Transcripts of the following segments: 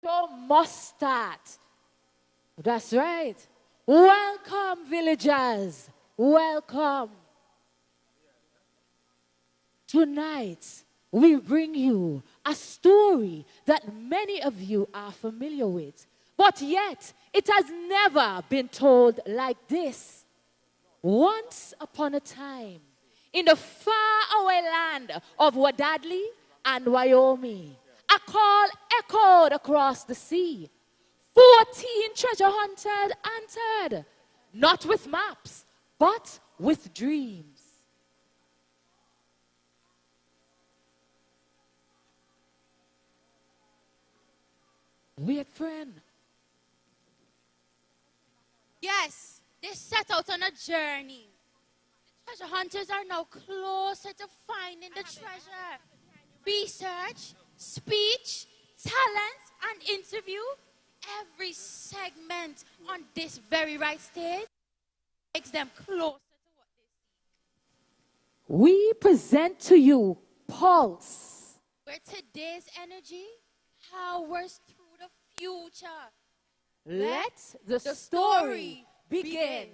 So must start. That's right. Welcome, villagers. Welcome. Tonight, we bring you a story that many of you are familiar with, but yet it has never been told like this. Once upon a time, in the faraway land of Wadadli and Wyoming, a call echoed across the sea. 14 treasure hunters entered, not with maps, but with dreams. Weird friend. Yes, they set out on a journey. The treasure hunters are now closer to finding the treasure. Research, speech, talent, and interview. Every segment on this very right stage makes them closer to what they seek. We present to you Pulse. Where today's energy powers through the future. Let the story begin.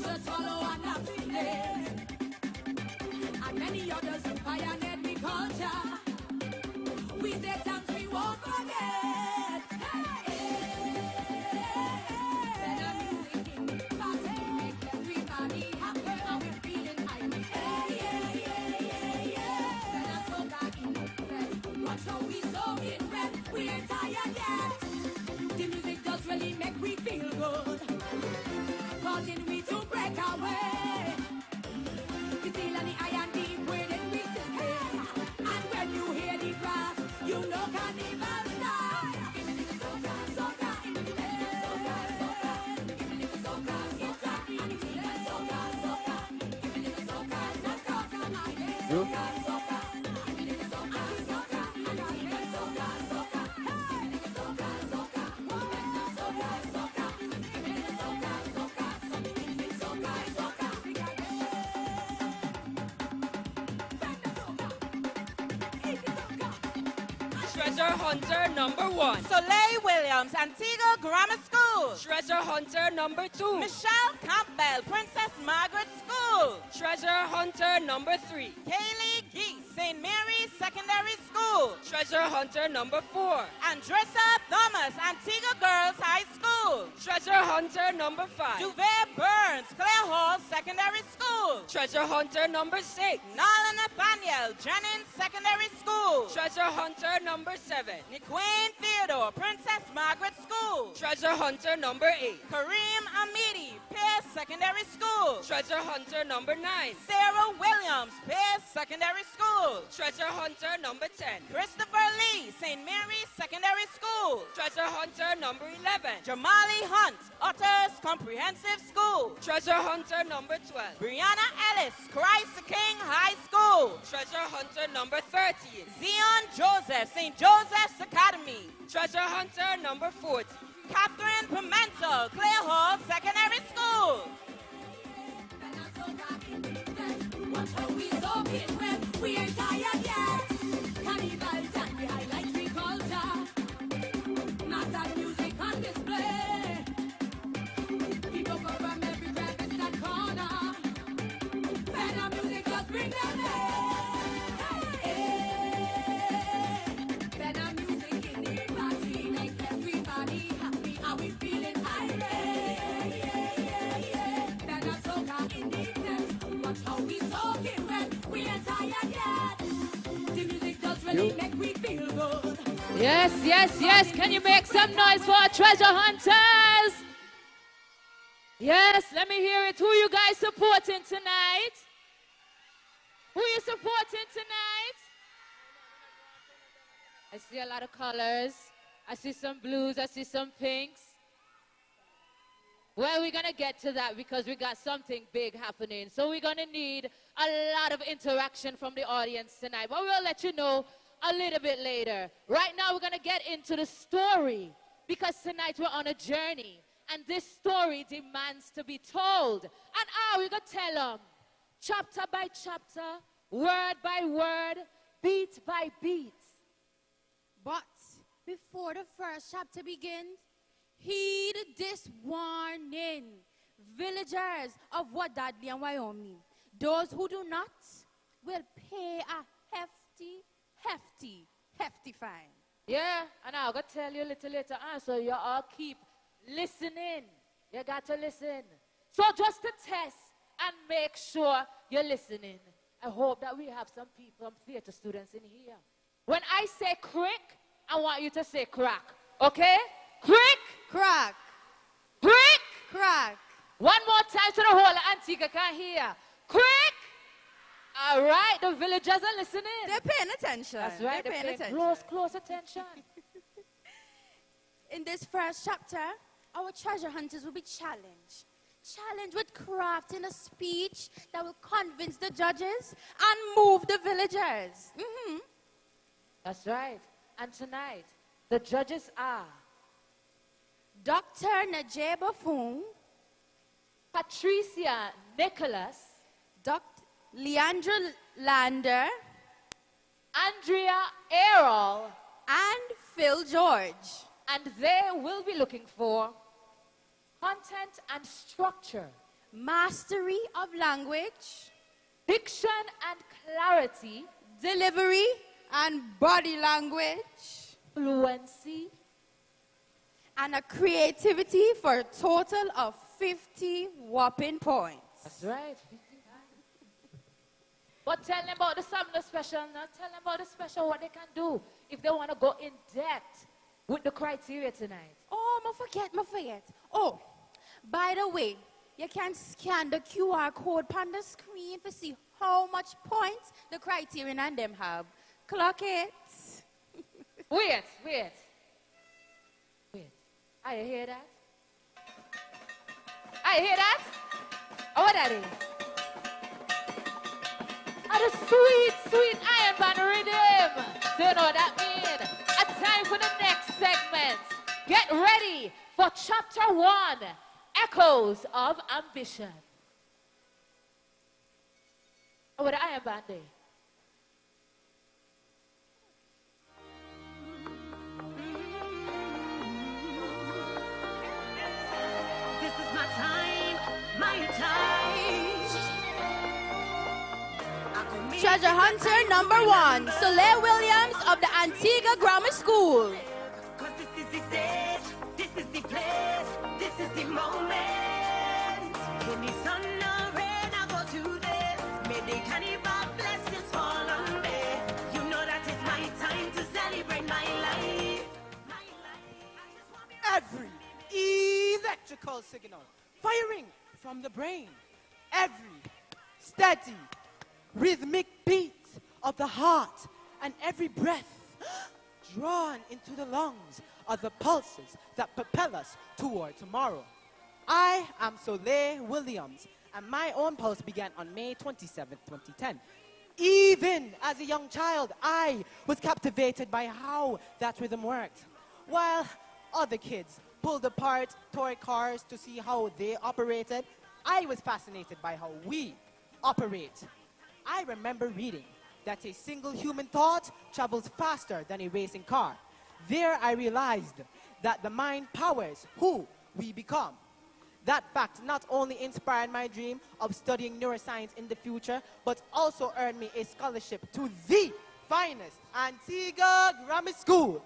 just follow and abstinence. And many others who pioneered the culture. We say thanks, we won't forget. Better music in the party, make everybody happy, and we're feeling high. Better soca in the bed, watch how we soak it when we ain't tired yet. The music does really make we feel good, causing we to break away. We feel on the iron deep within we system, and when you hear the brass, you know carnival style. Give me the soca, soca, give me the soca, soca, give me the soca, soca, and give me the soca, soca, give me the soca, soca, soca, give me the soca, soca, give me the soca, soca, and give me the soca, soca, give me the soca, soca, give me the soca, soca, give me the soca, soca, something with soca, soca. Treasure Hunter number 1. Soleil Williams, Antigua Grammar School. Treasure Hunter number 2. Michelle Campbell, Princess Margaret School. Treasure Hunter number 3. Kaylee Geese, St. Mary's Secondary School. Treasure Hunter number 4. Andressa Thomas, Antigua Girls High School. Treasure Hunter number 5. Duvet Burns, Clare Hall Secondary School. Treasure Hunter number 6. Nala Nathaniel, Jennings Secondary School. Treasure Hunter number 7. Niquain Theodore, Princess Margaret School. Treasure Hunter number 8. Kareem Amidi, Pierce Secondary School. Treasure Hunter number 9. Sarah Williams, Pierce Secondary School. Treasure Hunter number 10. Christopher Lee, St. Mary's Secondary School. Treasure Hunter number 11. Jamali Hunt, Otters Comprehensive School. Treasure Hunter number 12. Brianna Ellis, Christ the King High School. Treasure Hunter number 13. Zion Joseph, St. Joseph's Academy. Treasure Hunter number 40. Catherine Pimentel, Clare Hall Secondary School. Watch how we soak it when we ain't tired yet. Carnivals and the highlights we culture. Master music on display. People come from every crevice and corner. Better music just bring them in. Better music in the party, make everybody happy. Are we feeling high? Better soca in the net. Watch how we soak it when we ain't tired yet. The music does really make we feel good. Yes, yes, yes. Can you make some noise for our treasure hunters? Yes, let me hear it. Who you guys supporting tonight? Who you supporting tonight? I see a lot of colors. I see some blues. I see some pinks. Well, we're going to get to that because we got something big happening. So we're going to need a lot of interaction from the audience tonight. But we'll let you know a little bit later. Right now, we're going to get into the story because tonight we're on a journey. And this story demands to be told. And we're going to tell them chapter by chapter, word by word, beat by beat. But before the first chapter begins, heed this warning. Villagers of Wadadli and Wyoming, those who do not will pay a hefty fine. Yeah, and I'm going to tell you a little later on, so you all keep listening. You got to listen. So just to test and make sure you're listening, I hope that we have some people, some theater students in here. When I say crick, I want you to say crack. Okay? Crick, Crack, crick. crack. One more time so the whole Antigua can hear. Crick. All right, the villagers are listening. They're paying attention. That's right, They're paying attention. Close attention. In this first chapter, our treasure hunters will be challenged. Challenged with crafting a speech that will convince the judges and move the villagers. That's right. And tonight, the judges are Dr. Najee Baffoon, Patricia Nicholas, Dr. Leandra Lander, Andrea Errol, and Phil George. and they will be looking for content and structure. mastery of language, diction and clarity, delivery and body language, fluency, and a creativity for a total of 50 whopping points. That's right. But tell them about the something special now. Tell them about the special, what they can do if they want to go in depth with the criteria tonight. Oh, I forget. Oh, by the way, you can scan the QR code on the screen to see how much points the criterion and them have. Clock it. Wait. I hear that? I hear that? Oh, what that is? Oh, the sweet iron band rhythm. So you know what that means? A time for the next segment. Get ready for chapter 1, Echoes of Ambition. Oh, what the iron band there? Treasure Hunter number 1, Soleil Williams of the Antigua Grammar School. Cause this is the stage, this is the place, this is the moment. When the sun or rain, I go to this. May the carnival blessings fall on me. You know that it's my time to celebrate my life. My life. Every electrical signal firing from the brain. Every steady, rhythmic beat of the heart and every breath drawn into the lungs are the pulses that propel us toward tomorrow. I am Soleil Williams, and my own pulse began on May 27, 2010. Even as a young child, I was captivated by how that rhythm worked. While other kids pulled apart toy cars to see how they operated, I was fascinated by how we operate. I remember reading that a single human thought travels faster than a racing car. There I realized that the mind powers who we become. That fact not only inspired my dream of studying neuroscience in the future, but also earned me a scholarship to the finest Antigua Grammar School.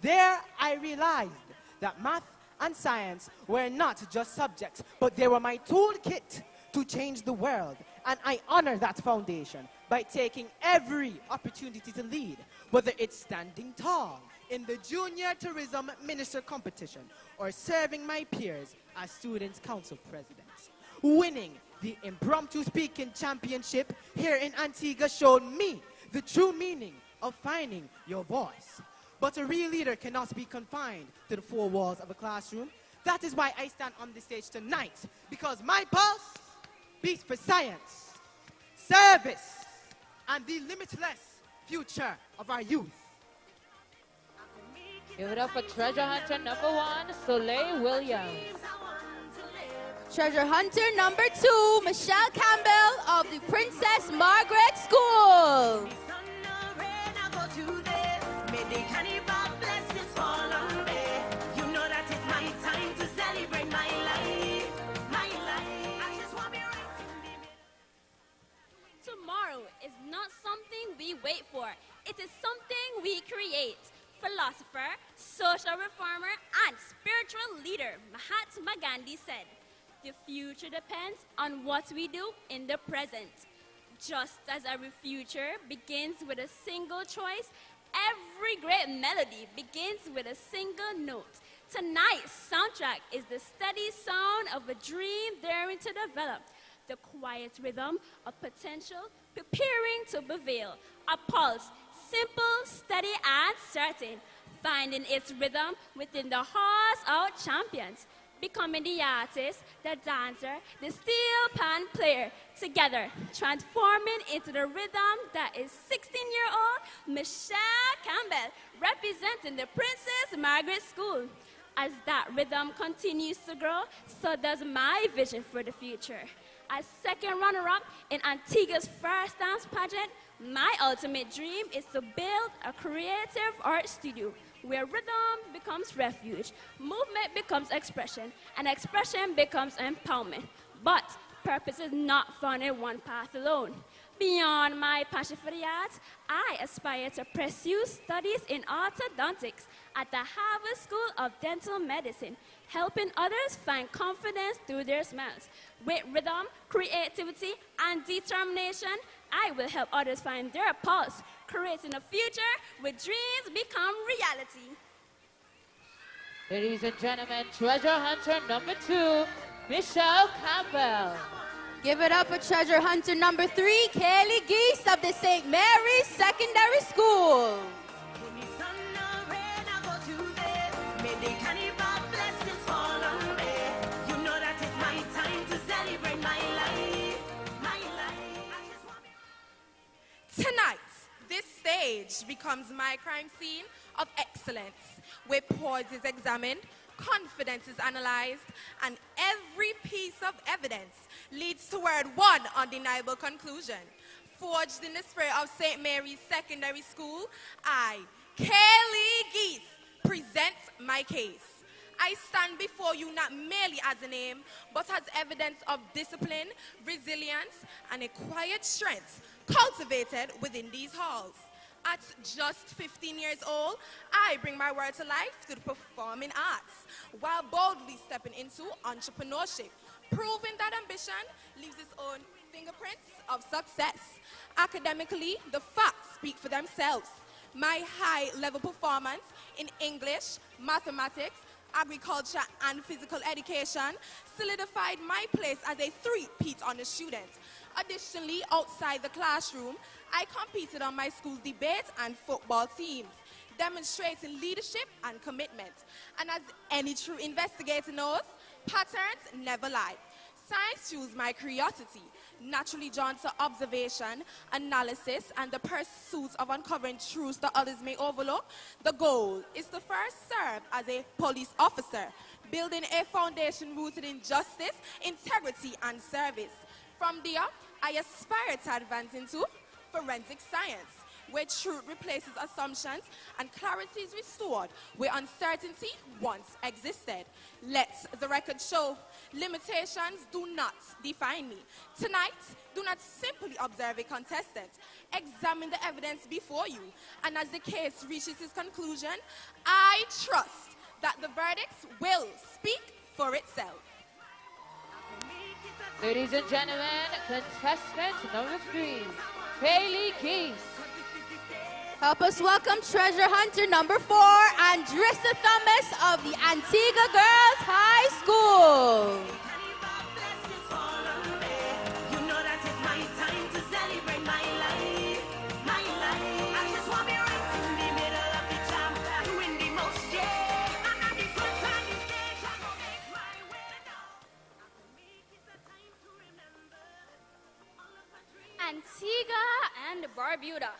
There I realized that math and science were not just subjects, but they were my toolkit to change the world. And I honor that foundation by taking every opportunity to lead, whether it's standing tall in the Junior Tourism Minister competition or serving my peers as Students' Council presidents. Winning the Impromptu Speaking Championship here in Antigua showed me the true meaning of finding your voice. But a real leader cannot be confined to the four walls of a classroom. That is why I stand on the stage tonight, because my pulse beats for science, service, and the limitless future of our youth. Give it up for Treasure Hunter number 1, Soleil Williams. Treasure Hunter number 2, Michelle Campbell of the Princess Margaret School. Tomorrow is not something we wait for. It is something we create. Philosopher, social reformer, and spiritual leader Mahatma Gandhi said, "The future depends on what we do in the present." Just as every future begins with a single choice, every great melody begins with a single note. Tonight's soundtrack is the steady sound of a dream daring to develop, the quiet rhythm of potential preparing to prevail, a pulse, simple, steady, and certain, finding its rhythm within the hearts of champions, becoming the artist, the dancer, the steel pan player, together transforming into the rhythm that is 16-year-old Michelle Campbell, representing the Princess Margaret School. As that rhythm continues to grow, so does my vision for the future. As second runner-up in Antigua's first dance pageant, my ultimate dream is to build a creative art studio where rhythm becomes refuge, movement becomes expression, and expression becomes empowerment. But purpose is not found in one path alone. Beyond my passion for the arts, I aspire to pursue studies in orthodontics at the Harvard School of Dental Medicine, helping others find confidence through their smiles. With rhythm, creativity, and determination, I will help others find their pulse, creating a future where dreams become reality. Ladies and gentlemen, treasure hunter number 2, Michelle Campbell. Give it up for treasure hunter number 3, Kaylee Geese of the St. Mary's Secondary School. Tonight, this stage becomes my crime scene of excellence, where pause is examined, confidence is analyzed, and every piece of evidence leads toward one undeniable conclusion. Forged in the spirit of St. Mary's Secondary School, I, Kaylee Geese, present my case. I stand before you not merely as a name, but as evidence of discipline, resilience, and a quiet strength cultivated within these halls. At just 15 years old, I bring my word to life through the performing arts, while boldly stepping into entrepreneurship, proving that ambition leaves its own fingerprints of success. Academically, the facts speak for themselves. My high-level performance in English, mathematics, agriculture, and physical education solidified my place as a three-peat honor student. Additionally, outside the classroom, I competed on my school's debate and football teams, demonstrating leadership and commitment. And as any true investigator knows, patterns never lie. Science fuels my curiosity, naturally drawn to observation, analysis, and the pursuit of uncovering truths that others may overlook. The goal is to first serve as a police officer, building a foundation rooted in justice, integrity, and service. From there, I aspire to advance into forensic science, where truth replaces assumptions and clarity is restored where uncertainty once existed. Let the record show, limitations do not define me. Tonight, do not simply observe a contestant. Examine the evidence before you. And as the case reaches its conclusion, I trust that the verdict will speak for itself. Ladies and gentlemen, contestant number 3, Kaylee Geese. Help us welcome treasure hunter number 4, Andrissa Thomas of the Antigua Girls High School. Antigua and Barbuda.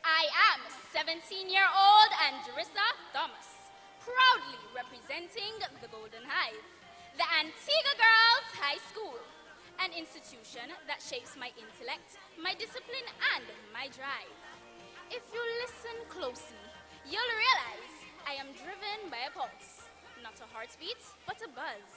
I am 17-year-old Andrissa Thomas, proudly representing the Golden Hive, the Antigua Girls High School, an institution that shapes my intellect, my discipline, and my drive. If you listen closely, you'll realize I am driven by a pulse, not a heartbeat, but a buzz.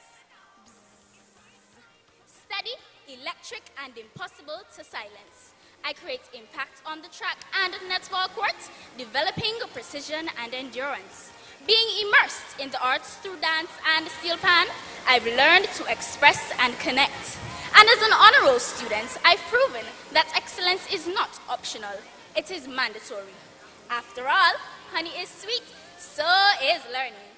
Steady, electric, and impossible to silence. I create impact on the track and netball court, developing precision and endurance. Being immersed in the arts through dance and steel pan, I've learned to express and connect. And as an honor roll student, I've proven that excellence is not optional, it is mandatory. After all, honey is sweet, so is learning.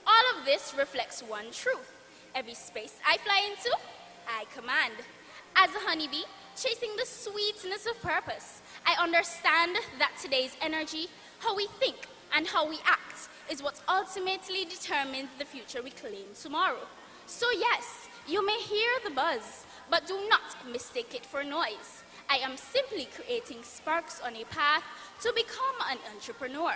All of this reflects one truth. Every space I fly into, I command. As a honeybee, chasing the sweetness of purpose, I understand that today's energy, how we think and how we act, is what ultimately determines the future we claim tomorrow. So yes, you may hear the buzz, but do not mistake it for noise. I am simply creating sparks on a path to become an entrepreneur,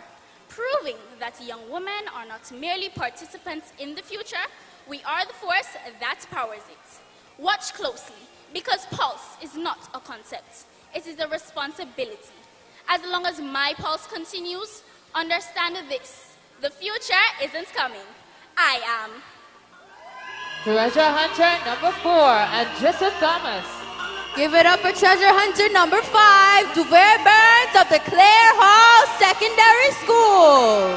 proving that young women are not merely participants in the future, we are the force that powers it. Watch closely, because pulse is not a concept, it is a responsibility. As long as my pulse continues, understand this, the future isn't coming, I am. Treasure hunter number 4, Andressa Thomas. Give it up for treasure hunter number 5, Duver Burns of the Clare Hall Secondary School.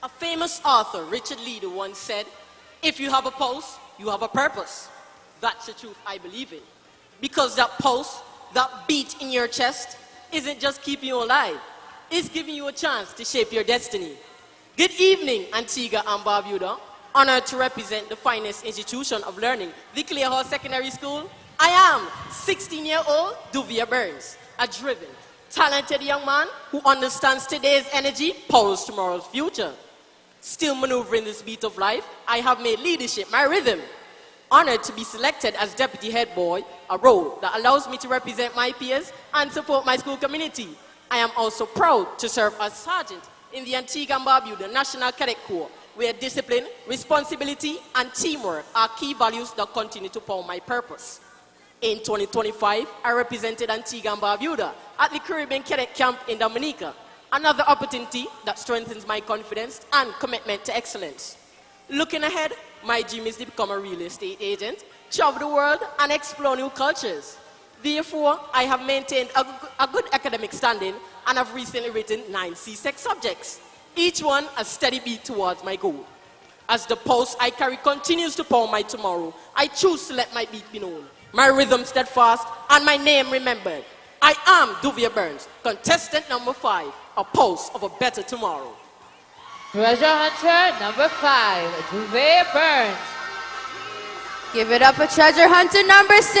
A famous author, Richard Leader, once said, if you have a pulse, you have a purpose. That's the truth I believe in. Because that pulse, that beat in your chest, isn't just keeping you alive. It's giving you a chance to shape your destiny. Good evening, Antigua and Barbuda. Honored to represent the finest institution of learning, the Clare Hall Secondary School. I am 16-year-old Duvia Burns, a driven, talented young man who understands today's energy powers tomorrow's future. Still maneuvering this beat of life, I have made leadership my rhythm. Honored to be selected as deputy head boy, a role that allows me to represent my peers and support my school community. I am also proud to serve as sergeant in the Antigua and Barbuda National Cadet Corps, where discipline, responsibility, and teamwork are key values that continue to power my purpose. In 2025, I represented Antigua and Barbuda at the Caribbean Cadet Camp in Dominica, another opportunity that strengthens my confidence and commitment to excellence. Looking ahead, my dream is to become a real estate agent, travel the world, and explore new cultures. Therefore, I have maintained a good academic standing and have recently written 9 CSEC subjects, each one a steady beat towards my goal. As the pulse I carry continues to power my tomorrow, I choose to let my beat be known, my rhythm steadfast, and my name remembered. I am Duvia Burns, contestant number 5, a pulse of a better tomorrow. Treasure hunter number 5, Duver Burns. Give it up for treasure hunter number 6,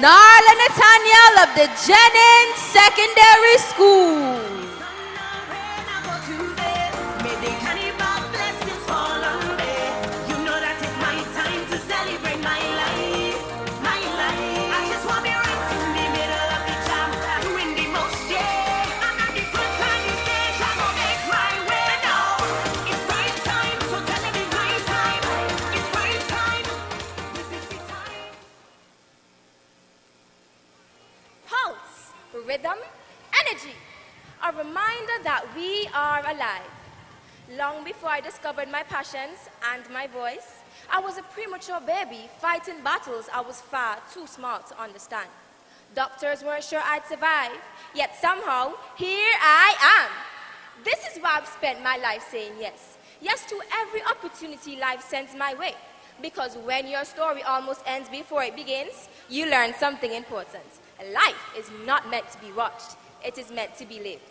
Narla Nathaniel of the Jennings Secondary School. Rhythm, energy, a reminder that we are alive. Long before I discovered my passions and my voice, I was a premature baby fighting battles I was far too small to understand. Doctors weren't sure I'd survive, yet somehow, here I am. This is why I've spent my life saying yes. Yes to every opportunity life sends my way. Because when your story almost ends before it begins, you learn something important. Life is not meant to be watched, it is meant to be lived.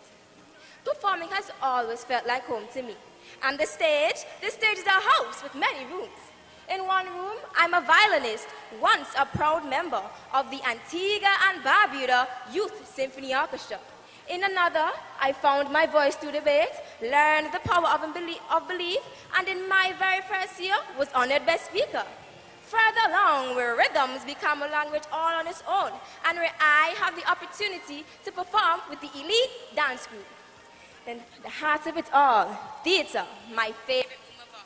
Performing has always felt like home to me. And the stage is a house with many rooms. In one room, I'm a violinist, once a proud member of the Antigua and Barbuda Youth Symphony Orchestra. In another, I found my voice through debate, learned the power of belief, and in my very first year was honored best speaker. Further along, where rhythms become a language all on its own, and where I have the opportunity to perform with the elite dance group. Then the heart of it all, theater, my favorite room of all,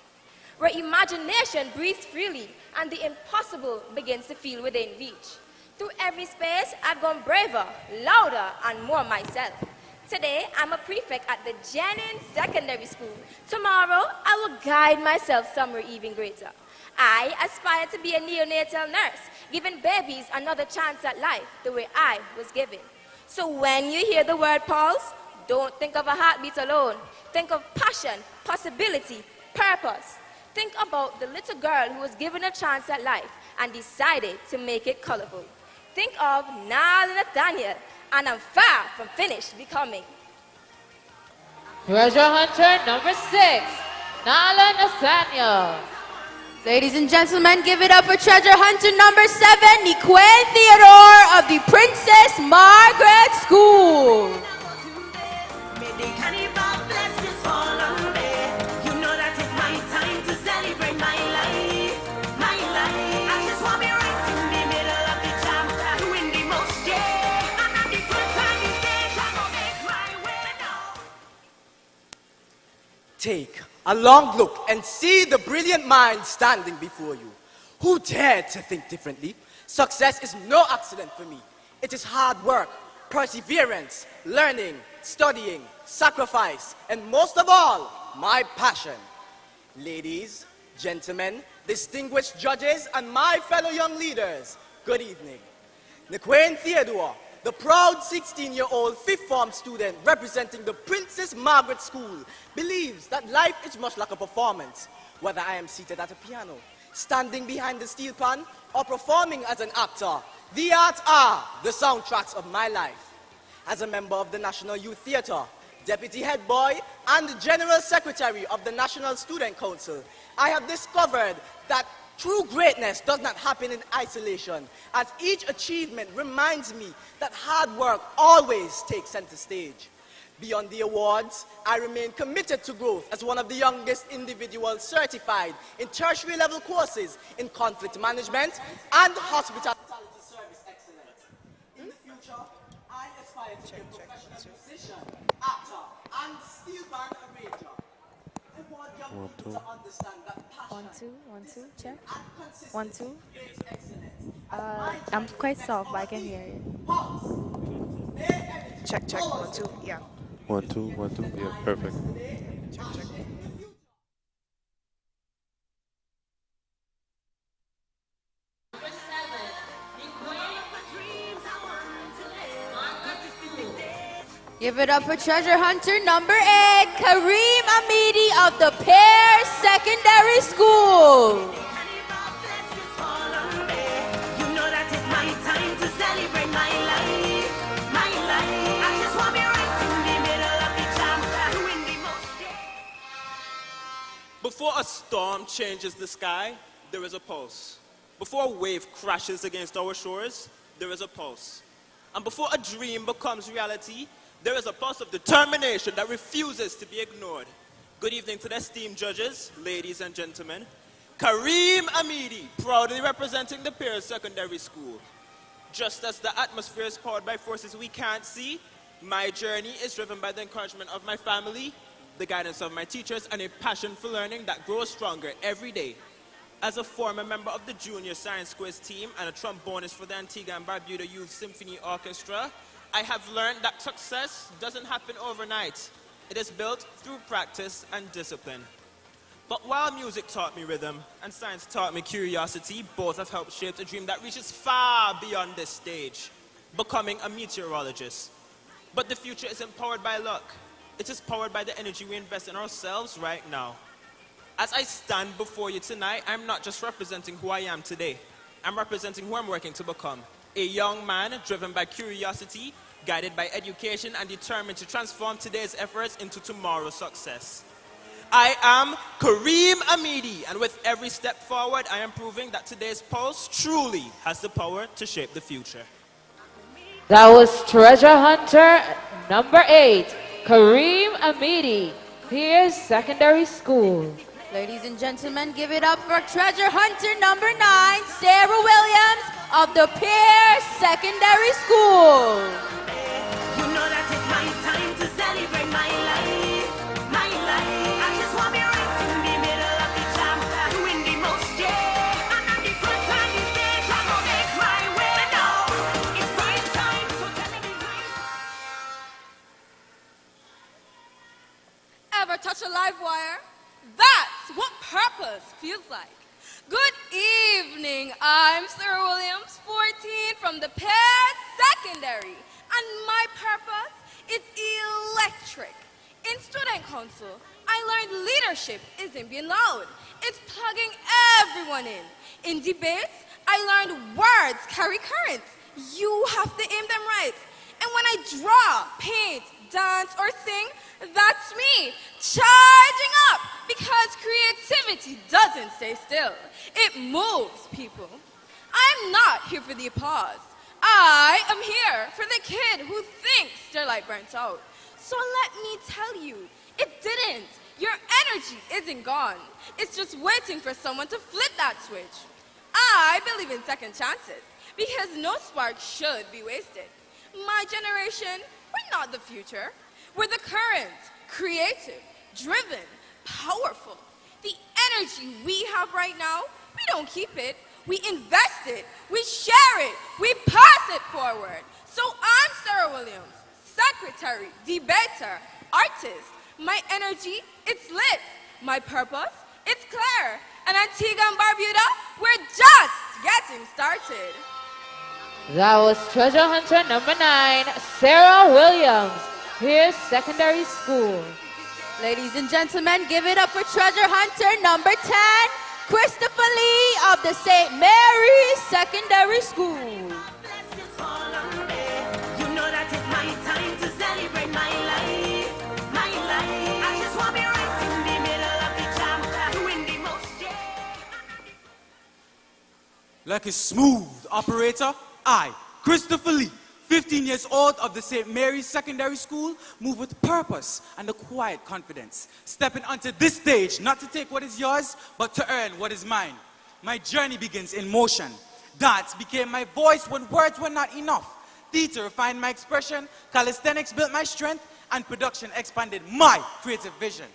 where imagination breathes freely and the impossible begins to feel within reach. Through every space, I've gone braver, louder, and more myself. Today, I'm a prefect at the Jennings Secondary School. Tomorrow, I will guide myself somewhere even greater. I aspire to be a neonatal nurse, giving babies another chance at life the way I was given. So when you hear the word pulse, don't think of a heartbeat alone. Think of passion, possibility, purpose. Think about the little girl who was given a chance at life and decided to make it colorful. Think of Nala Nathaniel, and I'm far from finished becoming. Treasure hunter number 6, Nala Nathaniel. Ladies and gentlemen, give it up for treasure hunter number 7, Niquen Theodore of the Princess Margaret School. Take a long look and see the brilliant mind standing before you. Who dared to think differently? Success is no accident for me. It is hard work, perseverance, learning, studying, sacrifice, and most of all, my passion. Ladies, gentlemen, distinguished judges, and my fellow young leaders, good evening. Nikwain Theodore, the proud 16-year-old fifth form student representing the Princess Margaret School, believes that life is much like a performance. Whether I am seated at a piano, standing behind the steel pan, or performing as an actor, the arts are the soundtracks of my life. As a member of the National Youth Theatre, Deputy Head Boy, and General Secretary of the National Student Council, I have discovered that true greatness does not happen in isolation, as each achievement reminds me that hard work always takes center stage. Beyond the awards, I remain committed to growth as one of the youngest individuals certified in tertiary level courses in conflict management and hospitality service excellence. In the future, I aspire to be a professional musician, actor, and steel band arranger. I want young people to understand that passion, 1 2 check. and 1 consistency 2. creates excellence. I'm quite soft, but I can hear you. Check, check, 1 2, yeah. 1 2 1 2. Yeah, perfect. Check, check. Give it up for treasure hunter number 8, Kareem Amidi of the Pear Secondary School. Before a storm changes the sky, there is a pulse. Before a wave crashes against our shores, there is a pulse. And before a dream becomes reality, there is a pulse of determination that refuses to be ignored. Good evening to the esteemed judges, ladies and gentlemen. Kareem Amidi, proudly representing the Pear Secondary School. Just as the atmosphere is powered by forces we can't see, my journey is driven by the encouragement of my family, the guidance of my teachers, and a passion for learning that grows stronger every day. As a former member of the Junior Science Quiz team and a trombonist for the Antigua and Barbuda Youth Symphony Orchestra, I have learned that success doesn't happen overnight. It is built through practice and discipline. But while music taught me rhythm and science taught me curiosity, both have helped shape a dream that reaches far beyond this stage, becoming a meteorologist. But the future isn't powered by luck. It is powered by the energy we invest in ourselves right now. As I stand before you tonight, I'm not just representing who I am today. I'm representing who I'm working to become. A young man driven by curiosity, guided by education, and determined to transform today's efforts into tomorrow's success. I am Kareem Amidi, and with every step forward, I am proving that today's pulse truly has the power to shape the future. That was treasure hunter number 8, Kareem Amidi, Pear Secondary School. Ladies and gentlemen, give it up for treasure hunter number 9, Sarah Williams of the Pear Secondary School. You know that it's my time to celebrate my life, my life. I just want me right in the middle of the jam, doing the most, yeah. And at the front of the stage, I'm gonna make my way now. It's my time, so tell me right. Ever touch a live wire? That's what purpose feels like. Good evening, I'm Sarah Williams, 14 from the Pear Secondary, and my purpose is electric. In student council, I learned leadership isn't being loud, it's plugging everyone in. In debates, I learned words carry currents. You have to aim them right. And when I draw, paint, dance, or sing, that's me, charging up, because creativity doesn't stay still. It moves people. I'm not here for the applause. I am here for the kid who thinks their light burnt out. So let me tell you, it didn't. Your energy isn't gone. It's just waiting for someone to flip that switch. I believe in second chances, because no spark should be wasted. My generation, we're not the future. We're the current, creative, driven, powerful. The energy we have right now, we don't keep it. we invest it, we share it, we pass it forward. So I'm Sarah Williams, secretary, debater, artist. My energy, it's lit. My purpose, it's clear. And Antigua and Barbuda, we're just getting started. That was treasure hunter number 9, Sarah Williams. Here's secondary school. Ladies and gentlemen, give it up for treasure hunter number 10, Christopher Lee of the St. Mary's Secondary School. You know that it's my time to celebrate my life. My life. I just want to be right in the middle of the jam, doing the most, Like a smooth operator, I, Christopher Lee, 15 years old of the St. Mary's Secondary School, move with purpose and a quiet confidence, stepping onto this stage not to take what is yours, but to earn what is mine. My journey begins in motion. Dance became my voice when words were not enough. Theater refined my expression, calisthenics built my strength, and production expanded my creative vision.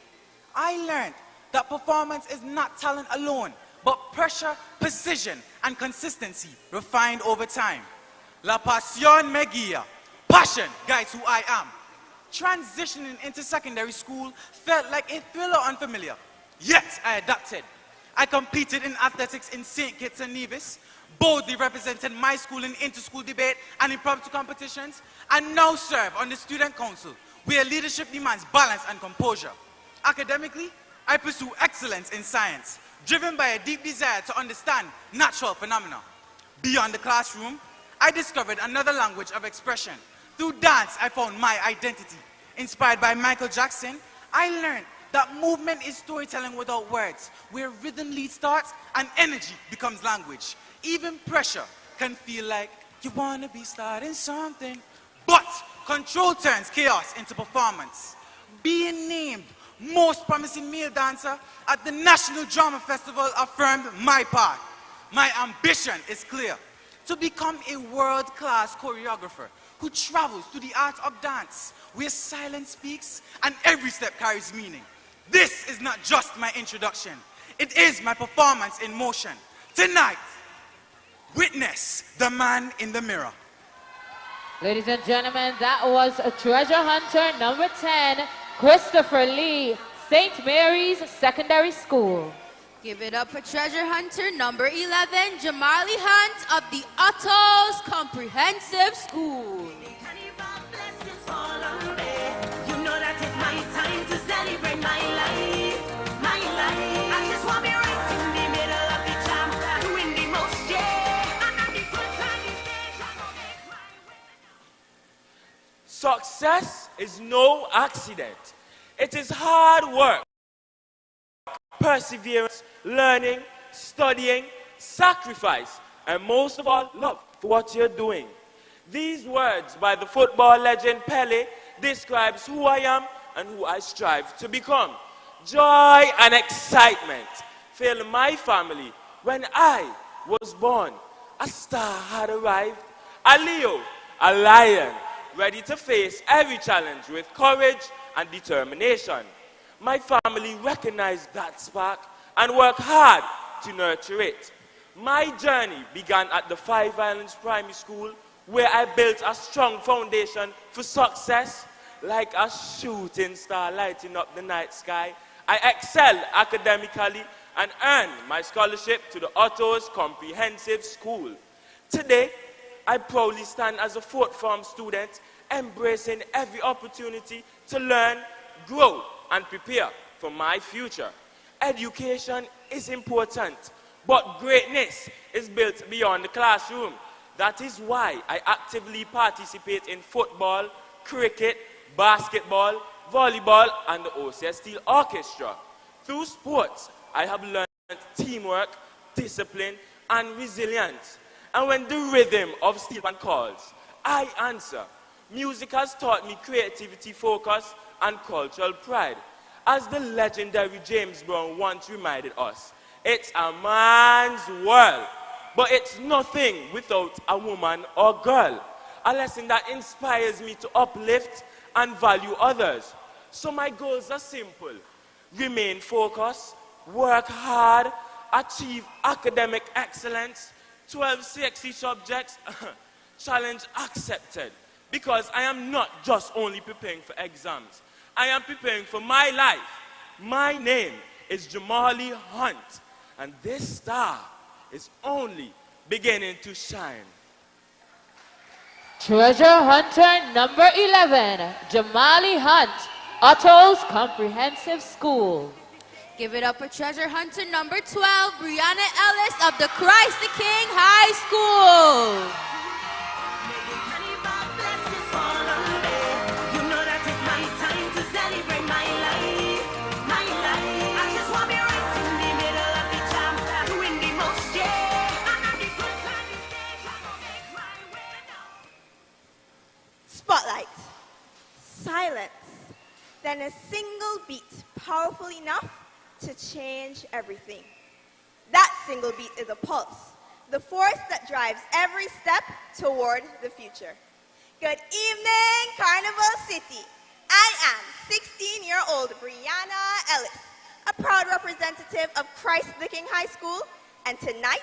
I learned that performance is not talent alone, but pressure, precision, and consistency refined over time. La pasión me guía. Passion guides who I am. Transitioning into secondary school felt like a thrill or unfamiliar. Yet I adapted. I competed in athletics in St. Kitts and Nevis, boldly represented my school in inter-school debate and impromptu competitions, and now serve on the student council, where leadership demands balance and composure. Academically, I pursue excellence in science, driven by a deep desire to understand natural phenomena. Beyond the classroom, I discovered another language of expression. Through dance, I found my identity. Inspired by Michael Jackson, I learned that movement is storytelling without words, where rhythm leads thoughts and energy becomes language. Even pressure can feel like you want to be starting something. But control turns chaos into performance. Being named most promising male dancer at the National Drama Festival affirmed my path. My ambition is clear: to become a world-class choreographer who travels to the art of dance, where silence speaks and every step carries meaning. This is not just my introduction. It is my performance in motion. Tonight, witness the man in the mirror. Ladies and gentlemen, that was a treasure hunter number 10, Christopher Lee, St. Mary's Secondary School. Give it up for treasure hunter number 11, Jamali Hunt of the Otto's Comprehensive School. You know that it's my time to celebrate my life. My life. I just want to be right in the middle of the jam, doing the most, yeah. And at the front of the stage, Success is no accident. It is hard work, perseverance, learning, studying, sacrifice, and most of all, love for what you're doing. These words by the football legend Pele describes who I am and who I strive to become. Joy and excitement filled my family when I was born. A star had arrived, a Leo, a lion, ready to face every challenge with courage and determination. My family recognized that spark and worked hard to nurture it. My journey began at the Five Islands Primary School, where I built a strong foundation for success. Like a shooting star lighting up the night sky, I excelled academically and earned my scholarship to the Otto's Comprehensive School. Today, I proudly stand as a fourth form student, embracing every opportunity to learn, grow, and prepare for my future. Education is important, but greatness is built beyond the classroom. That is why I actively participate in football, cricket, basketball, volleyball, and the OCS Steel Orchestra. Through sports, I have learned teamwork, discipline, and resilience. And when the rhythm of steel band calls, I answer. Music has taught me creativity, focus, and cultural pride. As the legendary James Brown once reminded us, it's a man's world, but it's nothing without a woman or girl. A lesson that inspires me to uplift and value others. So my goals are simple: remain focused, work hard, achieve academic excellence, 12 CXC subjects, challenge accepted. Because I am not just only preparing for exams. I am preparing for my life. My name is Jamali Hunt, and this star is only beginning to shine. Treasure Hunter number 11, Jamali Hunt, Otto's Comprehensive School. Give it up for treasure hunter number 12, Brianna Ellis of the Christ the King High School. Spotlight. Silence. Then a single beat, powerful enough to change everything. That single beat is a pulse, the force that drives every step toward the future. Good evening, Carnival City. I am 16-year-old Brianna Ellis, a proud representative of Christ the King High School, and tonight,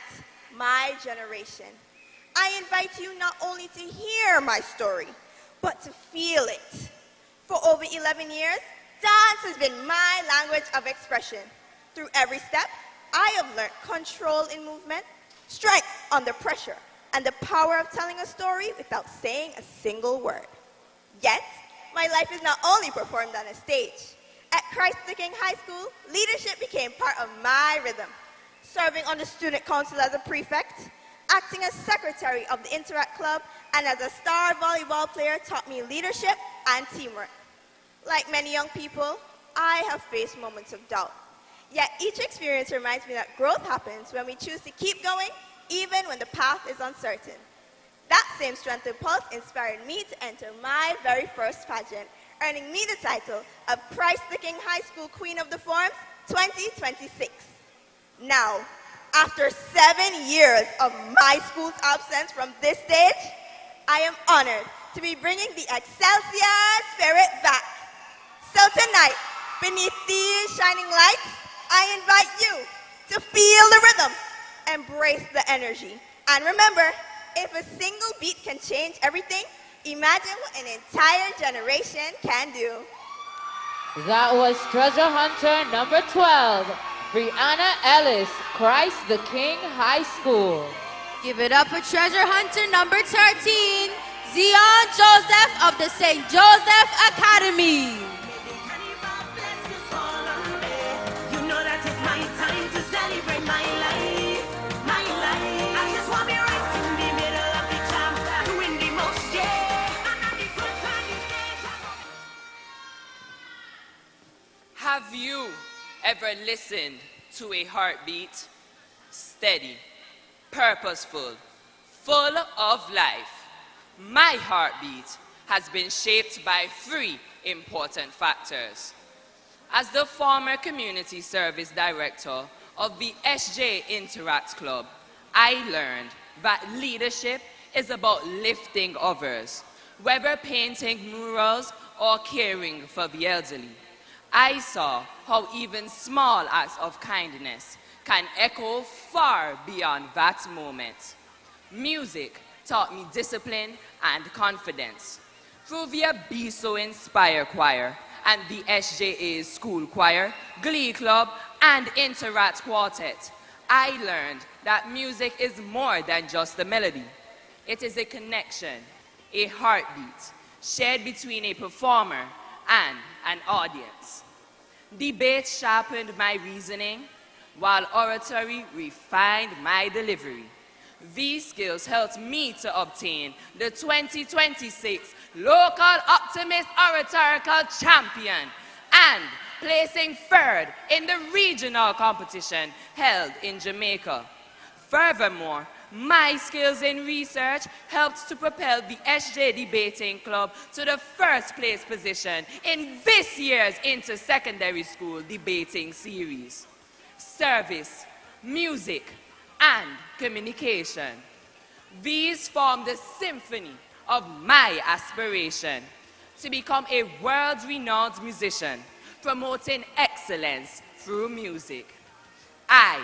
my generation. I invite you not only to hear my story, but to feel it. For over 11 years, dance has been my language of expression. Through every step, I have learned control in movement, strength under pressure, and the power of telling a story without saying a single word. Yet, my life is not only performed on a stage. At Christ the King High School, leadership became part of my rhythm. Serving on the student council as a prefect, acting as secretary of the Interact Club, and as a star volleyball player taught me leadership and teamwork. Like many young people, I have faced moments of doubt. Yet each experience reminds me that growth happens when we choose to keep going, even when the path is uncertain. That same strength and pulse inspired me to enter my very first pageant, earning me the title of Christ the King High School Queen of the Forums 2026. Now, after 7 years of my school's absence from this stage, I am honored to be bringing the Excelsior spirit back. So tonight, beneath these shining lights, I invite you to feel the rhythm, embrace the energy, and remember, if a single beat can change everything, imagine what an entire generation can do. That was Treasure Hunter number 12, Brianna Ellis, Christ the King High School. Give it up for treasure hunter number 13, Zion Joseph of the St. Joseph Academy. Have you ever listened to a heartbeat? Steady, purposeful, full of life. My heartbeat has been shaped by 3 important factors. As the former community service director of the SJ Interact Club, I learned that leadership is about lifting others, whether painting murals or caring for the elderly. I saw how even small acts of kindness can echo far beyond that moment. Music taught me discipline and confidence. Through the Be So Inspire Choir and the SJA's School Choir, Glee Club, and Interact Quartet, I learned that music is more than just a melody. It is a connection, a heartbeat, shared between a performer and an audience. Debate sharpened my reasoning, while oratory refined my delivery. These skills helped me to obtain the 2026 Local Optimist Oratorical Champion and placing 3rd in the regional competition held in Jamaica. Furthermore, my skills in research helped to propel the SJ Debating Club to the 1st place position in this year's Inter-Secondary School Debating Series. Service, music, and communication. These form the symphony of my aspiration to become a world-renowned musician, promoting excellence through music. I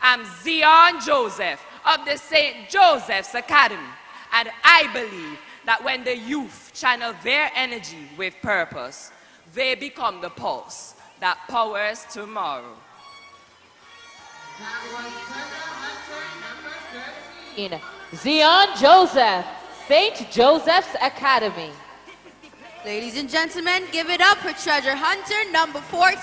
I'm Zion Joseph of the St. Joseph's Academy, and I believe that when the youth channel their energy with purpose, they become the pulse that powers tomorrow. In Zion Joseph, St. Joseph's Academy. Ladies and gentlemen, give it up for treasure hunter number 14,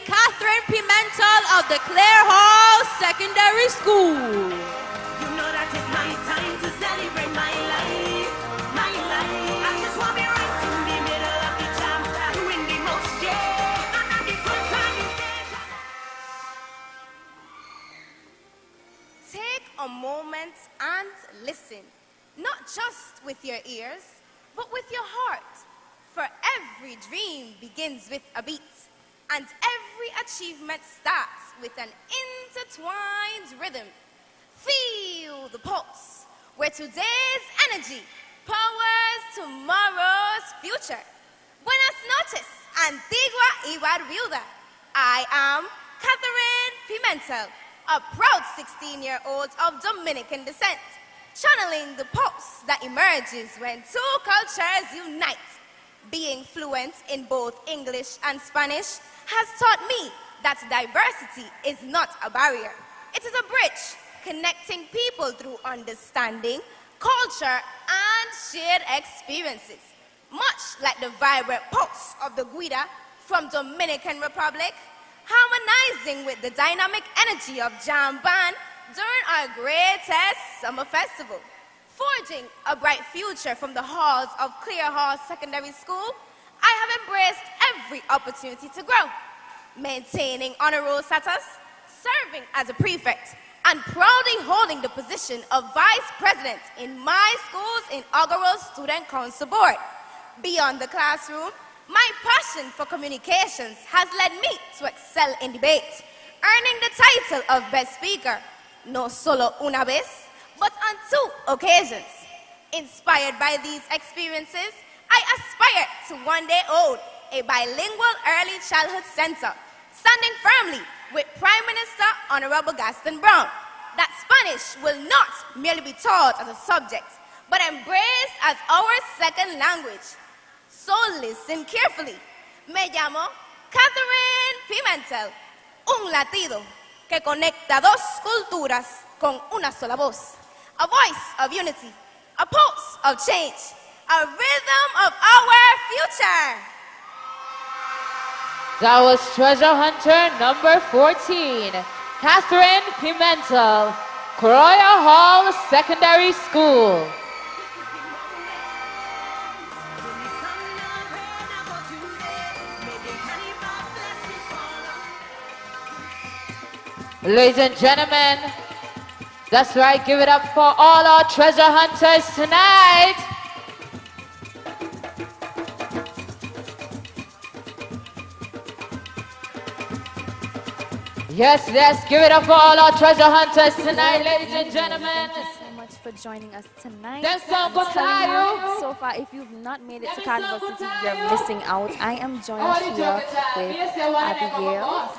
Catherine Pimentel of the Clare Hall Secondary School. You know that it's my time to celebrate my life, my life. I just want me right in the middle of the jam, doing the most, yeah. And at the front of the stage. Take a moment and listen, not just with your ears, but with your heart. For every dream begins with a beat, and every achievement starts with an intertwined rhythm. Feel the pulse, where today's energy powers tomorrow's future. Buenas noches, Antigua y Barbuda. I am Catherine Pimentel, a proud 16-year-old of Dominican descent, channeling the pulse that emerges when two cultures unite. Being fluent in both English and Spanish has taught me that diversity is not a barrier. It is a bridge connecting people through understanding, culture, and shared experiences. Much like the vibrant pulse of the Guida from Dominican Republic, harmonizing with the dynamic energy of Jamban during our greatest summer festival. Forging a bright future from the halls of Clare Hall Secondary School, I have embraced every opportunity to grow, maintaining honor roll status, serving as a prefect, and proudly holding the position of vice president in my school's inaugural student council board. Beyond the classroom, my passion for communications has led me to excel in debate, earning the title of best speaker, no solo una vez, but on 2 occasions. Inspired by these experiences, I aspire to one day own a bilingual early childhood center, standing firmly with Prime Minister Honorable Gaston Brown, that Spanish will not merely be taught as a subject, but embraced as our second language. So listen carefully. Me llamo Catherine Pimentel, un latido que conecta dos culturas con una sola voz. A voice of unity, a pulse of change, a rhythm of our future. That was treasure hunter number 14, Catherine Pimentel, Croya Hall Secondary School. Ladies and gentlemen, that's right, give it up for all our treasure hunters tonight. Yes, yes, give it up for all our treasure hunters tonight, ladies and gentlemen. Thank you so much for joining us tonight. Them song go I'm telling fire. you, so far, if you've not made it to Carnival City, you're missing out. I am joined here with Abigail.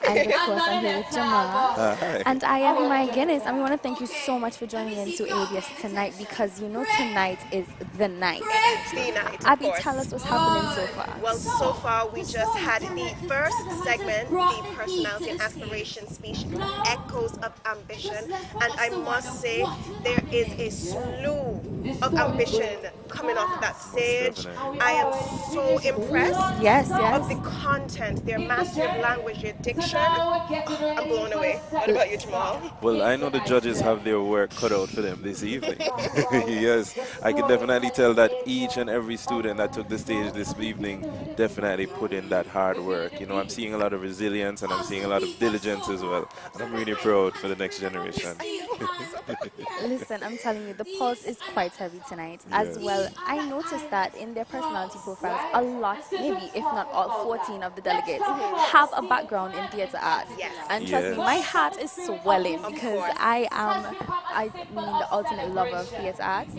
And of course, I'm here with Jamal. Hi. And I am my Guinness. And we want to thank you so much for joining in to ABS tonight, because you know tonight is the night. It's the night, of Abby, course. tell us what's happening so far. Well, so far we just had the first segment, the personality and aspiration speech, Echoes of Ambition. And I must say, there is a slew of ambition coming off of that stage. I am so impressed of the content, their mastery of language, their diction. I'm blown away. What about you, Jamal? Well, I know the judges have their work cut out for them this evening. Yes, I can definitely tell that each and every student that took the stage this evening definitely put in that hard work. You know, I'm seeing a lot of resilience and I'm seeing a lot of diligence as well. And I'm really proud for the next generation. Listen, I'm telling you, the pulse is quite heavy tonight. As Yes. well, I noticed that in their personality profiles, a lot, maybe if not all 14 of the delegates, have a background in theater arts. And trust me, my heart is swelling because I mean, the ultimate lover of theater arts.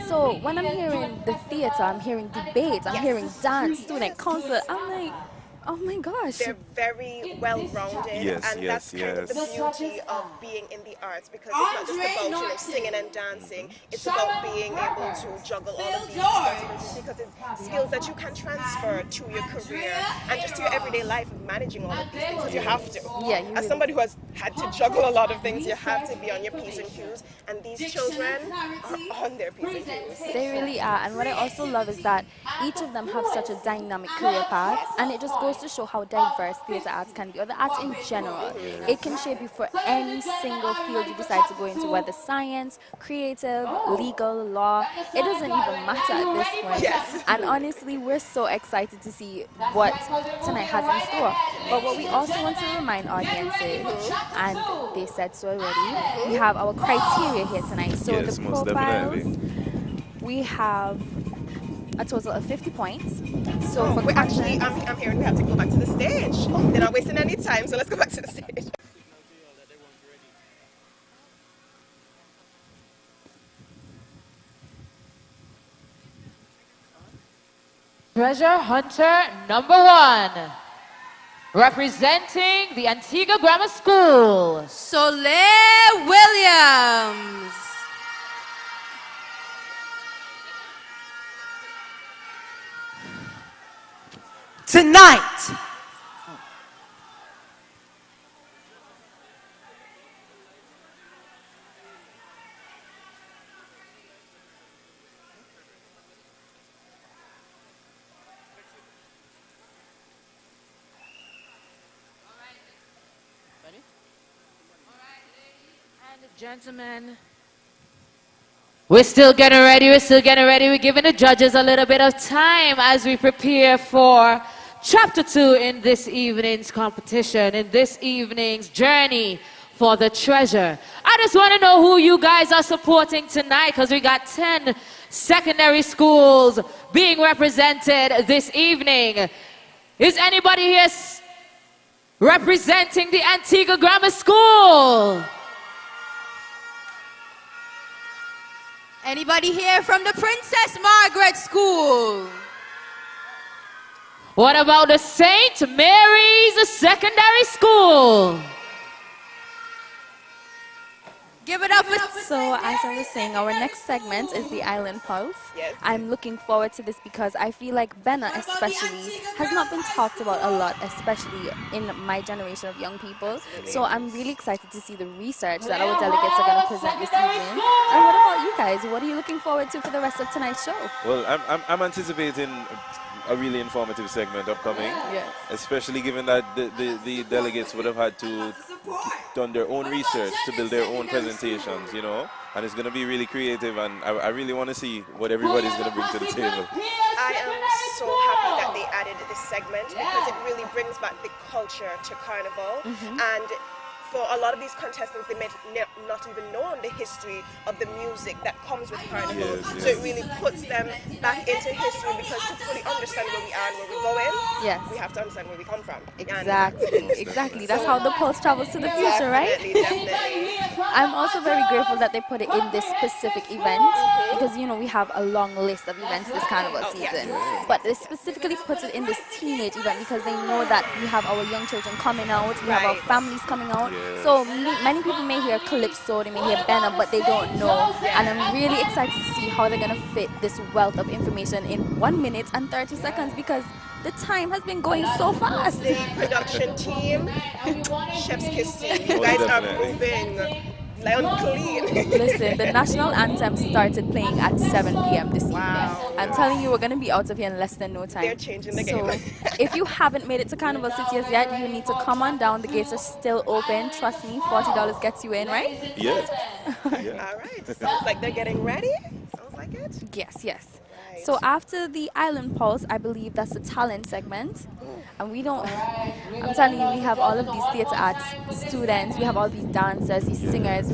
So when I'm hearing the theater, I'm hearing debate, I'm hearing dance, student council, I'm like, Oh my gosh. They're very well-rounded, Yes, and yes, that's kind of the yes. beauty of being in the arts, because it's not just about singing and dancing. It's about being able to juggle all of these responsibilities, because it's skills that you can transfer to your career and just to your everyday life, managing all of these things, because you have to. Yeah, you As somebody who has had to juggle a lot of things, you have to be on your P's and Q's, and these children are on their P's and Q's. They really are. And what I also love is that each of them have such a dynamic career path, and it just goes to show how diverse theatre arts can be, or the arts in general. It can shape you for any single field you decide to go into, whether science, creative, legal, law. It doesn't even matter at this point. And honestly, we're so excited to see what tonight has in store. But what we also want to remind audiences, and they said so already, we have our criteria here tonight. So Yes, the most profiles, definitely. we have a total of 50 points. So for We're actually, I'm hearing we have to go back to the stage. They're not wasting any time, so let's go back to the stage. Treasure hunter number 1, representing the Antigua Grammar School, Soleil Williams. Tonight, gentlemen, we're still getting ready, we're giving the judges a little bit of time as we prepare for chapter 2 in this evening's competition, in this evening's journey for the treasure. I just want to know who you guys are supporting tonight, because we got 10 secondary schools being represented this evening. Is anybody here representing the Antigua Grammar School? Anybody here from the Princess Margaret School? What about the St. Mary's Secondary School? Give it up. So as I was saying, our next segment is the Island Pulse. Yes. I'm looking forward to this because I feel like Benna especially has not been talked about a lot, especially in my generation of young people. So I'm really excited to see the research that our delegates are going to present this evening. And what about you guys? What are you looking forward to for the rest of tonight's show? Well, I'm anticipating a really informative segment upcoming, especially given that the delegates would have had to done their own research to build their own presentations, you know, and it's going to be really creative, and I really want to see what everybody's going to bring to the table. I am so happy that they added this segment, because it really brings back the culture to Carnival. And for a lot of these contestants, they may not even know the history of the music that comes with Carnival. So it really puts them back into history, because to fully understand where we are and where we're going, we have to understand where we come from. Exactly. That's how the pulse travels to the future, right? Definitely. I'm also very grateful that they put it in this specific event, because, you know, we have a long list of events this Carnival season. But they specifically put it in this teenage event because they know that we have our young children coming out, we have our families coming out. So many people may hear Calypso, they may hear Benna, but they don't know. And I'm really excited to see how they're going to fit this wealth of information in 1 minute and 30 seconds, because the time has been going so fast. The production team, chef's kiss to you. You guys are moving like clean. Listen, the national anthem started playing at 7 p.m. this evening. I'm telling you, we're going to be out of here in less than no time. They're changing the game. If you haven't made it to Carnival City as yet, you need to come on down. The gates are still open. Trust me, $40 gets you in, right? Yeah. All right. Sounds like they're getting ready. Sounds like it. Yes. So after the Island Pulse, I believe that's the talent segment. And we don't, I'm telling you, we have all of these theatre arts students, we have all these dancers, these singers.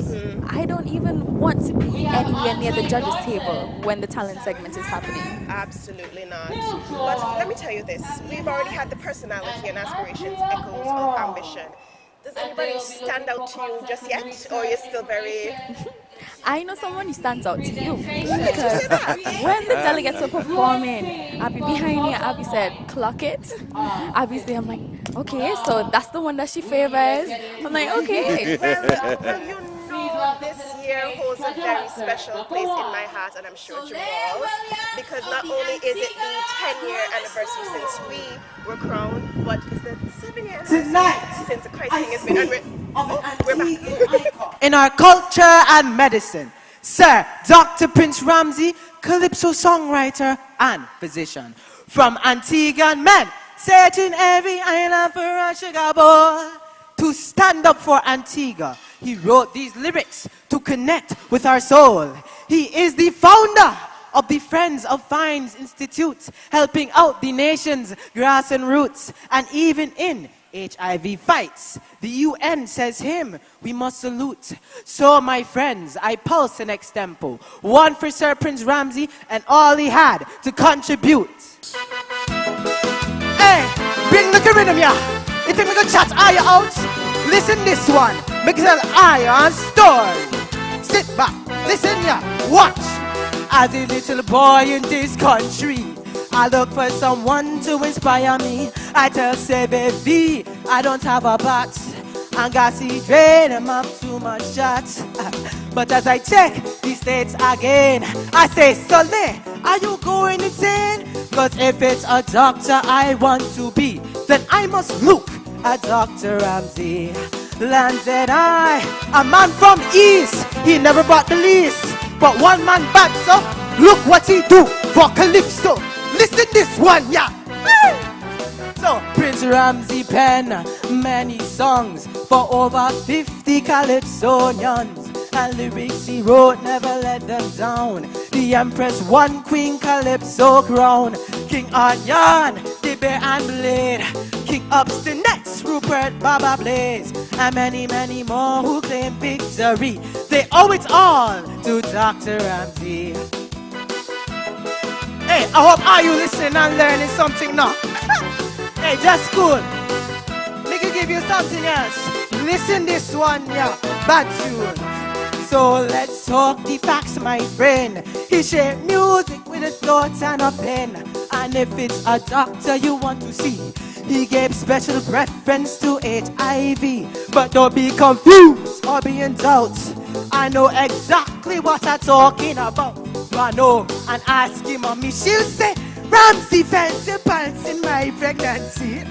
I don't even want to be anywhere near the judges' table when the talent segment is happening. Absolutely not. But let me tell you this, we've already had the personality and aspirations, echoes of ambition. Does anybody stand out to you just yet, or are you still very... I know someone who stands out to you. Because when the delegates were performing, Abby behind me, Abby said, clock it. Abby's there, I'm like, okay, so that's the one that she favors. I'm like, okay. Well, you know this year holds a very special place in my heart, and I'm sure Jamal's, because not only is it the 10-year anniversary since we were crowned, but it's the 7-year anniversary since the Christ King has been unwritten. We're back. In our culture and medicine, Sir Dr. Prince Ramsey, calypso songwriter and physician. From Antigua and men, searching every island for a sugar boy. To stand up for Antigua, he wrote these lyrics to connect with our soul. He is the founder of the Friends of Vines Institute, helping out the nation's grass and roots, and even in HIV fights. The UN says him we must salute. So my friends, I pulse an extempo, one for Sir Prince Ramsey and all he had to contribute. Hey, bring the rhythm, yeah. You think we gonna chat Aya out? Listen this one, make it an Aya story. Sit back, listen, yeah, watch. As a little boy in this country, I look for someone to inspire me. I tell CBV, I don't have a bat. And Gassi drain him up too much shots. But as I check these states again, I say, Sully, are you going insane? Cause if it's a doctor I want to be, then I must look at Dr. Ramsey. Landed I, a man from East, he never brought the least. But one man back, so look what he do for Calypso. Listen this one, yeah. So Prince Ramsey penned many songs for over 50 Calypsonians. And lyrics he wrote never let them down. The Empress won Queen Calypso crown. King Aryan, the Bear and Blade, King Obstinate, Rupert, Baba Blaze, and many, many more who claim victory. They owe it all to Dr. Ramsey. Hey, I hope are you listening and learning something now. Hey, just cool. Let me give you something else. Listen this one, yeah, bad tune. So let's talk the facts, my friend. He shared music with his thoughts and a pen. And if it's a doctor you want to see, he gave special preference to HIV. But don't be confused or be in doubt. I know exactly what I'm talking about. Run home and ask him, mommy, she'll say, Ramsey felt the pulse in my pregnancy.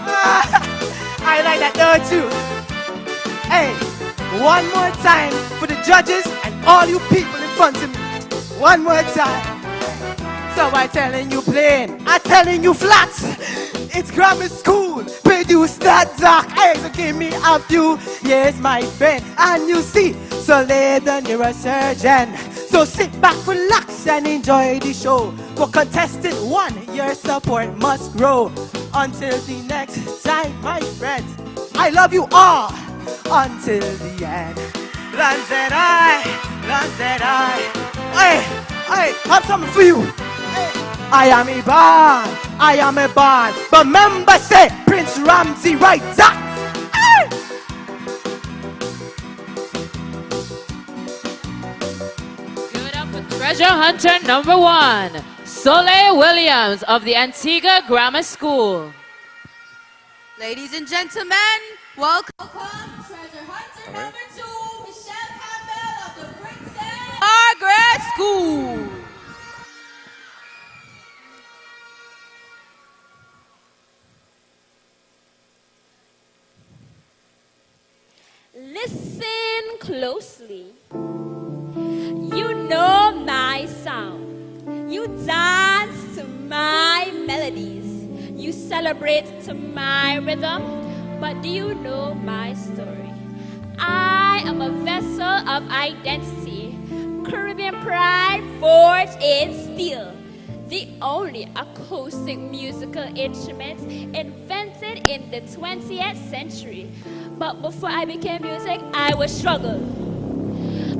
I like that, don't you? Hey, one more time for the judges and all you people in front of me. One more time. So I'm telling you plain, I'm telling you flat. It's grammar school, produce that dark eyes. So give me a few years, my friend. And you see, so lay the neurosurgeon. So sit back, relax, and enjoy the show. For contestant 1, your support must grow. Until the next time, my friends, I love you all until the end. Landed I. Hey, I have something for you. I am a band. But remember, say Prince Ramsey, right? That. Treasure hunter number 1, Soleil Williams of the Antigua Grammar School. Ladies and gentlemen, welcome treasure hunter number 2, Michelle Campbell of the Princess Margaret School. Listen closely. You know my sound. You dance to my melodies. You celebrate to my rhythm. But do you know my story? I am a vessel of identity. Caribbean pride forged in steel. The only acoustic musical instrument invented in the 20th century. But before I became music, I was struggle.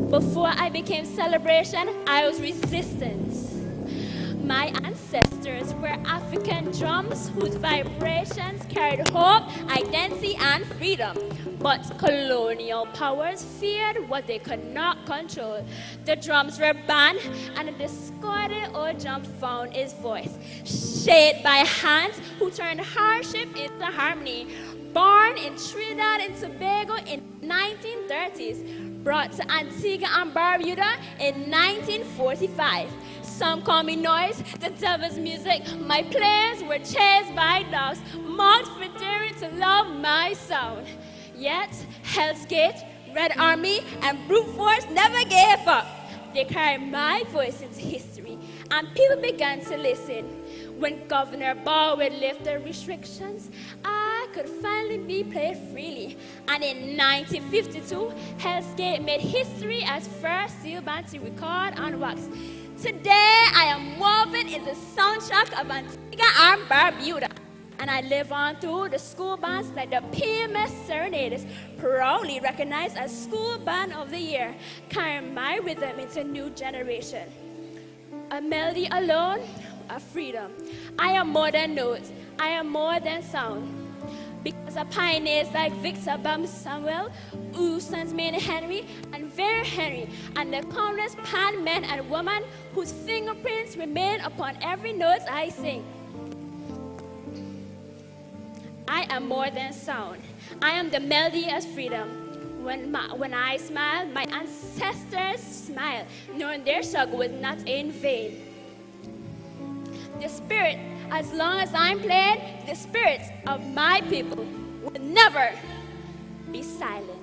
Before I became celebration, I was resistance. My ancestors ancestors were African drums whose vibrations carried hope, identity, and freedom. But colonial powers feared what they could not control. The drums were banned, and a discordant old drum found its voice, shaped by hands who turned hardship into harmony. Born in Trinidad and Tobago in 1930s, brought to Antigua and Barbuda in 1945. Some call me noise, the devil's music. My players were chased by dogs, mocked for daring to love my sound. Yet, Hell's Gate, Red Army, and brute force never gave up. They carried my voice into history, and people began to listen. When Governor Ball would lift the restrictions, I could finally be played freely. And in 1952, Hell's Gate made history as first steel band to record on wax. Today, I am woven in the soundtrack of Antigua and Barbuda. And I live on through the school bands like the PMS Serenaders, proudly recognized as School Band of the Year, carrying my rhythm into new generation. A melody alone, a freedom. I am more than notes, I am more than sound. Because of pioneers like Victor Bam Samuel, Usans Maine Henry, and Vera Henry, and the countless pan men and women whose fingerprints remain upon every note I sing. I am more than sound. I am the melody of freedom. When I smile, my ancestors smile, knowing their struggle was not in vain. The spirit, as long as I'm playing, the spirits of my people will never be silenced.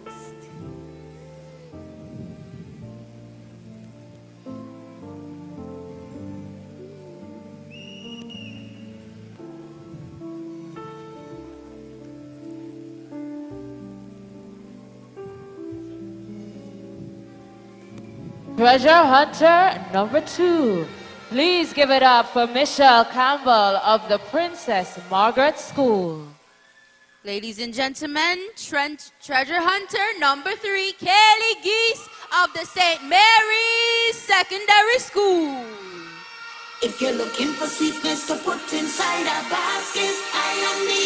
Treasure Hunter number 2. Please give it up for Michelle Campbell of the Princess Margaret School. Ladies and gentlemen, Treasure Hunter number 3, Kaylee Geese of the St. Mary's Secondary School. If you're looking for sweetness to put inside a basket, I am the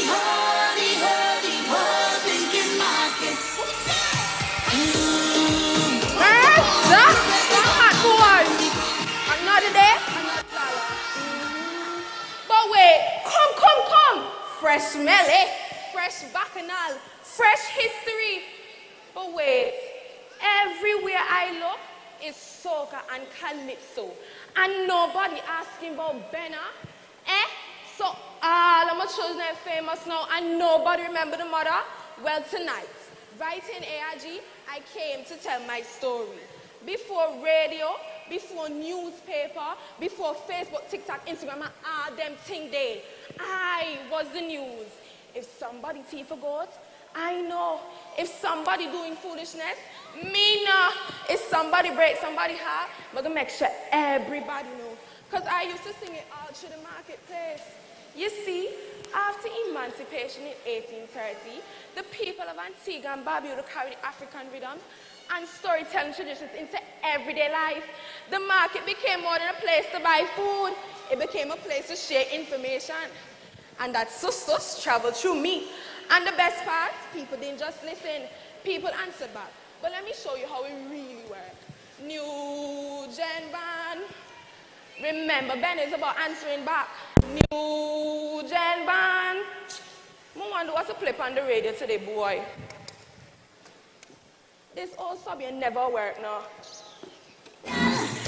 Lincoln Market. Another day, another flower. But wait, come. Fresh melly, fresh bacchanal, fresh history. But wait, everywhere I look is soca and calypso. And nobody asking about Benna. So all of my children are famous now and nobody remember the mother? Well, tonight, right in AIG, I came to tell my story. Before radio, before newspaper, before Facebook, TikTok, Instagram, and all them thing day, I was the news. If somebody thief a goat, I know. If somebody doing foolishness, me know. If somebody break somebody's heart, I'm gonna make sure everybody know. Because I used to sing it all through the marketplace. You see, after emancipation in 1830, the people of Antigua and Barbuda carried African rhythms and storytelling traditions into everyday life. The market became more than a place to buy food. It became a place to share information. And that sisters traveled through me. And the best part, people didn't just listen. People answered back. But let me show you how it really worked. New Gen Band. Remember, Ben is about answering back. New Gen Band. I wonder what's a flip on the radio today, boy. This old subject never worked now.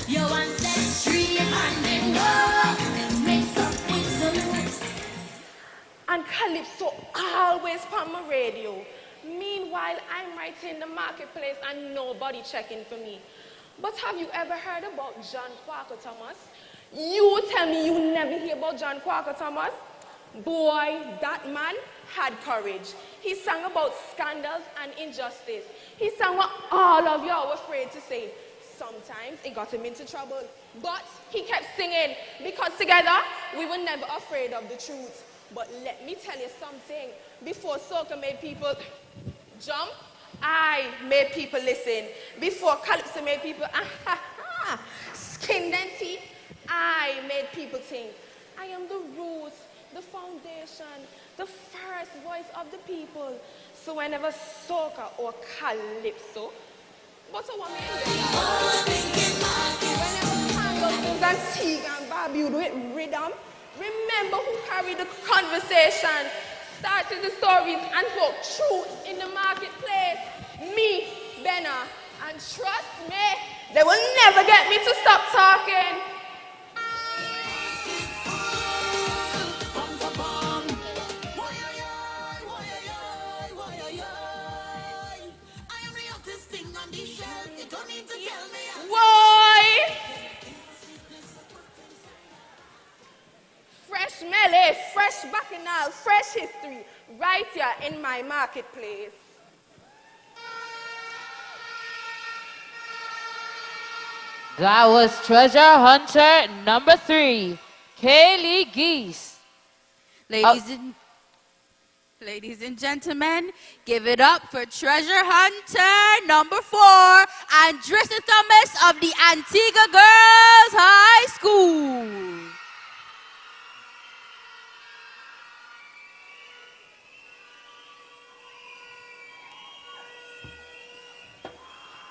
Your ancestry and love makes up with And Calypso always on my radio. Meanwhile, I'm right in the marketplace and nobody checking for me. But have you ever heard about John Quaker Thomas? You tell me you never hear about John Quaker Thomas? Boy, that man had courage. He sang about scandals and injustice. He sang what all of y'all were afraid to say. Sometimes it got him into trouble. But he kept singing because together we were never afraid of the truth. But let me tell you something. Before soca made people jump, I made people listen. Before calypso made people skin and teeth, I made people think. I am the root, the foundation, the first voice of the people. So whenever soca or calypso, but so what whenever Antigua and Barbuda with rhythm, remember who carried the conversation, started the stories, and spoke truth in the marketplace. Me, Benna, and trust me, they will never get me to stop talking. Why? Fresh melee, fresh bacchanal, fresh history, right here in my marketplace. That was treasure hunter number 3, Kaylee Geese. Ladies and gentlemen, give it up for treasure hunter number 4, Andressa Thomas of the Antigua Girls High School.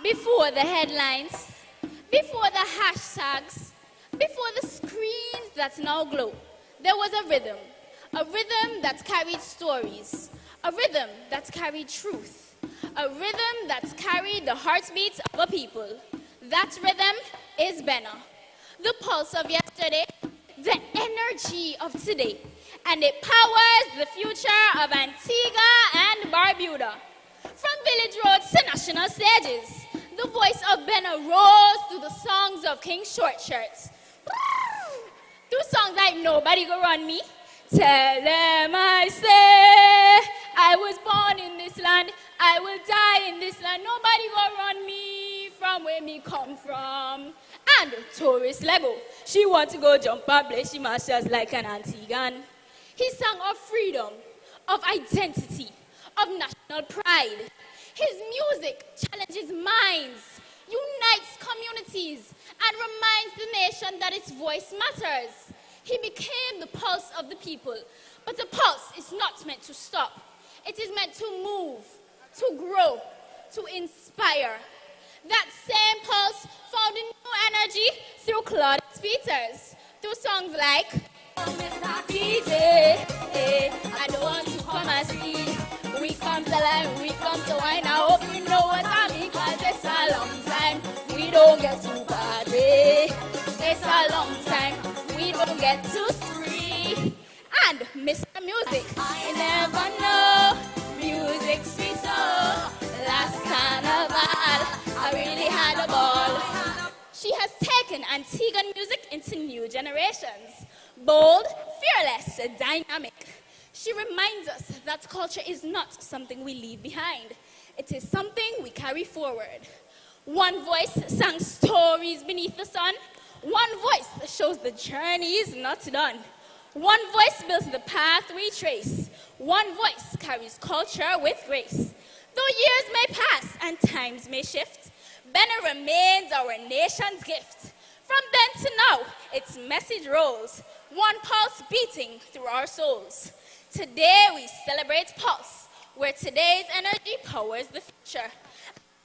Before the headlines, before the hashtags, before the screens that now glow, there was a rhythm that carried stories, a rhythm that carried truth, a rhythm that carried the heartbeats of a people. That rhythm is Benna, the pulse of yesterday, the energy of today, and it powers the future of Antigua and Barbuda. From village roads to national stages, the voice of Benna rose through the songs of King Short Shirts. Through songs like Nobody Go Run Me, Tell them I say, I was born in this land, I will die in this land, nobody go run me from where me come from. And tourist Lego, she want to go jump up, play she marches like an Antiguan. He sang of freedom, of identity, of national pride. His music challenges minds, unites communities, and reminds the nation that its voice matters. He became the pulse of the people, but the pulse is not meant to stop. It is meant to move, to grow, to inspire. That same pulse found a new energy through Claudius Peters, through songs like Mr. DJ, I don't want to come and see. We come to life, we come to wine. I hope you know what I mean, cause it's a long time. We don't get to party. It's a long time. We don't get to spree. And Mr. Music, I never know. Music sweet so. Last carnival, I really had a ball. She has taken Antiguan music into new generations. Bold, fearless, dynamic. She reminds us that culture is not something we leave behind. It is something we carry forward. One voice sang stories beneath the sun. One voice shows the journey is not done. One voice builds the path we trace. One voice carries culture with grace. Though years may pass and times may shift, Benna remains our nation's gift. From then to now, its message rolls, one pulse beating through our souls. Today we celebrate Pulse, where today's energy powers the future.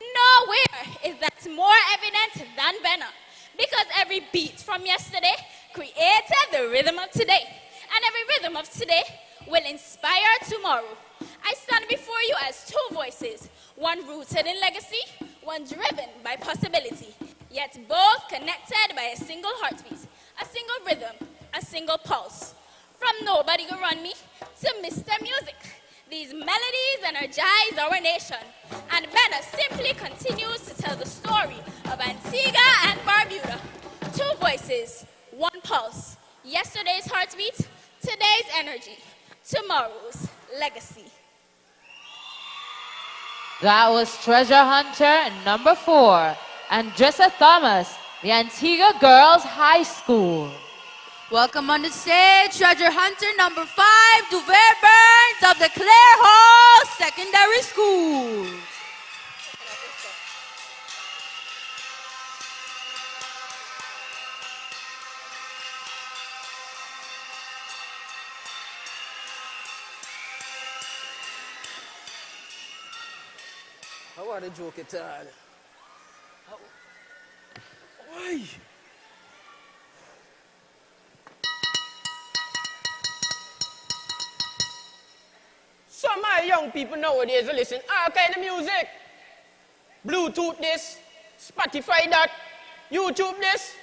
Nowhere is that more evident than Benna, because every beat from yesterday created the rhythm of today, and every rhythm of today will inspire tomorrow. I stand before you as two voices, one rooted in legacy, one driven by possibility, yet both connected by a single heartbeat, a single rhythm, a single pulse. From Nobody Go Run Me to Mr. Music, these melodies energize our nation, and Benna simply continues to tell the story of Antigua and Barbuda. Two voices, one pulse, yesterday's heartbeat, today's energy, tomorrow's legacy. That was treasure hunter number 4, Andressa Thomas, the Antigua Girls High School. Welcome on the stage, treasure hunter number 5, Duvet Burns of the Clare Hall Secondary School. want to joke at all. Why? Some of my young people nowadays listen all kind of music. Bluetooth this, Spotify that, YouTube this.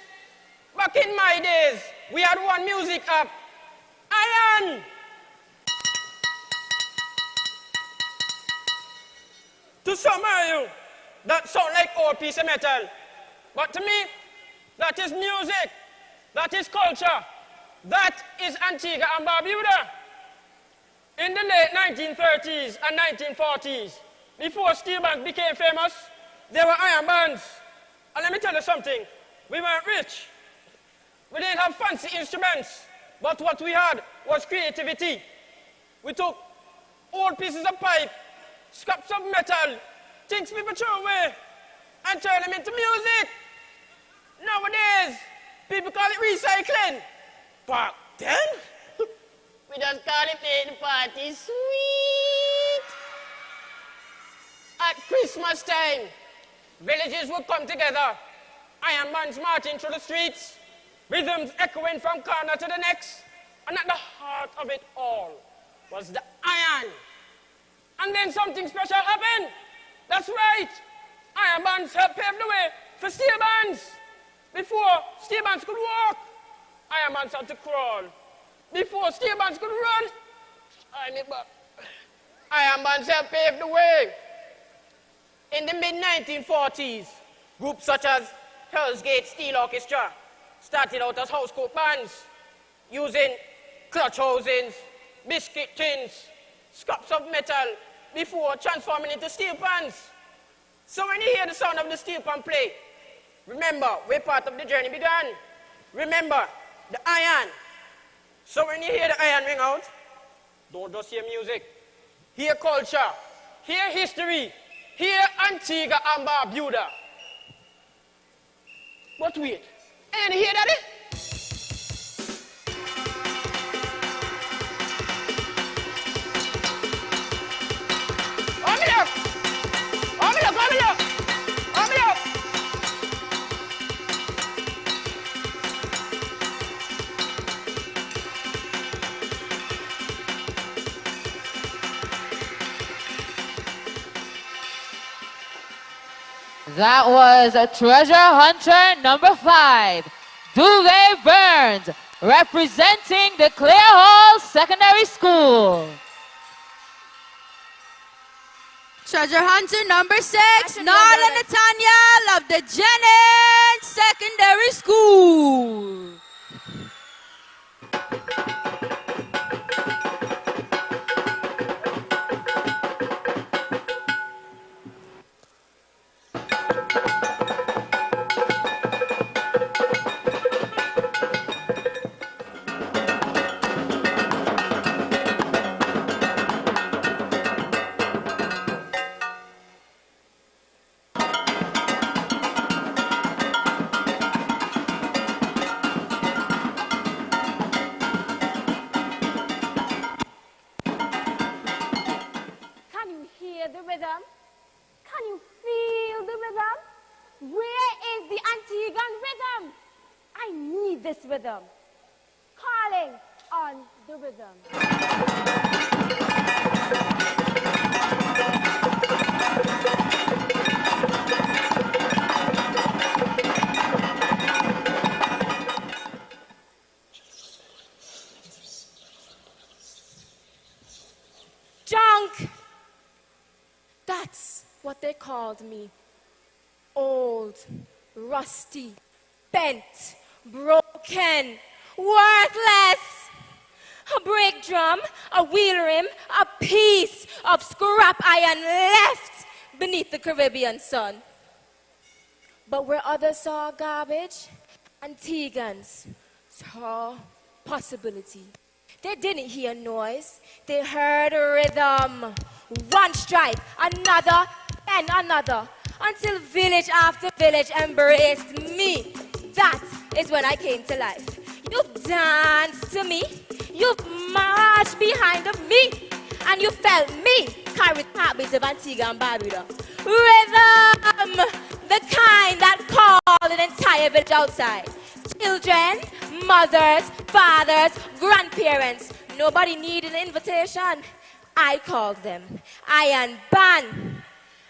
Back in my days, we had one music app, Iron. To some of you, that sound like old piece of metal. But to me, that is music, that is culture, that is Antigua and Barbuda. In the late 1930s and 1940s, before steel bands became famous, there were iron bands. And let me tell you something, we weren't rich. We didn't have fancy instruments, but what we had was creativity. We took old pieces of pipe, scraps of metal, things people throw away, and turn them into music. Nowadays, people call it recycling. Back then, we just call it making the party sweet. At Christmas time, villages would come together, iron bands marching through the streets, rhythms echoing from corner to the next, and at the heart of it all was the iron. And then something special happened. That's right. Iron bands helped pave the way for steel bands. Before steel bands could walk, iron bands had to crawl. Before steel bands could run, iron bands helped pave the way. In the mid-1940s, groups such as Hell's Gate Steel Orchestra started out as housecoat bands, using clutch housings, biscuit tins, scraps of metal, before transforming into steel pans. So when you hear the sound of the steel pan play, remember where part of the journey began. Remember the iron. So when you hear the iron ring out, don't just hear music. Hear culture, hear history, hear Antigua and Barbuda. But wait, and hear that? That was a treasure hunter number 5, Duvet Burns, representing the Clare Hall Secondary School. Treasure hunter number 6, Nala Nathaniel of the Jennings Secondary School. Rhythm. Calling on the rhythm. Junk! That's what they called me. Old, rusty, bent, broken, worthless. A brake drum, a wheel rim, a piece of scrap iron left beneath the Caribbean sun. But where others saw garbage, Antiguans saw possibility. They didn't hear noise, they heard rhythm. One stripe, another, and another, until village after village embraced me. That is when I came to life. You've danced to me, you've marched behind of me, and you felt me carry the heartbeats of Antigua and Barbuda. Rhythm, the kind that called an entire village outside. Children, mothers, fathers, grandparents. Nobody needed an invitation. I called them. Iron Band.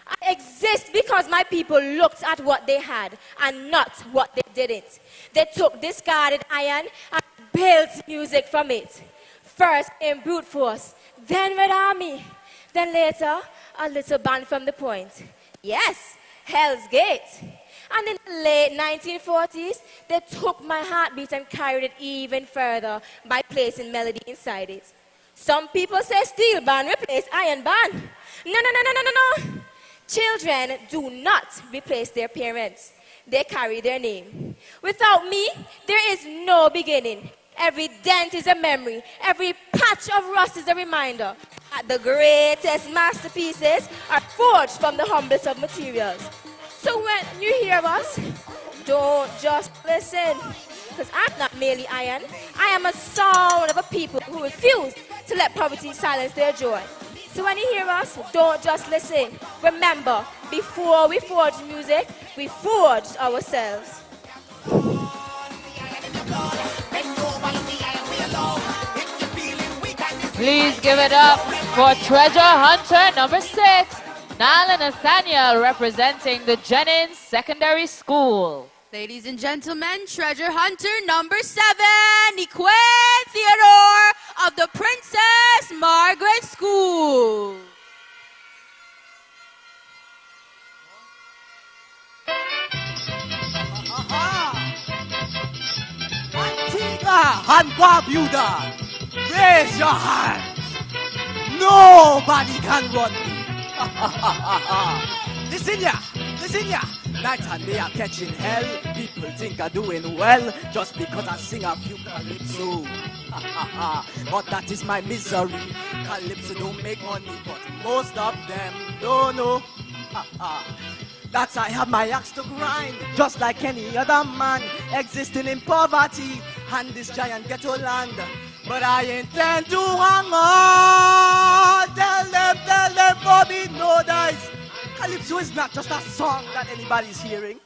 I exist because my people looked at what they had and not what they didn't. They took discarded iron and built music from it. First came brute force, then Red Army, then later a little band from the Point. Yes, Hell's Gate. And in the late 1940s, they took my heartbeat and carried it even further by placing melody inside it. Some people say steel band replaced iron band. No, no, no, no, no, no, no. Children do not replace their parents. They carry their name. Without me, there is no beginning. Every dent is a memory. Every patch of rust is a reminder that the greatest masterpieces are forged from the humblest of materials. So when you hear us, don't just listen. Because I'm not merely iron. I am a sound of a people who refuse to let poverty silence their joy. So when you hear us, don't just listen. Remember, before we forged music, we forged ourselves. Please give it up for treasure hunter number 6, Nala Nathaniel, representing the Jennings Secondary School. Ladies and gentlemen, treasure hunter number 7, Equan Theodore of the Princess Margaret School. Antigua and Barbuda, raise your hands. Nobody can run me. Listen ya. Night and day are catching hell. People think I'm doing well just because I sing a few calypso. But that is my misery. Calypso don't make money, but most of them don't know. That's I have my axe to grind, just like any other man existing in poverty and this giant ghetto land. But I intend to hang on. Tell them for me no dice. Calypso is not just a song that anybody's hearing.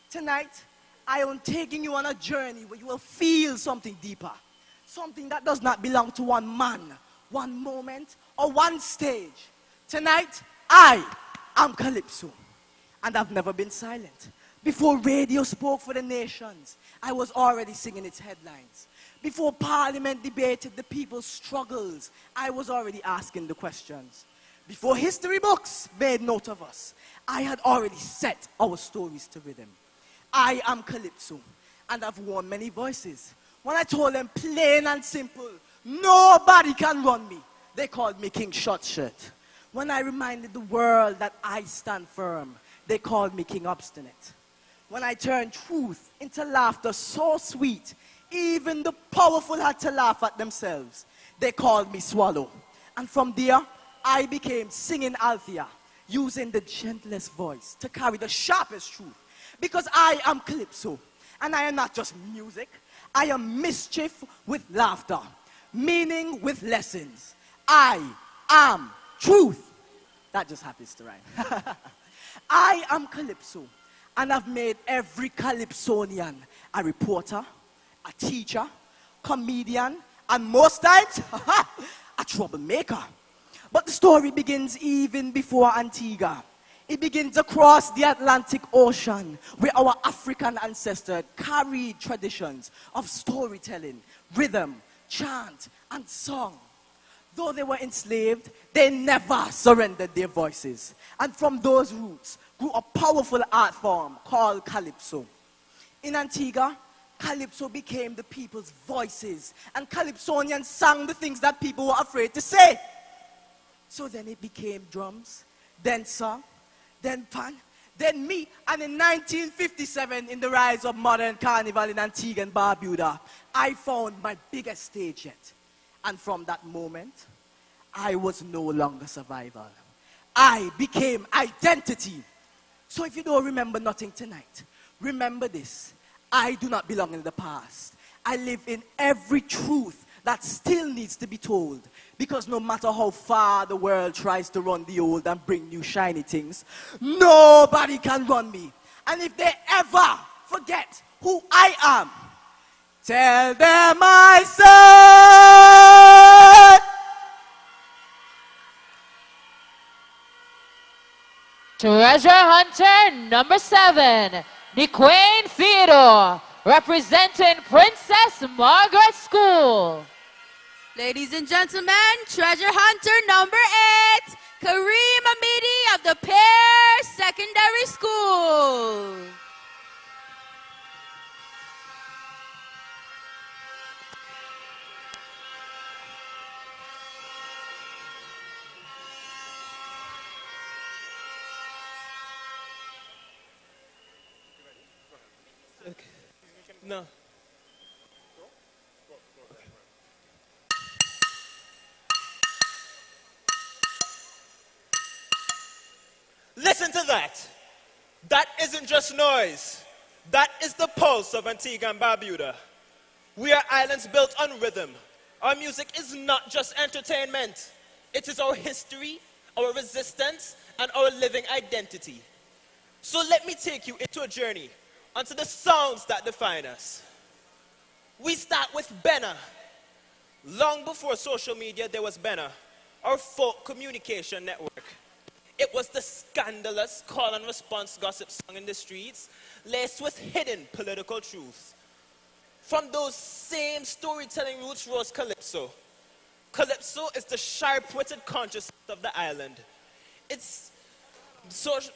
Tonight, I am taking you on a journey where you will feel something deeper. Something that does not belong to one man, one moment, or one stage. Tonight, I am Calypso. And I've never been silent. Before radio spoke for the nations, I was already singing its headlines. Before Parliament debated the people's struggles, I was already asking the questions. Before history books made note of us, I had already set our stories to rhythm. I am Calypso, and I've worn many voices. When I told them plain and simple, nobody can run me, they called me King Short Shirt. When I reminded the world that I stand firm, they called me King Obstinate. When I turned truth into laughter so sweet, even the powerful had to laugh at themselves. They called me Swallow. And from there, I became singing Althea, using the gentlest voice to carry the sharpest truth. Because I am Calypso, and I am not just music. I am mischief with laughter, meaning with lessons. I am truth. That just happens to rhyme. I am Calypso, and I've made every Calypsonian a reporter, a teacher, comedian, and most times, a troublemaker. But the story begins even before Antigua. It begins across the Atlantic Ocean, where our African ancestors carried traditions of storytelling, rhythm, chant, and song. Though they were enslaved, they never surrendered their voices. And from those roots grew a powerful art form called Calypso. In Antigua, Calypso became the people's voices, and Calypsonians sang the things that people were afraid to say. So then it became drums, then song, then pan, then me. And in 1957, in the rise of modern carnival in Antigua and Barbuda, I found my biggest stage yet. And from that moment, I was no longer survival. I became identity. So if you don't remember nothing tonight, remember this. I do not belong in the past. I live in every truth that still needs to be told. Because no matter how far the world tries to run the old and bring new shiny things, nobody can run me. And if they ever forget who I am, tell them I said. Treasure Hunter number 7, Niquaine Theodore, representing Princess Margaret School. Ladies and gentlemen, Treasure Hunter number 8, Kareem Amidi of the Pear Secondary School. No. Listen to that. That isn't just noise. That is the pulse of Antigua and Barbuda. We are islands built on rhythm. Our music is not just entertainment. It is our history, our resistance, and our living identity. So let me take you into a journey onto the sounds that define us. We start with Benna. Long before social media, there was Benna, our folk communication network. It was the scandalous call and response gossip song in the streets, laced with hidden political truths. From those same storytelling roots rose Calypso. Calypso is the sharp-witted consciousness of the island. It's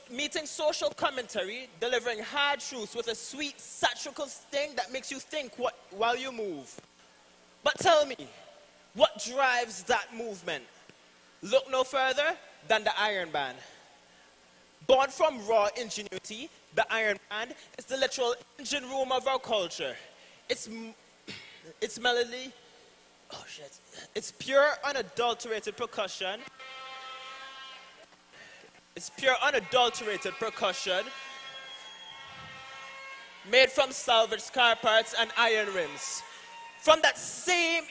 meeting social commentary, delivering hard truths with a sweet, satirical sting that makes you think while you move. But tell me, what drives that movement? Look no further than the Iron Band. Born from raw ingenuity, the Iron Band is the literal engine room of our culture. Its melody, it's pure, unadulterated percussion. It's pure, unadulterated percussion made from salvaged car parts and iron rims. From that same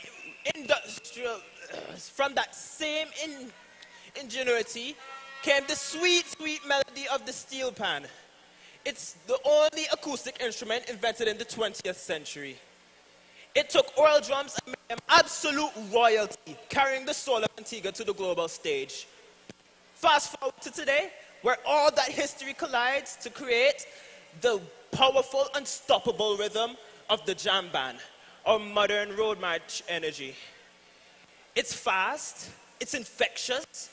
ingenuity came the sweet, sweet melody of the steel pan. It's the only acoustic instrument invented in the 20th century. It took oil drums and made them absolute royalty, carrying the soul of Antigua to the global stage. Fast forward to today, where all that history collides to create the powerful, unstoppable rhythm of the jam band, or modern road march energy. It's fast, it's infectious,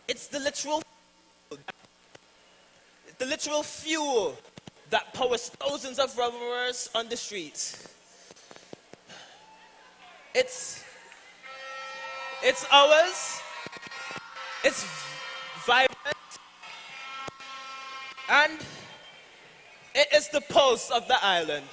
it's the literal fuel that powers thousands of revelers on the streets. It's ours, it's vibrant, and it is the pulse of the island.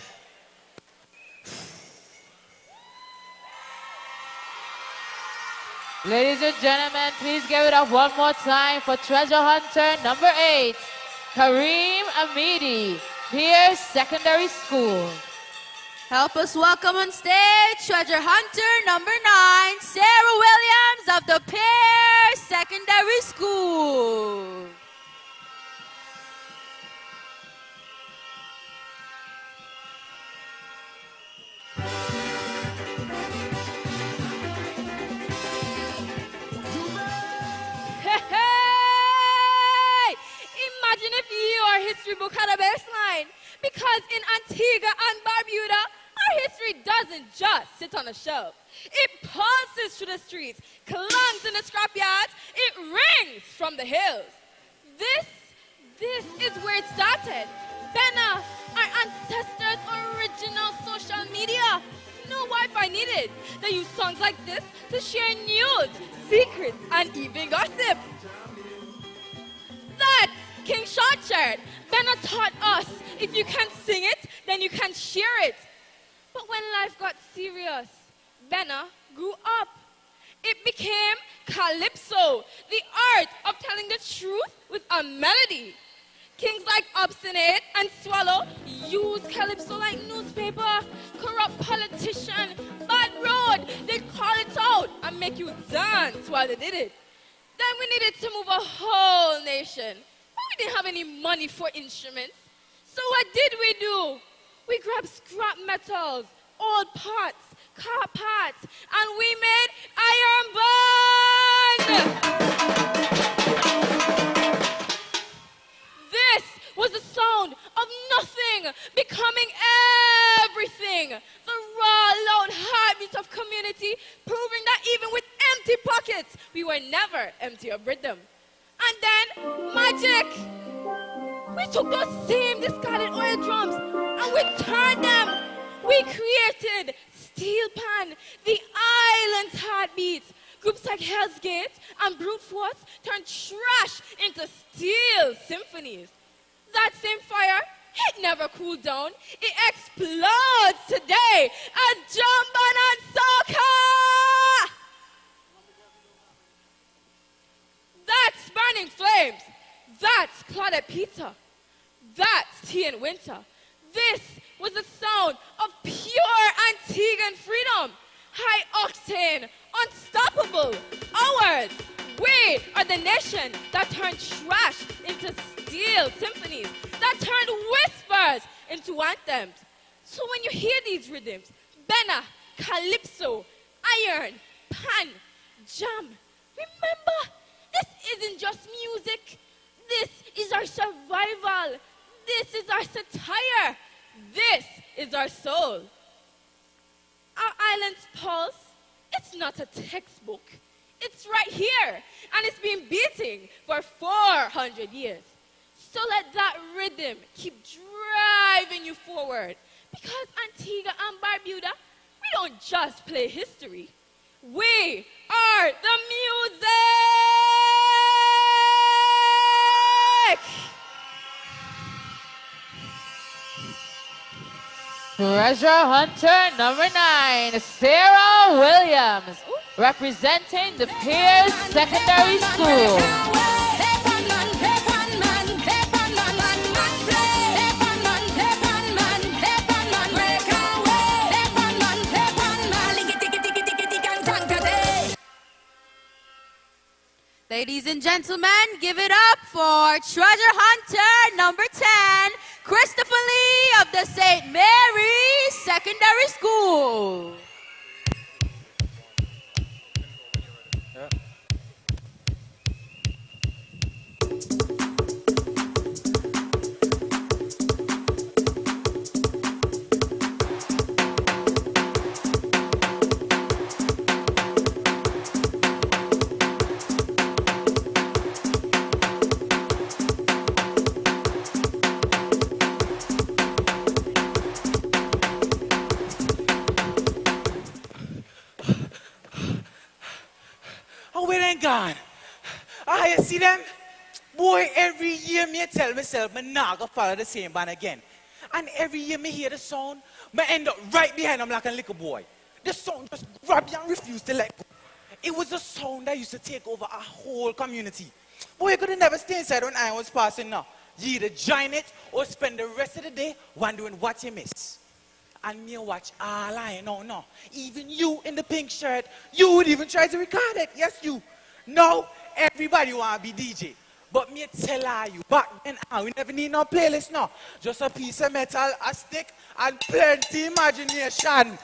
Ladies and gentlemen, please give it up one more time for Treasure Hunter number 8, Kareem Amidi, Pierce Secondary School. Help us welcome on stage Treasure Hunter number 9, Sarah Williams of the Pierce Secondary School. Imagine if your history book had a baseline. Because in Antigua and Barbuda, our history doesn't just sit on a shelf. It pulses through the streets, clunks in the scrapyards, it rings from the hills. This is where it started. Benna, our ancestors' original social media. No Wi-Fi needed. They use songs like this to share news, secrets, and even gossip. That's King Shortshirt. Benna taught us, if you can't sing it, then you can share it. But when life got serious, Benna grew up. It became Calypso, the art of telling the truth with a melody. Kings like Obstinate and Swallow use Calypso like newspaper, corrupt politician, bad road, they'd call it out and make you dance while they did it. Then we needed to move a whole nation. But we didn't have any money for instruments. So what did we do? We grabbed scrap metals, old pots, car parts, and we made iron band! This was the sound of nothing becoming everything. The raw, loud heartbeat of community, proving that even with empty pockets, we were never empty of rhythm. And then, magic! We took those same discarded oil drums and we turned them. We created Steel Pan, the island's heartbeat. Groups like Hell's Gate and Brute Force turned trash into steel symphonies. That same fire, it never cooled down. It explodes today as Jamban and Soca! That's Burning Flames. That's Claudette Pizza. That's Tea in Winter. This was the sound of pure Antiguan freedom. High octane, unstoppable, ours. We are the nation that turned trash into steel symphonies, that turned whispers into anthems. So when you hear these rhythms, Bena, Calypso, Iron, Pan, Jam, remember, this isn't just music. This is our survival. This is our satire. This is our soul. Our island's pulse, it's not a textbook. It's right here, and it's been beating for 400 years. So let that rhythm keep driving you forward. Because Antigua and Barbuda, we don't just play history. We are the music! Treasure Hunter number 9, Sarah Williams, representing the Pierce Secondary School. Ladies and gentlemen, give it up for Treasure Hunter number 10, Christopher Lee of the St. Mary's Secondary School. Gone. You see them? Boy, every year me tell myself me not gonna follow the same band again. And every year me hear the sound, me end up right behind them like a little boy. The sound just grab you and refuse to let go. It was a sound that used to take over a whole community. Boy, you could have never stay inside when I was passing now. You either join it or spend the rest of the day wondering what you miss. And me watch all I know now. Even you in the pink shirt, you would even try to record it. Yes, you. Now, everybody want to be DJ. But me tell you, back then, we never need no playlist now. Just a piece of metal, a stick, and plenty imagination.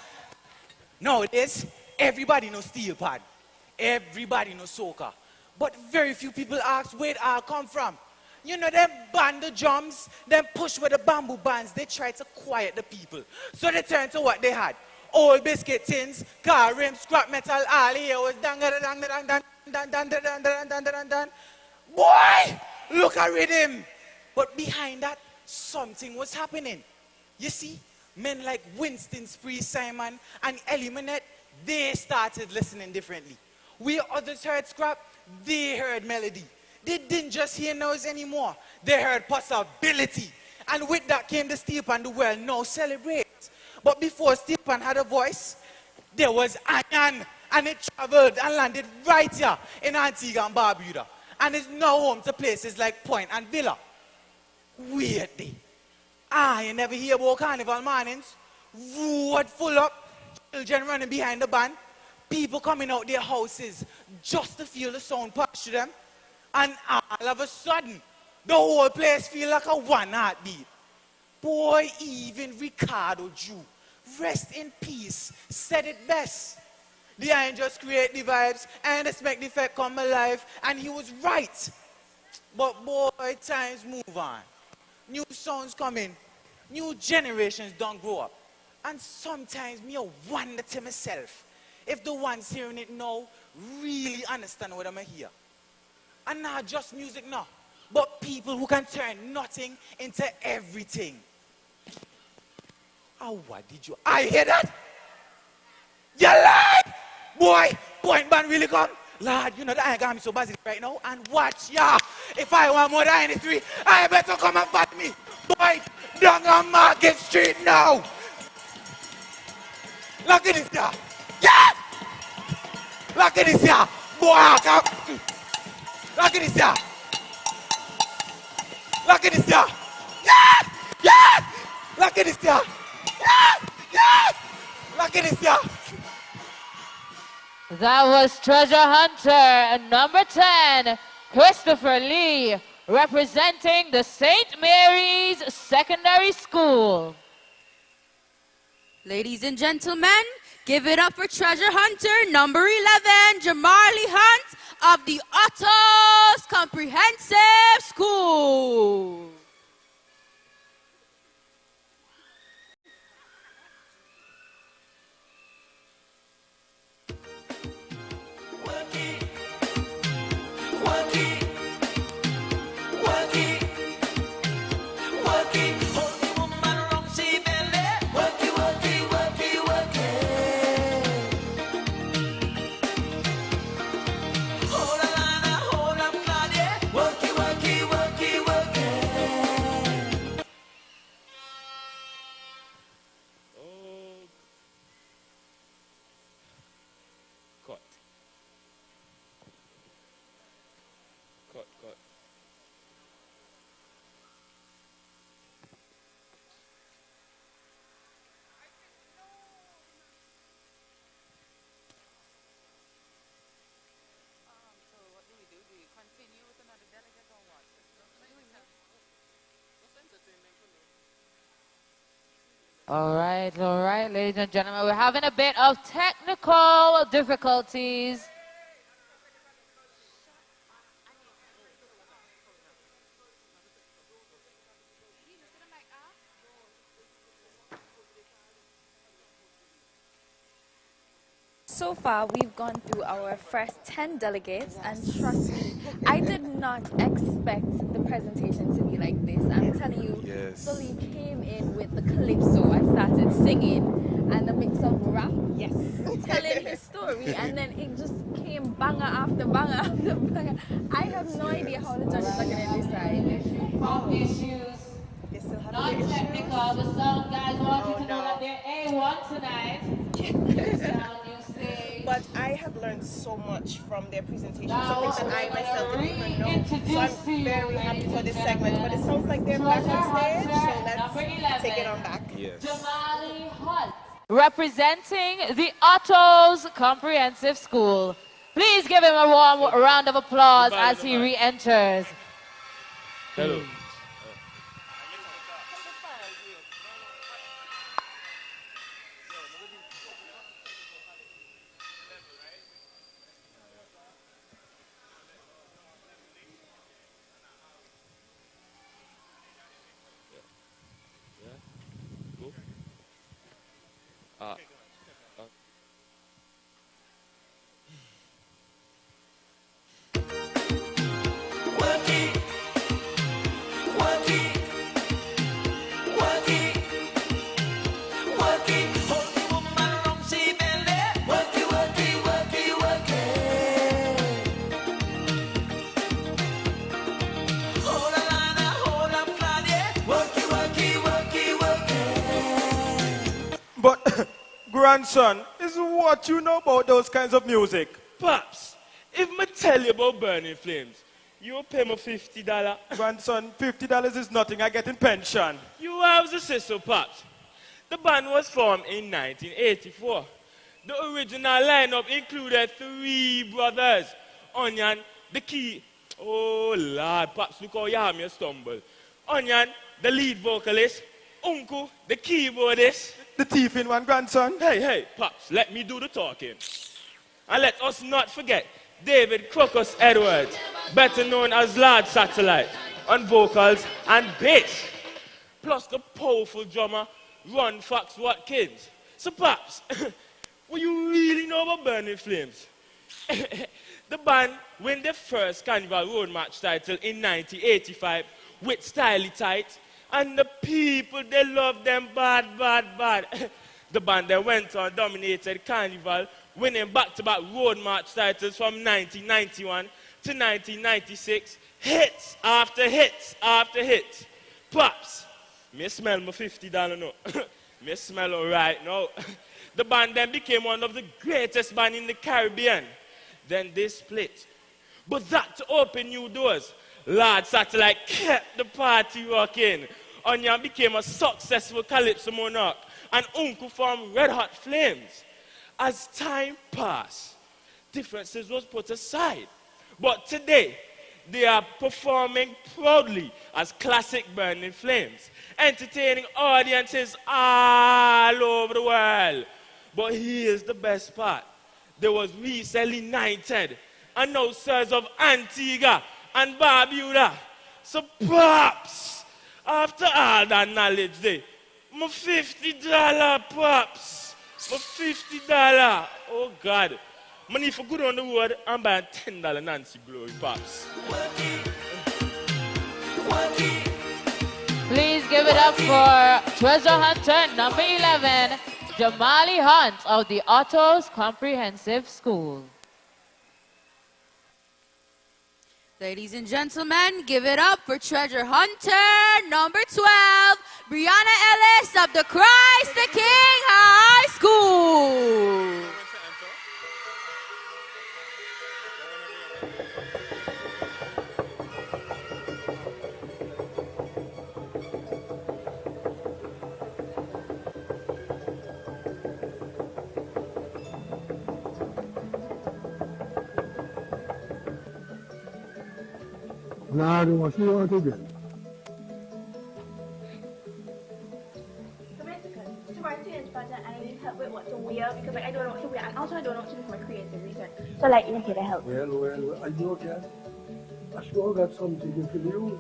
Nowadays, everybody knows steel pad. Everybody knows soca. But very few people ask where it all come from. You know, them band the drums, them push with the bamboo bands, they try to quiet the people. So they turn to what they had. Old biscuit tins, car rims, scrap metal, all here was dang dang dang dang dang. Dun. Boy, look at rhythm. But behind that, something was happening. You see, men like Winston Spree Simon and Ellie Minette, they started listening differently. We others heard scrap, they heard melody. They didn't just hear noise anymore. They heard possibility. And with that came the steel pan the world now celebrates. But before steel pan had a voice, there was iron. And it traveled and landed right here in Antigua and Barbuda. And it's now home to places like Point and Villa. Weirdly, you never hear about carnival mornings. Road full up, Children running behind the band. People coming out their houses just to feel the sound pass through them. And all of a sudden, the whole place feel like a one heartbeat. Boy, even Ricardo Jew, rest in peace, said it best. The iron just create the vibes and expect the effect come alive, and he was right. But boy, times move on. New sounds coming, new generations don't grow up. And sometimes me wonder to myself if the ones hearing it now really understand what I'm hear. And not just music now, but people who can turn nothing into everything. Oh, what did you? I hear that? You lied! Boy, point band really come. Lord, you know that I ain't got me so busy right now. And watch, yeah. If I want more than 3, I better come and fight me. Boy, down on Market Street now. Look at this, yeah. Yeah! Look at this, yeah. Boy, I come. Look at this, yeah. Look at this, yeah. Yeah! Yeah! Look at this, yeah. Yeah! Yeah! Look at this, yeah. That was Treasure Hunter number 10, Christopher Lee, representing the St. Mary's Secondary School. Ladies and gentlemen, give it up for Treasure Hunter number 11, Jamarly Hunt of the Otto's Comprehensive School. All right, ladies and gentlemen, we're having a bit of technical difficulties. So far, we've gone through our first 10 delegates, and trust me, I did not expect the presentation to be like this. I'm telling you, Sully came in with the calypso and started singing, and a mix of rap, telling his story, and then it just came banger after banger after banger. I have no idea how the judges are going to decide. Pop issues, not technical. The sound guys want you to know that they're A1 tonight. But I have learned so much from their presentation, something that I myself didn't even know. So I'm very happy for this segment. But it sounds like they're back on stage, so let's take it on back. Jamarly Hunt, representing the Otto's Comprehensive School. Please give him a warm round of applause as he re-enters. Hello. But, grandson, is what you know about those kinds of music? Pops, if me tell you about Burning Flames, you'll pay me $50. Grandson, $50 is nothing. I get in pension. You have the say so, Pops. The band was formed in 1984 The original lineup included 3 brothers. Onion, the key. Oh, Lord, Pops, look how you have me stumble. Onion, the lead vocalist. Uncle, the keyboardist. The thief in one grandson. Hey, Pops, let me do the talking. And let us not forget David Crocus Edwards, better known as Lord Satellite, on vocals and bass. Plus the powerful drummer, Ron Fox Watkins. So, Pops, what you really know about Burning Flames? The band won the first Carnival Road March title in 1985 with Styly Tight, and the people, they loved them bad. The band then went on dominated Carnival, winning back-to-back Road March titles from 1991 to 1996, hits after hits after hits. Pops, me smell my $50 note. Me smell all right now. The band then became one of the greatest bands in the Caribbean. Then they split. But that to open new doors, Lord Satellite kept the party rocking. Onion became a successful Calypso monarch, and Uncle formed Red Hot Flames. As time passed, differences was put aside. But today, they are performing proudly as classic Burning Flames, entertaining audiences all over the world. But here's the best part. They was recently knighted and now sirs of Antigua and Barbuda. So Pops, after all that knowledge there, my $50, Pops. My $50. Oh God. Money for good on the road and buy a $10 Nancy Glory, Pops. Please give it up for treasure hunter number 11, Jamali Hunt of the Otto's Comprehensive School. Ladies and gentlemen, give it up for treasure hunter number 12, Brianna Ellis of the Christ the King High School. Nah, I don't want to see what again. So I change budget and I need help with what to wear because like I don't know what to wear and also I don't know what to do for my creative research. So like you need help. Well, I know okay. I sure got something you can use.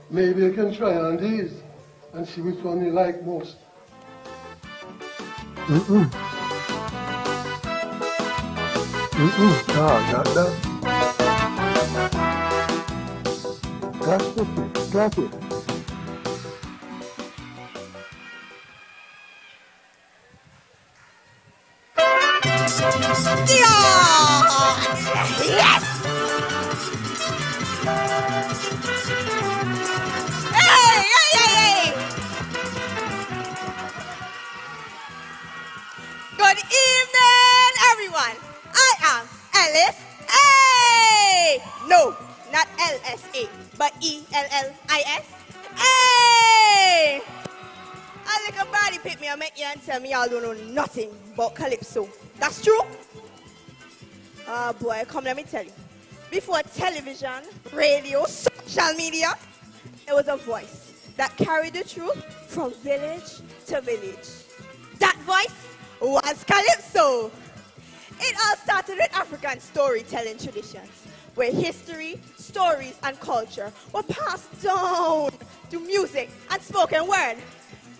Maybe you can try on these and see which one you like most. Got that. Got it. Yes! Hey! Good evening, everyone. I am Ellis. Hey! No, not LSA, but ELLIS. Hey! A little body pick me and make you and tell me y'all don't know nothing about Calypso. That's true? Oh boy, come let me tell you. Before television, radio, social media, it was a voice that carried the truth from village to village. That voice was Calypso. It all started with African storytelling traditions, where history, stories, and culture were passed down to music and spoken word.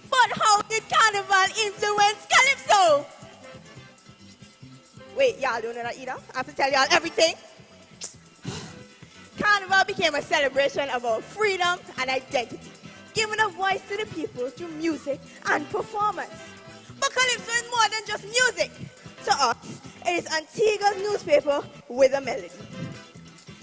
But how did Carnival influence Calypso? Wait, y'all don't know that either? I have to tell y'all everything. Carnival became a celebration of our freedom and identity, giving a voice to the people through music and performance. But Calypso is more than just music. To us, it is Antigua's newspaper with a melody.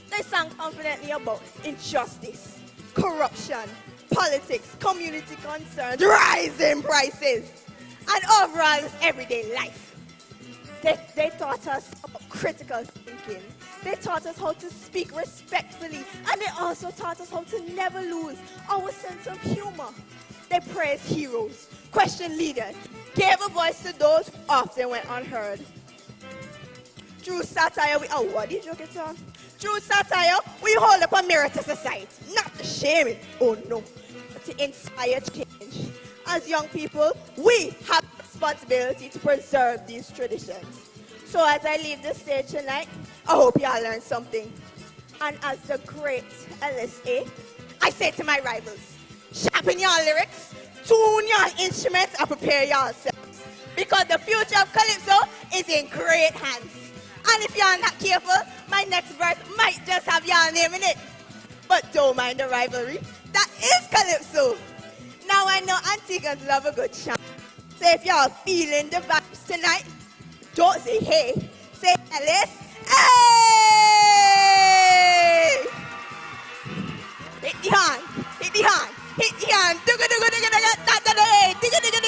They sang confidently about injustice, corruption, politics, community concerns, rising prices, and overall everyday life. They taught us about critical thinking, They taught us how to speak respectfully, and they also taught us how to never lose our sense of humor. They praised heroes, questioned leaders, gave a voice to those who often went unheard. Through satire, what did you get on? Through satire, we hold up a mirror to society, not to shame it, oh no, but to inspire change. As young people, we have the responsibility to preserve these traditions. So as I leave the stage tonight, I hope y'all learned something. And as the great LSA, I say to my rivals, sharpen your lyrics, tune your instruments, and prepare yourselves. Because the future of Calypso is in great hands. And if y'all not careful, my next verse might just have y'all name in it. But don't mind the rivalry, that is Calypso. Now I know Antigans love a good chant. So if y'all feeling the vibes tonight, don't say hey, say Ellis. Hey! Hit the hand, hit the hand, hit the hand.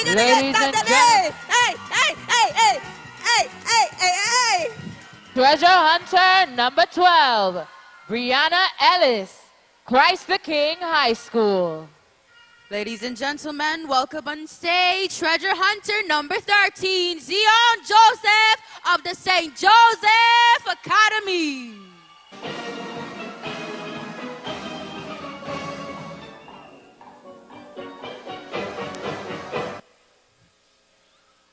Ladies and gentlemen, hey, hey, hey, hey, hey, hey, hey, hey. Treasure Hunter number 12, Brianna Ellis, Christ the King High School. Ladies and gentlemen, welcome on stage Treasure Hunter number 13, Zion Joseph of the St. Joseph Academy.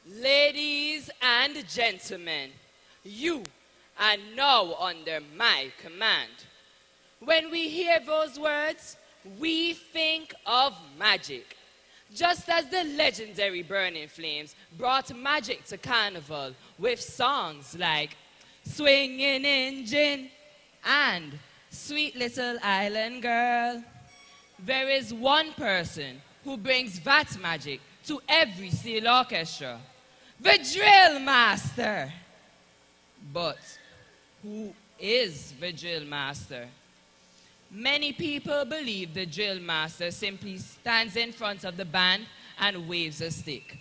Ladies and gentlemen, you are now under my command. When we hear those words, we think of magic. Just as the legendary Burning Flames brought magic to Carnival with songs like Swinging Engine and Sweet Little Island Girl, there is one person who brings that magic to every steel orchestra, the Drill Master. But who is the Drill Master? Many people believe the Drill Master simply stands in front of the band and waves a stick.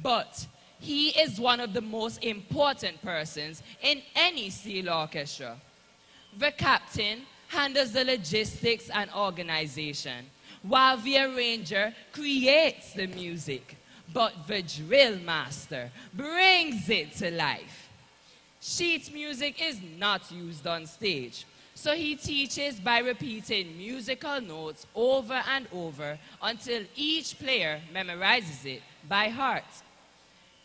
But he is one of the most important persons in any steel orchestra. The captain handles the logistics and organization, while the arranger creates the music. But the Drill Master brings it to life. Sheet music is not used on stage, so he teaches by repeating musical notes over and over until each player memorizes it by heart.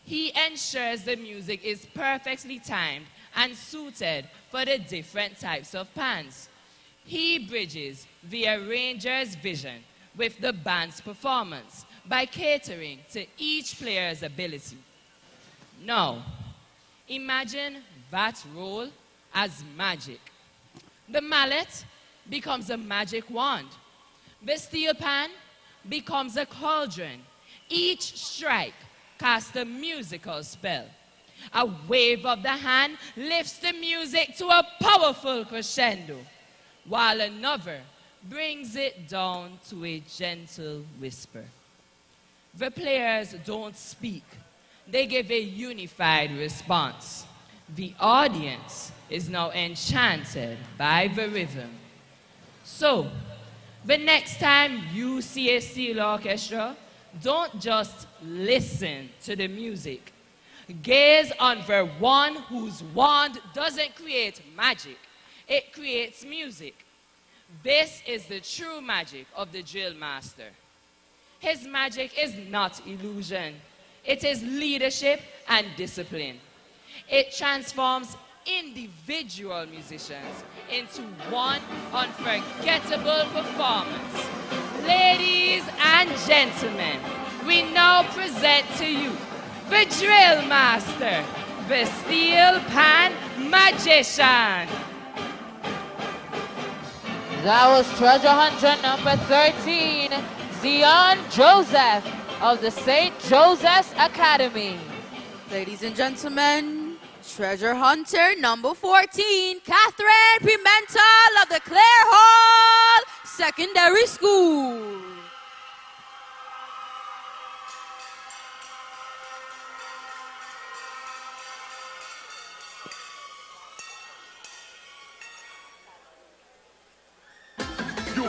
He ensures the music is perfectly timed and suited for the different types of pans. He bridges the arranger's vision with the band's performance by catering to each player's ability. Now, imagine that role as magic. The mallet becomes a magic wand. The steel pan becomes a cauldron. Each strike casts a musical spell. A wave of the hand lifts the music to a powerful crescendo, while another brings it down to a gentle whisper. The players don't speak. They give a unified response. The audience is now enchanted by the rhythm. So, the next time you see a steel orchestra, don't just listen to the music. Gaze on the one whose wand doesn't create magic. It creates music. This is the true magic of the Drill Master. His magic is not illusion. It is leadership and discipline. It transforms individual musicians into one unforgettable performance. Ladies and gentlemen, we now present to you the Drill Master, the Steel Pan Magician. That was Treasure Hunter number 13, Zion Joseph of the St. Joseph's Academy. Ladies and gentlemen, Treasure Hunter number 14, Catherine Pimentel of the Clare Hall Secondary School.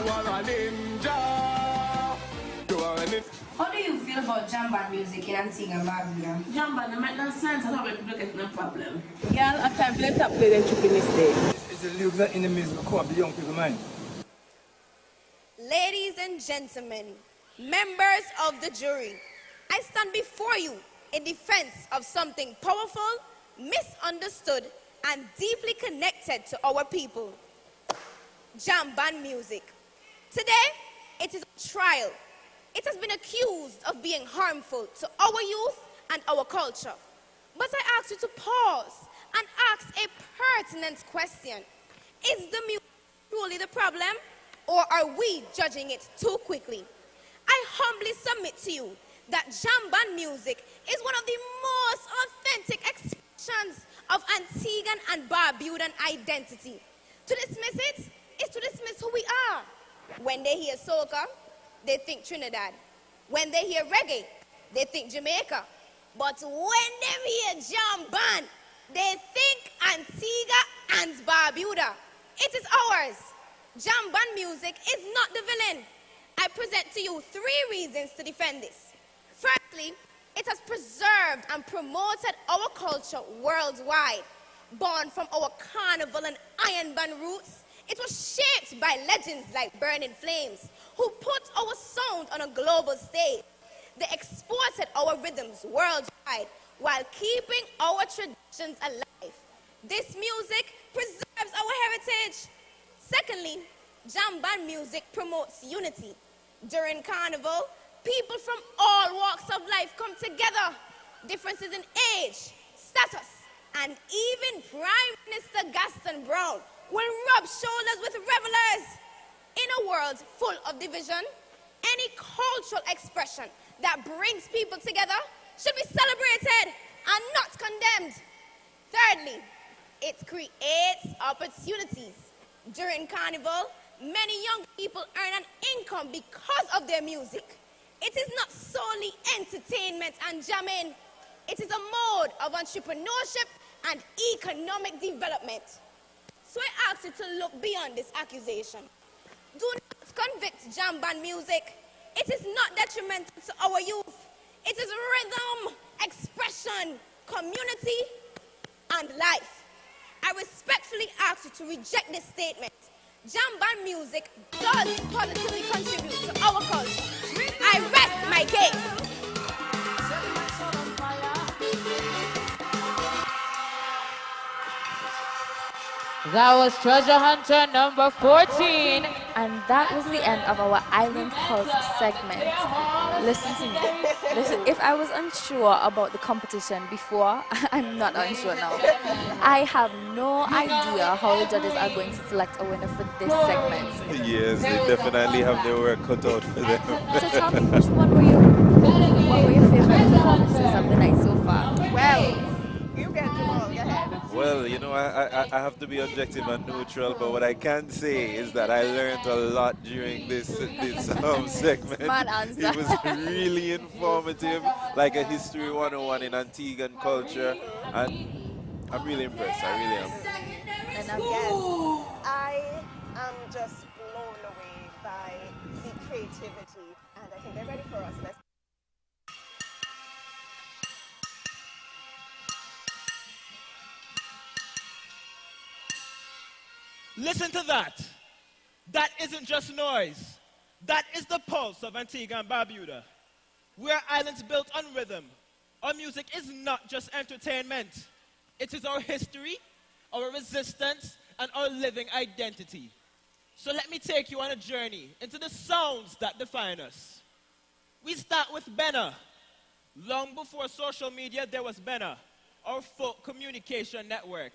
are a ninja. You are a ninja. How do you feel about jam band music in Antigua and Barbuda? Jam band, it make no sense. I don't want people get no problem. Girl, I can't play top play them tripping this day. It's the lyrics that in the music come up the young people's mind. Ladies and gentlemen, members of the jury, I stand before you in defense of something powerful, misunderstood, and deeply connected to our people. Jam band music. Today, it is a trial. It has been accused of being harmful to our youth and our culture. But I ask you to pause and ask a pertinent question. Is the music truly the problem, or are we judging it too quickly? I humbly submit to you that jam band music is one of the most authentic expressions of Antiguan and Barbudan identity. To dismiss it is to dismiss who we are. When they hear soca, they think Trinidad. When they hear reggae, they think Jamaica. But when they hear jam band, they think Antigua and Barbuda. It is ours. Jam band music is not the villain. I present to you 3 reasons to defend this. Firstly, it has preserved and promoted our culture worldwide. Born from our carnival and iron band roots, it was shaped by legends like Burning Flames, who put our sound on a global stage. They exported our rhythms worldwide while keeping our traditions alive. This music preserves our heritage. Secondly, jam band music promotes unity. During carnival, people from all walks of life come together. Differences in age, status, and even Prime Minister Gaston Brown will rub shoulders with revelers. In a world full of division, any cultural expression that brings people together should be celebrated and not condemned. Thirdly, it creates opportunities. During carnival, many young people earn an income because of their music. It is not solely entertainment and jamming. It is a mode of entrepreneurship and economic development. So I ask you to look beyond this accusation. Do not convict jam band music. It is not detrimental to our youth. It is rhythm, expression, community, and life. I respectfully ask you to reject this statement. Jam band music does positively contribute to our culture. I rest my case. That was Treasure Hunter number 14. And that was the end of our Island Pulse segment. Listen to me. Listen, if I was unsure about the competition before, I'm not unsure now. I have no idea how the judges are going to select a winner for this segment. Yes, they definitely have their work cut out for them. So tell me, what were your favorite performances of the night so far? Well, you get them all. Go ahead. Well, you know, I have to be objective and neutral, but what I can say is that I learned a lot during this segment. Smart answer. It was really informative, like a history 101 in Antiguan culture, and I'm really impressed. I really am. Yes, I am just blown away by the creativity, and I think they're ready for us. Let's Listen to that. That isn't just noise. That is the pulse of Antigua and Barbuda. We are islands built on rhythm. Our music is not just entertainment. It is our history, our resistance, and our living identity. So let me take you on a journey into the sounds that define us. We start with Benna. Long before social media, there was Benna, our folk communication network.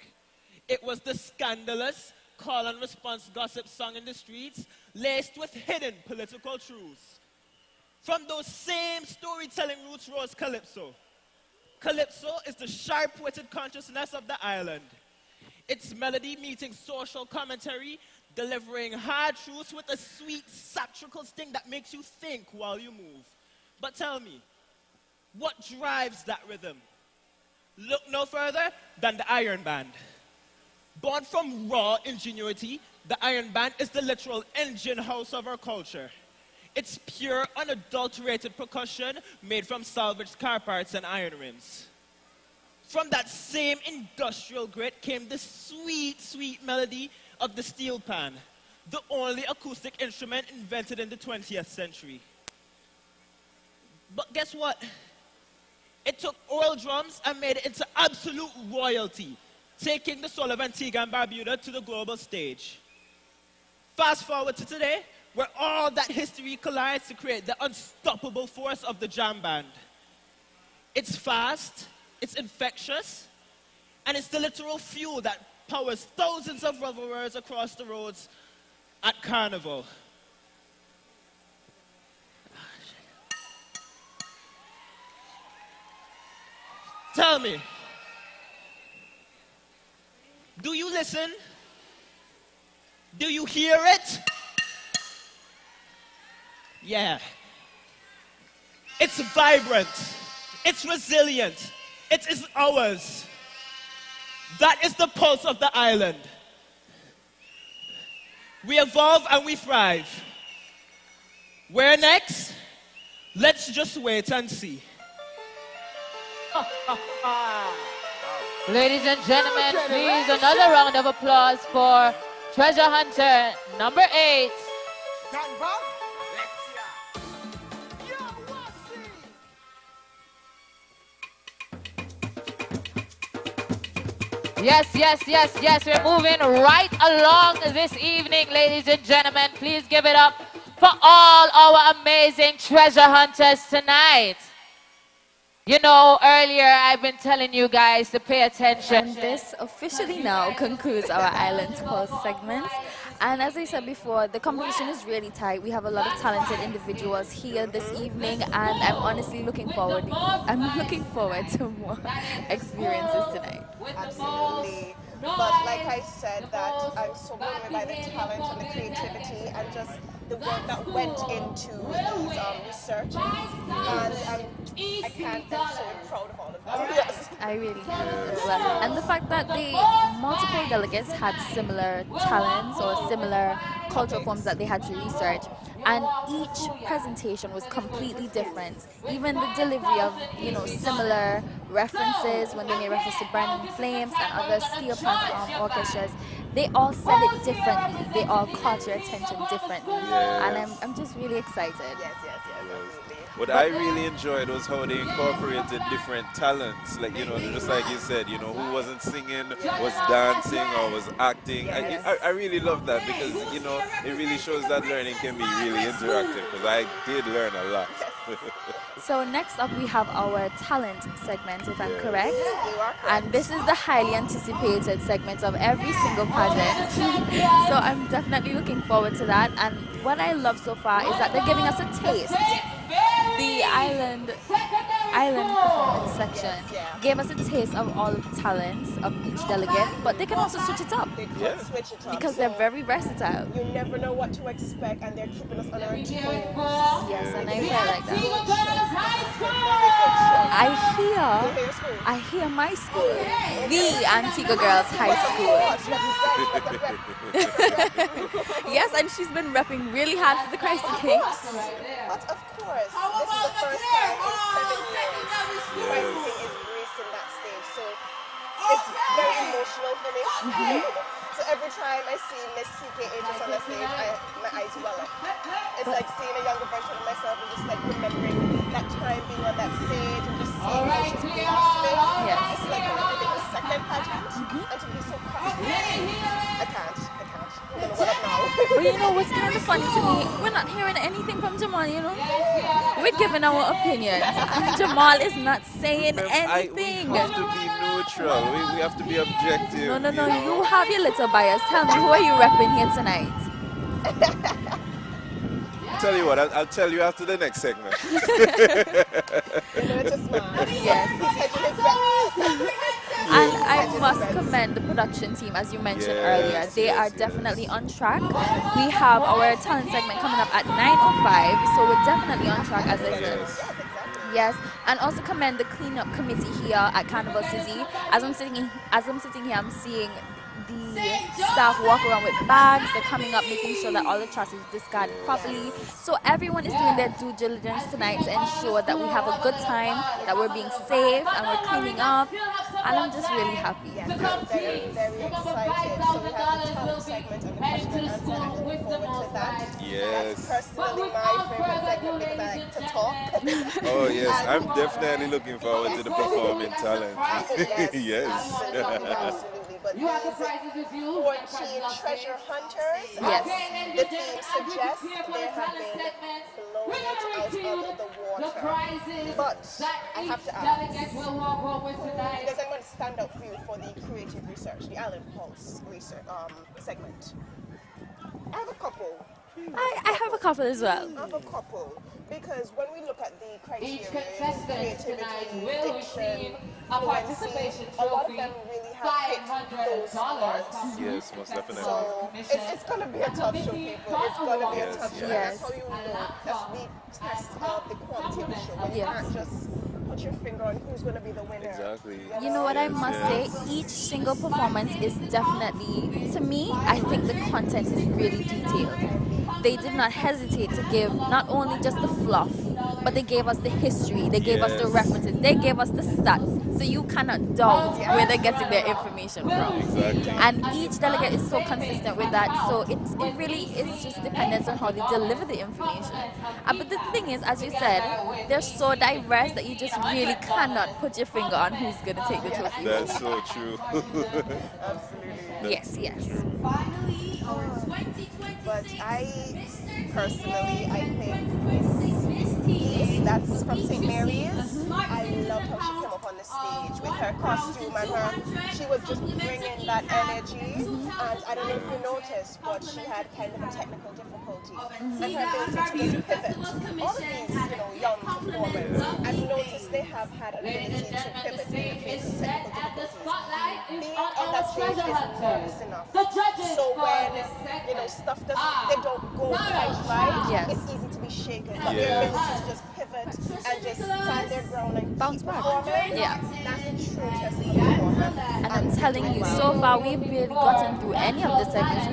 It was the scandalous, call and response gossip song in the streets, laced with hidden political truths. From those same storytelling roots rose Calypso. Calypso is the sharp-witted consciousness of the island. Its melody meeting social commentary, delivering hard truths with a sweet, satirical sting that makes you think while you move. But tell me, what drives that rhythm? Look no further than the Iron Band. Born from raw ingenuity, The Iron Band is the literal engine house of our culture. It's pure, unadulterated percussion made from salvaged car parts and iron rims. From that same industrial grit came the sweet, sweet melody of the steel pan, the only acoustic instrument invented in the 20th century. But guess what? It took oil drums and made it into absolute royalty, taking the soul of Antigua and Barbuda to the global stage. Fast forward to today, where all that history collides to create the unstoppable force of the jam band. It's fast, it's infectious, and it's the literal fuel that powers thousands of revelers across the roads at Carnival. Tell me, do you listen? Do you hear it? Yeah. It's vibrant. It's resilient. It is ours. That is the pulse of the island. We evolve and we thrive. Where next? Let's just wait and see. Ladies and gentlemen, please another round of applause for Treasure Hunter number 8. Yes, yes, yes, yes. We're moving right along this evening, ladies and gentlemen. Please give it up for all our amazing treasure hunters tonight. You know, earlier I've been telling you guys to pay attention. And this officially now concludes our Island Pulse segment. And as I said before, the competition is really tight. We have a lot of talented individuals here this evening, and I'm honestly looking forward. To more experiences tonight. Absolutely. But like I said, that I'm so blown away by the talent and the creativity and just the work that went into these researches. And I can't, I'm so proud of all of them. Yes. I really am as well. And the fact that the multiple delegates had similar talents or similar cultural forms that they had to research, and each presentation was completely different. Even the delivery of, you know, similar references when they made reference to Brandon Flames and other steel pan orchestras, they all said it differently. They all caught your attention differently. Yes. And I'm just really excited. Yes, absolutely. What I really enjoyed was how they incorporated different talents. Like, you know, just like you said, you know, who wasn't singing, was dancing, or was acting. I really love that because, you know, it really shows that learning can be really interactive, because I did learn a lot. So next up we have our talent segment, if I'm correct. You are correct. And this is the highly anticipated segment of every single pageant. So I'm definitely looking forward to that. And what I love so far is that they're giving us a taste. The island performance section gave us a taste of all of the talents of each delegate, but they can also switch it up. They could switch it up. Because they're very versatile. You never know what to expect, and they're keeping us on our toes. Yes, and I feel like that. I hear my school, the Antigua Girls High School. Yes, and she's been repping really hard for the Christ the King. But of course, this is the first time in 7 years Christ the King is gracing that stage, so it's very emotional for me. So every time I see Miss CKA just on the stage, my eyes well up. It's like seeing a younger version of myself and just like remembering that time being on that stage and just seeing how she's blossoming. Yes. It's like having a second pageant and to be so proud. I can't. I'm gonna well up now. But you know what's kind of funny to me? We're not hearing anything from Jamal, you know? We're giving our opinions, and Jamal is not saying anything. We have to be neutral. We have to be objective. No. You have your little bias. Tell me, who are you repping here tonight? Tell you what, I'll tell you after the next segment. And I must commend the production team, as you mentioned earlier. They are definitely on track. We have our talent segment coming up at 9:05, so we're definitely on track, as I said. Yes, and also commend the cleanup committee here at Carnival City. As I'm sitting here, I'm seeing the staff walk around with bags. They're coming up, making sure that all the trash is discarded properly. So everyone is doing their due diligence tonight to ensure that we have a good time, that we're being safe, and we're cleaning up. And I'm just really happy. Yes, I'm very, very excited. So we have the talent segment and the question and answer, and I'm looking forward to that. Yes. That's personally my favorite segment because I like to talk. Oh, yes. I'm definitely looking forward to the performing talent. Yes. Absolutely. But these 14 treasure hunters, Yes. as the theme suggests, they have been blowing it out of the water. But I have to ask, does anyone stand out for you for the creative research, the Allen Pulse research segment? I have a couple. I have a couple as well. I have a couple. Because when we look at the criteria, creativity, diction, fluency, a lot of them really have hit those marks. Yes, most definitely. So it's going to be a tough show, people. It's going to be a tough show. Yes. That's how you know. That's the test of the quality of the show. When you can't just put your finger on who's going to be the winner. Exactly. You know what I must say? Each single performance is definitely, to me, I think the content is really detailed. They did not hesitate to give not only just the fluff, but they gave us the history, they gave us the references, they gave us the stats, so you cannot doubt where they're getting their information from. Exactly. And each delegate is so consistent with that, so it really is just dependent on how they deliver the information. But the thing is, as you said, they're so diverse that you just really cannot put your finger on who's going to take the trophy. That's so true. Absolutely. Yes, yes. But I personally, I think East, that's from St. Mary's. I loved how she came up on the stage with her costume and she was just bringing that energy. And I don't know if you noticed, but she had kind of a technical difficulty. And her ability to just pivot. All of these, young performers, I've noticed they have had an ability to pivot in the face of technical difficulties. Being on that stage is nervous enough. So when, stuff they don't go quite right, it's easy to be shaken. But their ability to just pivot and just stand their ground and bounce back. That's a true test of performance. And I'm telling you, so far we've really gotten through any of the segments.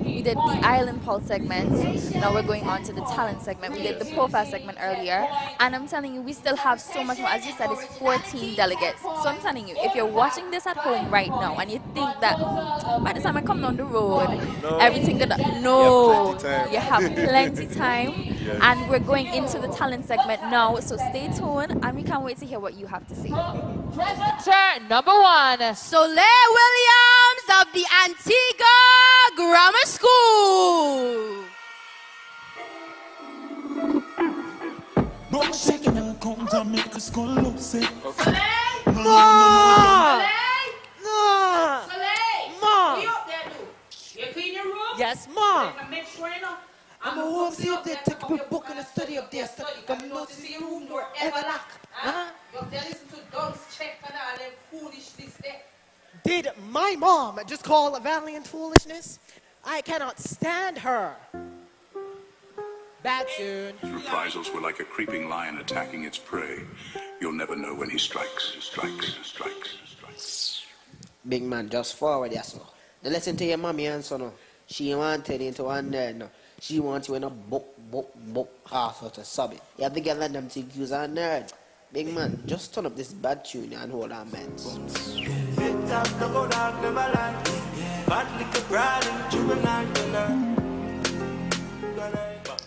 We did the Island Pulse segment, now we're going on to the talent segment. We did the profile segment earlier, and I'm telling you, we still have so much more. As you said, it's 14 delegates. So I'm telling you, if you're watching this at home right now and you think that by the time I come down the road, everything gonna you have plenty time. And we're going into the talent segment now, so stay tuned and we can't wait to hear what you have to say. Turn number 1, Soleil Williams of the Antigua Grammar School. No shaking and come to make the skull look sick. Ma! You up there, do? You clean your room? Yes, Ma. Make sure you know. I'm a home see up there, take up a book and a study up there. Come notice the room door ever lock. You up there listen to dogs check and all them foolishness there. Did my mom just call a valiant foolishness? I cannot stand her. Bad soon. His reprisals were like a creeping lion attacking its prey. You'll never know when he strikes. Big man, just forward, yes, no. Now listen to your mommy and son. She wanted into one there, no. She wants you in a book, half out of sub it. You have to get let them think you're a nerd. Big man, just turn up this bad tune and hold on, man.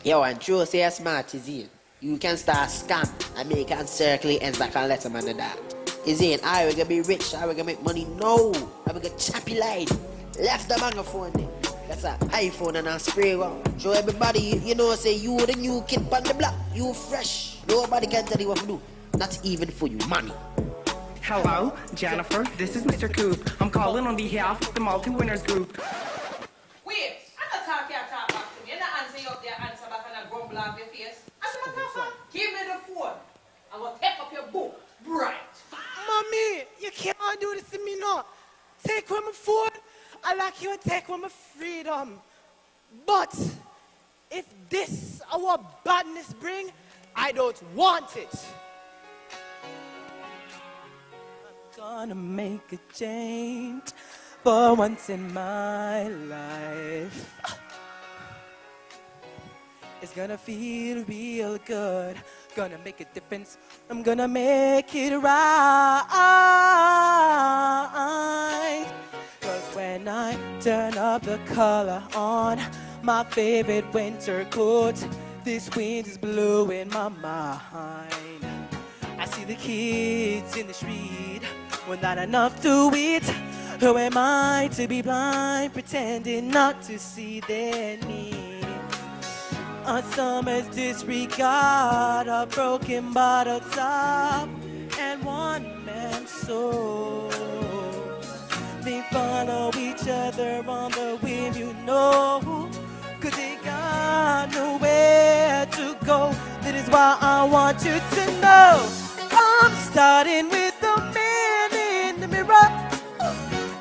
Yo, and true say a smart is in. You can start scam and make and circle ends that can let them under that. Is in, I will gonna be rich, I will gonna make money. No, I will get chappy light. Left the microphone there. That's an iPhone and a spray one. Show everybody, say you the new kid on the block. You fresh. Nobody can tell you what to do. Not even for you, money. Hello, Jennifer. This is Mr. Coop. I'm calling on behalf of the multi-winners group. Wait, I'm not talking back to me. You're not answering up there, answer back and I grumble off your face. As a matter of fact, give me the phone. I'm going to take up your book. Right. Mommy, you can't do this to me now. Take away my phone. I like you to take away my freedom. But if this our badness bring, I don't want it. Gonna make a change. for once in my life. It's gonna feel real good. Gonna make a difference. I'm gonna make it right. Cause when I turn up the color on my favorite winter coat, this wind is blowing my mind. I see the kids in the street with not enough to eat. Who am I to be blind, pretending not to see their needs? A summer's disregard, a broken bottle top, and one man's soul. They follow each other on the whim, you know, 'cause they got nowhere to go. That is why I want you to know I'm starting with the man in the mirror,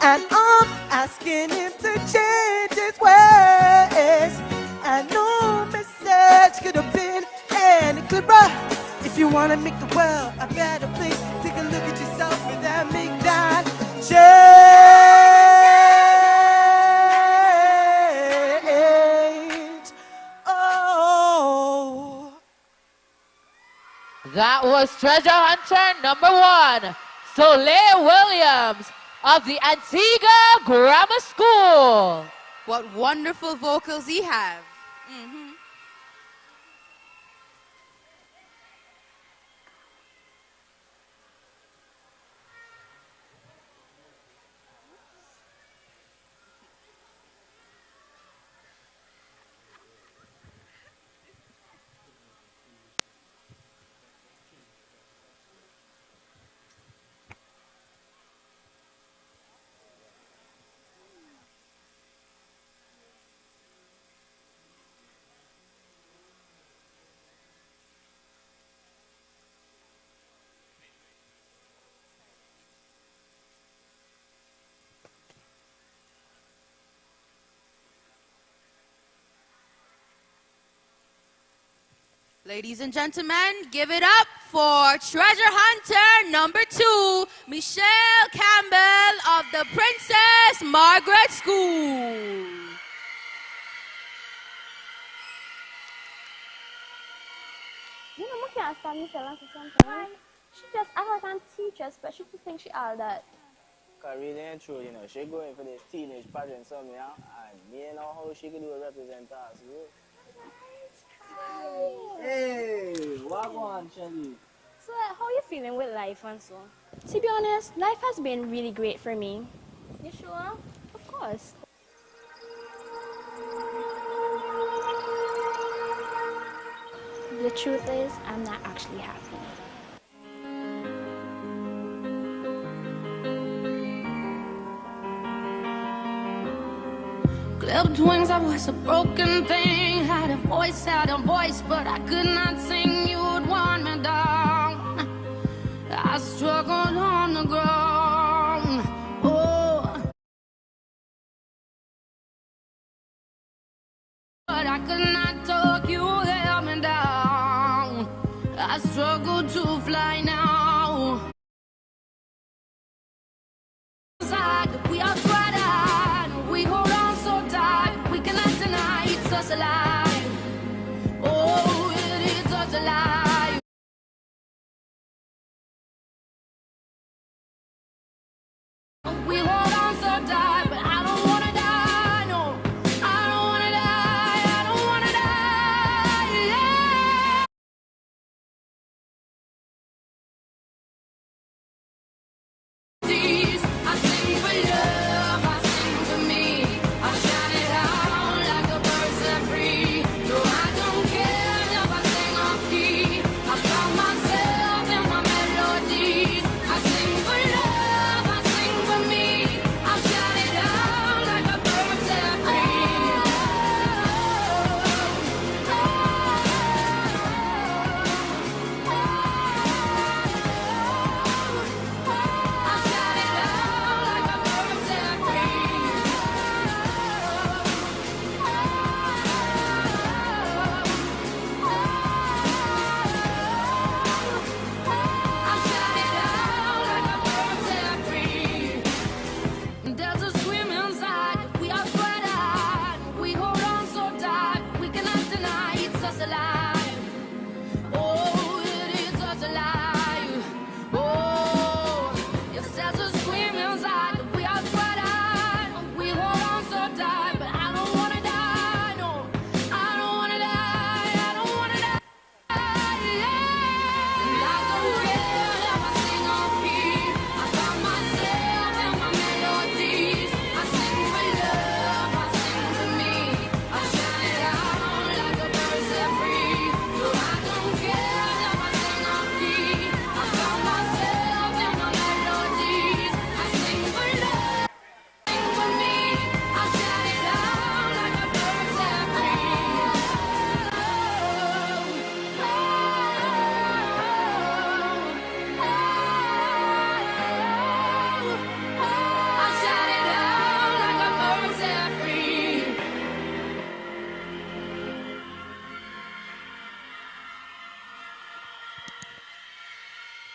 and I'm asking him to change his ways. And no message could have been any clearer. If you want to make the world a better place, take a look at yourself and then make that change. Oh. That was Treasure Hunter number 1, Soleil Williams of the Antigua Grammar School. What wonderful vocals he have. Ladies and gentlemen, give it up for Treasure Hunter number 2, Michelle Campbell of the Princess Margaret School. You know, I can't stand Michelle for something. She just act like a teacher, but she thinks she all that. Cause really ain't true, you know. She going for this teenage pageant something, and me know how she can do a represent us, you know. Hey, what on, Shelly? So, how you feeling with life and so? To be honest, life has been really great for me. You sure? Of course. The truth is, I'm not actually happy. Clipped wings, I was a broken thing. Had a voice, but I could not sing. You would want me down. I struggled on the ground. Oh, but I could not talk. You held me down. I struggle to fly now. We are trying. We hold on so tight. We cannot deny it's us alive. Oh, it is us alive. We hold on so tight, but I don't wanna die. No, I don't wanna die. I don't wanna die.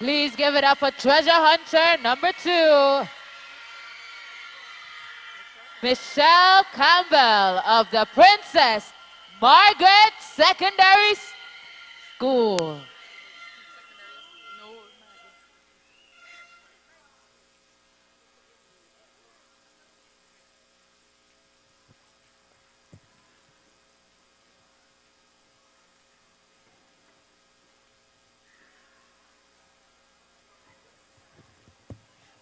Please give it up for treasure hunter number 2. Michelle Campbell of the Princess Margaret Secondary School.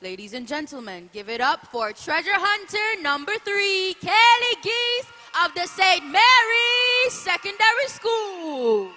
Ladies and gentlemen, give it up for treasure hunter number 3, Kelly Geese of the St. Mary's Secondary School.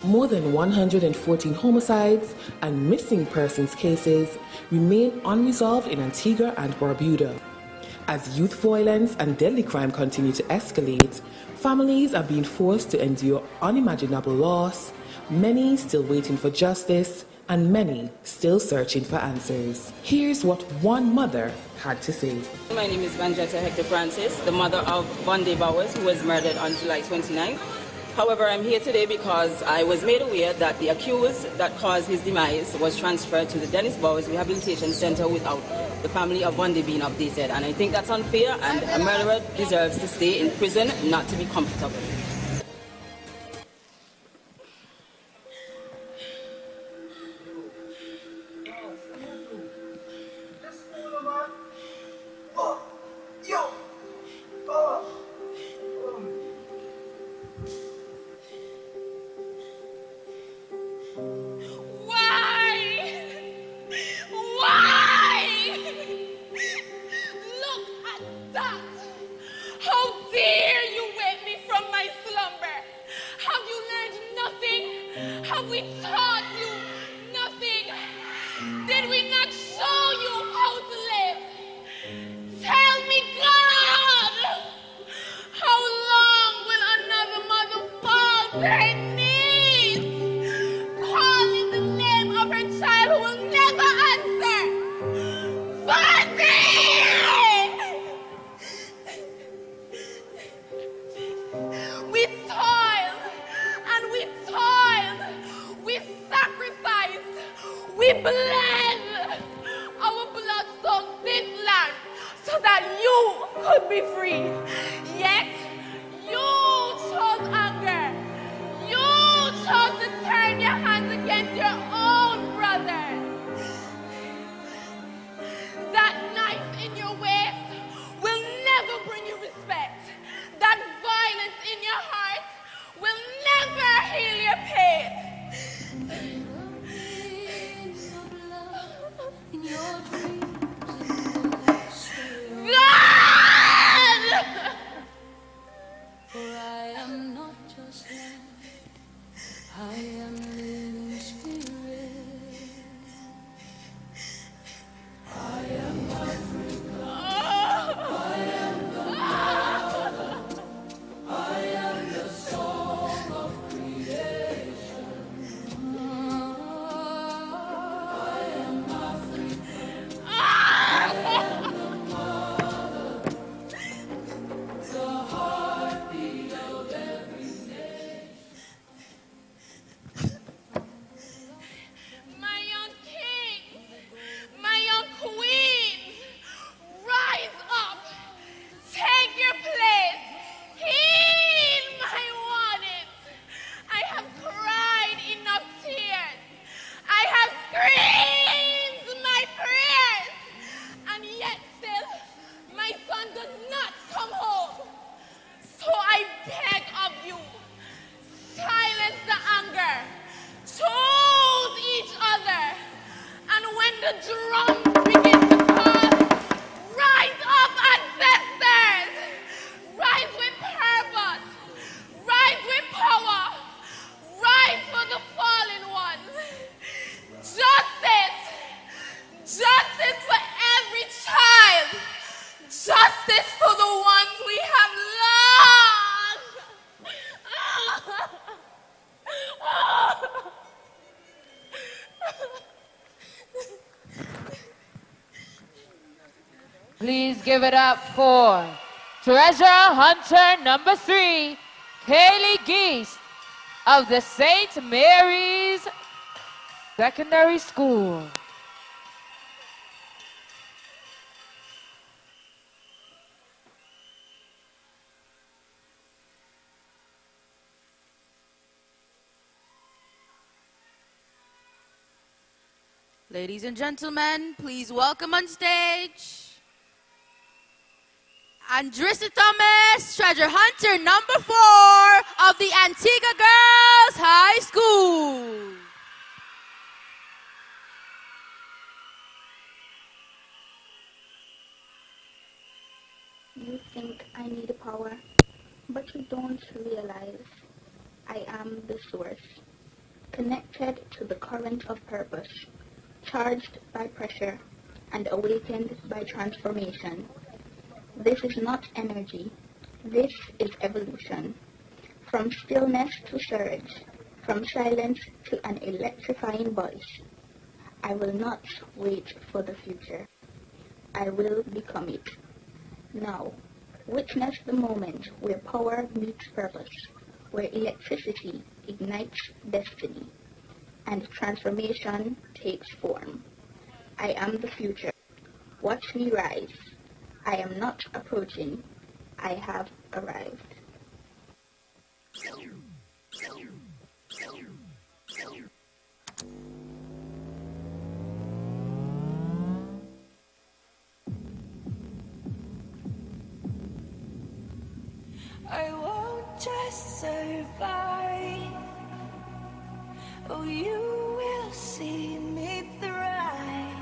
More than 114 homicides and missing persons cases remain unresolved in Antigua and Barbuda. As youth violence and deadly crime continue to escalate, families are being forced to endure unimaginable loss, many still waiting for justice, and many still searching for answers. Here's what one mother had to say. My name is Vanjetta Hector Francis, the mother of Bundy Bowers, who was murdered on July 29th. However, I'm here today because I was made aware that the accused that caused his demise was transferred to the Dennis Bowers Rehabilitation Center without the family of Bundy being updated. And I think that's unfair, and a murderer deserves to stay in prison, not to be comfortable. Your dreams. 1! 1! 1! Look at that! How dare you make me from my slumber? Have you learned nothing? Have we taught you nothing? Did we not show you how to live? Tell me, God! How long will another mother fall beneath? give it up for treasure hunter number 3, Kaylee Geist of the St. Mary's Secondary School. Ladies and gentlemen, please welcome on stage Andrissa Thomas, treasure hunter number 4 of the Antigua Girls High School. You think I need power, but you don't realize I am the source, connected to the current of purpose, charged by pressure and awakened by transformation. This is not energy. This is evolution. From stillness to surge, from silence to an electrifying voice. I will not wait for the future. I will become it. Now, witness the moment where power meets purpose, where electricity ignites destiny, and transformation takes form. I am the future. Watch me rise. I am not approaching. I have arrived. I won't just survive. Oh, you will see me thrive.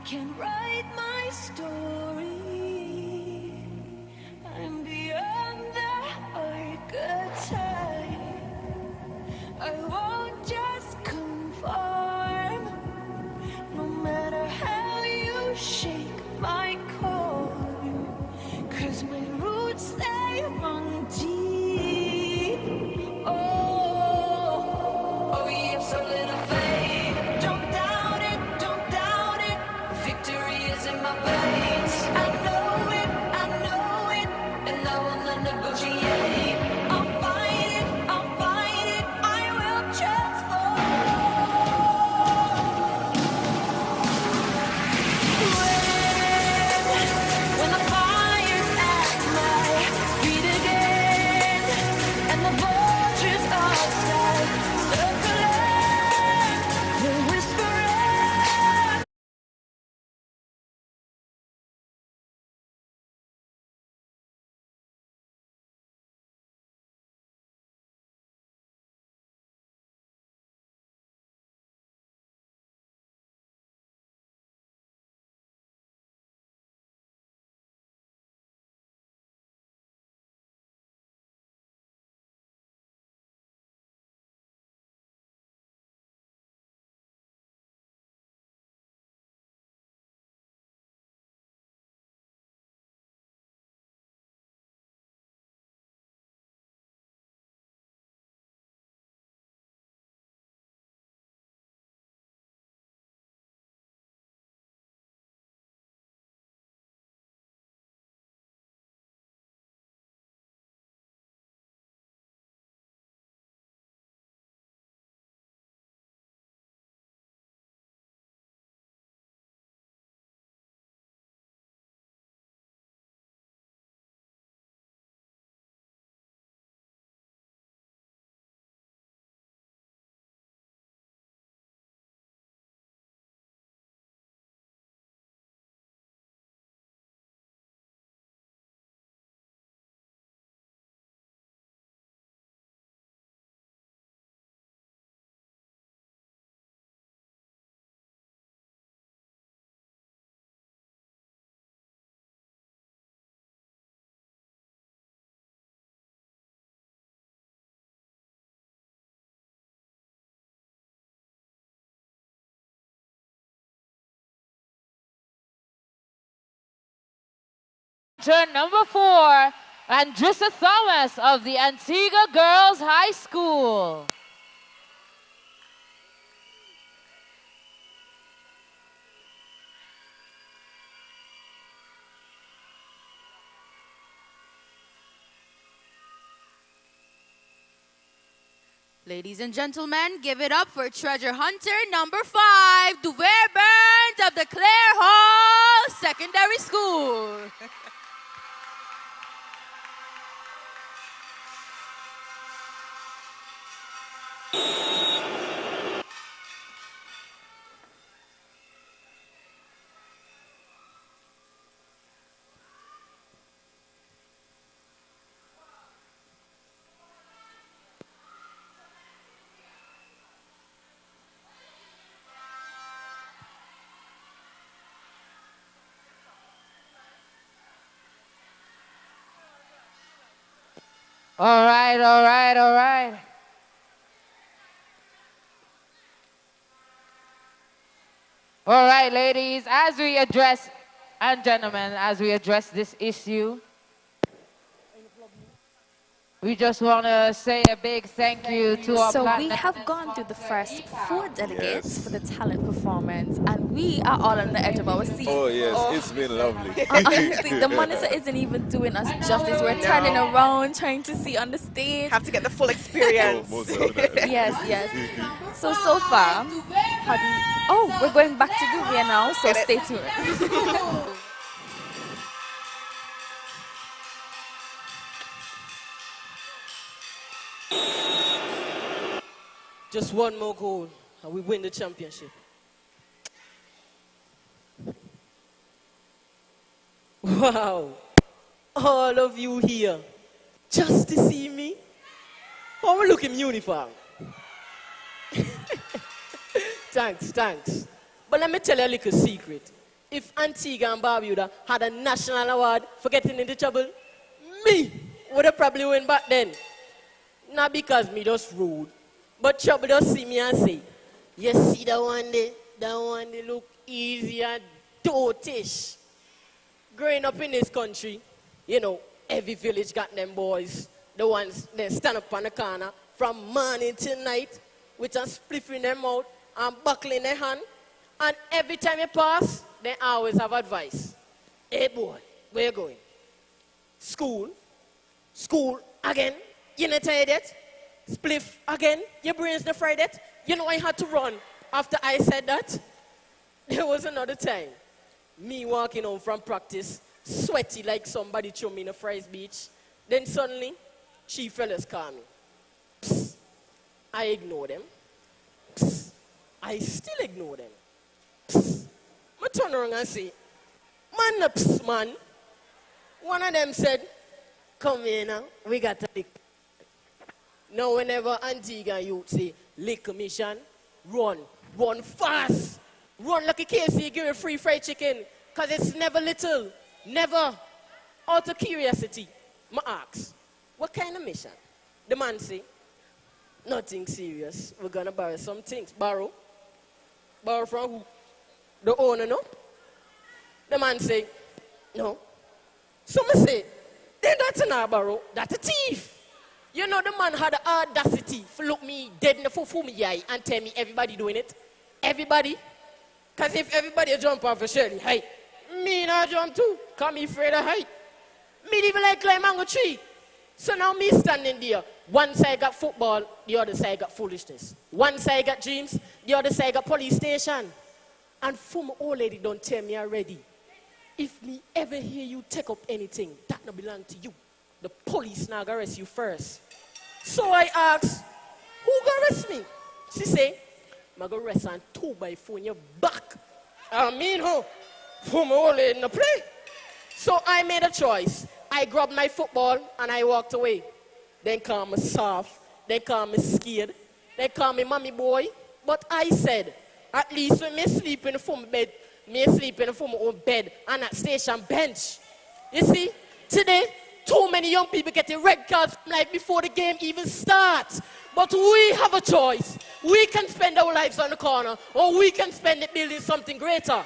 Can write my story. I'm beyond the archetype. I won't just conform. No matter how you shake my core. 'Cause my roots, they run deep. Oh, you have so little faith. Don't doubt it, don't doubt it. Victory is in my veins. I know it, and I will not negotiate. I'll fight it, I will transform. When the fire's at my feet again, and the vultures all start circling, they're whispering. Turn number 4, Andrissa Thomas of the Antigua Girls High School. Ladies and gentlemen, give it up for treasure hunter number 5, Duver Burns of the Clare Hall Secondary School. All right, all right, all right. All right, ladies, as we address, and gentlemen, as we address this issue, we just want to say a big thank you to our So partners. we have gone through the first 4 delegates for the talent performance, and we are all on the edge of our seats. Oh, yes, it's been lovely. Honestly, the monitor isn't even doing us justice. We're turning around, trying to see on the stage. Have to get the full experience. Oh, most definitely. Yes, yes. So far, how do you... Oh, we're going back to Duvier now, so stay tuned. Just one more goal, and we win the championship. Wow. All of you here, just to see me? How we look in uniform? Thanks. But let me tell you a little secret. If Antigua and Barbuda had a national award for getting into trouble, me would have probably win back then. Not because me just rude, but trouble just see me and say, you see that one day look easy and dotish. Growing up in this country, you know, every village got them boys, the ones that stand up on the corner from morning till night with a spliff in their mouth and buckle in their hand. And every time you pass, they always have advice. Hey boy, where you going? School again? You not tired yet? Spliff again? Your brain's not fried yet? You know I had to run after I said that? There was another time. Me walking home from practice, sweaty like somebody threw me in a fries beach. Then suddenly, 3 fellas call me. Psst. I ignore them. Psst. I still ignore them. Psst. I turn around and say, man, psst, man. One of them said, come here now, we got to lick. Now whenever Antigua youth say, lick mission, run fast. Run like a KFC, give you free fried chicken. Because it's never little, never. Out of curiosity, I ask, what kind of mission? The man say, nothing serious. We're going to borrow some things. Borrow? Borrow from who? The owner, no? The man say, no. So I say, then that's not borrow, that's a thief. You know the man had the audacity to look me dead in the full me eye and tell me everybody doing it. Everybody. Because if everybody jump off a Shirley, hey, me not jump too, because me afraid of height. Me even like climb mango tree. So now me standing there. One side got football, the other side got foolishness. One side got dreams, the other side got police station. And for my old lady don't tell me already. If me ever hear you take up anything, that not belong to you. The police now gonna arrest you first. So I asked, who gonna arrest me? She say, I'm gonna arrest on 2x4 in your back. I mean, who? For my old lady in the play. So I made a choice. I grabbed my football and I walked away. They call me soft. They call me scared. They call me mommy boy. But I said, at least when me sleep in the full bed, me sleep in the full own bed and at station bench. You see, today, too many young people getting red cards like before the game even starts. But we have a choice. We can spend our lives on the corner, or we can spend it building something greater.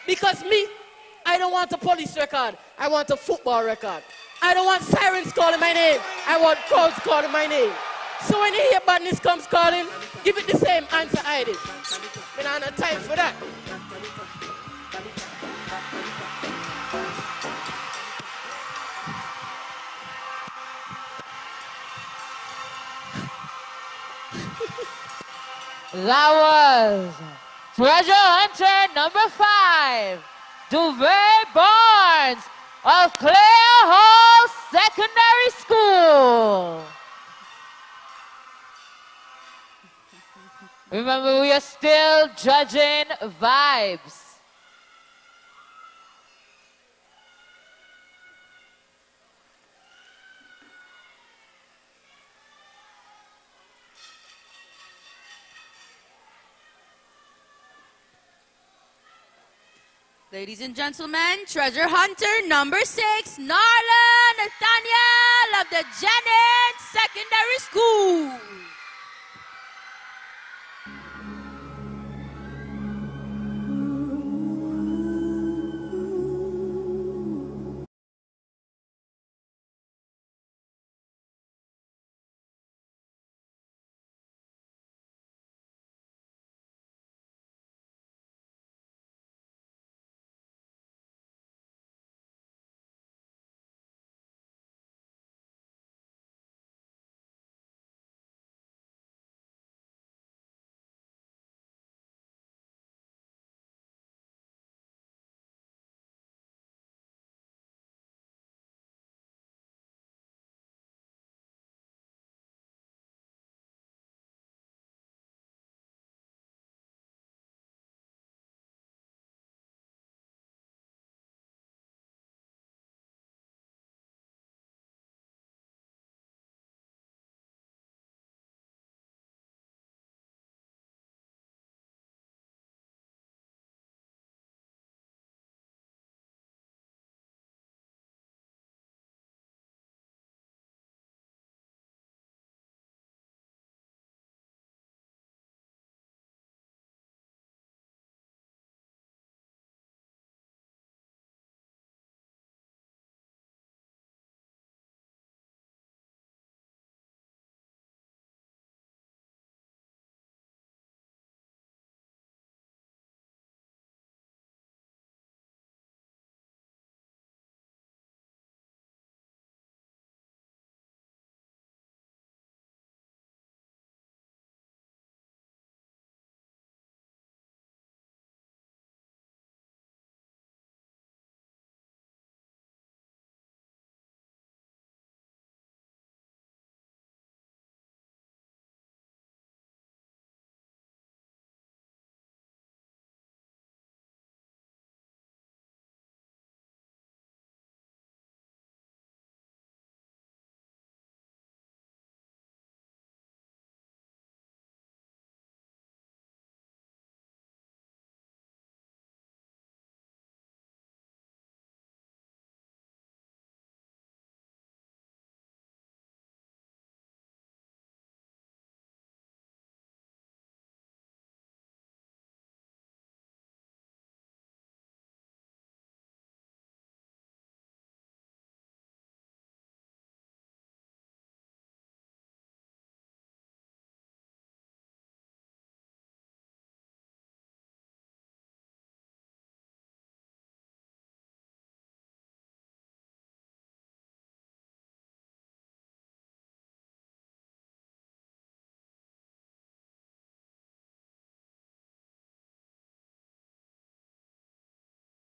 Because me, I don't want a police record. I want a football record. I don't want sirens calling my name. I want crowds calling my name. So when you hear badness comes calling, give it the same answer I did. We don't have time for that. That was treasure hunter number 5, Duvet Barnes of Clare Hall Secondary School. Remember, we are still judging vibes. Ladies and gentlemen, treasure hunter number 6, Narla Nathaniel of the Jennings Secondary School.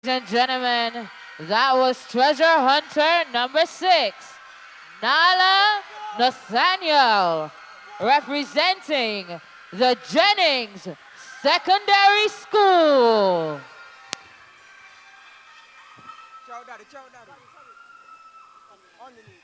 Ladies and gentlemen, that was treasure hunter number 6, Nala Nathaniel, representing the Jennings Secondary School. Chow daddy, chow daddy. Underneath.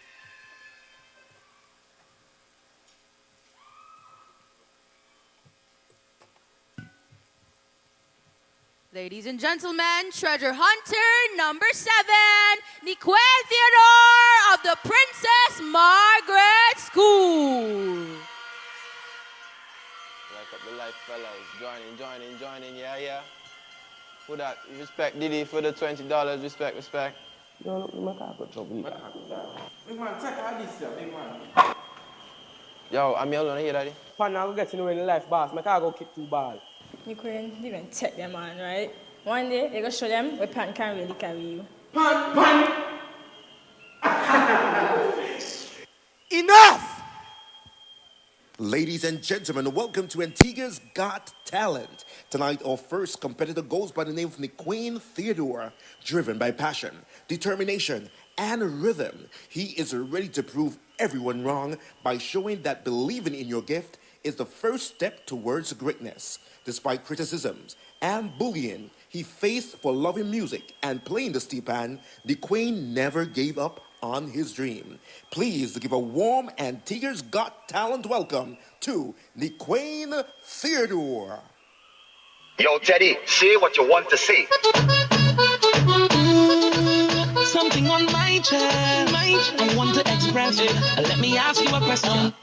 Ladies and gentlemen, treasure hunter number 7, Niquel Theodore of the Princess Margaret School. Like up the life, fellas. Joining, yeah. For that, respect Diddy for the $20, respect. Yo, look, my car got trouble. Big man, check out this here, big man. Yo, I'm alone here, daddy. Pan, I'll get in the life, boss. My car go kick 2 balls. You couldn't even take them on, right? One day, they're going to show them where Pan can really carry you. Pan! Enough! Ladies and gentlemen, welcome to Antigua's Got Talent. Tonight, our first competitor goes by the name of Queen Theodore, driven by passion, determination, and rhythm. He is ready to prove everyone wrong by showing that believing in your gift is the first step towards greatness. Despite criticisms and bullying he faced for loving music and playing the stepan, the Queen never gave up on his dream. Please give a warm Antigua's Got Talent welcome to the Queen Theodore. Yo, Teddy, say what you want to say. Something on my chest, I want to express it. Let me ask you a question.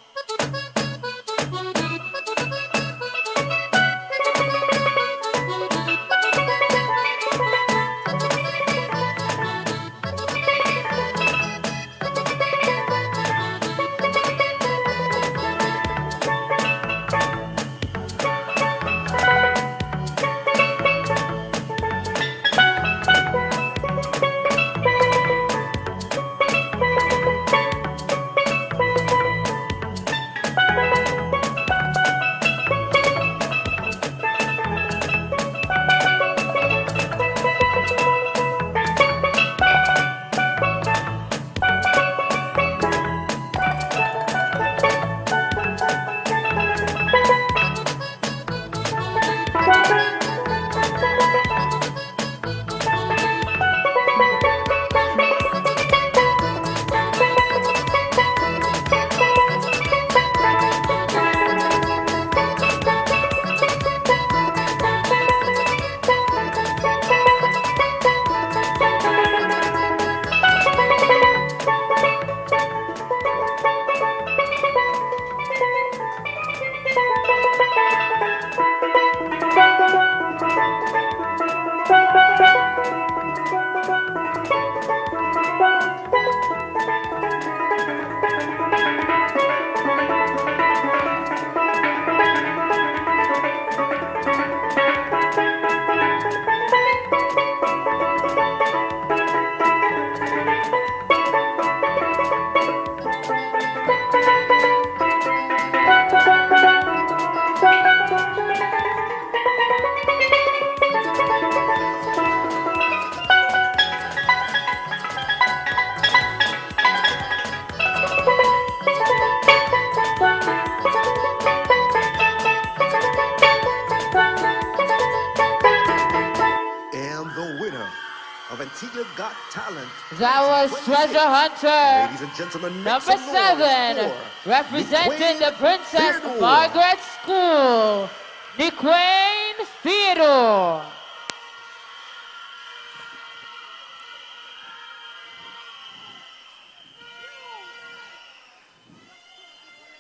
That was Treasure Hunter. Ladies and gentlemen, number 7, representing the Princess Margaret School, the Queen Theodore.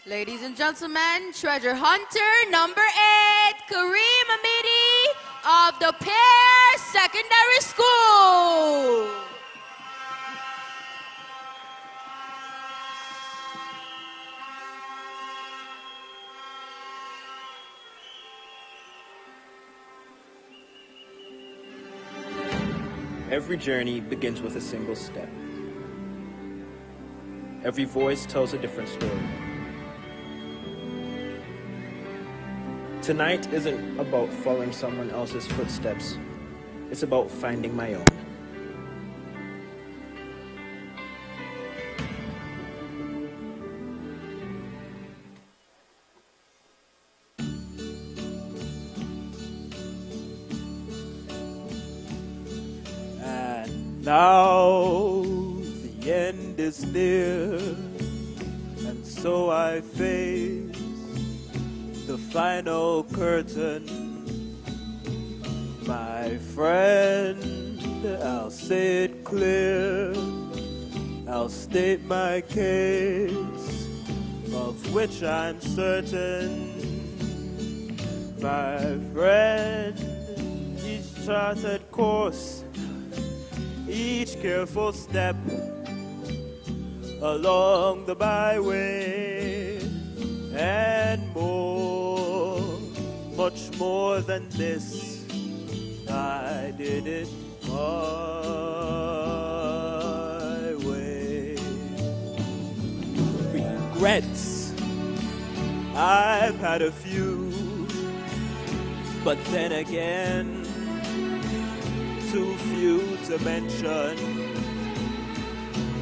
Ladies and gentlemen, Treasure Hunter number 8, Kareem Amidi of the Pear Secondary School. Every journey begins with a single step. Every voice tells a different story. Tonight isn't about following someone else's footsteps. It's about finding my own. And now the end is near, and so I face the final curtain. My friend, I'll say it clear, I'll state my case, of which I'm certain. My friend, each charted course, each careful step along the byway, and more, much more than this, I did it my way. Regrets, I've had a few, but then again, too few to mention.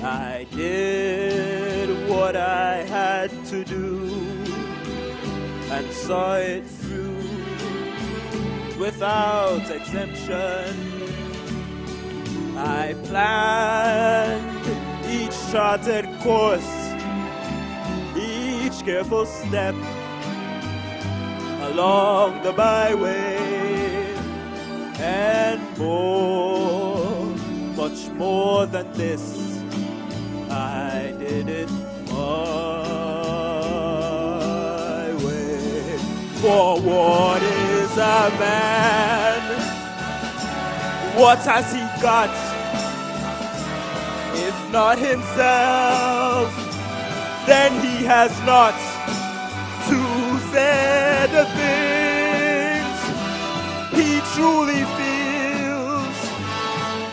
I did what I had to do and saw it through without exemption. I planned each charted course, each careful step along the byway, and more, much more than this, I did it my way. For what is a man? What has he got, if not himself? Then he has not to say the things he truly feels,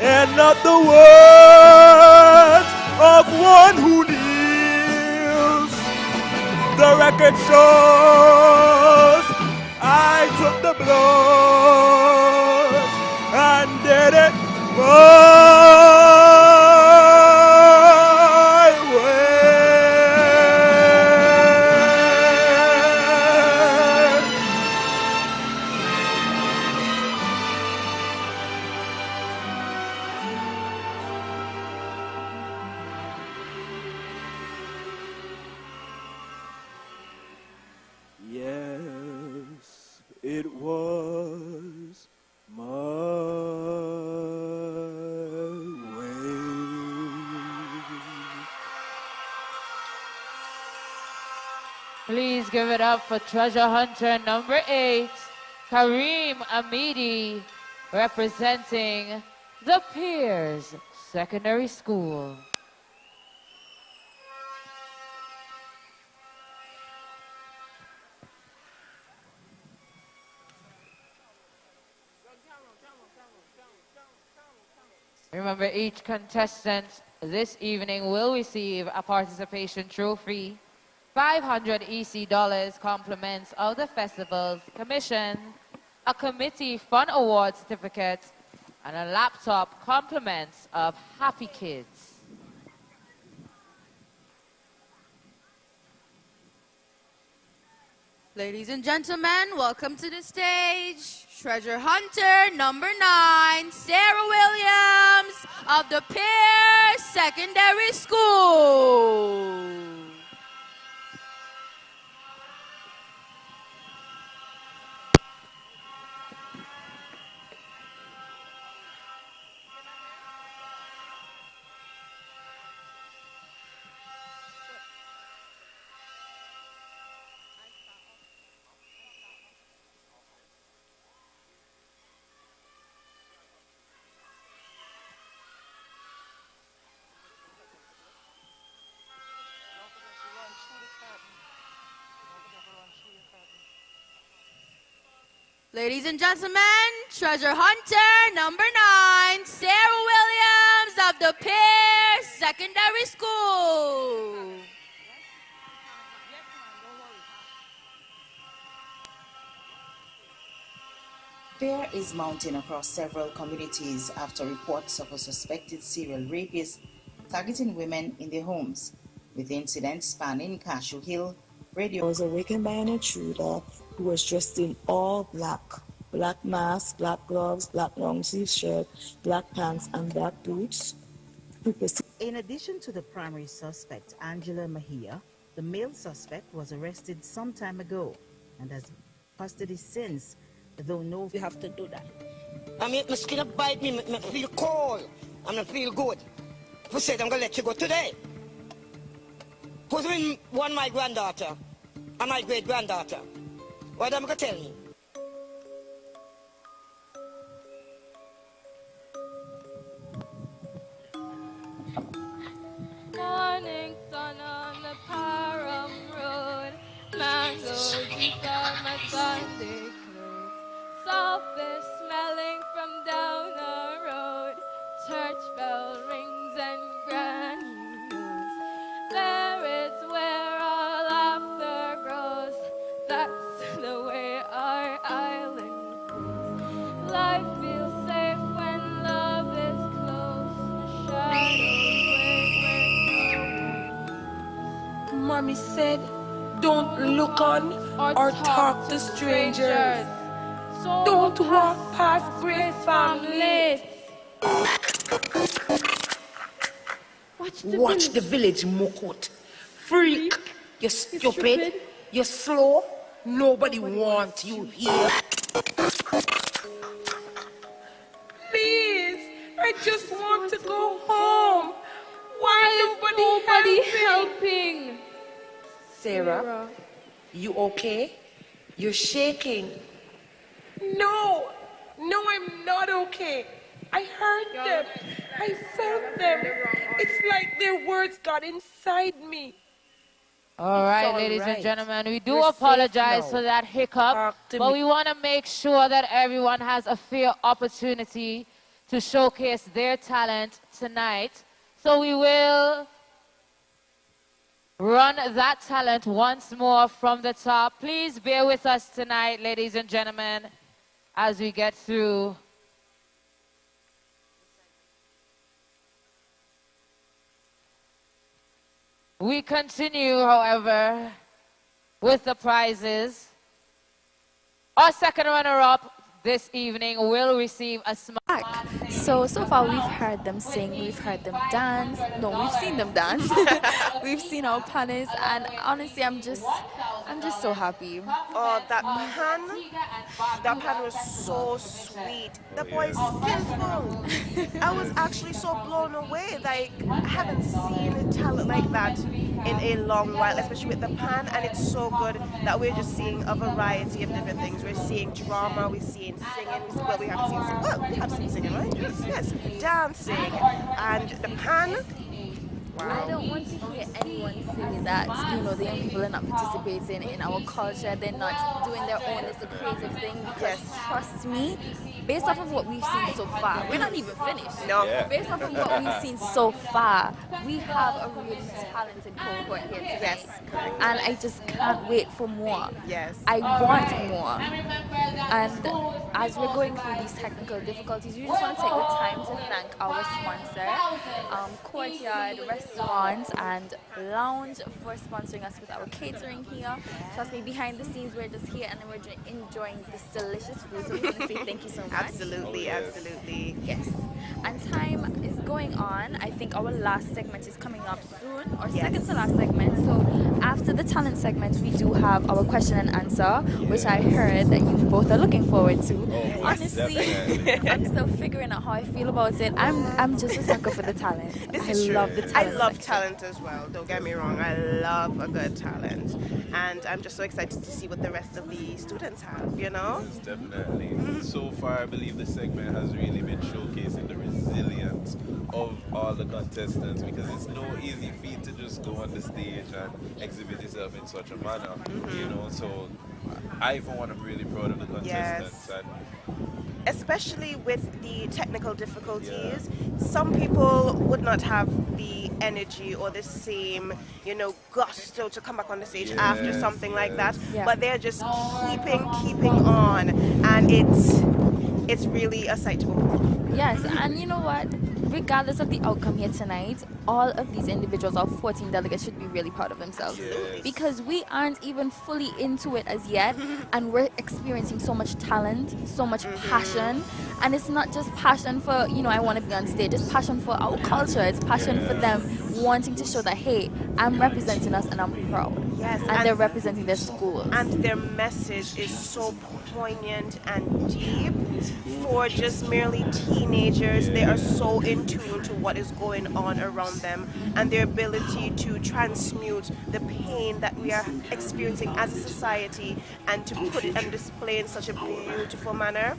and not the words of one who kneels. The record shows I took the blows and did it my way. Yes, it was my way. Please give it up for treasure hunter number 8, Kareem Amidi, representing the Piers Secondary School. Remember, each contestant this evening will receive a participation trophy, 500 EC dollars compliments of the festival's commission, a committee fund award certificate, and a laptop compliments of Happy Kids. Ladies and gentlemen, welcome to the stage, treasure hunter number 9, Sarah Williams of the Pierce Secondary School. Ladies and gentlemen, treasure hunter number 9, Sarah Williams of the Pierce Secondary School. Fear is mounting across several communities after reports of a suspected serial rapist targeting women in their homes, with incidents spanning Cashew Hill. Radio I was awakened by an intruder who was dressed in all black. Black mask, black gloves, black long-sleeve shirt, black pants, and black boots. In addition to the primary suspect, Angela Mahia, the male suspect was arrested some time ago and has custody since, though no... You have to do that. I mean, my skin bite me, me feel cold, and I feel good. Who said I'm going to let you go today? Who's been one my granddaughter and my great-granddaughter? What am I going to tell me? Morning sun on the Parham Road, mangoes inside my Sunday clothes, softest smelling from down the road, church bell rings and granny knows, there is where all laughter grows, mommy said, don't look on or talk to strangers. So don't walk past great families. Watch the village mukut. Freak, you're stupid, you're slow, nobody wants you here. Please, I just want to go home. Why nobody helping? Sarah, you okay? You're shaking. No, I'm not okay. I heard them. I felt them. It's like their words got inside me. All right, ladies and gentlemen, we do apologize for that hiccup, but we want to make sure that everyone has a fair opportunity to showcase their talent tonight. So we will run that talent once more from the top. Please bear with us tonight, ladies and gentlemen, as we get through. We continue, however, with the prizes. Our second runner-up this evening will receive a smile. So far we've heard them sing, we've heard them dance. No, we've seen them dance. We've seen our panelists, and honestly, I'm just so happy. Oh, that pan was so sweet. The boy is skillful. I was actually so blown away. Like, I haven't seen a talent like that in a long while, especially with the pan, and it's so good that we're just seeing a variety of different things. We're seeing drama, we're seeing singing, we have seen singing, right? Yes, dancing, and the pan. I don't want to hear anyone say that, the young people are not participating in our culture, they're not doing their own little creative thing, because trust me, based off of what we've seen so far, we're not even finished. No. Yeah. Based off of what we've seen so far, we have a really talented cohort here today. Yes. And I just can't wait for more. Yes. I want more. And as we're going through these technical difficulties, we just want to take the time to thank our sponsor, Courtyard Restaurants and Lounge, for sponsoring us with our catering here. Trust me, behind the scenes, we're just here and we're enjoying this delicious food. So we want to say thank you so much. Absolutely, absolutely. Yes. And time is going on. I think our last segment is coming up soon, or second to last segment. So after the talent segment, we do have our question and answer, which I heard that you both are looking forward to. Honestly, I'm still figuring out how I feel about it. I'm just a sucker for the talent. I love the talent. I love talent as well, don't get me wrong. I love a good talent. And I'm just so excited to see what the rest of the students have, Yes, definitely. So far, I believe the segment has really been showcasing the resilience of all the contestants, because it's no easy feat to just go on the stage and exhibit yourself in such a manner, so I, for one, am really proud of the contestants. Yes. Especially with the technical difficulties, some people would not have the energy or the same, gusto to come back on the stage after something like that. Yeah. But they're just keeping on, and it's really a sight to behold. Yes, and you know what? Regardless of the outcome here tonight, all of these individuals, all 14 delegates, should be really proud of themselves. Yes. Because we aren't even fully into it as yet, and we're experiencing so much talent, so much passion. And it's not just passion for, I want to be on stage. It's passion for our culture. It's passion for them wanting to show that, hey, I'm representing us and I'm proud. Yes, and they're representing their schools. And their message is so poignant and deep for just merely teenagers. They are so in tune to what is going on around them, and their ability to transmute the pain that we are experiencing as a society and to put it and display in such a beautiful manner.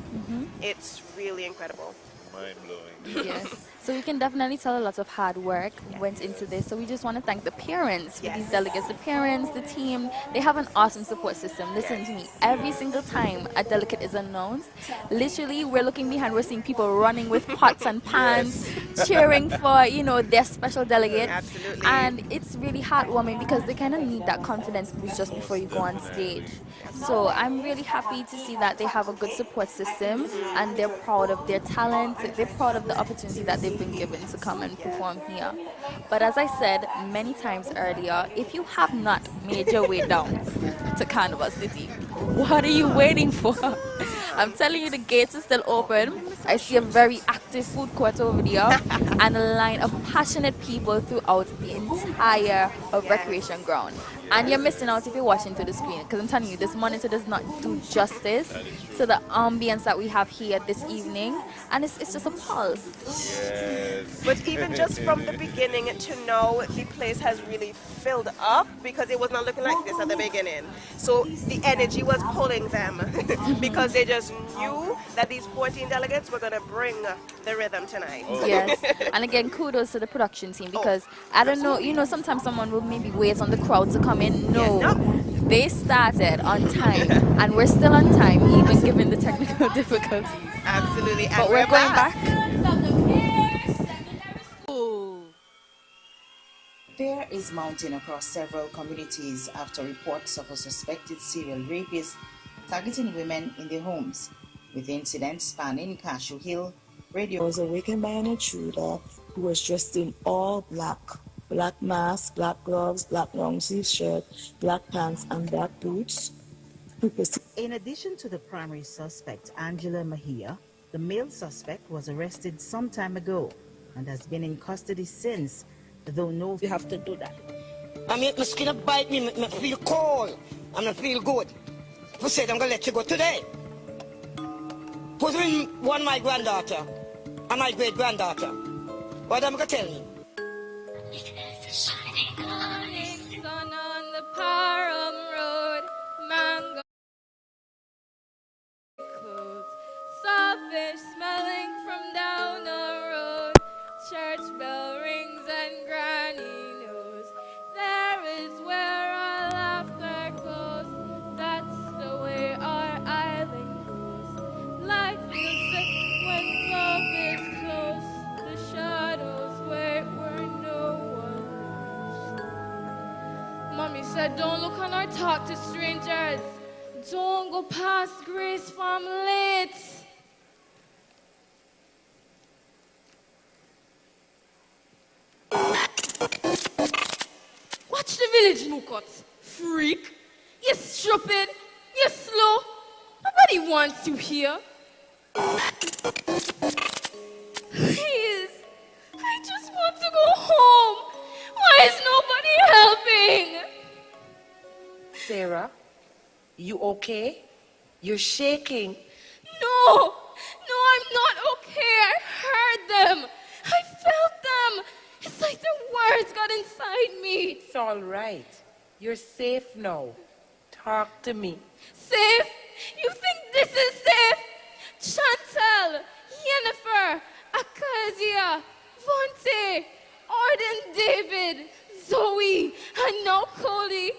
It's really incredible. Mind-blowing. Yes. So we can definitely tell a lot of hard work went into this. So we just want to thank the parents for these delegates. The parents, the team, they have an awesome support system. Listen to me. Every single time a delegate is announced, literally we're looking behind, we're seeing people running with pots and pans, cheering for, their special delegate. Absolutely. And it's really heartwarming because they kind of need that confidence boost just before you go on stage. So I'm really happy to see that they have a good support system and they're proud of their talent. They're proud of the opportunity that they've we've been given to come and perform here. But as I said many times earlier, if you have not made your way down to Carnival City, what are you waiting for? I'm telling you, the gates are still open. I see a very active food court over there and a line of passionate people throughout the entire recreation ground. And you're missing out if you're watching through the screen, because I'm telling you, this monitor does not do justice to the ambience that we have here this evening, and it's just a pulse. Yes. But even just from the beginning to now, the place has really filled up because it was not looking like this at the beginning. So the energy was pulling them because they just knew that these 14 delegates were going to bring the rhythm tonight. Oh. Yes, and again, kudos to the production team, because I don't know, you know, sometimes someone will maybe wait on the crowd to come in. No, they started on time, and we're still on time, even given the technical difficulties. Absolutely, but we're going back. Fear is mounting across several communities after reports of a suspected serial rapist targeting women in their homes, with incidents spanning Cashew Hill. Radio was awakened by an intruder who was dressed in all black. Black mask, black gloves, black long sleeve shirt, black pants, and black boots. In addition to the primary suspect, Angela Mahia, the male suspect was arrested some time ago and has been in custody since, though no... You have to do that. I mean, my skin bite me, I feel cold, and I feel good. Who said I'm going to let you go today? Who's been one my granddaughter and my great-granddaughter? What am I going to tell you? Sun on the Param Road, mango clothes, sawfish smelling from down the road, church bell rings and granny knows there is where our laughter goes. That's the way our island goes. Life feels sick when love is close. The shadows wait where no one. Mommy said, don't look on or talk to strangers. Don't go past Grace Farm late. Watch the village, Mukot. Freak. You're stupid. You're slow. Nobody wants you here. Please. I just want to go home. Why is nobody helping? Sarah, you okay? You're shaking. No, I'm not okay. I heard them. I felt them. It's like the words got inside me. It's all right. You're safe now. Talk to me. Safe? You think this is safe? Chantal, Jennifer, Acacia, Vontae, Arden, David, Zoe, and now Cody.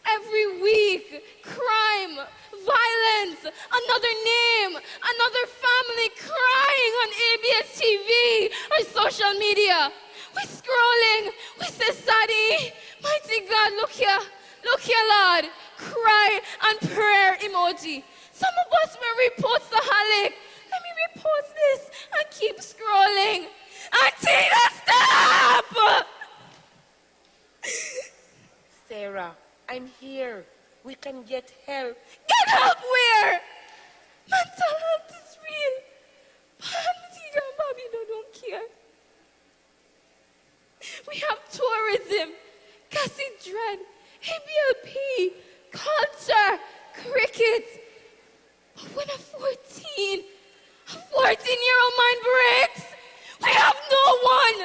Every week, crime, violence, another name, another family crying on ABS TV or social media. We're scrolling, we say, Sadie, mighty God, look here, Lord. Cry and prayer emoji. Some of us will repost the holic. Let me repost this and keep scrolling. Antina, stop! Sarah, I'm here. We can get help. Get help where? Mental health is real. Antigua and Barbuda don't care. We have tourism, Cassie Dread, ABLP, culture, cricket. But when a 14-year-old mind breaks, we have no one,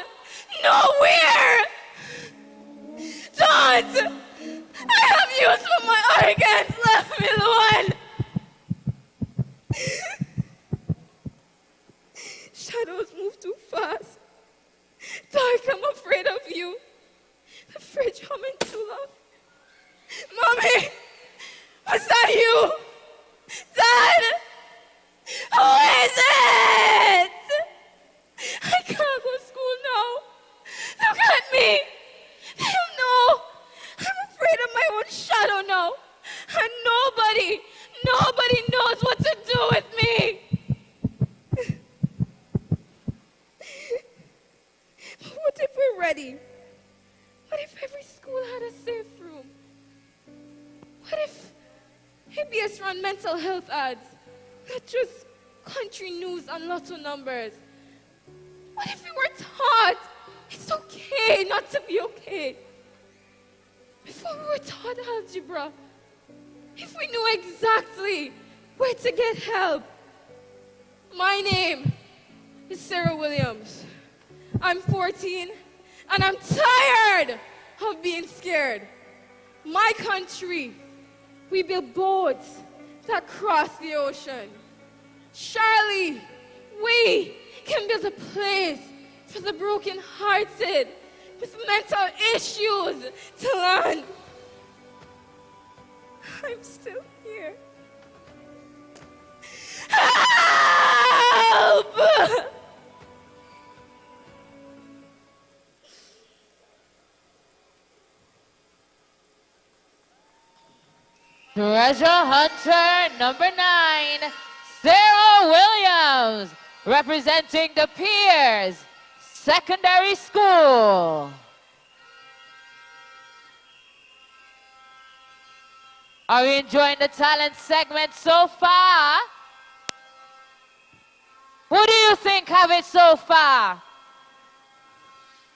nowhere. Don't! I have use for my arrogance, left me alone. Shadows move too fast. Dark, I'm afraid of you. The fridge humming too loud. Mommy, was that you? Dad, who is it? I can't go to school now. Look at me. They don't know. I'm afraid of my own shadow now. And TVS run mental health ads, not just country news and lotto numbers. What if we were taught it's okay not to be okay? Before we were taught algebra, if we knew exactly where to get help. My name is Sarah Williams. I'm 14 and I'm tired of being scared. My country, we build boats that cross the ocean. Surely, we can build a place for the broken-hearted with mental issues to land. I'm still here. Help! Treasure Hunter number 9, Sarah Williams, representing the Piers Secondary School. Are you enjoying the talent segment so far? Who do you think have it so far?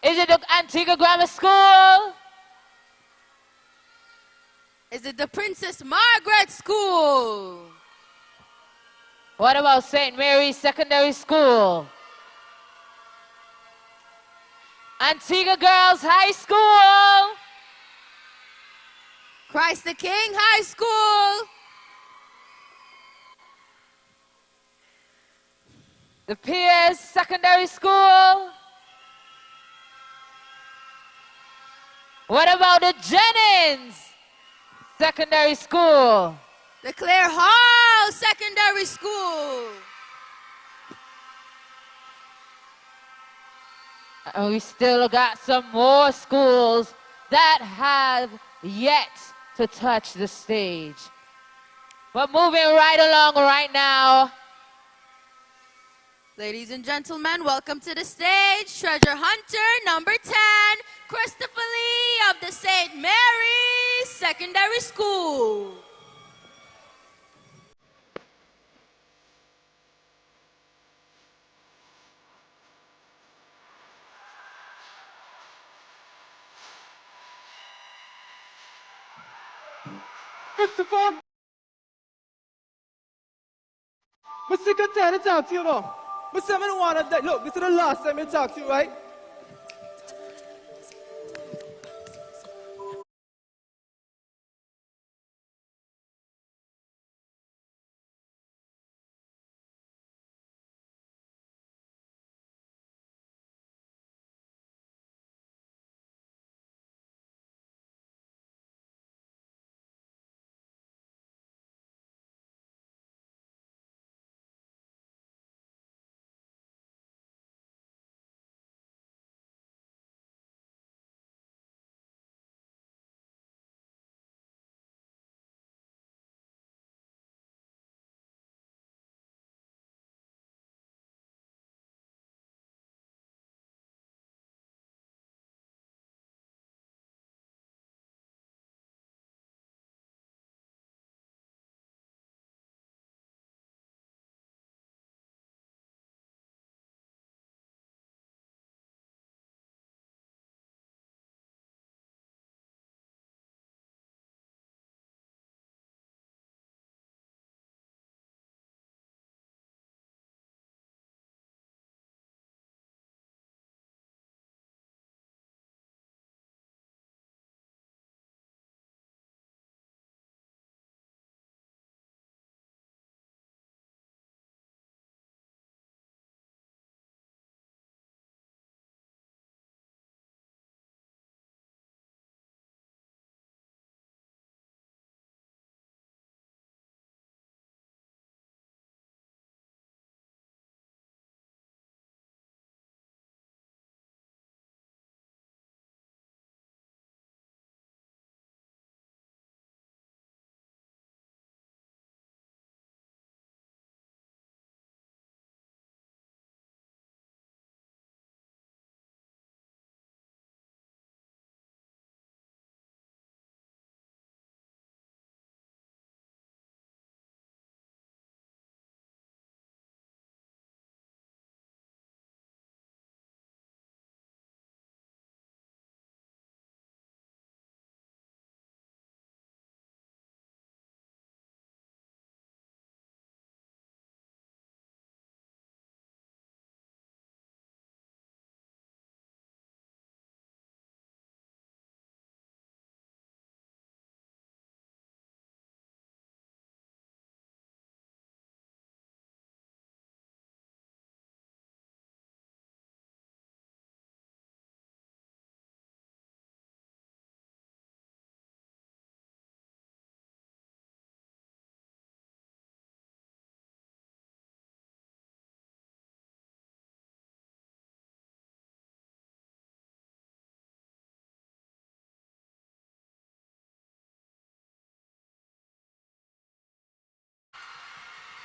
Is it the Antigua Grammar School? Is it the Princess Margaret School? What about St. Mary's Secondary School? Antigua Girls High School? Christ the King High School? The Piers Secondary School? What about the Jennings Secondary School? The Clare Hall Secondary School? And we still got some more schools that have yet to touch the stage. But moving right along right now. Ladies and gentlemen, welcome to the stage, Treasure Hunter number 10, Christopher Lee of the St. Mary's Secondary School. Christopher! I'm sick and tired of talking to you now. But I don't want to, look, this is the last time I talk to you, right?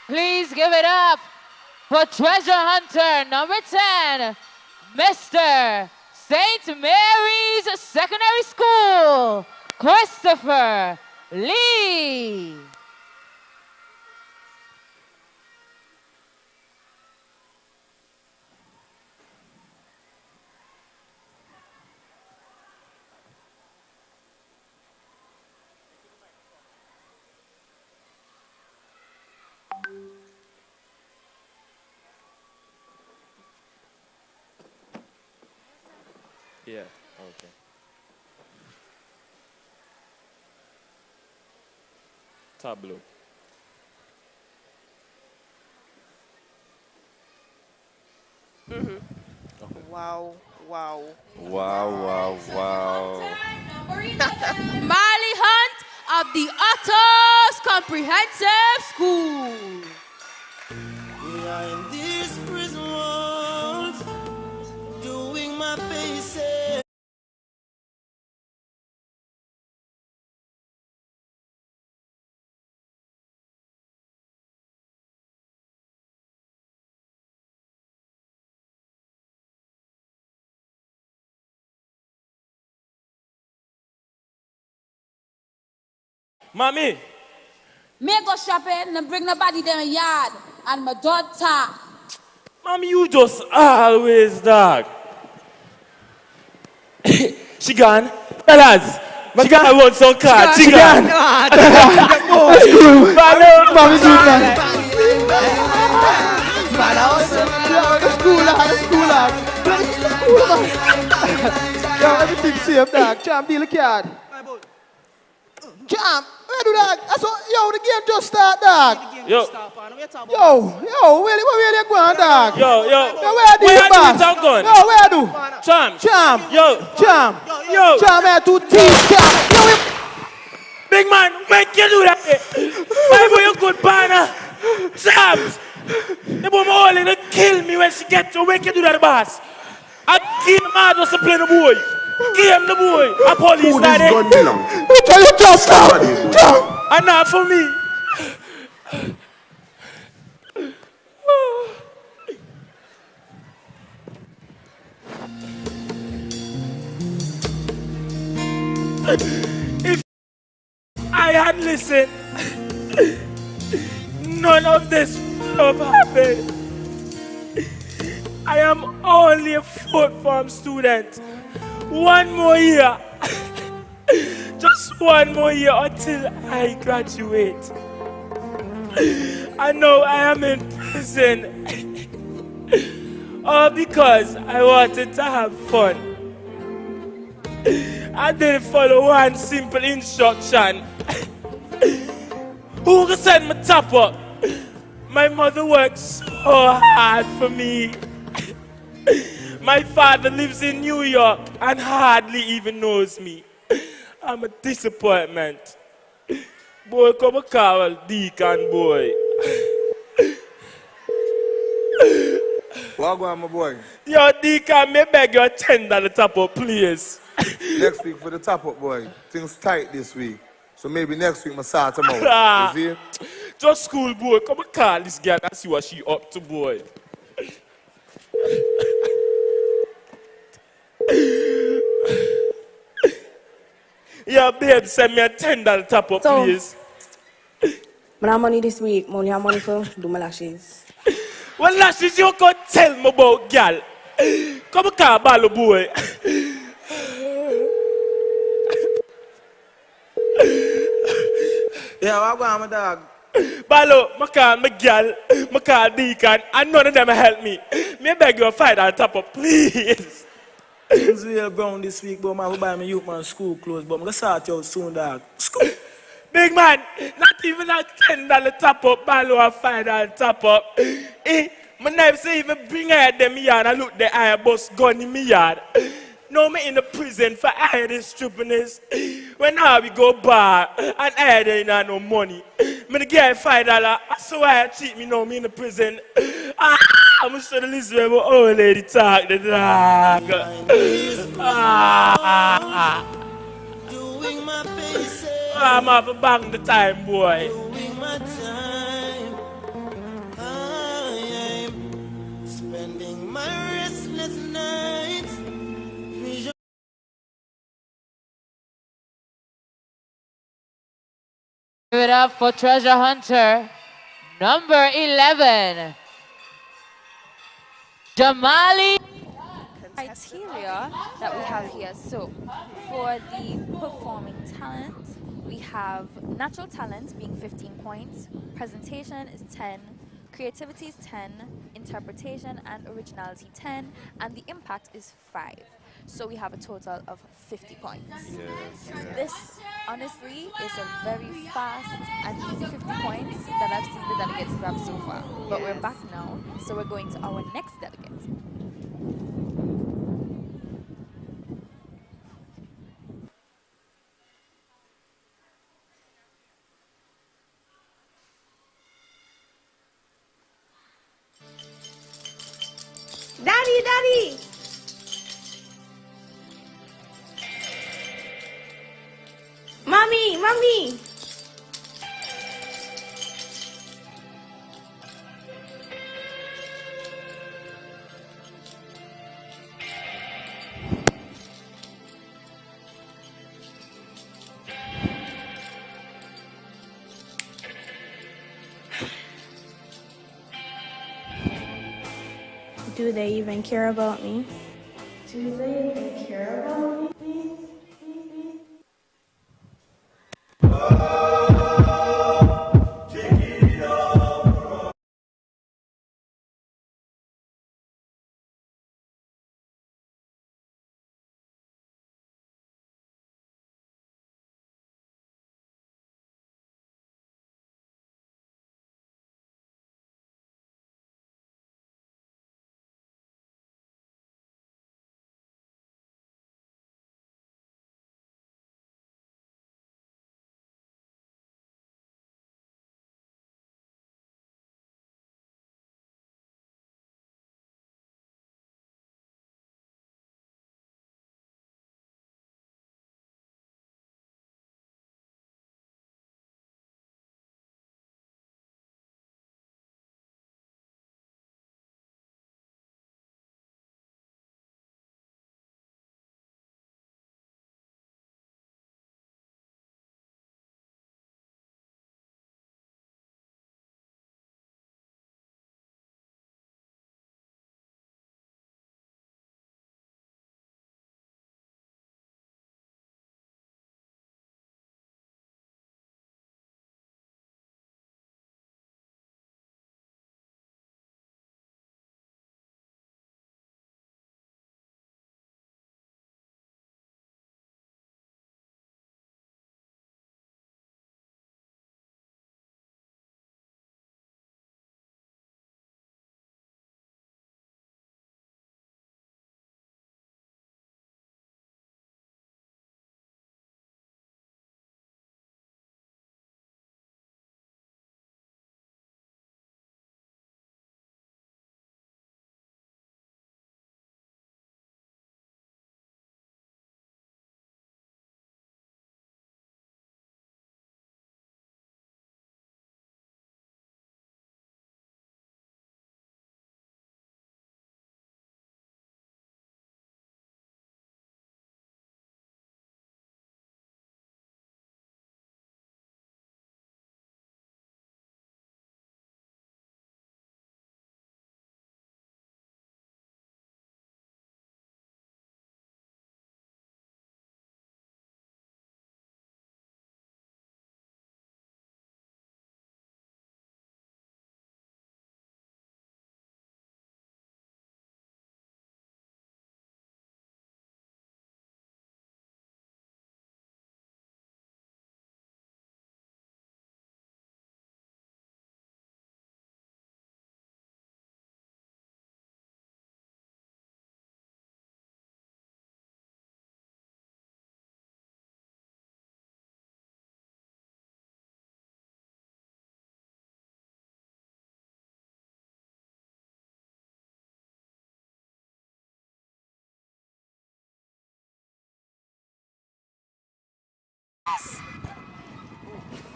Please give it up for treasure hunter number 10, Mr. St. Mary's Secondary School, Christopher Lee. Yeah, okay. Tableau. Okay. Wow, wow. Wow, wow, wow. Marley Hunt of the Otto's Comprehensive School. We are in this prison walls, doing my basic. Mommy! Me go shopping and bring nobody them yard and my daughter. Mommy, you just always dog. She gone. Fellas, she gone. I want some cards. She gone. Follow. Mommy's with man. Yo, everything safe, dog. Jam, deal the card. Jam, where do that? That's what, yo, the game just start, dog. Yo, where you going, dog? Yo, where do where you pass? I'm going? Yo, where do? Jam. Jam, I too teeth, jam. Yo, big man, make you do that. Why were you good, partner? Jams. The woman only to kill me when she gets to make you do that, boss. I kill my just to play the boy. Game the boy. A police like that. tell you just stop. And not for me. If I had listened, none of this would have happened. I am only a fourth form student. One more year. Just one more year until I graduate. And now I am in prison. All because I wanted to have fun. I didn't follow one simple instruction. Who can send my top up? My mother works so hard for me. My father lives in New York and hardly even knows me. I'm a disappointment. Boy, come a call, Deacon boy. What go on, my boy? Yo, Deacon, may beg you $10 top up, please. Next week for the top up, boy. Things tight this week. So maybe next week, I sort them out. You see? Just school, boy. Come and call this girl and see what she up to, boy. Yeah, babe, send me a $10 top up, please. I have money this week. I only have money for do my lashes. What lashes you could tell me about, girl? Come and call Ballo, boy. Yeah, what go on, my dog? Ballo, I call my girl, I call Deacon, and none of them help me. May I beg you a $5 top up, please. Things real ground this week, but I will buy my youth man school clothes, but I'm going to sort you out soon, dog. School. Big man, not even a $10 top up, Ballo a $5 top up. My knife say even bring her them yard and look the eye bus gun in me yard. No, me in the prison for hiding stupidness. When now we go bar and hiding no money. Me the girl $5, I saw why I cheat me now, me in the prison. I'm sure the listen to my old lady talk the dog. I'm have to bang the time, boy. Give it up for treasure hunter number 11, Jamali. Criteria that we have here. So, for the performing talent, we have natural talent being 15 points, presentation is 10, creativity is 10, interpretation and originality 10, and the impact is 5. So we have a total of 50 points. This, honestly, is a very fast and easy 50 points that I've seen the delegates grab so far. But we're back now, so we're going to our next delegate. Daddy, Daddy! Mommy, Mommy! Do they even care about me? Do they even care about me?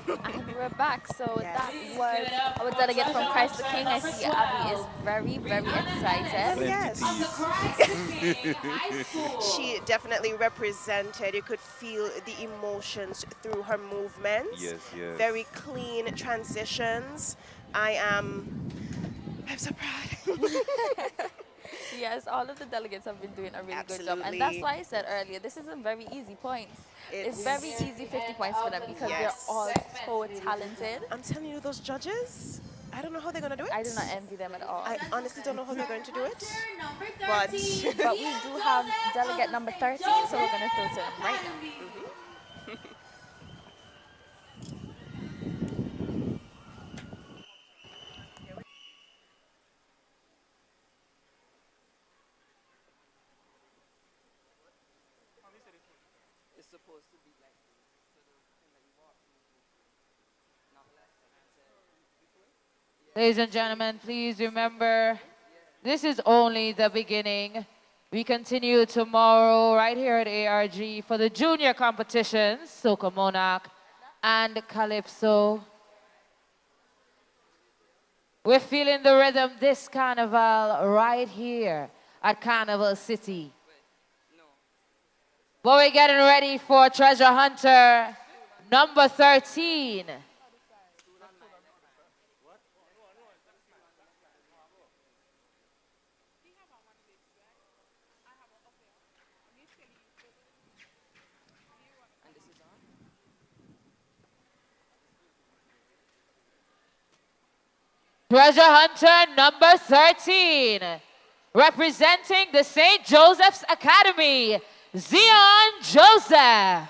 And we're back. So that was our delegate from Christ the King. I see Abby is very, very excited. She definitely represented. You could feel the emotions through her movements. Yes, yes. Very clean transitions. I'm so proud. Yes, all of the delegates have been doing a really good job. And that's why I said earlier, this is a very easy point. It's very easy 50 points for them because they're all so talented. I'm telling you, those judges, I don't know how they're going to do it. I do not envy them at all. I honestly don't know how they're going to do it. But we do have delegate number 13, so we're going to throw to them right now. Ladies and gentlemen, please remember, this is only the beginning. We continue tomorrow right here at ARG for the junior competitions, Soca Monarch and Calypso. We're feeling the rhythm this carnival right here at Carnival City. But we're getting ready for Treasure Hunter number 13. Treasure Hunter number 13, representing the St. Joseph's Academy, Zion Joseph.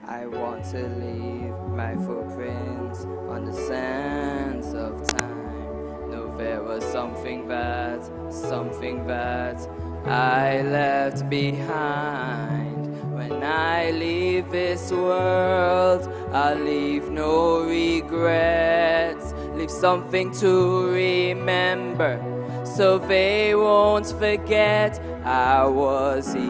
I want to leave my footprints on the sands of time. No, there was something that I left behind. When I leave this world, I'll leave no regrets. Leave something to remember, so they won't forget I was here.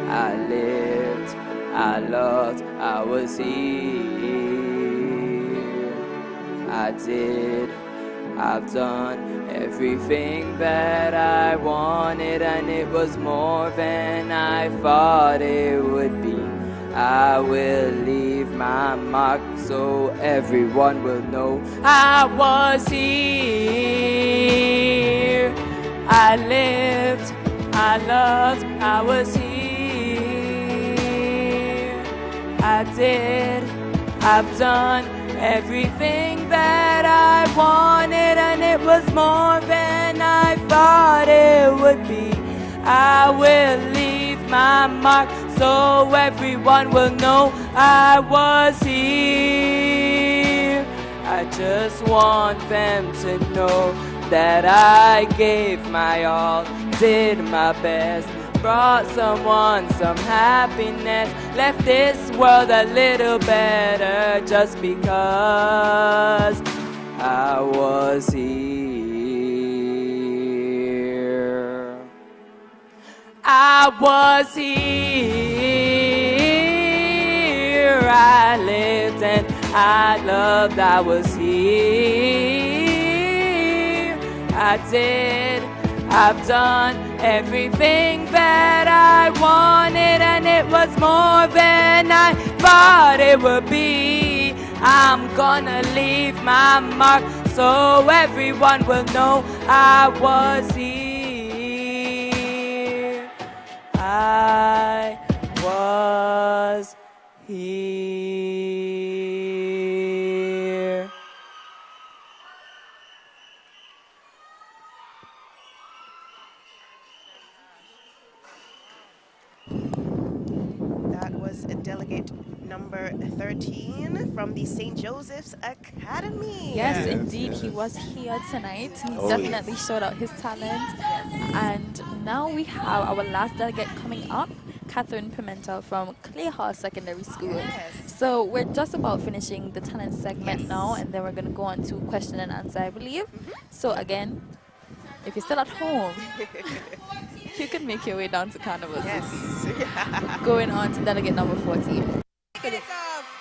I lived, I loved, I was here. I did, I've done everything that I wanted, and it was more than I thought it would be. I will leave my mark so everyone will know I was here. I lived, I loved, I was here. I did, I've done everything that I wanted, and it was more than I thought it would be. I will leave my mark so everyone will know I was here. I just want them to know that I gave my all, did my best, brought someone some happiness, left this world a little better just because I was here. I was here. I lived and I loved. I was here. I did, I've done everything that I wanted, and it was more than I thought it would be. I'm gonna leave my mark so everyone will know I was here. I was here. is delegate number 13 from the St. Joseph's Academy. Yes, indeed, he was here tonight. He definitely showed out his talent. And now we have our last delegate coming up, Catherine Pimentel from Clay Hall Secondary School. So we're just about finishing the talent segment now, and then we're going to go on to question and answer, I believe. So again, if you're still at home, you can make your way down to Carnival City. Going on to delegate number 14.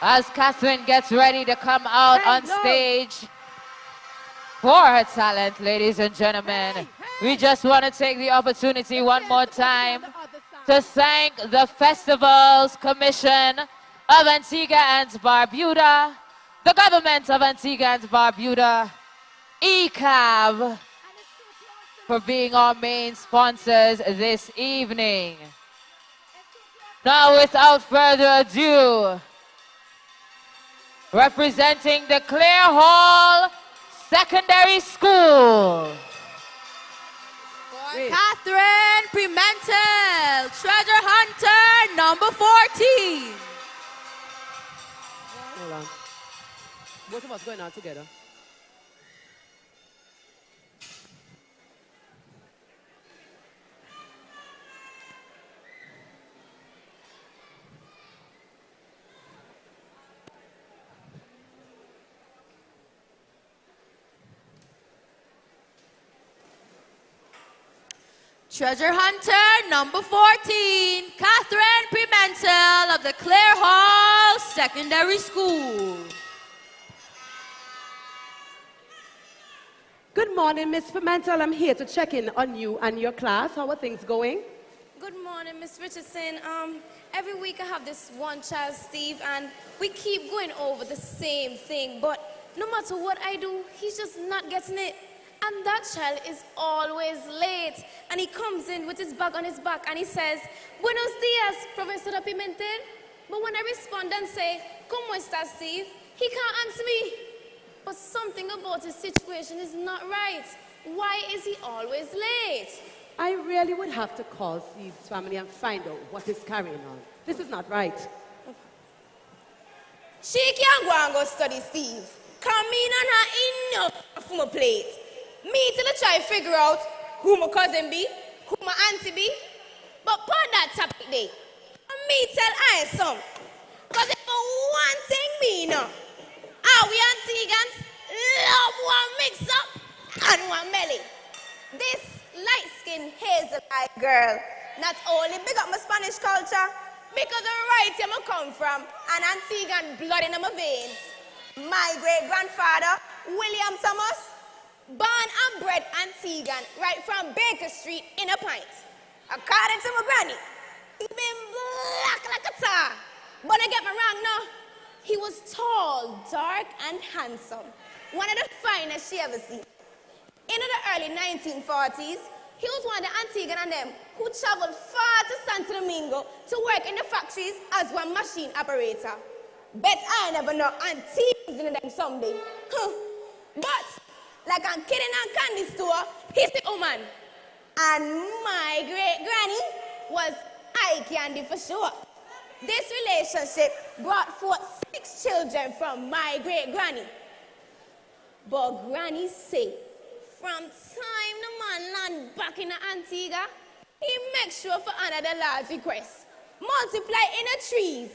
As Catherine gets ready to come out on stage for her talent, ladies and gentlemen, we just want to take the opportunity one more time to thank the Festivals Commission of Antigua and Barbuda, the government of Antigua and Barbuda, Ecab, for being our main sponsors this evening. Now, without further ado, representing the Clare Hall Secondary School, Catherine Pimentel, treasure hunter number 14. Hold on. Both of us going out together. Treasure hunter number 14, Catherine Pimentel of the Clare Hall Secondary School. Good morning, Miss Pimentel. I'm here to check in on you and your class. How are things going? Good morning, Miss Richardson. Every week I have this one child, Steve, and we keep going over the same thing, but no matter what I do, he's just not getting it. And that child is always late. And he comes in with his bag on his back and he says, "Buenos dias, Professor Pimentel." But when I respond and say, "¿Cómo estás, Steve?" he can't answer me. But something about his situation is not right. Why is he always late? I really would have to call Steve's family and find out what is carrying on. This is not right. She can't go and go study, Steve. Come in and have enough for my plate. Me till I try to figure out who my cousin be, who my auntie be. But on that topic day, me tell I some. Because if one thing me know, we Antigans love one mix up and one melly. This light-skinned hazel-eyed girl not only big up my Spanish culture, because of right here I come from, and Antiguan blood in my veins. My great-grandfather, William Thomas, born and bred Antiguan right from Baker Street in a pint. According to my granny, he been black like a tar. But I get me wrong now. He was tall, dark, and handsome. One of the finest she ever seen. In the early 1940s, he was one of the Antiguan and them who traveled far to Santo Domingo to work in the factories as one machine operator. Bet I never know Antiguans in them someday. But like I'm kidding and candy store, he's the woman. And my great-granny was eye candy for sure. This relationship brought forth 6 children from my great-granny. But Granny say, from time the man land back in the Antigua, he makes sure for honor the Lord's request. Multiply in the trees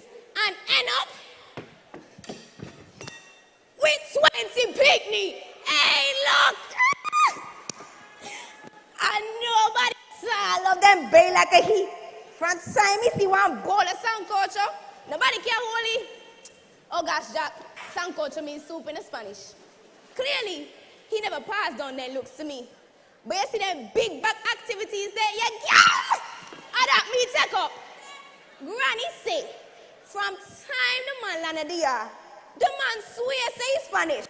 and end up with 20 picnic. Hey, look! And nobody saw all of them bay like a heat. From time he see one bowl of sancocho, nobody can hold it. Oh gosh, Jack, sancocho means soup in Spanish. Clearly, he never passed on their looks to me. But you see them big back activities there, yeah, that me take up. Granny say, from time the man landed there, the man swear say Spanish.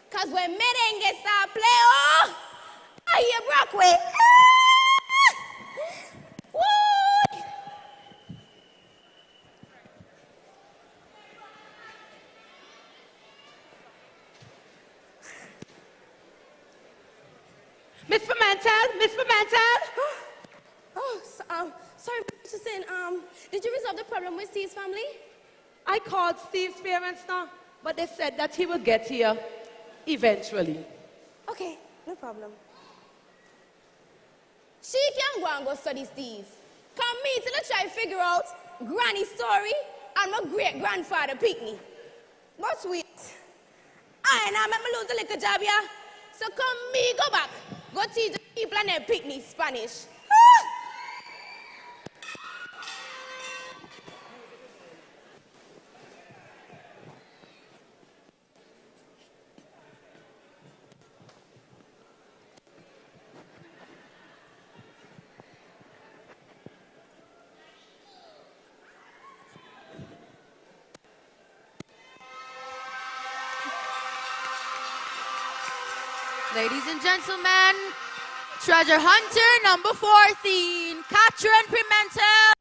Cause when merengue start play, oh, I hear Brockway. Woo! Miss Pimentel, Miss Pimentel. Oh, sorry, Listen, did you resolve the problem with Steve's family? I called Steve's parents now, but they said that he will get here eventually. Okay, no problem. She can go and go study Steve. Come me till I try to figure out Granny's story and my great-grandfather picnic. But wait, I now make me lose a little job here. So come me go back, go teach the people and their picnic Spanish. Ladies and gentlemen, treasure hunter number 14, Catherine Pimentel.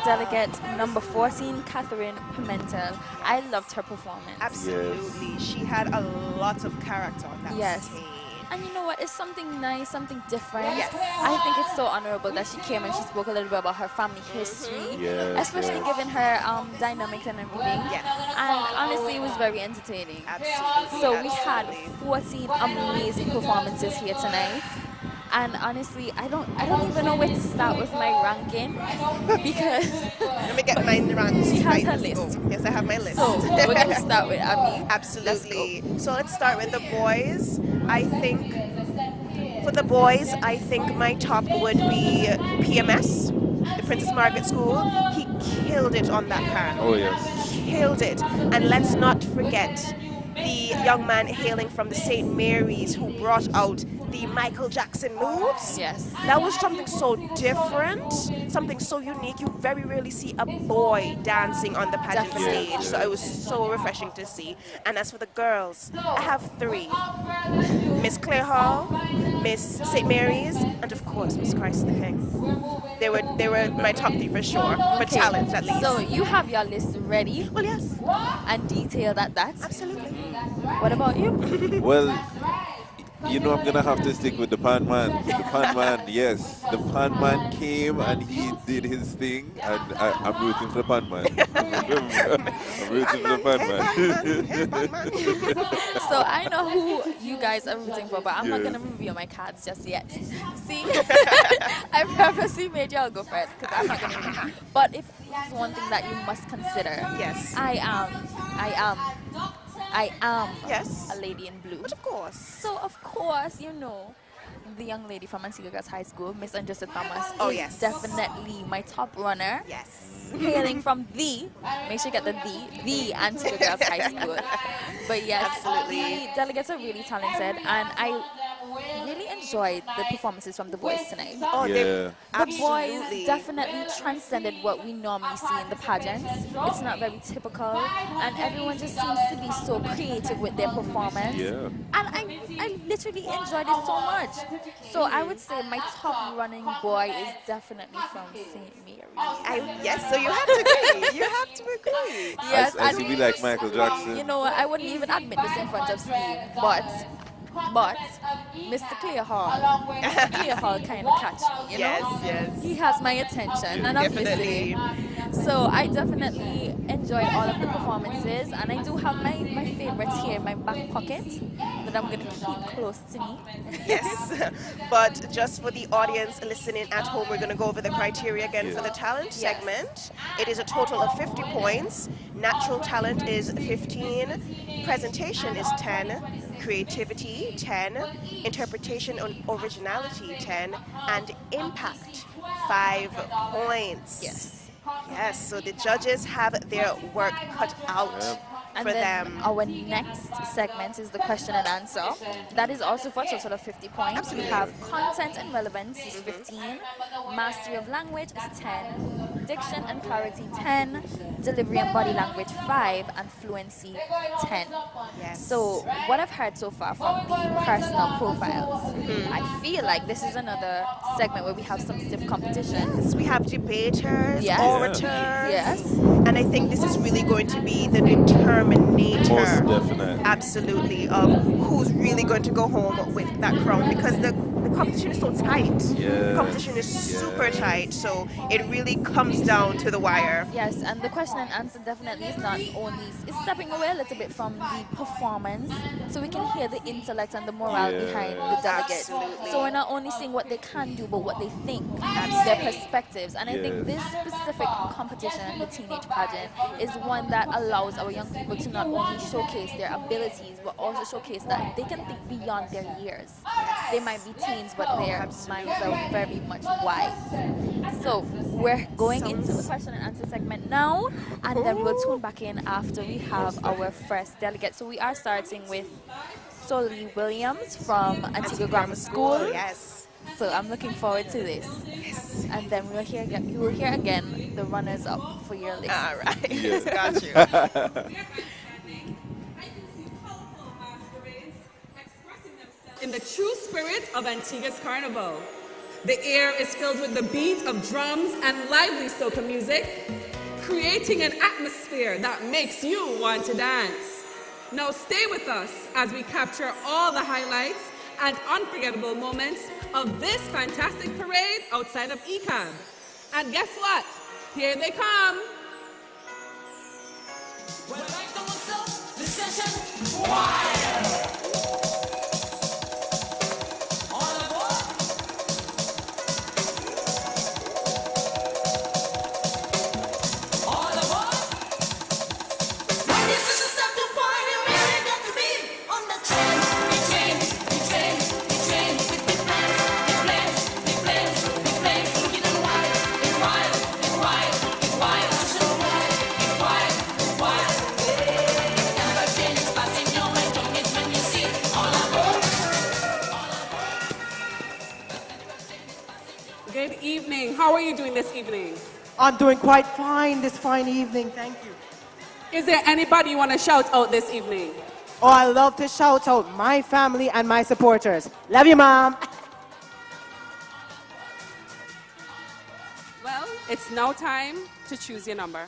Delegate number 14, Catherine Pimentel. I loved her performance. Absolutely. She had a lot of character on that stage. And you know what? It's something nice, something different. Yes. I think it's so honorable that she came and she spoke a little bit about her family history, especially given her dynamics and everything. Yes. And honestly, it was very entertaining. Absolutely. So we had 14 amazing performances here tonight. And honestly, I don't even know where to start with my ranking because let me get mine ranked. She has her list. Yes, I have my list. So we're gonna start with Abby. Absolutely. So let's start with the boys. I think for the boys, I think my top would be PMS, the Princess Margaret School. He killed it on that pan. Oh yes. Killed it. And let's not forget the young man hailing from the St. Mary's who brought out the Michael Jackson moves. Yes. That was something so different, something so unique. You very rarely see a boy dancing on the pageant stage. So it was so refreshing to see. And as for the girls, I have 3. Miss Claire Hall, Miss St. Mary's, and of course Miss Christ the King. They were my top 3 for sure, for talent at least. So you have your list ready? Well, yes. And detailed at that? Absolutely. What about you? Well, you know I'm gonna have to stick with the pan man. The pan man, yes. The pan man came and he did his thing, and I'm rooting for the pan man. I'm rooting for the pan man. So I know who you guys are rooting for, but I'm not gonna reveal my cards just yet. See, I purposely made y'all go first because I'm not gonna. But if there's one thing that you must consider, yes, I am yes, a lady in blue. But of course. So of course, you know, the young lady from Antigua Girls High School, Miss Andressa Thomas, is definitely my top runner. Yes. Hailing from make sure you get the Antigua Girls High School. But yes, absolutely. The delegates are really talented, and I really enjoyed the performances from the boys tonight. Oh, yeah. The boys definitely transcended what we normally see in the pageants. It's not very typical, and everyone just seems to be so creative with their performance. Yeah. And I literally enjoyed it so much. So I would say my top running boy is definitely from St. Mary. Yes, so you have to agree. You have to agree. Yes, I see we like Michael Jackson. You know what? I wouldn't even admit this in front of Steve, but Mr. Clear Hall kind of catch me, you know? Yes. He has my attention, and I'm listening. So I definitely enjoyed all of the performances, and I do have my favorites here in my back pocket that I'm going to keep close to me. Yes, but just for the audience listening at home, we're going to go over the criteria again for the talent segment. It is a total of 50 points. Natural talent is 15, presentation is 10, creativity 10, interpretation and originality 10, and impact 5 points. Yes, so the judges have their work cut out And for then them. our next segment is the question and answer. That is also for a total of 50 points. Absolutely. We have content and relevance is 15, mastery of language is 10, diction and clarity 10, delivery and body language 5, and fluency 10. Yes. So what I've heard so far from the personal profiles, I feel like this is another segment where we have some stiff competition. We have debaters, Yes. orators. Yes. And I think this is really going to be the determinator. Most definitely. Absolutely, of who's really going to go home with that crown, because the the competition is so tight. The competition is super tight, so it really comes down to the wire. Yes, and the question and answer definitely is not only is stepping away a little bit from the performance, so we can hear the intellect and the morale behind the delegates. Absolutely. So we're not only seeing what they can do, but what they think, their perspectives. And I think this specific competition, the teenage pageant, is one that allows our young people to not only showcase their abilities, but also showcase that they can think beyond their years. They might be teens, but their minds are very much wise. So we're going into the question and answer segment now, and then we'll tune back in after we have our first delegate. So we are starting with Solly Williams from Antigua Grammar School. Yes. So I'm looking forward to this. Yes. And then you will hear again the runners up for your list. All right. Yes. Got you. In the true spirit of Antigua's Carnival. The air is filled with the beat of drums and lively soca music, creating an atmosphere that makes you want to dance. Now stay with us as we capture all the highlights and unforgettable moments of this fantastic parade outside of Ecab. And guess what? Here they come. Good evening. How are you doing this evening? I'm doing quite fine this fine evening, thank you. Is there anybody you want to shout out this evening? Oh, I love to shout out my family and my supporters. Love you, Mom. Well, it's now time to choose your number.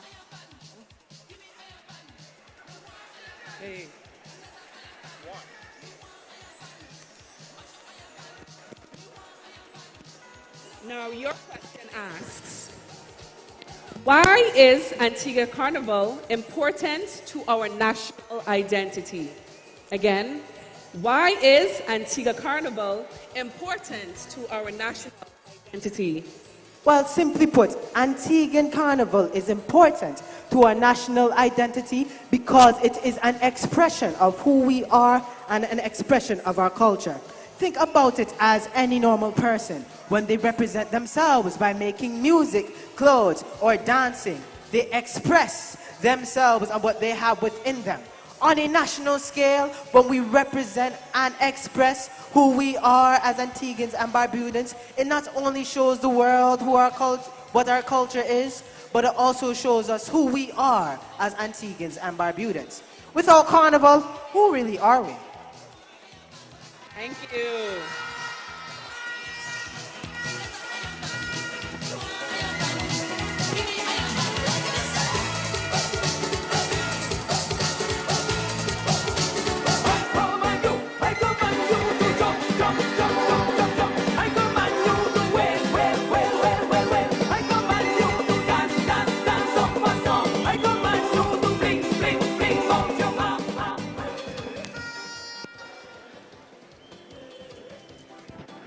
Hey. Now, your question asks, why is Antigua Carnival important to our national identity? Again, why is Antigua Carnival important to our national identity? Well, simply put, Antiguan Carnival is important to our national identity because it is an expression of who we are and an expression of our culture. Think about it as any normal person. When they represent themselves by making music, clothes, or dancing, they express themselves and what they have within them. On a national scale, when we represent and express who we are as Antiguans and Barbudans, it not only shows the world what our culture is, but it also shows us who we are as Antiguans and Barbudans. Without Carnival, who really are we? Thank you.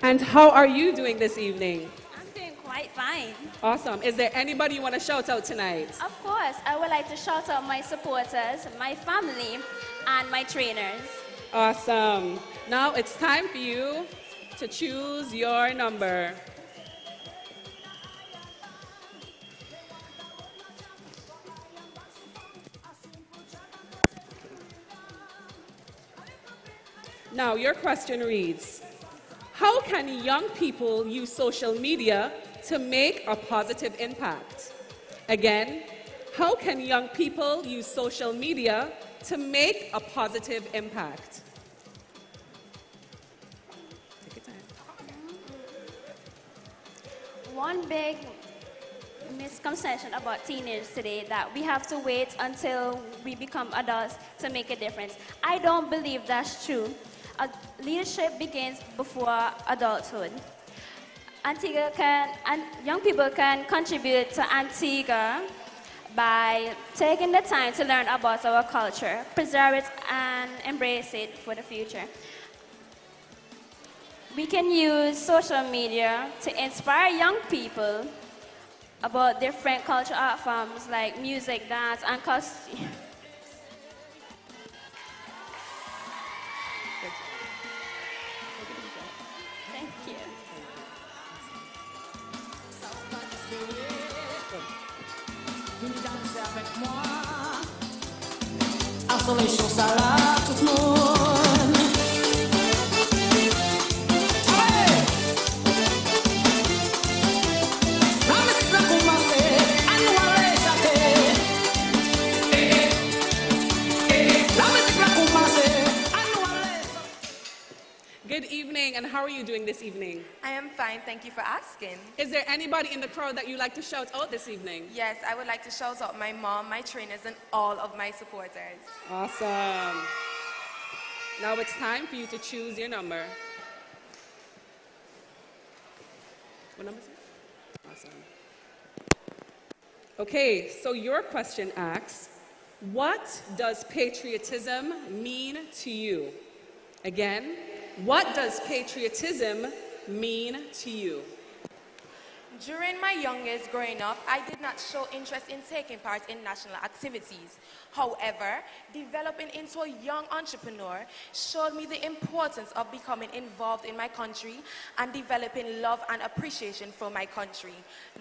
And how are you doing this evening? I'm doing quite fine. Awesome. Is there anybody you want to shout out tonight? Of course, I would like to shout out my supporters, my family, and my trainers. Awesome. Now it's time for you to choose your number. Now your question reads, how can young people use social media to make a positive impact? Again, how can young people use social media to make a positive impact? Take your time. One big misconception about teenagers today that we have to wait until we become adults to make a difference. I don't believe that's true. Leadership begins before adulthood. Antigua and young people can contribute to Antigua by taking the time to learn about our culture, preserve it, and embrace it for the future. We can use social media to inspire young people about different cultural art forms like music, dance, and costume. Thank you. Isolation, ça là, tout le monde. Hey! La musique va commencer, à nous aller chanter. La musique va commencer, à nous aller chanter. Good evening, and how are you doing this evening? I am fine, thank you for asking. Is there anybody in the crowd that you'd like to shout out this evening? Yes, I would like to shout out my mom, my trainers, and all of my supporters. Awesome. Now it's time for you to choose your number. What number is it? Awesome. Okay, so your question asks, what does patriotism mean to you? Again, what does patriotism mean to you? During my young years growing up, I did not show interest in taking part in national activities. However, developing into a young entrepreneur showed me the importance of becoming involved in my country and developing love and appreciation for my country.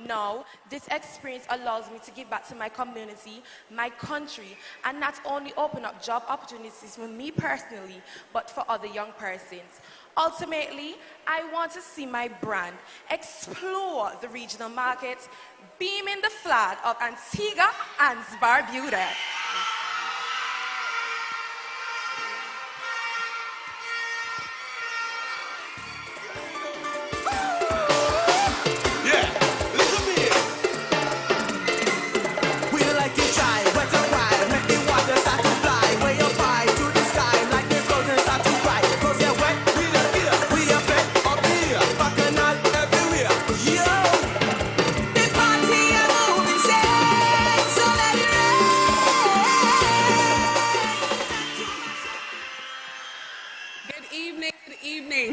Now, this experience allows me to give back to my community, my country, and not only open up job opportunities for me personally, but for other young persons. Ultimately, I want to see my brand explore the regional markets, beaming the flag of Antigua and Barbuda.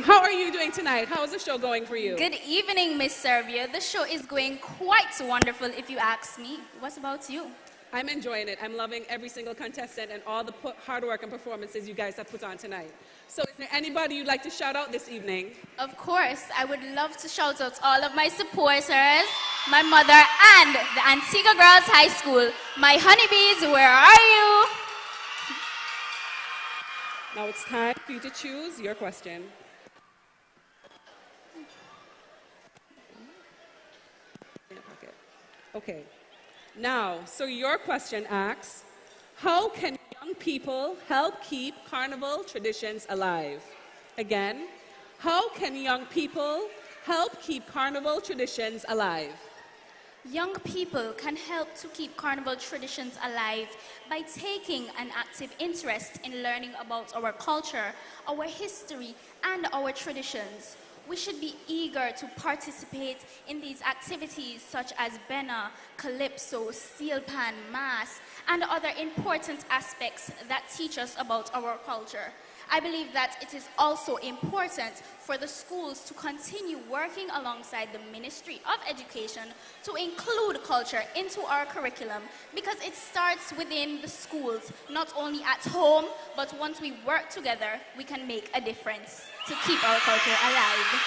How are you doing tonight? How is the show going for you? Good evening, Miss Serbia. The show is going quite wonderful, if you ask me. What about you? I'm enjoying it. I'm loving every single contestant and all the hard work and performances you guys have put on tonight. So is there anybody you'd like to shout out this evening? Of course, I would love to shout out all of my supporters, my mother, and the Antigua Girls High School. My honeybees, where are you? Now it's time for you to choose your question. Okay. Now, so your question asks, how can young people help keep carnival traditions alive? Again, how can young people help keep carnival traditions alive? Young people can help to keep carnival traditions alive by taking an active interest in learning about our culture, our history, and our traditions. We should be eager to participate in these activities such as Bena, Calypso, Steel Pan, Mass, and other important aspects that teach us about our culture. I believe that it is also important for the schools to continue working alongside the Ministry of Education to include culture into our curriculum, because it starts within the schools, not only at home, but once we work together, we can make a difference to keep our culture alive.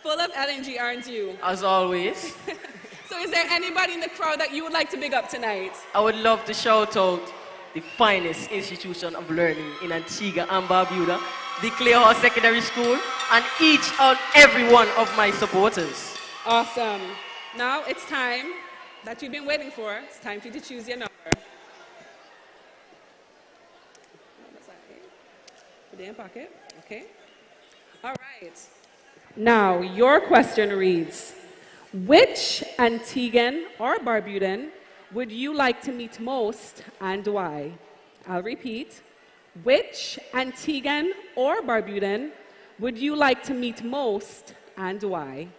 Full of energy, aren't you? As always. So is there anybody in the crowd that you would like to big up tonight? I would love to shout out the finest institution of learning in Antigua and Barbuda, the Clearhouse Secondary School, and each and every one of my supporters. Awesome. Now it's time that you've been waiting for. It's time for you to choose your number. Put it in pocket. Okay. All right. Now, your question reads, which Antiguan or Barbudan would you like to meet most and why? I'll repeat. Which Antiguan or Barbudan would you like to meet most and why?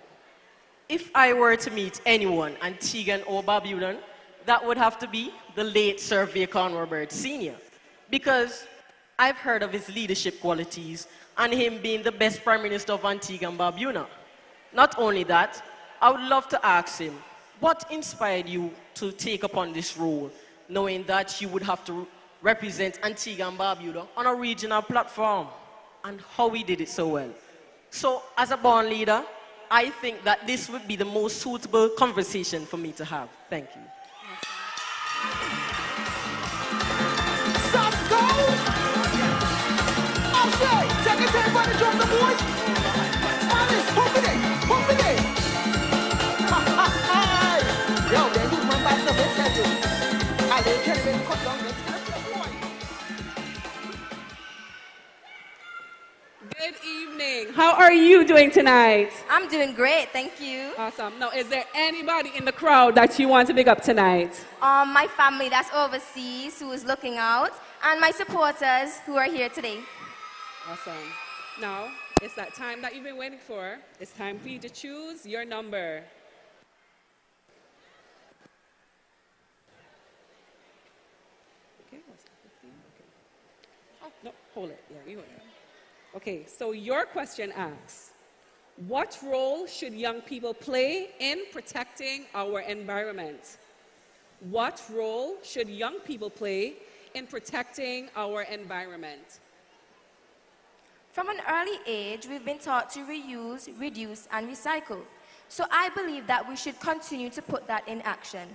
If I were to meet anyone, Antiguan or Barbudan, that would have to be the late Sir Vacon Robert Sr. Because I've heard of his leadership qualities and him being the best Prime Minister of Antigua and Barbuda. Not only that, I would love to ask him, what inspired you to take upon this role, knowing that you would have to represent Antigua and Barbuda on a regional platform, and how he did it so well. So, as a born leader, I think that this would be the most suitable conversation for me to have. Thank you. Take a time by the drum, the boys. Alice, pump it in, pump it in. Yo, they do my back to tell you. I didn't care if they cut down. Let's get the boy. Good evening. How are you doing tonight? I'm doing great, thank you. Awesome. Now, is there anybody in the crowd that you want to pick up tonight? My family that's overseas who is looking out, and my supporters who are here today. Awesome. Now, it's that time that you've been waiting for. It's time for you to choose your number. Okay, what's that, 15? Okay. Oh, no, hold it. Yeah, you hold it. Okay, so your question asks, what role should young people play in protecting our environment? What role should young people play in protecting our environment? From an early age, we've been taught to reuse, reduce, and recycle. So I believe that we should continue to put that in action.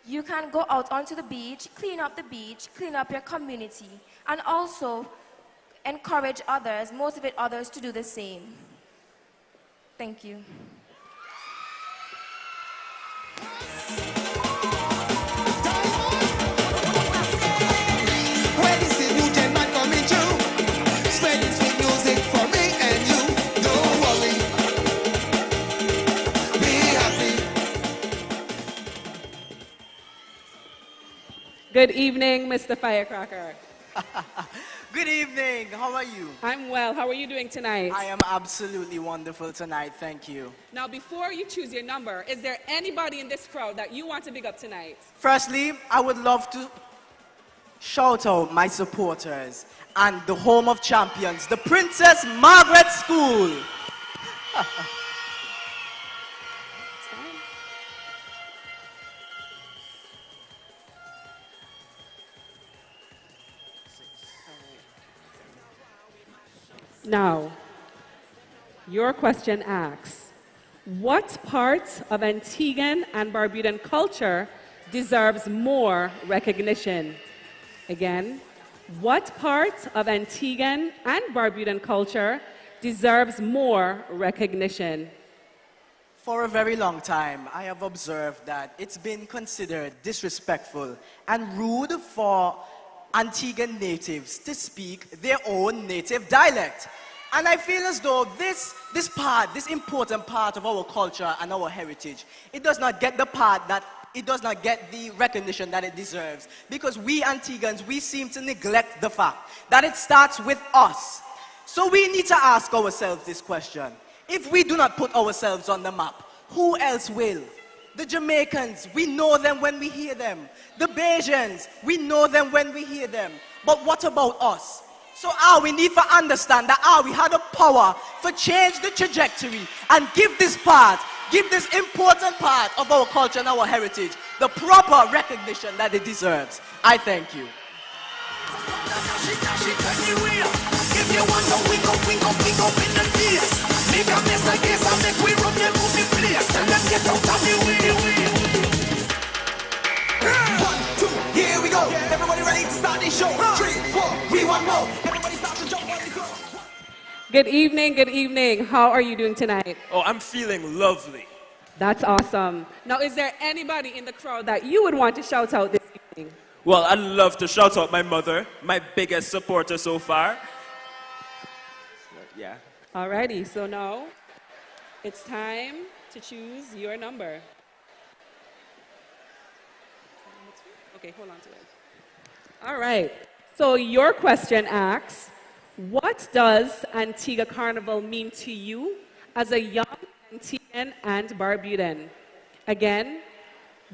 You can go out onto the beach, clean up the beach, clean up your community, and also encourage others, motivate others to do the same. Thank you. Good evening, Mr. Firecracker. Good evening. How are you? I'm well. How are you doing tonight? I am absolutely wonderful tonight. Thank you. Now, before you choose your number, is there anybody in this crowd that you want to pick up tonight? Firstly, I would love to shout out my supporters and the home of champions, the Princess Margaret School. Now, your question asks, what part of Antiguan and Barbudan culture deserves more recognition? Again, what part of Antiguan and Barbudan culture deserves more recognition? For a very long time, I have observed that it's been considered disrespectful and rude for Antiguan natives to speak their own native dialect. And I feel as though this important part of our culture and our heritage, it does not get the recognition that it deserves. Because we Antiguans, we seem to neglect the fact that it starts with us. So we need to ask ourselves this question. If we do not put ourselves on the map, who else will? The Jamaicans, we know them when we hear them. The Bajans, we know them when we hear them. But what about us? So we need to understand that we had a power to change the trajectory and give this important part of our culture and our heritage the proper recognition that it deserves. I thank you. If you want to wink up in the face. Make a mess like this and make we run them off the place. Tell them get out of the way. 1, 2, here we go. Everybody ready to start this show. 3, 4, we want more. Everybody start to jump on the floor. Good evening, good evening. How are you doing tonight? Oh, I'm feeling lovely. That's awesome. Now, is there anybody in the crowd that you would want to shout out this evening? Well, I'd love to shout out my mother, my biggest supporter so far. Yeah. Alrighty, so now it's time to choose your number. Okay, hold on to it. All right, so your question asks, what does Antigua Carnival mean to you as a young Antiguan and Barbudan? Again,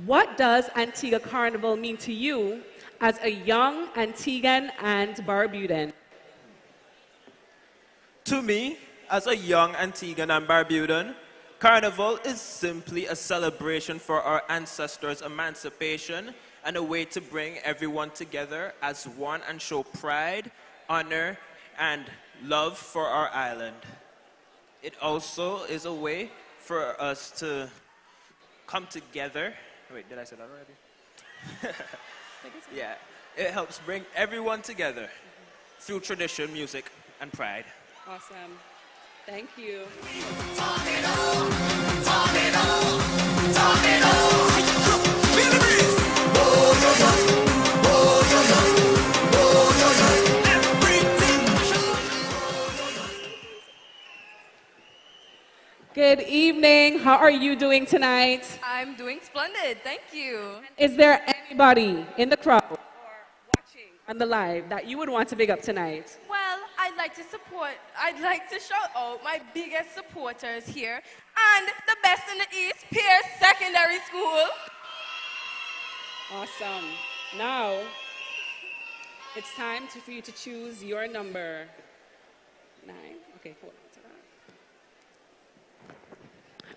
what does Antigua Carnival mean to you as a young Antiguan and Barbudan? To me, as a young Antiguan and Barbudan, Carnival is simply a celebration for our ancestors' emancipation and a way to bring everyone together as one and show pride, honor, and love for our island. It also is a way for us to come together. Wait, did I say that already? Yeah, it helps bring everyone together through tradition, music, and pride. Awesome. Thank you. Good evening. How are you doing tonight? I'm doing splendid, thank you. Is there anybody in the crowd or watching on the live that you would want to big up tonight? Well, I'd like to shout out my biggest supporters here and the best in the East, Pierce Secondary School. Awesome. Now, it's time for you to choose your number. 9. Okay, hold on to that.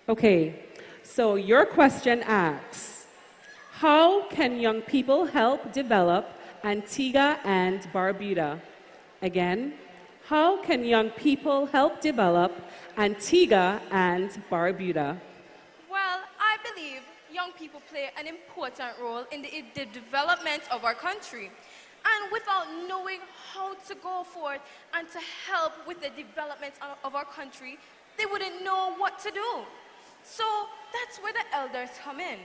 Okay, so your question asks, how can young people help develop Antigua and Barbuda? Again, how can young people help develop Antigua and Barbuda? Well, I believe young people play an important role in the development of our country. And without knowing how to go forward and to help with the development of our country, they wouldn't know what to do. So that's where the elders come in,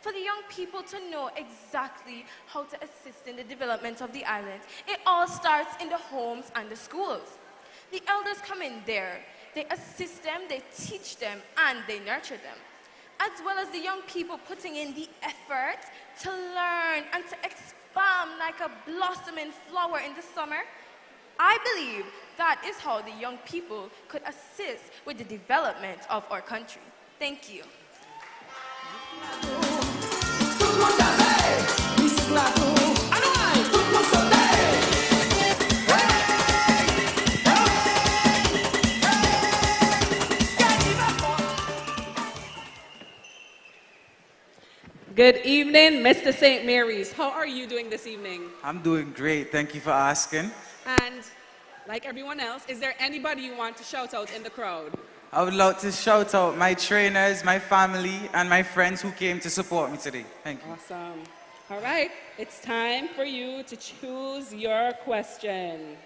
for the young people to know exactly how to assist in the development of the island. It all starts in the homes and the schools. The elders come in there, they assist them, they teach them, and they nurture them. As well as the young people putting in the effort to learn and to expand like a blossoming flower in the summer. I believe that is how the young people could assist with the development of our country. Thank you. Good evening, Mr. St. Mary's. How are you doing this evening? I'm doing great. Thank you for asking. And like everyone else, is there anybody you want to shout out in the crowd? I would like to shout out my trainers, my family, and my friends who came to support me today. Thank you. Awesome. All right, it's time for you to choose your question.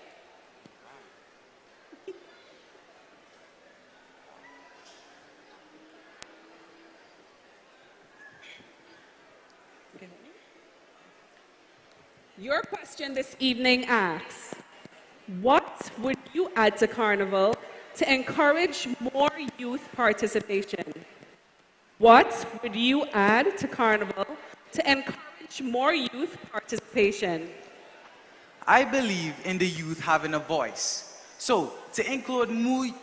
Your question this evening asks, what would you add to Carnival to encourage more youth participation? What would you add to Carnival to encourage more youth participation? I believe in the youth having a voice. So, to include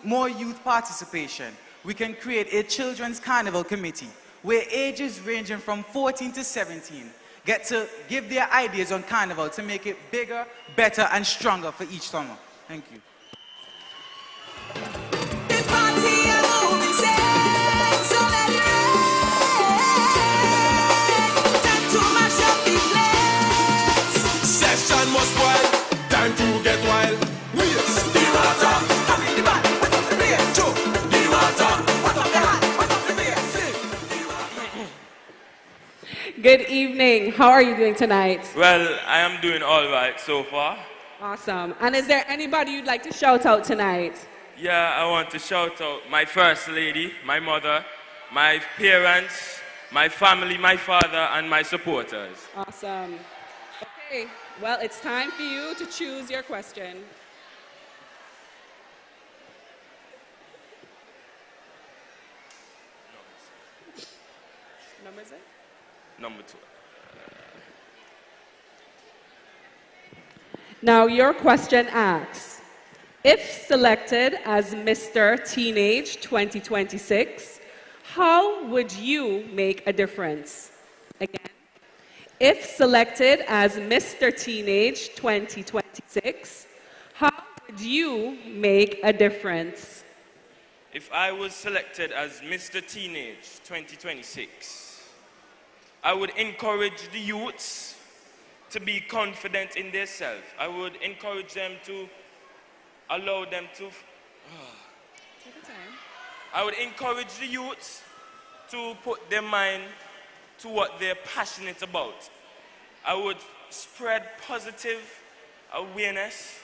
more youth participation, we can create a children's carnival committee where ages ranging from 14 to 17 get to give their ideas on Carnival to make it bigger, better, and stronger for each summer. Thank you. Session must wild, time to get wild. Waste the water, up in the back, what up the beer? Choke the water, what up the hand, what up the beer? Good evening. How are you doing tonight? Well, I am doing all right so far. Awesome. And is there anybody you'd like to shout out tonight? Yeah, I want to shout out my first lady, my mother, my parents, my family, my father, and my supporters. Awesome. Okay, well, it's time for you to choose your question. Number is it? Number 2. Now, your question asks, if selected as Mr. Teenage 2026, how would you make a difference? Again, if selected as Mr. Teenage 2026, how would you make a difference? If I was selected as Mr. Teenage 2026, I would encourage the youths to be confident in themselves. I would encourage them to allow them to... Take your time. I would encourage the youths to put their mind to what they're passionate about. I would spread positive awareness.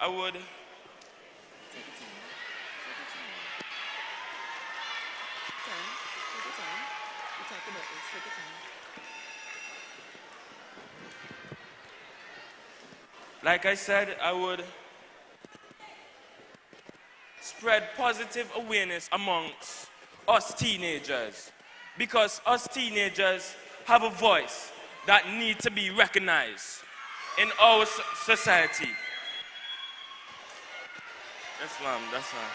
I would... Like I said, I would spread positive awareness amongst us teenagers, because us teenagers have a voice that needs to be recognized in our society. That's ma'am, that's ma'am.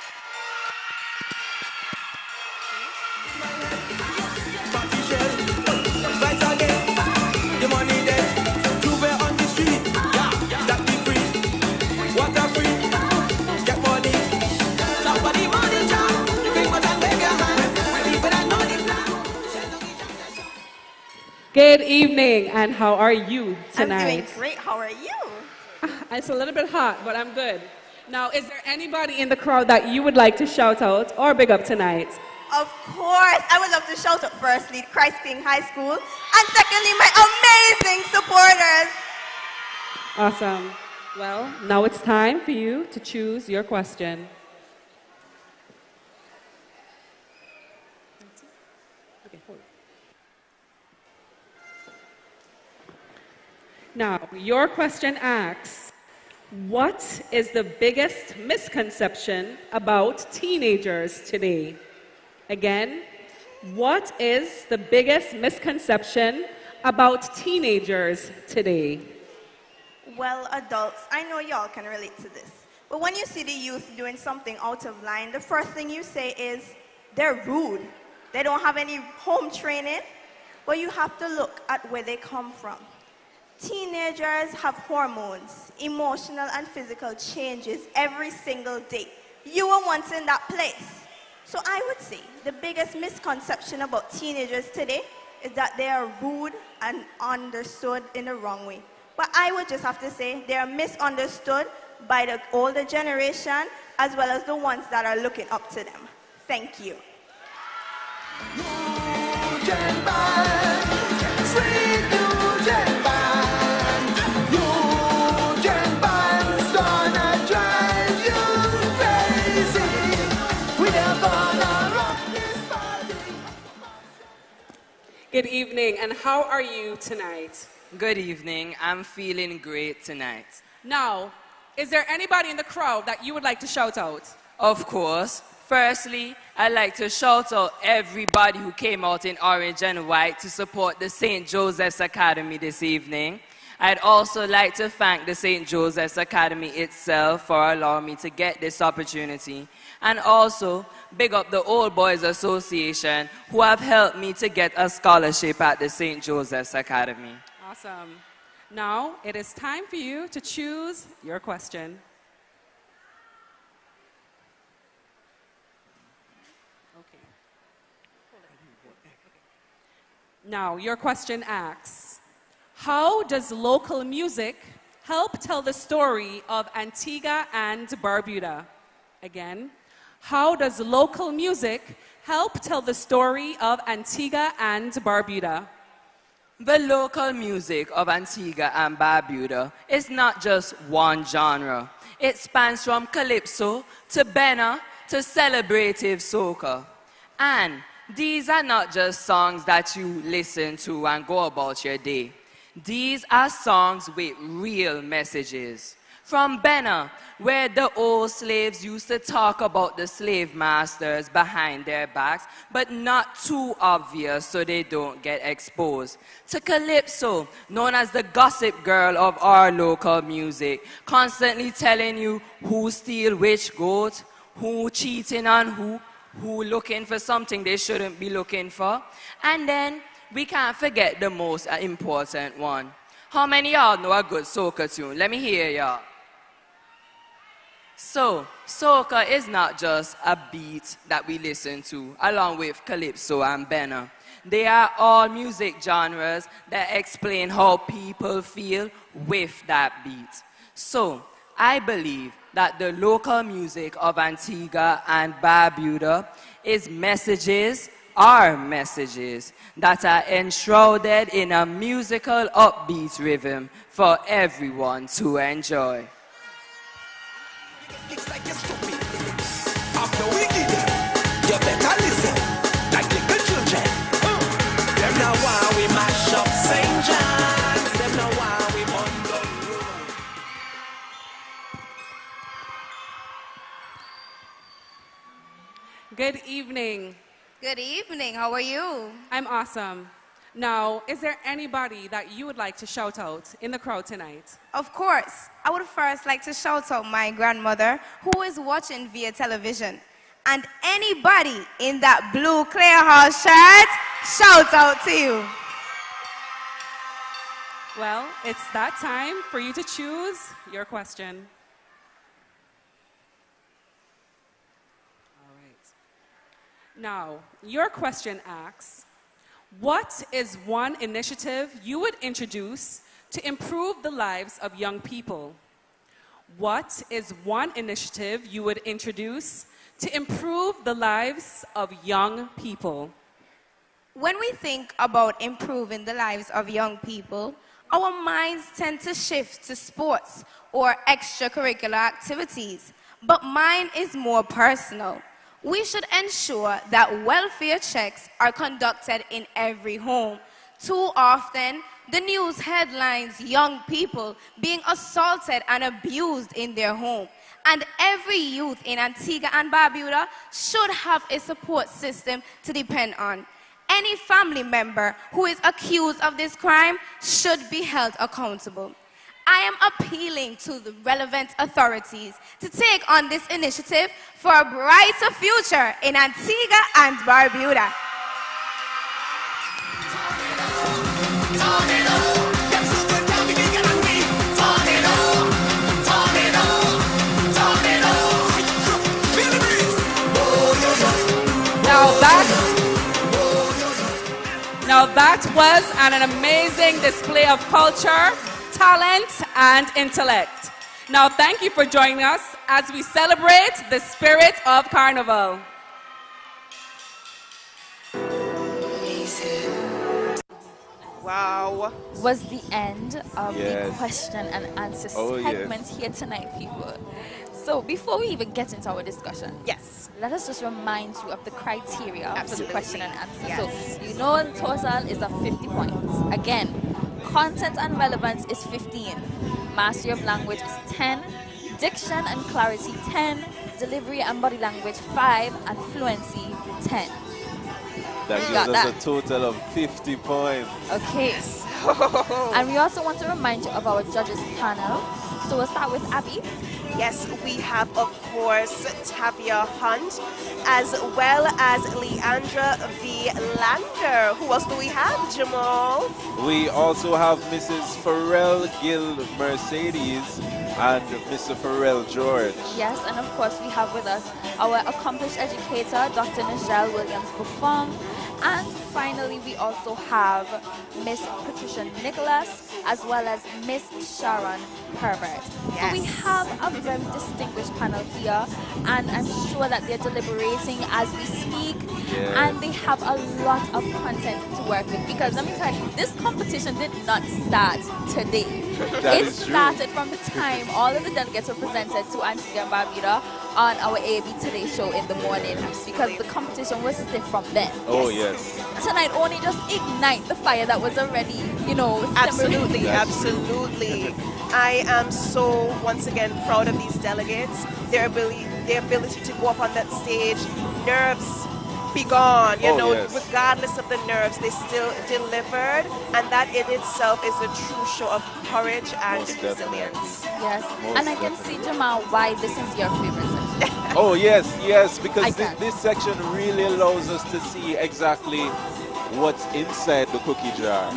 The money there, Juve on the street, that be free, water free, get money, somebody money jam, you bring what and wave your hand, people that know the plan. Good evening, and how are you tonight? I'm doing great, how are you? It's a little bit hot, but I'm good. Now, is there anybody in the crowd that you would like to shout out or big up tonight? Of course, I would love to shout out firstly Christ King High School, and secondly my amazing supporters. Awesome. Well, now it's time for you to choose your question. Okay, hold it. Now, your question asks, what is the biggest misconception about teenagers today? Again, what is the biggest misconception about teenagers today? Well, adults, I know y'all can relate to this. But when you see the youth doing something out of line, the first thing you say is, they're rude. They don't have any home training. But you have to look at where they come from. Teenagers have hormones, emotional and physical changes every single day. You were once in that place. So I would say the biggest misconception about teenagers today is that they are rude and understood in the wrong way. But I would just have to say they are misunderstood by the older generation as well as the ones that are looking up to them. Thank you. Good evening, and how are you tonight? Good evening. I'm feeling great tonight. Now, is there anybody in the crowd that you would like to shout out? Of course. Firstly, I'd like to shout out everybody who came out in orange and white to support the St. Joseph's Academy this evening. I'd also like to thank the St. Joseph's Academy itself for allowing me to get this opportunity. And also, big up the Old Boys Association who have helped me to get a scholarship at the St. Joseph's Academy. Awesome. Now, it is time for you to choose your question. Okay. Now, your question asks, how does local music help tell the story of Antigua and Barbuda? Again, how does local music help tell the story of Antigua and Barbuda? The local music of Antigua and Barbuda is not just one genre. It spans from calypso to benna to celebrative soca. And these are not just songs that you listen to and go about your day. These are songs with real messages. From benna, where the old slaves used to talk about the slave masters behind their backs, but not too obvious so they don't get exposed. To calypso, known as the gossip girl of our local music, constantly telling you who steal which goat, who cheating on who looking for something they shouldn't be looking for. And then we can't forget the most important one. How many of y'all know a good soca tune? Let me hear y'all. So, soca is not just a beat that we listen to, along with calypso and benna. They are all music genres that explain how people feel with that beat. So, I believe that the local music of Antigua and Barbuda is messages, are messages, that are enshrouded in a musical upbeat rhythm for everyone to enjoy. After we give you better listen, like little children. Them now why we mash up St. John's. Them now why we burn the road. Good evening. Good evening. How are you? I'm awesome. Now, is there anybody that you would like to shout out in the crowd tonight? Of course. I would first like to shout out my grandmother who is watching via television. And anybody in that blue clear house shirt, shout out to you. Well, it's that time for you to choose your question. All right. Now, your question asks, what is one initiative you would introduce to improve the lives of young people? What is one initiative you would introduce to improve the lives of young people? When we think about improving the lives of young people, our minds tend to shift to sports or extracurricular activities, but mine is more personal. We should ensure that welfare checks are conducted in every home. Too often, the news headlines young people being assaulted and abused in their home. And every youth in Antigua and Barbuda should have a support system to depend on. Any family member who is accused of this crime should be held accountable. I am appealing to the relevant authorities to take on this initiative for a brighter future in Antigua and Barbuda. Now that was an amazing display of culture, talent, and intellect. Now thank you for joining us as we celebrate the spirit of Carnival. Wow. Was the end of the Yes. question and answer Oh, segment yes. here tonight, people. So before we even get into our discussion, yes, let us just remind you of the criteria for the Absolutely. question and answer. Yes. So you know the total is of 50 points. Again, content and relevance is 15, mastery of language is 10, diction and clarity 10, delivery and body language 5, and fluency 10. That You got gives us that? a total of 50 points. Okay. And we also want to remind you of our judges panel. So we'll start with Abby. Yes, we have, of course, Tavia Hunt, as well as Leandra V. Lander. Who else do we have, Jamal? We also have Mrs. Pharrell Gill Mercedes and Mr. Pharrell George. Yes, and of course we have with us our accomplished educator, Dr. Nichelle Williams-Buffon. And finally, we also have Miss Patricia Nicholas, as well as Miss Sharon Herbert. So we have a very distinguished panel here, and I'm sure that they're deliberating as we speak, and they have a lot of content to work with, because let me tell you, this competition did not start today. That It is true. started from the time all of the delegates were presented to Antigua and Barbuda on our AAB Today show in the morning, because the competition was stiff from then. Oh, yes. Tonight only just ignite the fire that was already, Absolutely, simmering. absolutely. I am so, once again, proud of these delegates. Their ability to go up on that stage, nerves be gone, yes. regardless of the nerves, they still delivered, and that in itself is a true show of courage and resilience. Yes, Most and I can see, Jamal, why this is your favorite section. Oh, yes, because this section really allows us to see exactly what's inside the cookie jar.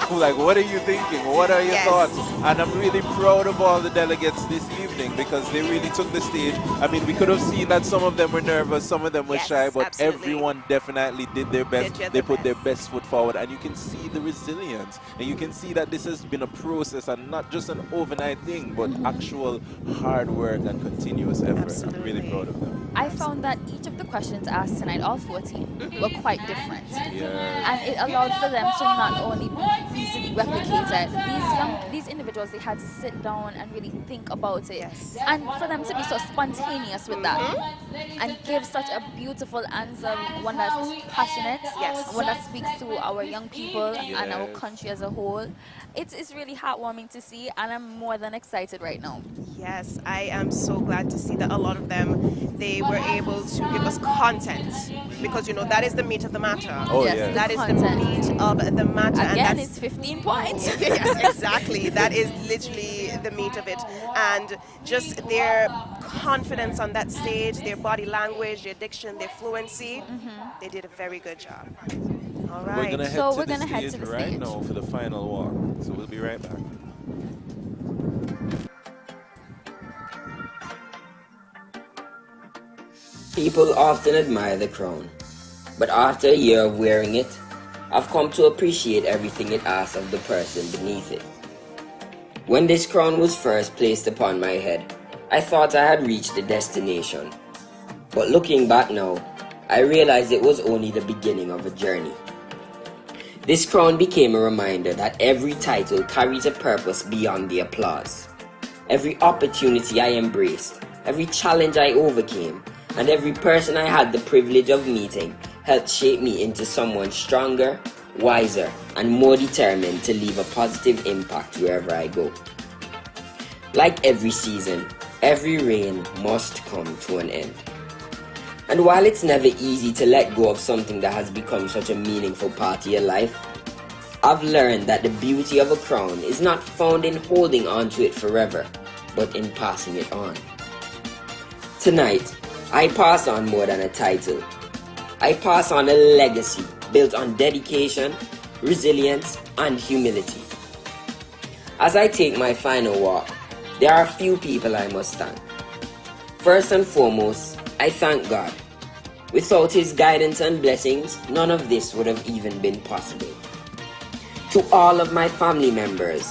Like, what are you thinking? What are your thoughts? And I'm really proud of all the delegates this evening because they really took the stage. I mean, we could have seen that some of them were nervous, some of them were shy, but everyone definitely did their best. They put their best foot forward, and you can see the resilience. And you can see that this has been a process and not just an overnight thing, but actual hard work and continuous effort. I'm really proud of them. I found that each of the questions asked tonight, all 14, were quite different. And it allowed for them to not only be easily replicated. These individuals, they had to sit down and really think about it. And for them to be so spontaneous with that and give such a beautiful answer, one that's passionate, one that speaks to our young people and our country as a whole. It's really heartwarming to see, and I'm more than excited right now. Yes, I am so glad to see that a lot of them, they were able to give us content, because that is the meat of the matter. Oh, yes. That is the meat of the matter. Again, and it's 15 points. Yes, exactly. That is literally the meat of it. And just their confidence on that stage, their body language, their diction, their fluency, they did a very good job. All right. We're going to head to the stage right now for the final walk. So we'll be right back. People often admire the crown, but after a year of wearing it, I've come to appreciate everything it asks of the person beneath it. When this crown was first placed upon my head, I thought I had reached the destination. But looking back now, I realized it was only the beginning of a journey. This crown became a reminder that every title carries a purpose beyond the applause. Every opportunity I embraced, every challenge I overcame, and every person I had the privilege of meeting helped shape me into someone stronger, wiser, and more determined to leave a positive impact wherever I go. Like every season, every reign must come to an end. And while it's never easy to let go of something that has become such a meaningful part of your life, I've learned that the beauty of a crown is not found in holding on to it forever, but in passing it on. Tonight, I pass on more than a title. I pass on a legacy built on dedication, resilience, and humility. As I take my final walk, there are a few people I must thank. First and foremost, I thank God. Without His guidance and blessings, none of this would have even been possible. To all of my family members,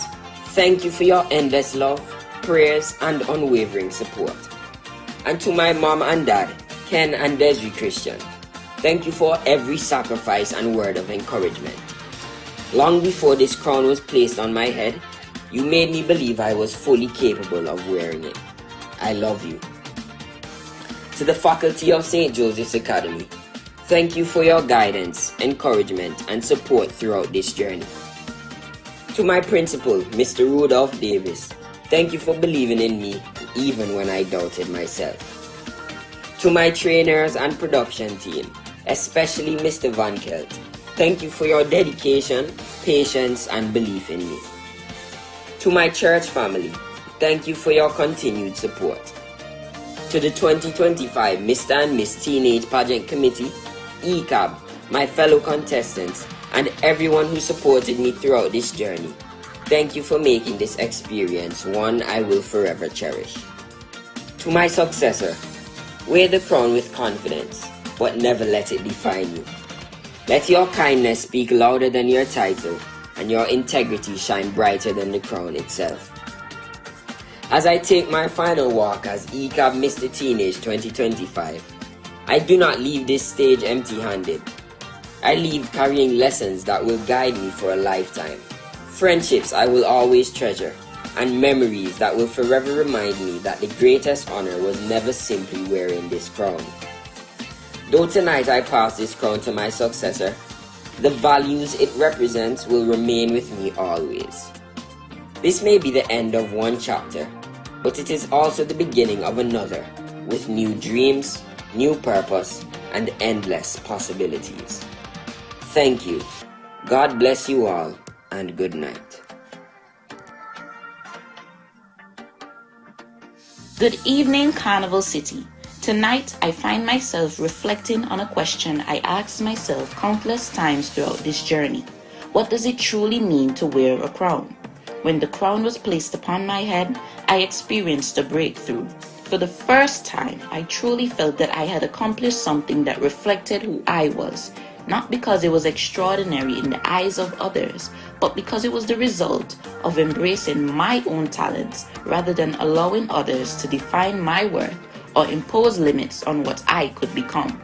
thank you for your endless love, prayers, and unwavering support. And to my mom and dad, Ken and Desiree Christian, thank you for every sacrifice and word of encouragement. Long before this crown was placed on my head, you made me believe I was fully capable of wearing it. I love you. To the faculty of St. Joseph's Academy, thank you for your guidance, encouragement, and support throughout this journey. To my principal, Mr. Rudolph Davis, thank you for believing in me even when I doubted myself. To my trainers and production team, especially Mr. Van Kelt, thank you for your dedication, patience, and belief in me. To my church family, thank you for your continued support. To the 2025 Mr. and Miss Teenage Pageant Committee, Ecab, my fellow contestants, and everyone who supported me throughout this journey, thank you for making this experience one I will forever cherish. To my successor, wear the crown with confidence, but never let it define you. Let your kindness speak louder than your title, and your integrity shine brighter than the crown itself. As I take my final walk as Ecab Mr. Teenage 2025, I do not leave this stage empty-handed. I leave carrying lessons that will guide me for a lifetime, friendships I will always treasure, and memories that will forever remind me that the greatest honor was never simply wearing this crown. Though tonight I pass this crown to my successor, the values it represents will remain with me always. This may be the end of one chapter, but it is also the beginning of another, with new dreams, new purpose, and endless possibilities. Thank you. God bless you all, and good night. Good evening, Carnival City. Tonight, I find myself reflecting on a question I asked myself countless times throughout this journey. What does it truly mean to wear a crown? When the crown was placed upon my head, I experienced a breakthrough. For the first time, I truly felt that I had accomplished something that reflected who I was, not because it was extraordinary in the eyes of others, but because it was the result of embracing my own talents rather than allowing others to define my worth or impose limits on what I could become.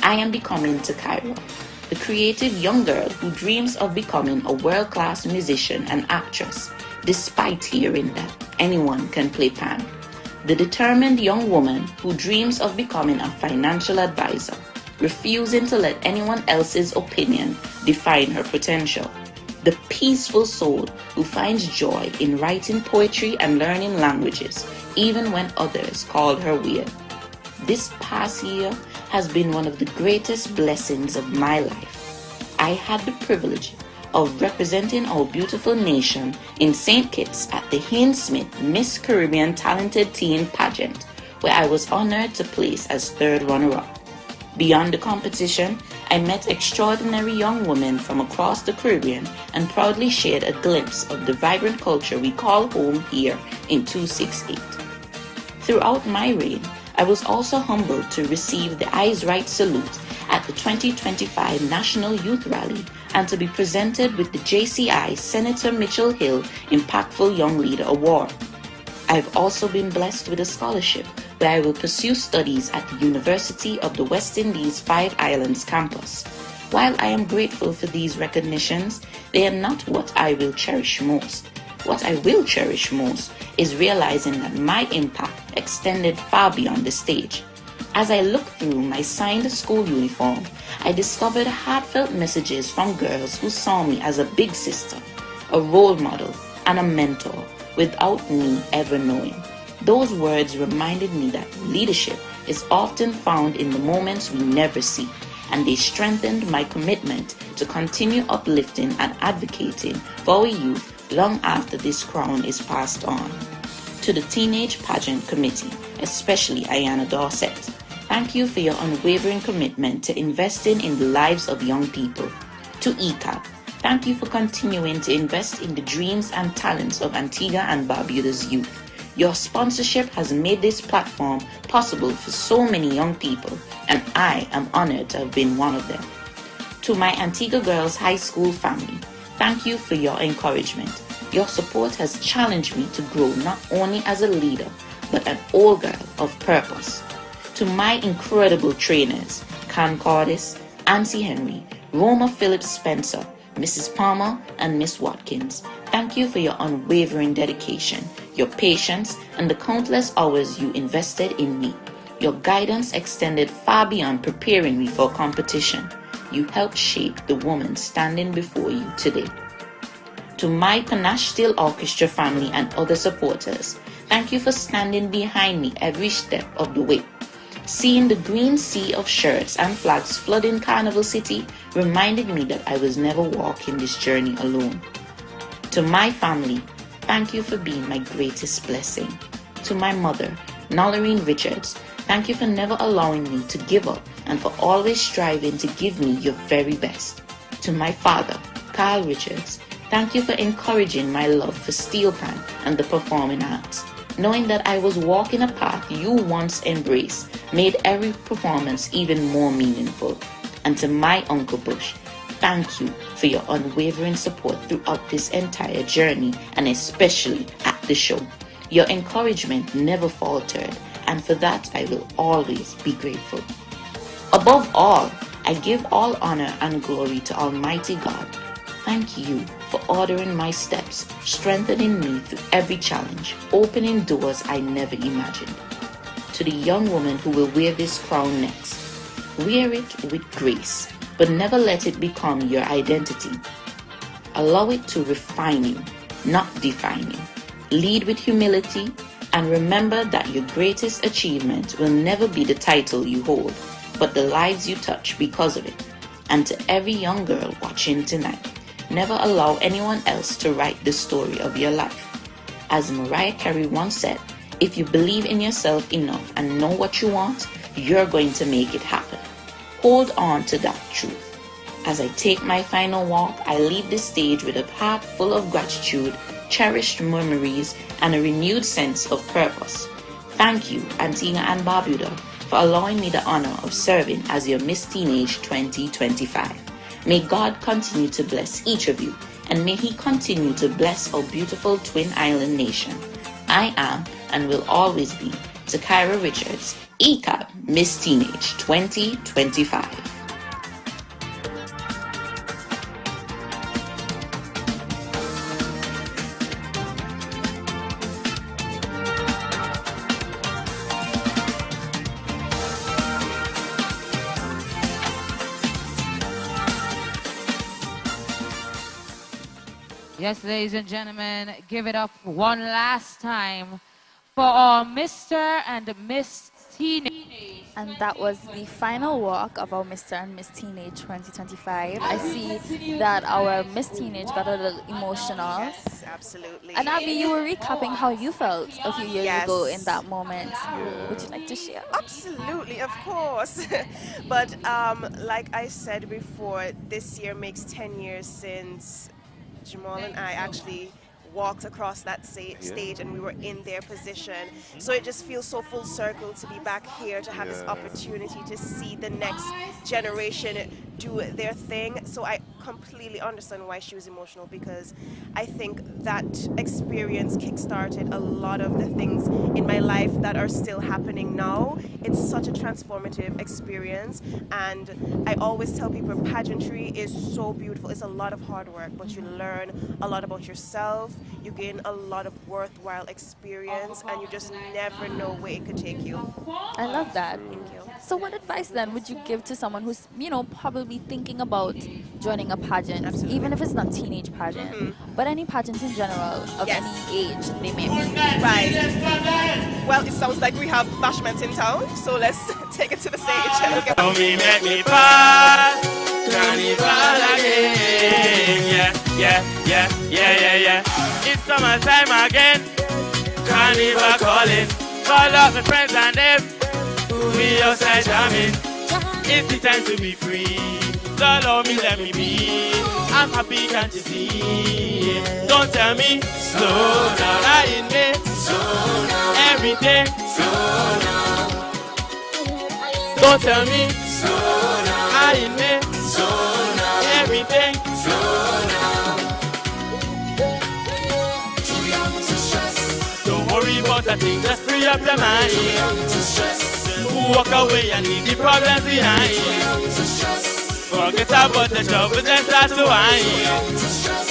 I am becoming Takira, the creative young girl who dreams of becoming a world-class musician and actress, despite hearing that anyone can play pan. The determined young woman who dreams of becoming a financial advisor, refusing to let anyone else's opinion define her potential. The peaceful soul who finds joy in writing poetry and learning languages, even when others called her weird. This past year has been one of the greatest blessings of my life. I had the privilege of representing our beautiful nation in St. Kitts at the Haynes Smith Miss Caribbean Talented Teen Pageant, where I was honored to place as third runner-up. Beyond the competition, I met extraordinary young women from across the Caribbean and proudly shared a glimpse of the vibrant culture we call home here in 268. Throughout my reign, I was also humbled to receive the Eyes Right Salute at the 2025 National Youth Rally and to be presented with the JCI Senator Mitchell Hill Impactful Young Leader Award. I've also been blessed with a scholarship where I will pursue studies at the University of the West Indies Five Islands campus. While I am grateful for these recognitions, they are not what I will cherish most. What I will cherish most is realizing that my impact extended far beyond the stage. As I looked through my signed school uniform, I discovered heartfelt messages from girls who saw me as a big sister, a role model, and a mentor, without me ever knowing. Those words reminded me that leadership is often found in the moments we never see, and they strengthened my commitment to continue uplifting and advocating for our youth long after this crown is passed on. To the Teenage Pageant Committee, especially Ayanna Dorset, thank you for your unwavering commitment to investing in the lives of young people. To Ecab, thank you for continuing to invest in the dreams and talents of Antigua and Barbuda's youth. Your sponsorship has made this platform possible for so many young people, and I am honored to have been one of them. To my Antigua Girls High School family, thank you for your encouragement. Your support has challenged me to grow not only as a leader, but an old girl of purpose. To my incredible trainers, Can Cordis, Ancy Henry, Roma Phillips Spencer, Mrs. Palmer, and Miss Watkins, thank you for your unwavering dedication, your patience, and the countless hours you invested in me. Your guidance extended far beyond preparing me for competition. You helped shape the woman standing before you today. To my Panache Steel Orchestra family and other supporters, thank you for standing behind me every step of the way. Seeing the green sea of shirts and flags flooding Carnival City reminded me that I was never walking this journey alone. To my family, thank you for being my greatest blessing. To my mother, Nollarine Richards, thank you for never allowing me to give up and for always striving to give me your very best. To my father, Carl Richards, thank you for encouraging my love for steel pan and the performing arts. Knowing that I was walking a path you once embraced made every performance even more meaningful. And to my Uncle Bush, thank you for your unwavering support throughout this entire journey and especially at the show. Your encouragement never faltered, and for that I will always be grateful. Above all, I give all honor and glory to Almighty God. Thank you for ordering my steps, strengthening me through every challenge, opening doors I never imagined. To the young woman who will wear this crown next, wear it with grace, but never let it become your identity. Allow it to refine you, not define you. Lead with humility, and remember that your greatest achievement will never be the title you hold, but the lives you touch because of it. And to every young girl watching tonight, never allow anyone else to write the story of your life. As Mariah Carey once said, if you believe in yourself enough and know what you want, you're going to make it happen. Hold on to that truth. As I take my final walk, I leave the stage with a heart full of gratitude, cherished memories, and a renewed sense of purpose. Thank you, Antigua and Barbuda, for allowing me the honor of serving as your Miss Teenage 2025. May God continue to bless each of you, and may He continue to bless our beautiful Twin Island nation. I am and will always be Takira Richards, Ecab, Miss Teenage 2025. Yes, ladies and gentlemen, give it up one last time for our Mr. and Miss Teenage. And that was the final walk of our Mr. and Miss Teenage 2025. I see that our Miss Teenage got a little emotional. Yes, absolutely. And Abby, you were recapping how you felt a few years Yes. ago in that moment. Would you like to share? Absolutely, of course. But like I said before, this year makes 10 years since Jamal and I actually walked across that stage and we were in their position. So it just feels so full circle to be back here, to have this opportunity to see the next generation do their thing. So I completely understand why she was emotional, because I think that experience kickstarted a lot of the things in my life that are still happening now. It's such a transformative experience, and I always tell people pageantry is so beautiful. It's a lot of hard work, but you learn a lot about yourself, you gain a lot of worthwhile experience, and you just never know where it could take you. I love that. Thank you. So what advice then would you give to someone who's, probably thinking about joining a pageant, even if it's not teenage pageant, but any pageant in general of any age they may be? Right. Well, it sounds like we have bashment in town, so let's take it to the stage. Me make me pass, carnival again. Yeah. It's summertime again, carnival calling. Call up my friends and them, we outside jamming. It's the time to be free, so allow me, let me be. I'm happy, can't you see? Don't tell me, slow down, I in me, slow down, everything, slow down. Don't tell me, slow down, I in me, slow down, everything, slow down. Too young to stress. Don't worry about a thing, just free up your mind. Too young to stress. Walk away and leave the problems behind. Too young to stress. Forget about the troubles and start to whine. Too young to stress.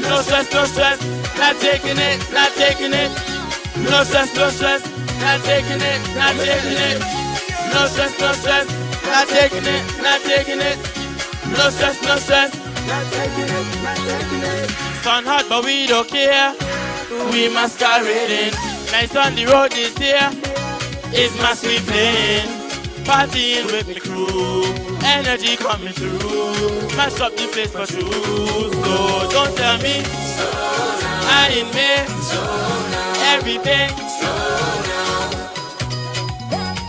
No stress, no stress, not taking it, not taking it. No stress, no stress, not taking it, not taking it. No stress, no stress, not taking it, not taking it. No stress, not taking it, not taking it. Sun hot but we don't care, we masquerading. Nice on the road this year, it's mass we playing. Partying with the crew, energy coming through. Mash up the place for true. So don't tell me, I in me, everything.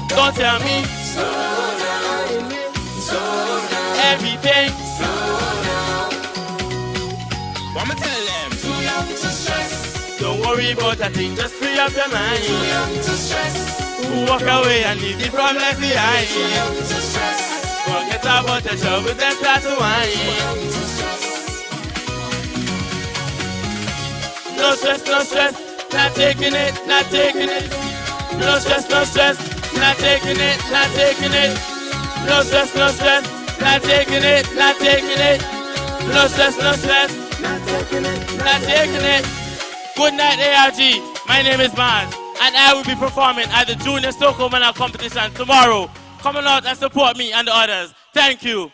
Don't tell me, everything. I'ma tell them, too young to stress. Don't worry about a thing, just free up your mind. Too young to stress. Walk away and leave the problems behind. Too young to stress. Forget about the troubles and start to whine. No stress, no stress, not taking it, not taking it. No stress, no stress, not taking it, not taking it. No stress, Not taking it, not taking it. No stress, no stress. Not taking it. Good night, ARG. My name is Maz, and I will be performing at the Junior Stockholm Manor competition tomorrow. Come on out and support me and the others. Thank you.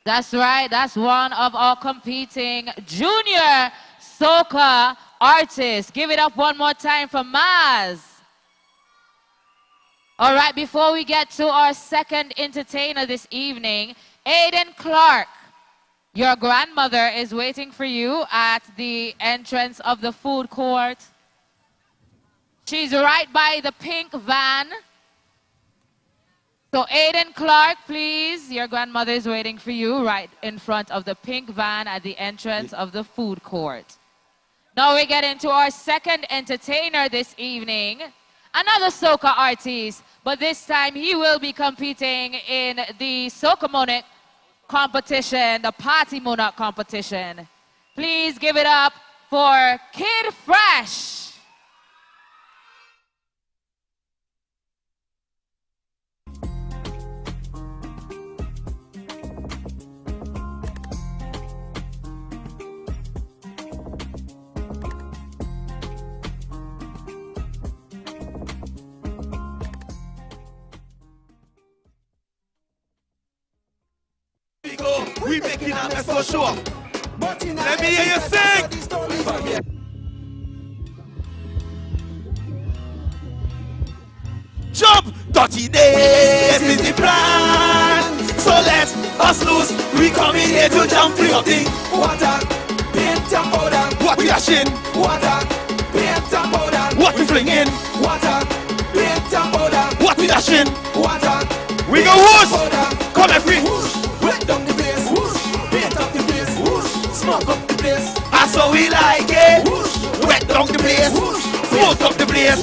That's right. That's one of our competing junior soca artists. Give it up one more time for Maz. All right, before we get to our second entertainer this evening, Aiden Clark, your grandmother is waiting for you at the entrance of the food court. She's right by the pink van. So Aiden Clark, please, your grandmother is waiting for you right in front of the pink van at the entrance of the food court. Now we get into our second entertainer this evening, another soca artist, but this time he will be competing in the Soca Monarch competition, the Party Monarch competition. Please give it up for Kid Fresh. We making a mess for sure. Let me hear you sing. Jump! 30 days is the plan. So let us loose. We come in here to jump free of the water, paint and powder. What we dashing? Water, paint and powder. What we flinging? Water, paint and powder. What we dashing? Water. We go whoosh! Come and free. Wet down the place. Paint up the place. Smoke up the place. That's how we like it. Wet down the place. Smoke up the place.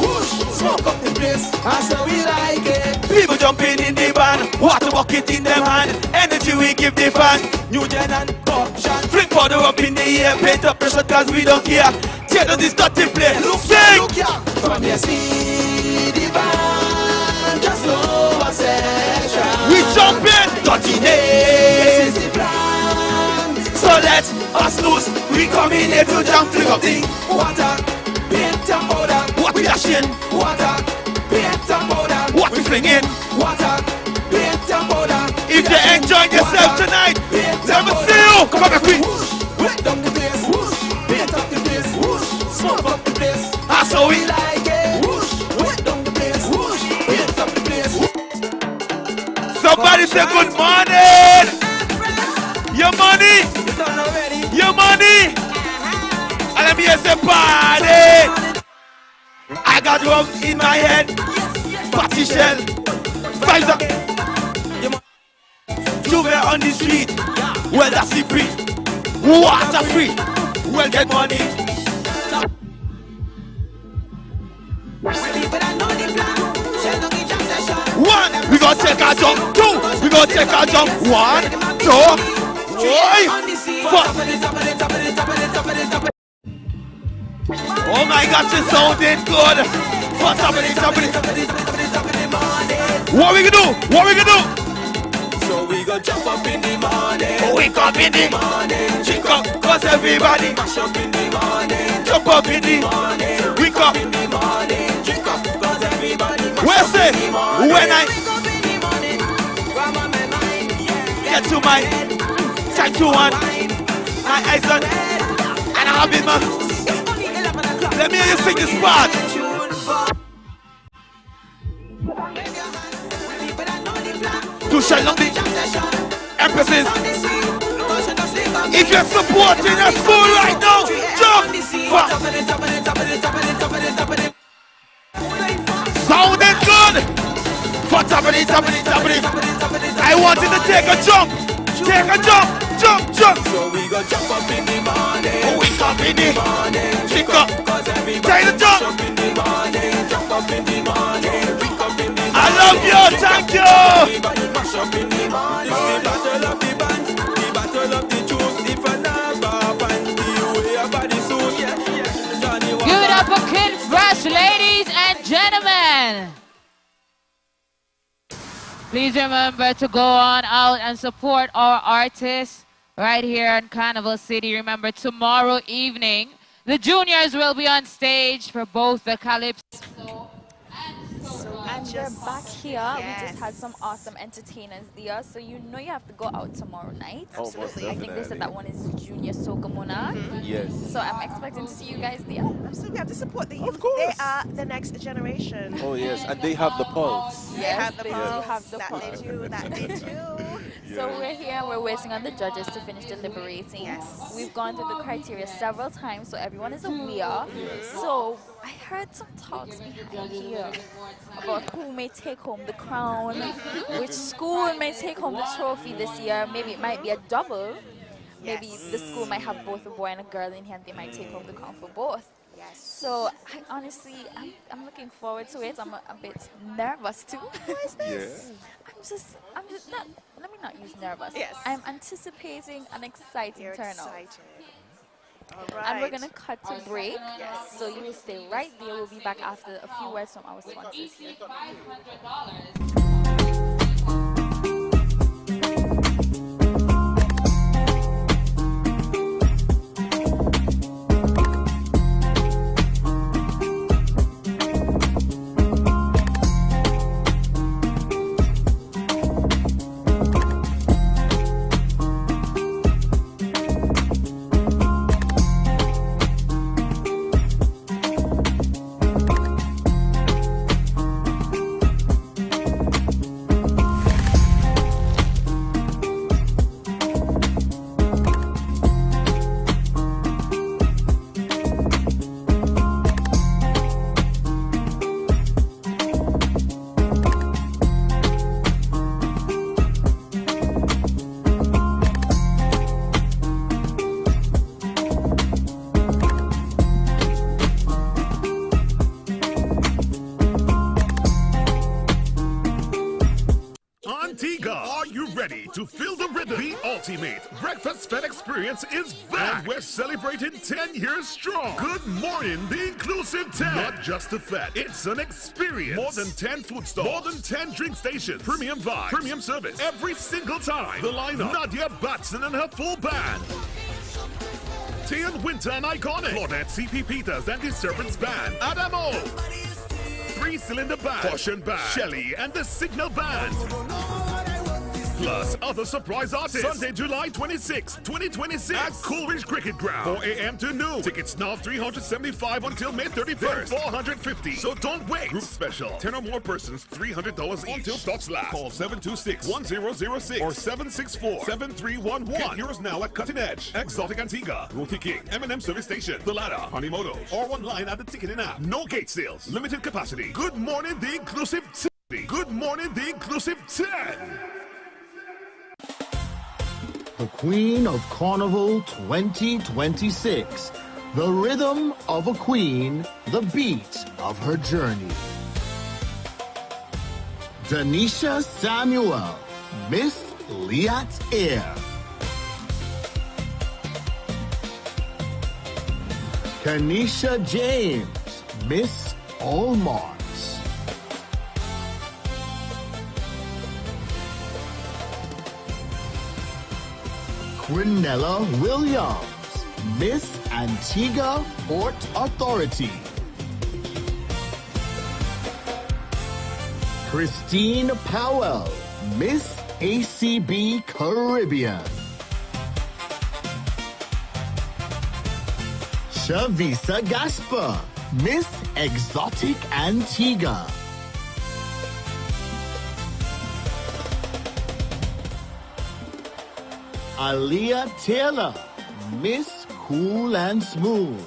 Smoke up the place. That's how we like it. People jumping in the van. Water bucket in them hand. Energy we give the fan. New gen and option. Fling powder up in the air. Paint up pressure cause we don't care. Tear down this dirty place. Sing! From here see the van. Just slow a section. We jumping. 30 days is the plan. So let us loose. We come in here to jump free of the water, paint and powder. What we dashing? Water, paint and powder. What we flinging? Water, paint and powder. If you enjoying yourself tonight, let me see you. Come back quick. Wet down the place. Paint up the place. Smoke up the place. That's how we like it. Wet down the place. Paint up the place. Somebody say good morning. Your money. Your money. And let me hear say party. I got rum in my head. Party shell. Vibes up. Juve on the street. Well, that's the free. Water free. Well, get money. One, we gonna take a jump. Two, we gonna take a jump. 1, 2, boy. Oh my gosh, it's sounding good. What we gonna do? What we gonna do? So we gonna jump up in the morning. Wake up in the morning. Drink up, cause everybody mash up in the morning. Jump up in the morning. Wake up in the morning. Drink up, cause everybody mash up in the morning. When I get to my time to one, my eyes on, and I'll be my. Let me hear you sing this part. To shine on the emphasis. If you're supporting a school right now, jump. Sounding good. For tappity. I want you to take a jump. Take a jump. So we go jump up in the morning. Wake up in the morning. Pick up. Take the jump. Jump in the morning. Jump up in the morning. Wake up in the morning. I love you. Thank you. Everybody mash up in the morning. The battle of the bands. The battle of the truth. If I never find the way about the suit. Give it up for Kid Fresh, ladies and gentlemen. Please remember to go on out and support our artists right here in Carnival City. Remember, tomorrow evening, the juniors will be on stage for both the Calypso and we're back here. We just had some awesome entertainers there, so you know you have to go out tomorrow night. Oh, most I think they said definitely. that one is Junior Soca Monarch. Yes. So I'm expecting to see you guys there. Absolutely, we have to support the youth. Of course. They are the next generation. Oh, yes, and they have the pulse. Yes, they they do do have the That pulse. they do, that they do. So we're here, we're waiting on the judges to finish deliberating. Yes. We've gone through the criteria several times, so everyone is aware. So I heard some talks behind here about who may take home the crown, which school may take home the trophy this year. Maybe it might be a double. Maybe the school might have both a boy and a girl in here and they might take home the crown for both. Yes. So I honestly, I'm looking forward to it. I'm a bit nervous too. Why is this? I'm just not, let me not use nervous. Yes. I'm anticipating an exciting turnout. Excited. All right. And we're going to cut to break. Yes. So you will stay right there. We'll be back after a few words from our sponsors here. To feel the rhythm, the ultimate breakfast fed experience is back. And we're celebrating 10 years strong. Good morning, the inclusive 10. Not just a fete, it's an experience. More than 10 food stalls, more than 10 drink stations, premium vibes, premium service. Every single time, the lineup, Nadia Batson and her full band. Tian Winter and Iconic, Claudette C.P. Peters and the Serpents Band, Adamo, 3-Cylinder Band, Caution Band, Shelly and the Signal Band. Plus other surprise artists. Sunday, July 26, 2026 at Coolidge Cricket Ground, 4 a.m. to noon. Tickets now $375 until May 31st. $450. So don't wait. Group special. 10 or more persons, $300 each until stocks last. Call 726-1006 or 764-7311. Get yours now at Cutting Edge, Exotic Antigua, Roti King, M&M Service Station, The Ladder, Honeymoto, or online at the ticketing app. No gate sales. Limited capacity. Good morning, the inclusive 10. Good morning, the inclusive 10. The Queen of Carnival 2026. The rhythm of a queen, the beat of her journey. Danisha Samuel, Miss Liat Air. Kanisha James, Miss Allmarks. Quinella Williams, Miss Antigua Port Authority. Christine Powell, Miss ACB Caribbean. Shavisa Gasper, Miss Exotic Antigua. Aliyah Taylor, Miss Cool and Smooth.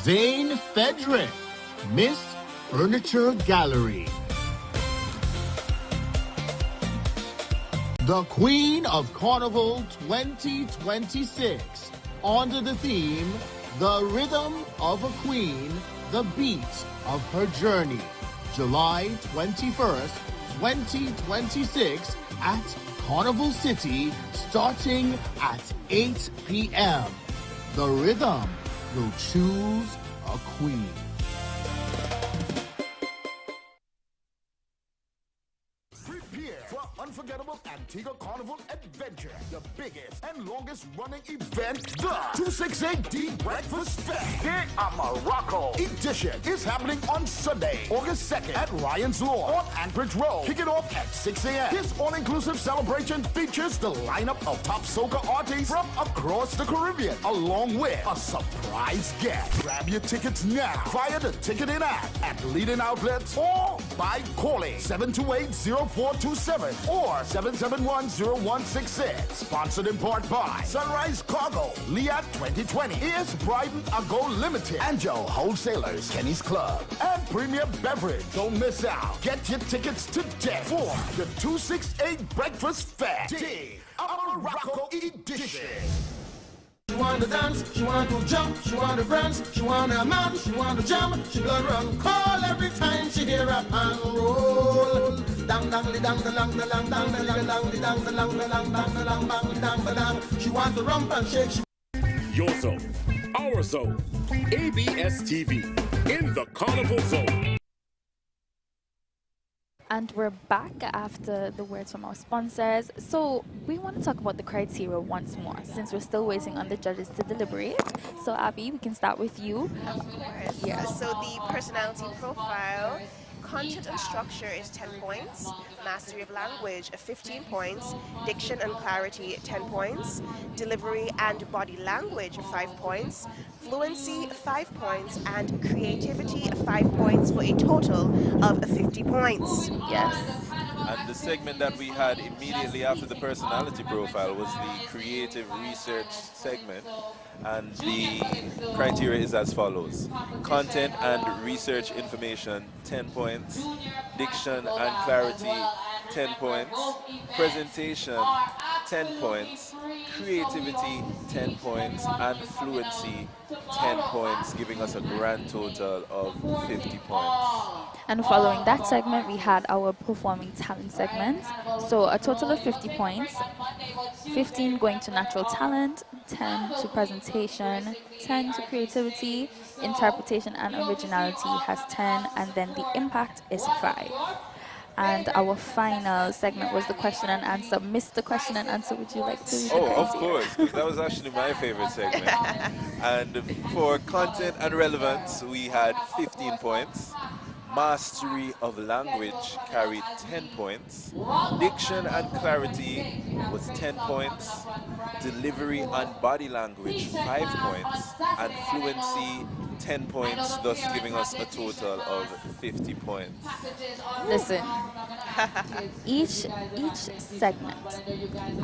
Zane Fedrick, Miss Furniture Gallery. The Queen of Carnival 2026, under the theme, The Rhythm of a Queen, the Beat of Her Journey, July 21st, 2026 at Carnival City, starting at 8 p.m. The Rhythm will choose a queen. unforgettable Antigua Carnival adventure. The biggest and longest running event, the 268D Breakfast Fest here at Morocco edition is happening on Sunday, August 2nd at Ryan's Lawn on Anchorage Road. Kick it off at 6 a.m. This all-inclusive celebration features the lineup of top soca artists from across the Caribbean, along with a surprise guest. Grab your tickets now via the ticketing app at leading outlets or by calling 728-0427 or 771-0166. Sponsored in part by Sunrise Cargo, Liat 2020, ES Bryden Ago Limited, Anjo Wholesalers, Kenny's Club, and Premier Beverage. Don't miss out. Get your tickets today for the 268 Breakfast Fest, the Morocco edition. She wanna dance, she want to jump, she want to dance, she want a man, she want to jump, she blood run call every time she hear a pan roll. Dang dang li dang da lang da lang dang da lang lang li dang da lang da lang dang da lang bang li dang da lang. She want to rump and shake. Your zone, our zone, ABS TV, in the Carnival Zone. And we're back after the words from our sponsors. So we want to talk about the criteria once more, since we're still waiting on the judges to deliberate. So Abby, we can start with you. Of course. Yeah. So the personality profile, content and structure is 10 points, mastery of language 15 points, diction and clarity 10 points, delivery and body language 5 points, fluency 5 points, and creativity 5 points for a total of 50 points. Yes. And the segment that we had immediately after the personality profile was the creative research segment. And the criteria is as follows. Content and research information, 10 points. Diction and clarity, 10 points. Presentation, 10 points. Creativity, 10 points. And fluency, 10 points, giving us a grand total of 50 points. And following that segment, we had our performing talent segment. So a total of 50 points, 15 going to natural talent, 10 to presentation, 10 to creativity, interpretation and originality has 10, and then the impact is 5. And our final segment was the question and answer. Mr. Question and Answer, would you like to read the Oh, of criteria? course, because that was actually my favorite segment. And for content and relevance, we had 15 points. Mastery of language carried 10 points. Diction and clarity was 10 points. Delivery and body language 5 points. And fluency 10 points, thus giving us a total of 50 points. Listen, each segment,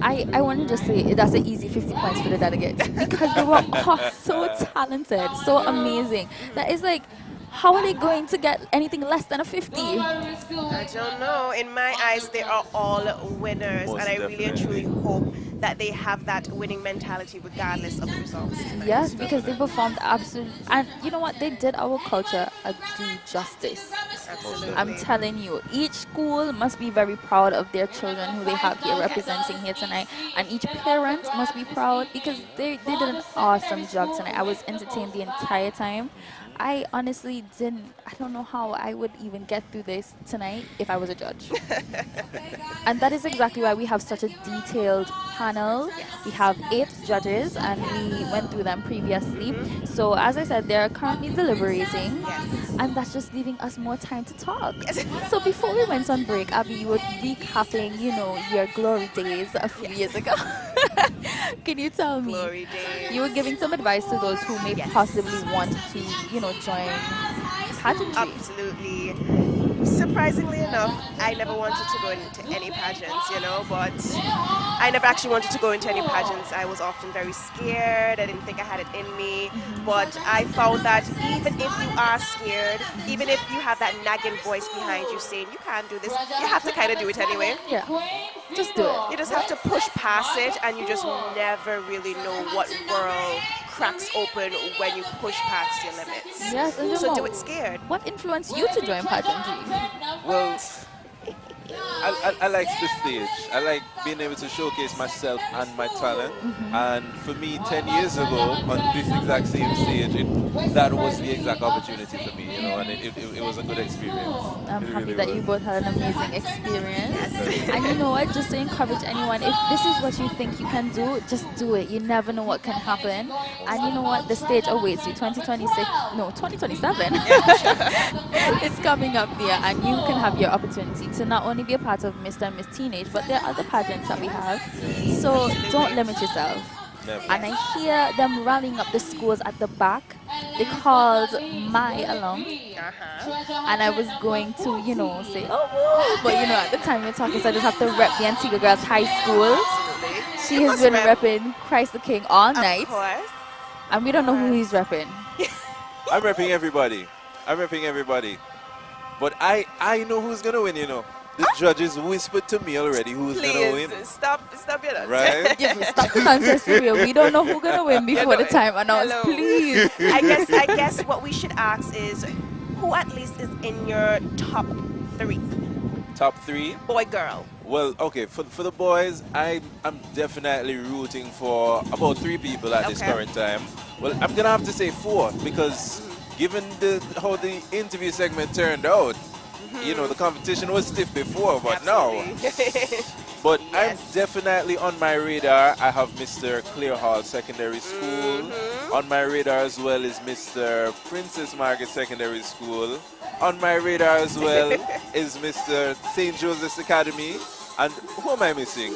I want to just say that's an easy 50 points for the delegates because they were all so talented, so amazing. That is like, how are they going to get anything less than a 50? I don't know. In my eyes, they are all winners, Most and I really and truly hope that they have that winning mentality regardless of the results. Yes, because they performed absolutely, and you know what? They did our culture a due justice. Absolutely. I'm telling you, each school must be very proud of their children who they have here representing here tonight, and each parent must be proud because they did an awesome job tonight. I was entertained the entire time. I honestly I don't know how I would even get through this tonight if I was a judge. And that is exactly why we have such a detailed panel. We have 8 judges and we went through them previously. So as I said, they're currently deliberating and that's just leaving us more time to talk. So before we went on break, Abby, you were recapping, you know, your glory days a few years ago. Can you tell me? Glory days. You were giving some advice to those who may possibly want to, you know, join pageantry. Absolutely. Surprisingly enough, I never wanted to go into any pageants, you know, but I never actually wanted to go into any pageants. I was often very scared. I didn't think I had it in me. But I found that even if you are scared, even if you have that nagging voice behind you saying you can't do this, you have to kind of do it anyway. Yeah, just do it. You just have to push past it, and you just never really know what world cracks open when you push past your limits. Yes, and so do it scared. What influenced you to join pageantry? Well, I like the stage. I like being able to showcase myself and my talent. And for me, 10 years ago, on this exact same stage, that was the exact opportunity for me, you know, and it was a good experience. I'm It happy really that was. you both had an amazing experience. And you know what? Just to encourage anyone, if this is what you think you can do, just do it. You never know what can happen. And you know what? The stage awaits you. 2026, no, 2027. It's coming up there, and you can have your opportunity to not only be a part of Mr. and Miss Teenage, but there are other pageants that we have. So don't limit yourself. Never. And I hear them rallying up the schools at the back. They called my along. And I was going to, you know, say, oh, whoa. But, you know, at the time you're talking, so I just have to rep the Antigua Girls High School. She has been repping Christ the King all night. And we don't know who he's repping. I'm repping everybody. I'm repping everybody. But I know who's going to win, you know. The judges whispered to me already who's going to win. Stop your nonsense. Right? Yeah, stop the nonsense for real. We don't know who's going to win before the time announced. Please. I guess what we should ask is, who at least is in your top 3? Top 3? Boy, girl. Well, okay, for the boys, I'm definitely rooting for about 3 people at this current time. Well, I'm going to have to say 4 because given how the interview segment turned out, you know, the competition was stiff before, but now. But I'm definitely on my radar. I have Mr. Clear Hall Secondary School. On my radar as well is Mr. Princess Margaret Secondary School. On my radar as well is Mr. St. Joseph's Academy. And who am I missing?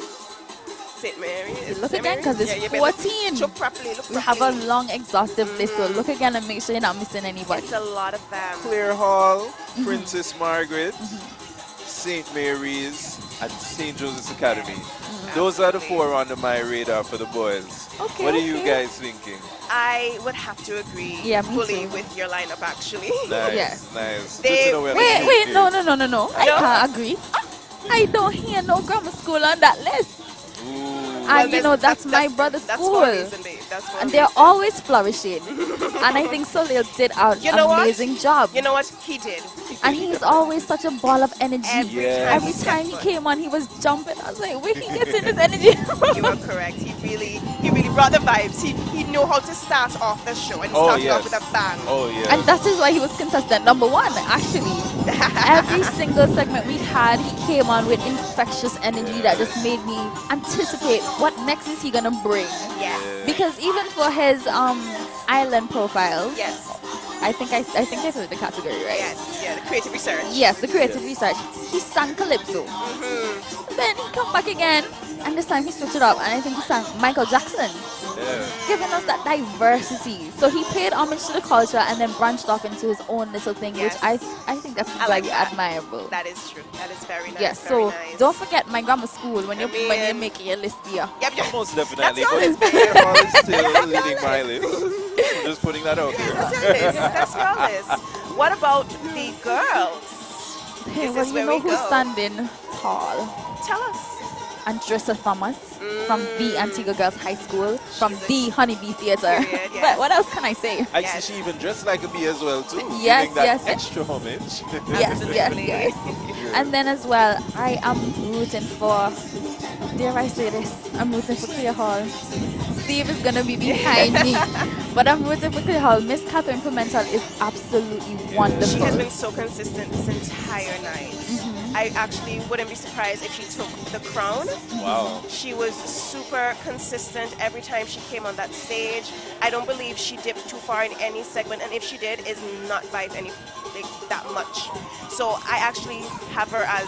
St. Mary's. Look again, because it's 14. Look properly. We have a long, exhaustive list, so look again and make sure you're not missing anybody. It's a lot of them. Clear Hall, Princess Margaret, St. Mary's, and St. Joseph's Academy. Those are the 4 under my radar for the boys. Okay, what are you guys thinking? I would have to agree fully with your lineup, actually. Nice, nice. Wait, no. I can't agree. I don't hear no grammar school on that list. And you know, that's my brother's school. And they're always flourishing. And I think Soleil did an amazing job. You know what? He did. And he's always such a ball of energy. Every time he came on, he was jumping. I was like, where he gets in his energy? You are correct. He really brought the vibes. He knew how to start off the show, and he started off with a bang. And that is why he was contestant number 1, actually. Every single segment we had, he came on with infectious energy that just made me anticipate what next is he gonna bring. Yes. Because even for his island profile, I think I said the category, right? Yes, yeah, the creative research. Yes, the creative research. He sang Calypso. Then he come back again, and this time he switched it up, and I think he sang Michael Jackson, giving us that diversity. So he paid homage to the culture and then branched off into his own little thing, which I think that's very admirable. That is true. That is very nice. Yes, very so nice. don't forget my grammar school when you're making your list here. Yep. Most definitely. That's your list, babe. Clear Hall is still leading my list. Just putting that out there. That's your list. That's your list. What about the girls? Hey, Is well, this you where know we who's go? standing tall? Tell us. Andressa Thomas from the Antigua Girls High School, from the Honeybee Theatre. Period, But what else can I say? I see she even dressed like a bee as well too. Yes, giving that yes. extra homage. Yes. And then as well, I am rooting for, dare I say this, I'm rooting for Clear Hall. Steve is going to be behind me. But I'm rooting for Clear Hall. Miss Catherine Pimentel is absolutely wonderful. She has been so consistent this entire night. I actually wouldn't be surprised if she took the crown. Wow. She was super consistent every time she came on that stage. I don't believe she dipped too far in any segment, and if she did, it's not by any that much. So I actually have her as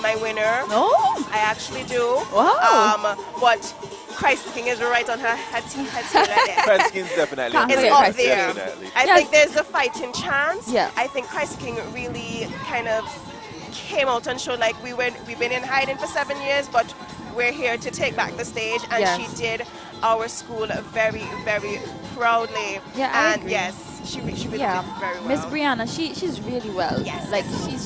my winner. Oh. I actually do. Wow. But Christ the King is right on her head right Christ the King's definitely. It's up there. Definitely. I think there's a fighting chance. Yeah. I think Christ the King really kind of came out and showed like we've been in hiding for 7 years, but we're here to take back the stage, and she did our school very, very proudly. Yeah, I and agree. yes, she really did very well. Miss Brianna, she's really well. Yes. Like she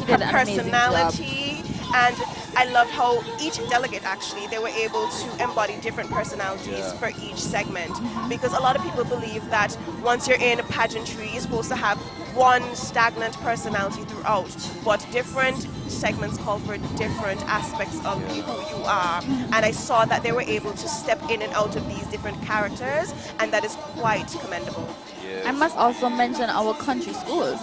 Her did an amazing job. personality, and I love how each delegate actually, they were able to embody different personalities for each segment, because a lot of people believe that once you're in pageantry, you're supposed to have one stagnant personality throughout, but different segments call for different aspects of you, who you are. And I saw that they were able to step in and out of these different characters, and that is quite commendable. I must also mention our country schools.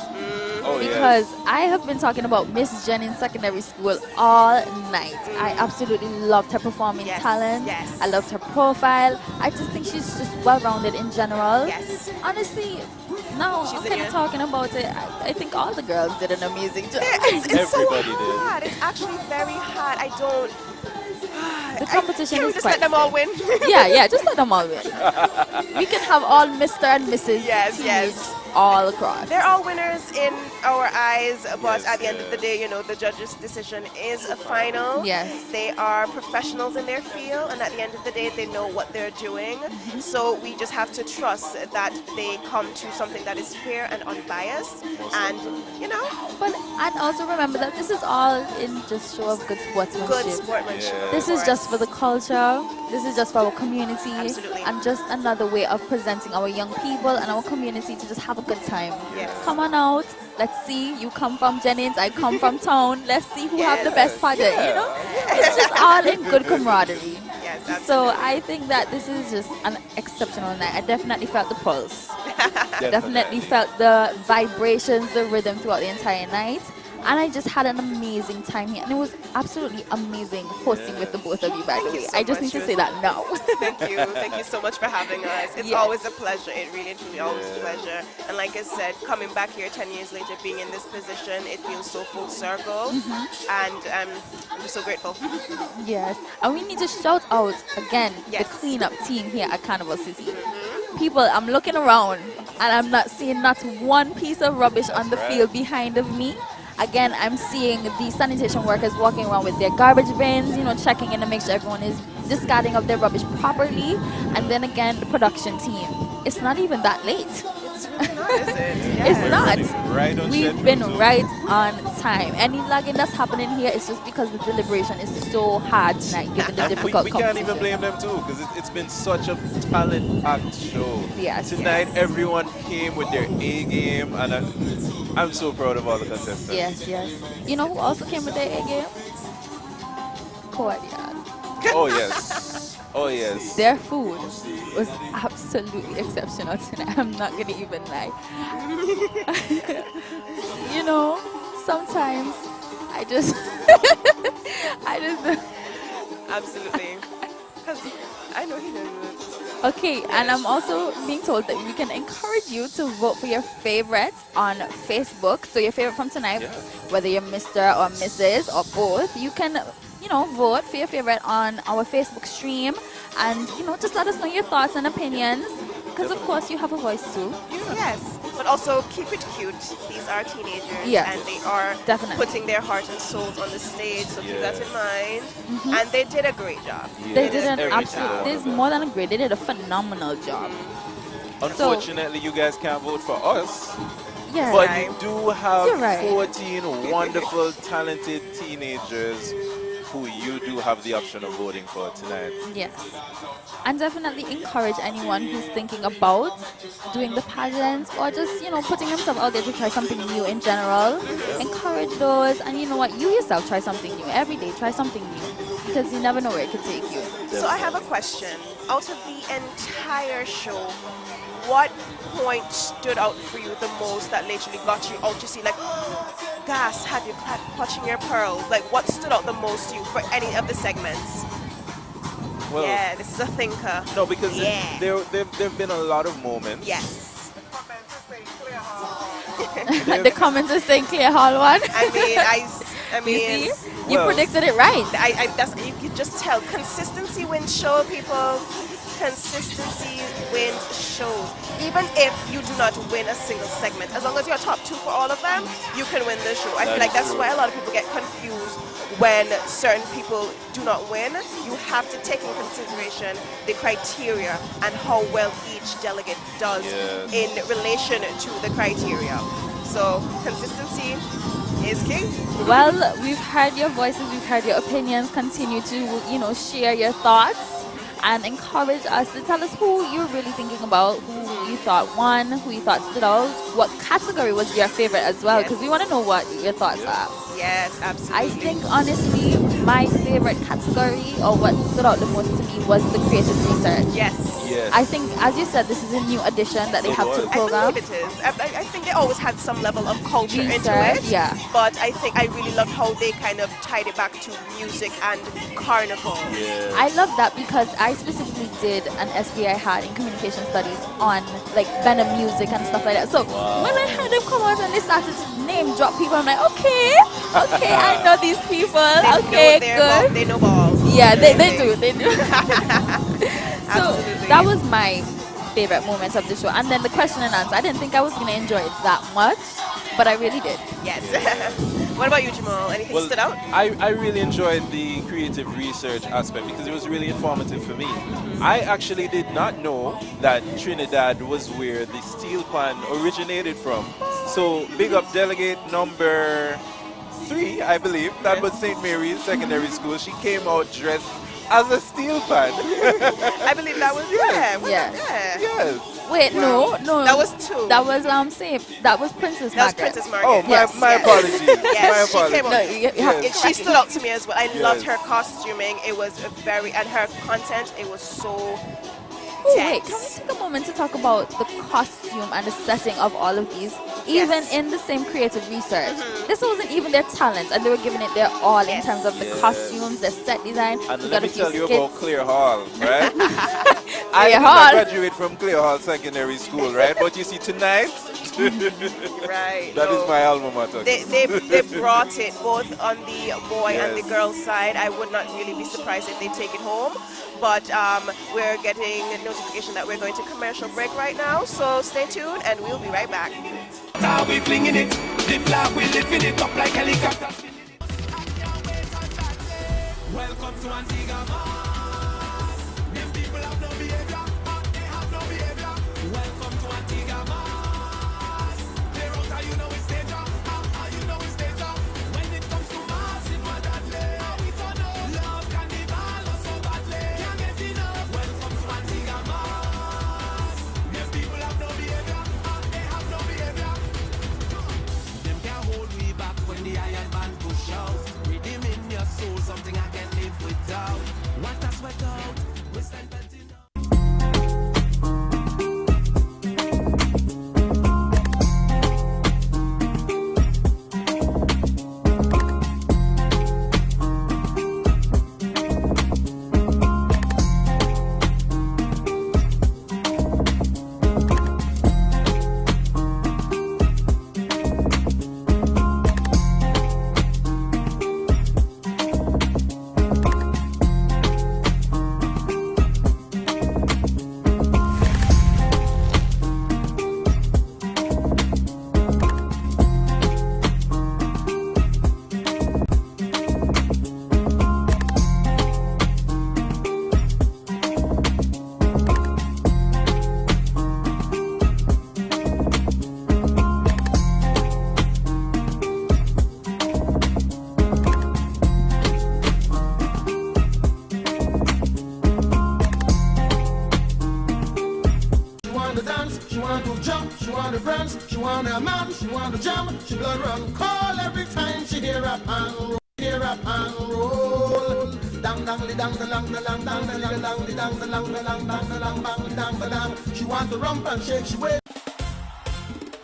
Oh, Because I have been talking about Miss Jennings Secondary School all night. I absolutely loved her performing talent. I loved her profile. I just think she's just well-rounded in general. Honestly, now I'm kind of talking about it. I think all the girls did an amazing job. It's so hard. It's actually very hard. I don't... The competition Can we is just quite let them all win? yeah, just let them all win. We can have all Mr. and Mrs. teams all across. They're all winners in our eyes, but at the end of the day, you know, the judges' decision is a final. Yes. They are professionals in their field, and at the end of the day, they know what they're doing. So we just have to trust that they come to something that is fair and unbiased, and, you know. And also remember that this is all in just show of good sportsmanship. Good sportsmanship. This is just for the culture. This is just for our community. And just another way of presenting our young people and our community to just have a good time. Come on out. Let's see. You come from Jennings. I come from town. Let's see who have the best pageant. You know, it's just all in good camaraderie. So I think that this is just an exceptional night. I definitely felt the pulse. Definitely felt the vibrations, the rhythm throughout the entire night. And I just had an amazing time here. And it was absolutely amazing hosting with the both of you, by the way. I just need to say that now. Thank you. Thank you so much for having us. It's always a pleasure. It really and truly always a pleasure. And like I said, coming back here 10 years later, being in this position, it feels so full circle. And I'm just so grateful. Yes. And we need to shout out again the cleanup team here at Carnival City. People, I'm looking around and I'm not seeing not one piece of rubbish on the field behind of me. Again, I'm seeing the sanitation workers walking around with their garbage bins, you know, checking in to make sure everyone is discarding of their rubbish properly. And then again, the production team. It's not even that late. It's really not, is it? It's not. Right on We've been right on time. Any lagging that's happening here is just because the deliberation is so hard tonight, given the difficult we can't even competition. blame them too, because it's been such a talent-packed show. Tonight, everyone came with their A game, and I'm so proud of all the contestants. Yes. You know who also came with their A game? Coadian. Oh yes. Oh yes. Their food was absolutely exceptional tonight. I'm not gonna even lie. You know, sometimes I just Absolutely. Because I know he knows. Okay, and I'm also being told that we can encourage you to vote for your favorite on Facebook. So your favorite from tonight, whether you're Mr. or Mrs. or both, you can, you know, vote for your favorite on our Facebook stream. And, you know, just let us know your thoughts and opinions. Because, of course, you have a voice too. Yes, but also keep it cute. These are teenagers, and they are putting their heart and souls on the stage, so keep that in mind. And they did a great job. They did an absolute, there's more than a great, they did a phenomenal job. Unfortunately, you guys can't vote for us. Yeah. But you do have You're right. 14 wonderful, talented teenagers who you do have the option of voting for tonight. Yes. And definitely encourage anyone who's thinking about doing the pageants or just, you know, putting themselves out there to try something new in general. Encourage those, and you know what, you yourself try something new. Every day, try something new, because you never know where it could take you. So I have a question. Out of the entire show, what point stood out for you the most that literally got you out to see, like, gas, had you clutching your pearls? Like, what stood out the most to you for any of the segments? Well, yeah, this is a thinker. No, because there've been a lot of moments. Yes. The comments are saying Clear Hall 1. I mean, you see? You predicted it right. You can just tell. Consistency wins show, people. Consistency wins shows. Even if you do not win a single segment, as long as you're top 2 for all of them, you can win the show. I feel like that's why a lot of people get confused when certain people do not win. You have to take in consideration the criteria and how well each delegate does in relation to the criteria. So consistency is king. Well, we've heard your voices, we've heard your opinions. Continue to, you know, share your thoughts and encourage us to tell us who you're really thinking about, who you thought won, who you thought stood out, what category was your favorite as well, because we want to know what your thoughts are. Yes, absolutely. I think, honestly, my favorite category, or what stood out the most to me, was the creative research. Yes. I think, as you said, this is a new addition that they have to the program. I believe it is. I think they always had some level of culture into Research, it. yeah. But I think I really loved how they kind of tied it back to music and carnival. I love that because I specifically did an SB I had in communication studies on like Benham music and stuff like that. So when I heard them come out and they started to name drop people, I'm like, okay, I know these people. Good. They know balls. Yeah, they do. So that was my favorite moment of the show. And then the question and answer. I didn't think I was going to enjoy it that much, but I really did. Yes. What about you, Jamal? Anything stood out? I really enjoyed the creative research aspect because it was really informative for me. I actually did not know that Trinidad was where the steel pan originated from. So big up delegate number 3, I believe. That was St. Mary's Secondary School. She came out dressed as a steel pan. I believe that was Yes. Wait, no. That was 2. That was that was Princess Margaret. That was Princess Margaret. Oh, my apologies. Yes, My she came apologies. out. She stood out to me as well. I loved her costuming. It was and her content. It was so. Wait, can we take a moment to talk about the costume and the setting of all of these? Even in the same creative research, this wasn't even their talent, and they were giving it their all in terms of the costumes, the set design. And let me tell you about Clear Hall, right? I did not graduate from Clear Hall Secondary School, right? But you see, tonight, right? That is my alma mater. They brought it both on the boy and the girl side. I would not really be surprised if they take it home. But we're getting a notification that we're going to commercial break right now. So stay tuned, and we'll be right back. Now we flinging it, the flag we lifting it up like helicopters. Welcome to Antigua. These people have no behavior, they have no behavior. Welcome to Antigua. Clear out, you know it's danger. You know it's danger. When it comes to massive and deadly, we don't know. Love can devour so badly. Can't get enough. Welcome to Antigua. These people have no behavior, they have no behavior. Them can't hold me back when the iron man push out. Redeem in your soul something I can live without. What I sweat out, we stand plenty.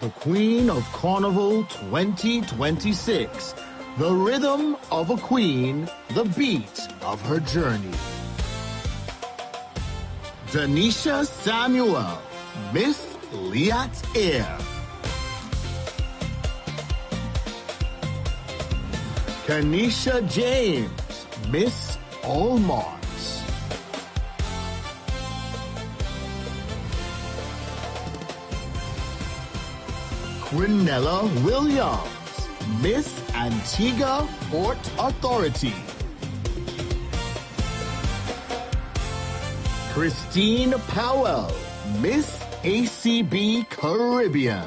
The Queen of Carnival 2026. The rhythm of a queen, the beat of her journey. Danisha Samuel, Miss Liat Air. Kanisha James, Miss Almont. Quinella Williams, Miss Antigua Port Authority. Christine Powell, Miss ACB Caribbean.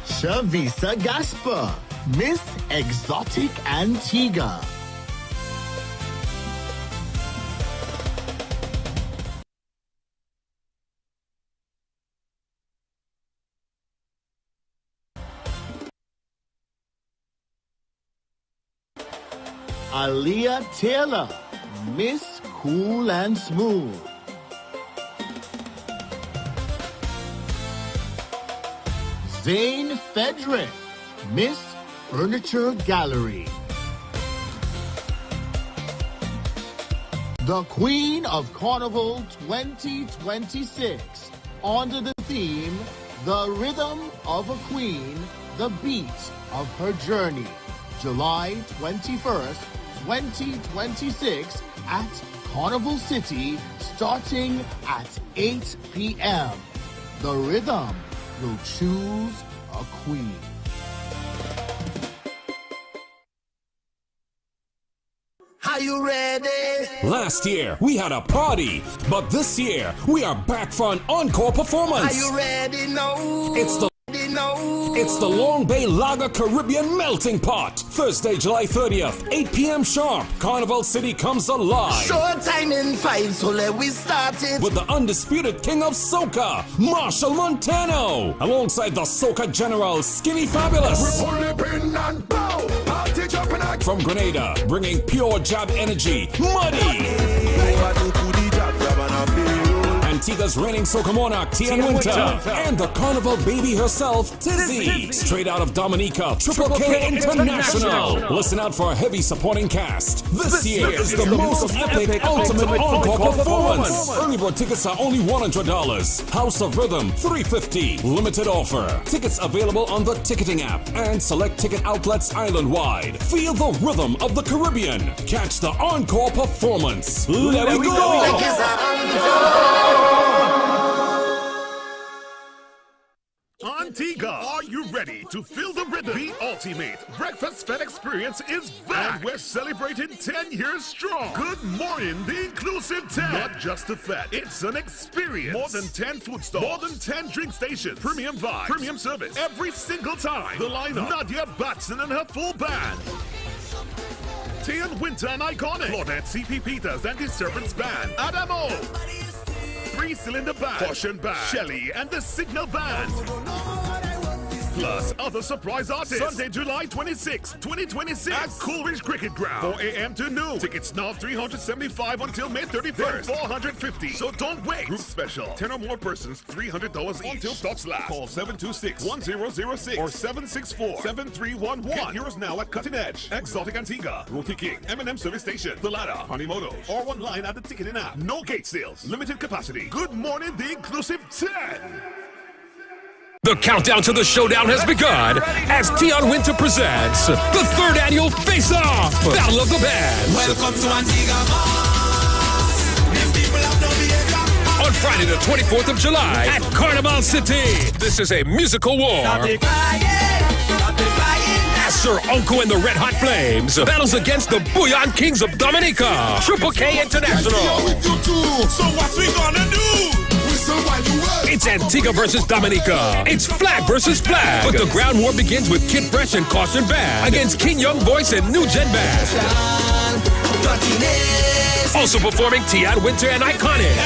Shavisa Gasper, Miss Exotic Antigua. Aaliyah Taylor, Miss Cool and Smooth. Zane Fedrick, Miss Furniture Gallery. The Queen of Carnival 2026, under the theme, The Rhythm of a Queen, the Beat of Her Journey, July 21st, 2026 at Carnival City, starting at 8 p.m. The Rhythm will choose a queen. Are you ready? Last year, we had a party, but this year, we are back for an encore performance. Are you ready? No. It's the Long Bay Lager Caribbean Melting Pot. Thursday, July 30th, 8 p.m. sharp. Carnival City comes alive. Short time in 5, so let we start it. With the undisputed king of soca, Marshall Montano, alongside the soca general, Skinny Fabulous. From Grenada, bringing pure jab energy, Muddy. Antigua's reigning soca monarch, Tian Winter. And the carnival baby herself, Tizzy. Straight out of Dominica, Triple K International. Listen out for a heavy supporting cast. This year is the most epic ultimate encore performance. Early bird tickets are only $100. House of Rhythm, $350. Limited offer. Tickets available on the ticketing app and select ticket outlets island-wide. Feel the rhythm of the Caribbean. Catch the encore performance. Let we go! Antigua, are you ready to feel the rhythm? The ultimate breakfast fed experience is back, and we're celebrating 10 years strong. Good morning, the inclusive 10. Not just a fed, it's an experience. More than 10 food stalls, more than 10 drink stations, premium vibes, premium service every single time. The lineup: Nadia Batson and her full band, Tian Winter and Iconic, Claudette C.P. Peters and Disturbance Band, Adamo, 3-cylinder band, Caution Band, Shelly and the Signal Band. Plus other surprise artists. Sunday, July 26, 2026 at Coolidge Cricket Ground, 4 a.m. to noon. Tickets now $375 until May 31st. $450. So don't wait. Group special: 10 or more persons, $300 each until stocks last. Call 726-1006 or 764-7311. Get yours now at Cutting Edge, Exotic Antigua, Roti King, M&M Service Station, The Ladder, Honeymotos, or online at the ticketing app. No gate sales. Limited capacity. Good morning, the inclusive 10. The countdown to the showdown has begun as Tian Winter presents the 3rd annual Face-Off Battle of the Bands. Welcome to Antigua. These people have no behavior. On Friday the 24th of July at Carnival City. This is a musical war. As Sir Uncle and the Red Hot Flames battles against the Bouillon Kings of Dominica, Triple K International. So what we gonna do? It's Antigua versus Dominica. It's flag versus flag. But the ground war begins with Kid Fresh and Caution Band against King Young Boys and New Gen Band. Also performing Tian Winter and Iconic,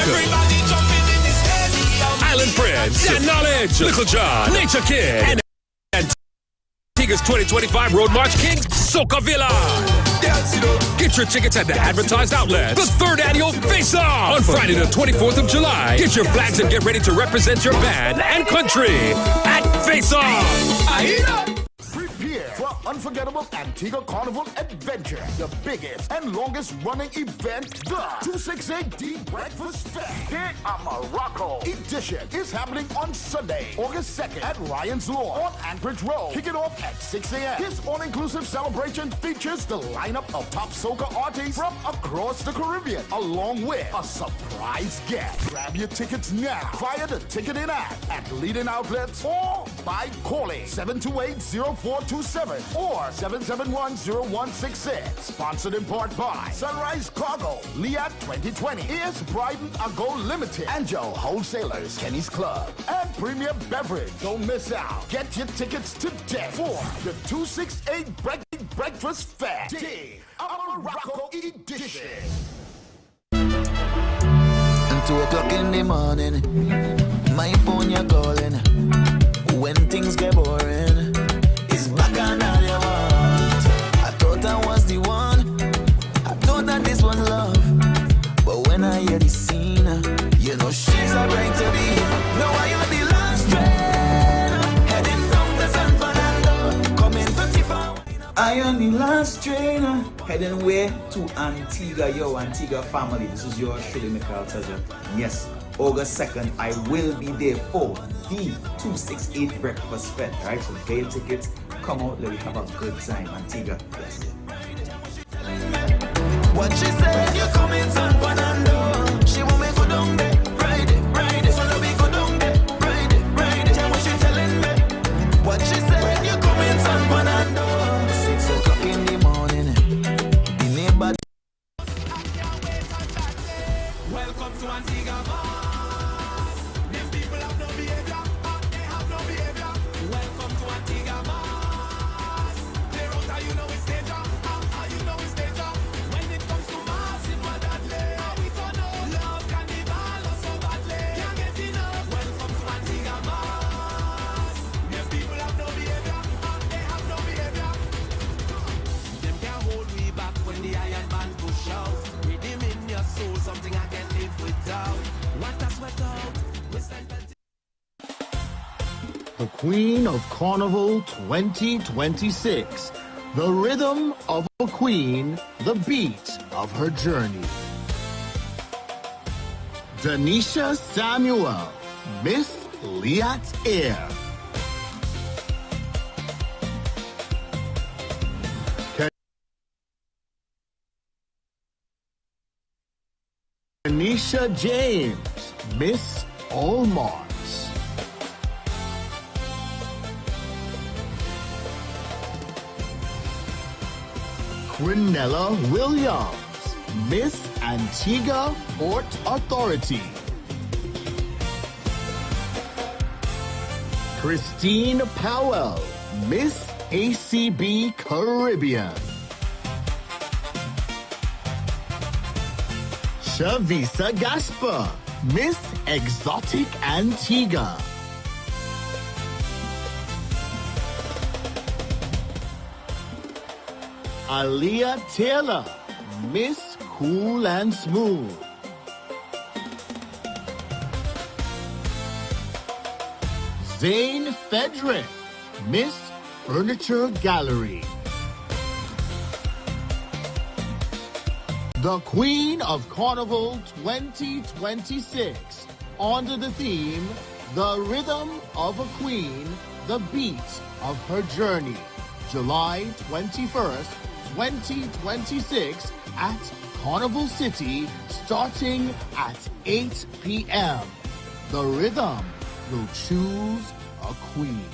Island Prince, Dan Knowledge, Little John, Nature Kid, and Antigua's 2025 Road March Kings, Soca Villa. Get your tickets at the advertised outlets. The 3rd annual Face-Off on Friday the 24th of July. Get your flags and get ready to represent your band and country at Face-Off. Prepare for unforgettable Antigua Carnival adventure. The biggest and longest running event, the 268D Breakfast Fest here at Morocco edition is happening on Sunday, August 2nd at Ryan's Lawn on Anchorage Road. Kick it off at 6 a.m. This all-inclusive celebration features the lineup of top soca artists from across the Caribbean, along with a surprise guest. Grab your tickets now via the ticketing app at leading outlets or by calling 728-0427 or 771-0166. Sponsored in part by Sunrise Cargo, Liat 2020, Ears Bryden Ago Limited, Angel Wholesalers, Kenny's Club, and Premier Beverage. Don't miss out. Get your tickets today for the 268 Breakfast Fest, a Morocco edition. And 2 o'clock in the morning, my phone you're calling. When things get boring, it's back on all you want. I thought I was the one, I am the last trainer heading way to Antigua. Yo, Antigua family, this is your Shirley Mikhail Taja. Yes, August 2nd, I will be there for the 268 Breakfast Fest, right? So get your tickets, come out, let me have a good time. Antigua, yes. What she said, you come in San Fernando. She want me go down there, ride it. So let me go down there, ride it. Tell what she telling me. What she said, you come in San Fernando. 6 o'clock in the morning, the neighbor. Welcome to Antigua. These people have no behavior. They have no behavior. Welcome to Antigua. Clear out how you know it's danger. How you know it's danger. When it comes to massive badly. How we turn up. Love carnival so badly. Can't get enough. Welcome to Antigua. These people have no behavior. They have no behavior. Them can't hold me back when the iron man push out. Rhythm in your soul, something I can't live without. What I sweat out. The Queen of Carnival 2026. The rhythm of a queen, the beat of her journey. Danisha Samuel, Miss Liat Air. Anisha James, Miss Olmars. Quinella Williams, Miss Antigua Port Authority. Christine Powell, Miss ACB Caribbean. Shavisa Gasper, Miss Exotic Antigua. Aliyah Taylor, Miss Cool and Smooth. Zane Fedrick, Miss Furniture Gallery. The Queen of Carnival 2026, under the theme, The Rhythm of a Queen, the Beat of Her Journey, July 21st, 2026 at Carnival City, starting at 8 p.m. The Rhythm will choose a queen.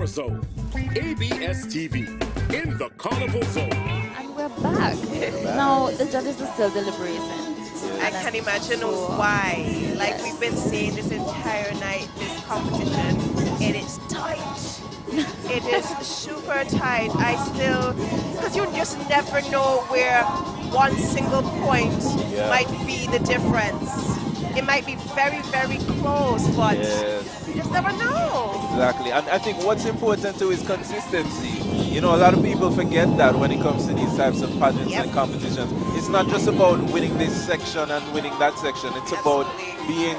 Zone, ABS TV, in the Carnival Zone. And we're back. Now, the judges are still deliberating. I can imagine why. Like we've been saying this entire night, this competition, it is tight. It is super tight. Because you just never know where one single point might be the difference. It might be very, very close, but you just never know. Exactly. And I think what's important too is consistency. You know, a lot of people forget that when it comes to these types of pageants and competitions. It's not just about winning this section and winning that section. It's about being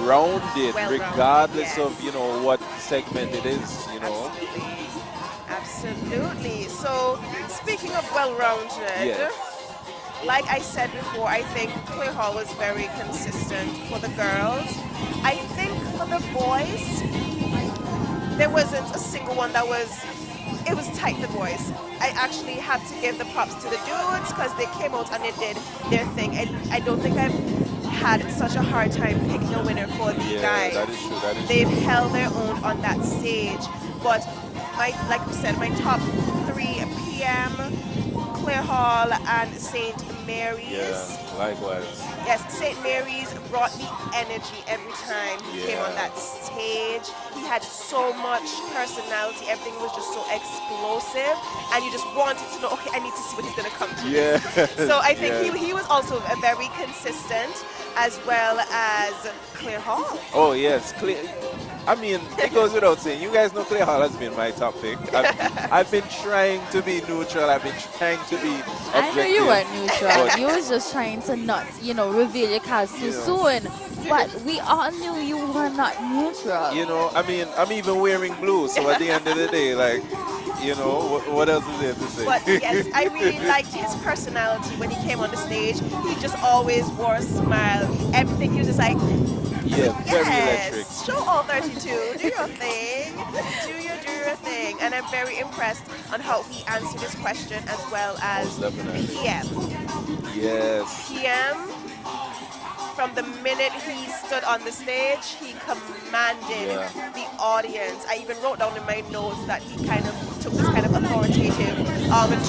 rounded, regardless of, you know, what segment it is, you know. Absolutely. So, speaking of well-rounded, like I said before, I think Clay Hall was very consistent for the girls. I think for the boys, there wasn't a single one that was, it was tight, the boys. I actually have to give the props to the dudes because they came out and they did their thing. And I don't think I've had such a hard time picking a winner for the guys. That is true. That is They've true. held their own on that stage. But like we said, my top 3 PM, Clare Hall and St. Mary's. Yeah, likewise. Yes, St. Mary's brought the energy every time he came on Yeah. that stage. He had so much personality. Everything was just so explosive. And you just wanted to know, okay, I need to see what he's going to come to. Yeah. So I think Yeah. he was also a very consistent, as well as Clare Hall. Oh, yes. I mean, it goes without saying, you guys know Clare Hall has been my top pick. I've been trying to be neutral. I've been trying to be objective. I know you weren't neutral. but- You was just trying to not, reveal your cards too soon. But we all knew you were not neutral. You know, I mean, I'm even wearing blue, so at the end of the day, like, what else is there to say? But yes, I really liked his personality when he came on the stage. He just always wore a smile. Everything, he was just like, Yeah, very electric. yes, show all 32, do your thing, do your thing. And I'm very impressed on how he answered his question, as well as Definitely. PM. Yes. PM, from the minute he stood on the stage, he commanded the audience. I even wrote down in my notes that he kind of took this kind of authoritative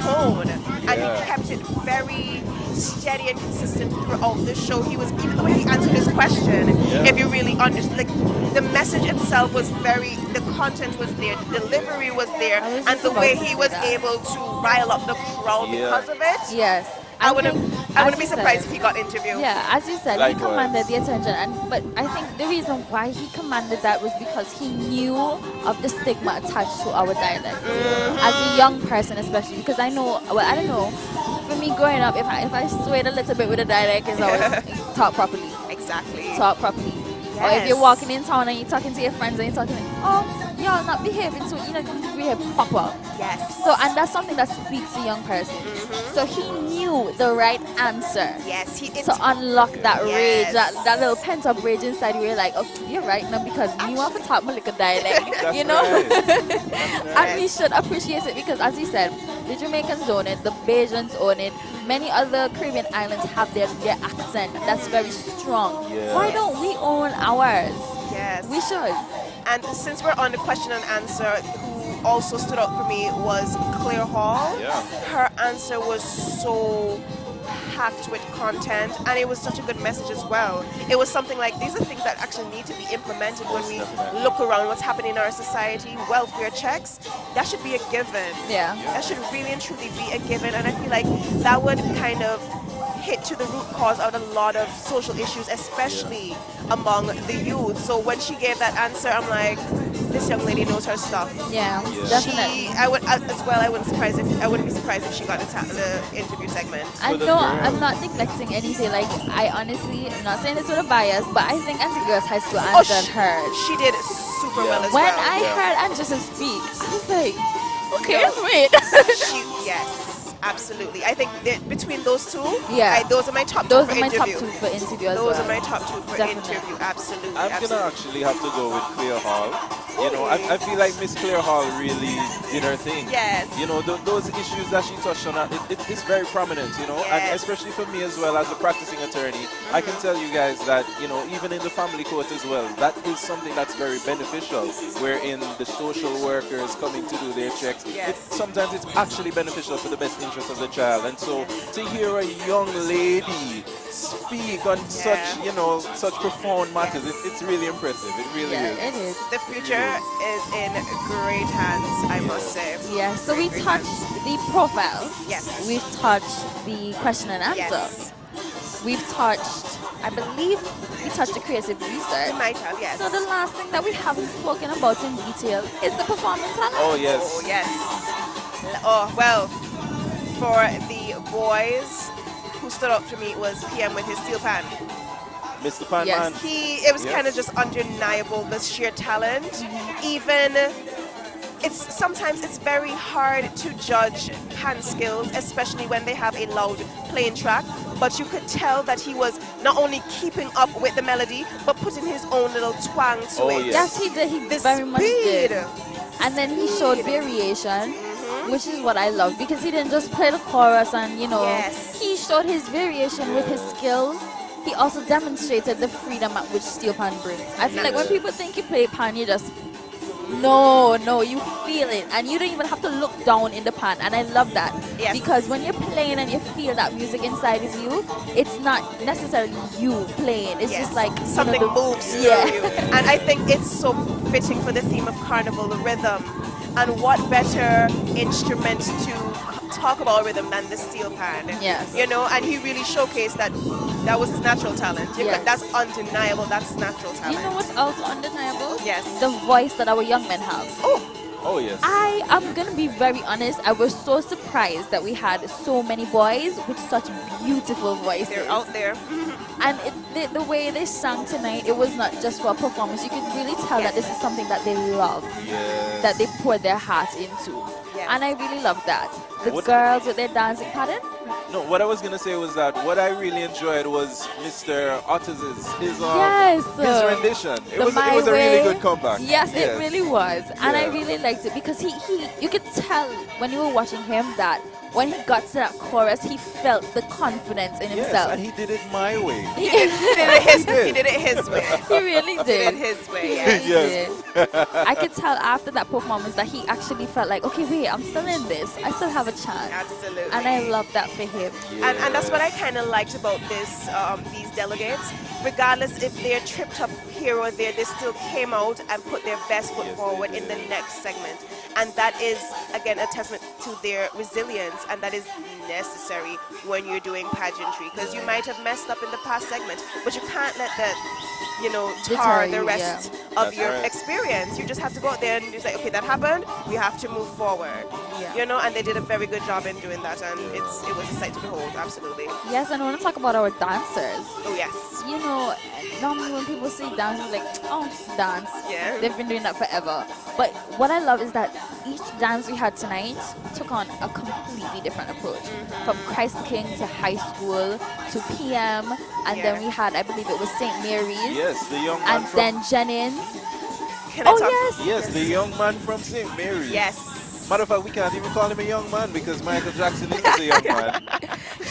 tone, and he kept it very steady and consistent throughout the show. He was, even the way he answered his question, if you really understand, like, the message itself was very, the content was there, the delivery was there, and the way he was able to rile up the crowd because of it. Yes. I wouldn't be you surprised said- if he got interviewed. Yeah, as you said, Likewise. he commanded the attention, but I think the reason why he commanded that was because he knew of the stigma attached to our dialect. As a young person, especially, because I know, well, I don't know, for me growing up, if I swayed a little bit with the dialect, it's always talk properly. Exactly. Talk properly. Or if you're walking in town and you're talking to your friends and you're talking, oh, y'all not behaving too, you behave proper. Yes. So, and that's something that speaks to young person. So he knew the right answer. Yes. To unlock that Yes. rage, that little pent up rage inside you. You're like, oh, you're right now because you want to talk my little dialect, That's you know. right. And we should appreciate it because, as you said, the Jamaicans own it, the Bajans own it. Many other Caribbean islands have their accent that's very strong. Yeah. Why don't we own ours? Yes. We should. And since we're on the question and answer, who also stood out for me was Clare Hall. Yeah. Her answer was so packed with content, and it was such a good message as well. It was something like, these are things that actually need to be implemented when we look around what's happening in our society. Welfare checks, that should be a given. Yeah. That should really and truly be a given, and I feel like that would kind of hit to the root cause of a lot of social issues, especially among the youth. So when she gave that answer, I'm like, this young lady knows her stuff. Yeah, definitely. I would as well. I wouldn't be surprised if she got the interview segment. And no, I'm not neglecting anything. Like, I honestly, I'm not saying this with a bias, but I think Auntie Girls High School answered hers. She did super well as when well. I heard Andressa speak, I was like, okay, wait. Yes, absolutely. I think that between those two, Yeah. those are my top Those two are for my interview. top two for interview as Those well. are my top two for Definitely. interview. Absolutely. I'm absolutely. gonna actually have to go with Clare Hall. You know, I feel like Miss Clare Hall really did her thing. Yes. You know, those issues that she touched on, it's very prominent, you know, and especially for me as well as a practicing attorney, I can tell you guys that, you know, even in the family court as well, that is something that's very beneficial, wherein the social workers coming to do their checks, sometimes it's actually beneficial for the best interest of the child. And so to hear a young lady speak on such, you know, such profound matters, it's really impressive. It really is. It is. The future is in great hands, I must say. Yeah, so we touched the profile. Yes. We've touched the question and answer. Yes. We've touched, I believe, we touched the creative research. We might have, yes. So the last thing that we haven't spoken about in detail is the performance talent. Oh, yes. Oh, yes. Oh, well, for the boys, who stood up to me was PM with his steel pan. Mr. Pan Man. It was kind of just undeniable, the sheer talent. Even, sometimes it's very hard to judge pan skills, especially when they have a loud playing track. but you could tell that he was not only keeping up with the melody, but putting his own little twang to it. Yes, he did. He very much did. And then he showed variation, which is what I love, because he didn't just play the chorus and, you know, he showed his variation with his skills. He also demonstrated the freedom at which steel pan brings. I feel like when people think you play pan, you just, no, you feel it. And you don't even have to look down in the pan. And I love that. Yes. Because when you're playing and you feel that music inside of you, it's not necessarily you playing. It's just like something moves through you. And I think it's so fitting for the theme of Carnival, the rhythm. And what better instrument to talk about rhythm than the steel pan? Yes. You know, and he really showcased that was his natural talent. That's undeniable. That's his natural talent. You know what's also undeniable? Yes. The voice that our young men have. Oh, yes. I am going to be very honest. I was so surprised that we had so many boys with such beautiful voices. They're out there. And the way they sang tonight, it was not just for a performance. You could really tell that this is something that they love, that they pour their heart into. And I really love that. The girls with their dancing pattern. No, what I was going to say was that what I really enjoyed was Mr. Otters' his rendition. It was a really good comeback. Yes, it really was. And I really liked it because you could tell when you were watching him that when he got to that chorus, he felt the confidence in himself. Yes, and he did it my way. He did it his way. He really did. He did it his way, yes. I could tell after that performance that he actually felt like, okay, wait, I'm still in this. I still have a chance. Absolutely. And I love that for him. And that's what I kind of liked about these delegates. Regardless if they're tripped up here or there, they still came out and put their best foot forward in the next segment. And that is, again, a testament to their resilience, and that is necessary when you're doing pageantry, because you might have messed up in the past segment, but you can't let that, tar the rest of your experience. You just have to go out there and you say, okay, that happened, we have to move forward. And they did a very good job in doing that, and it was a sight to behold, absolutely. Yes, and I want to talk about our dancers. Oh, yes. Normally when people say dance, it's like, oh, dance. Yeah. They've been doing that forever. But what I love is that each dance we had tonight took on a completely different approach. From Christ the King to high school to PM, and then we had, I believe it was St. Mary's. Yes, the young man and then Jennings. Yes, the young man from St. Mary's. Yes. Matter of fact, we can't even call him a young man because Michael Jackson is a young man.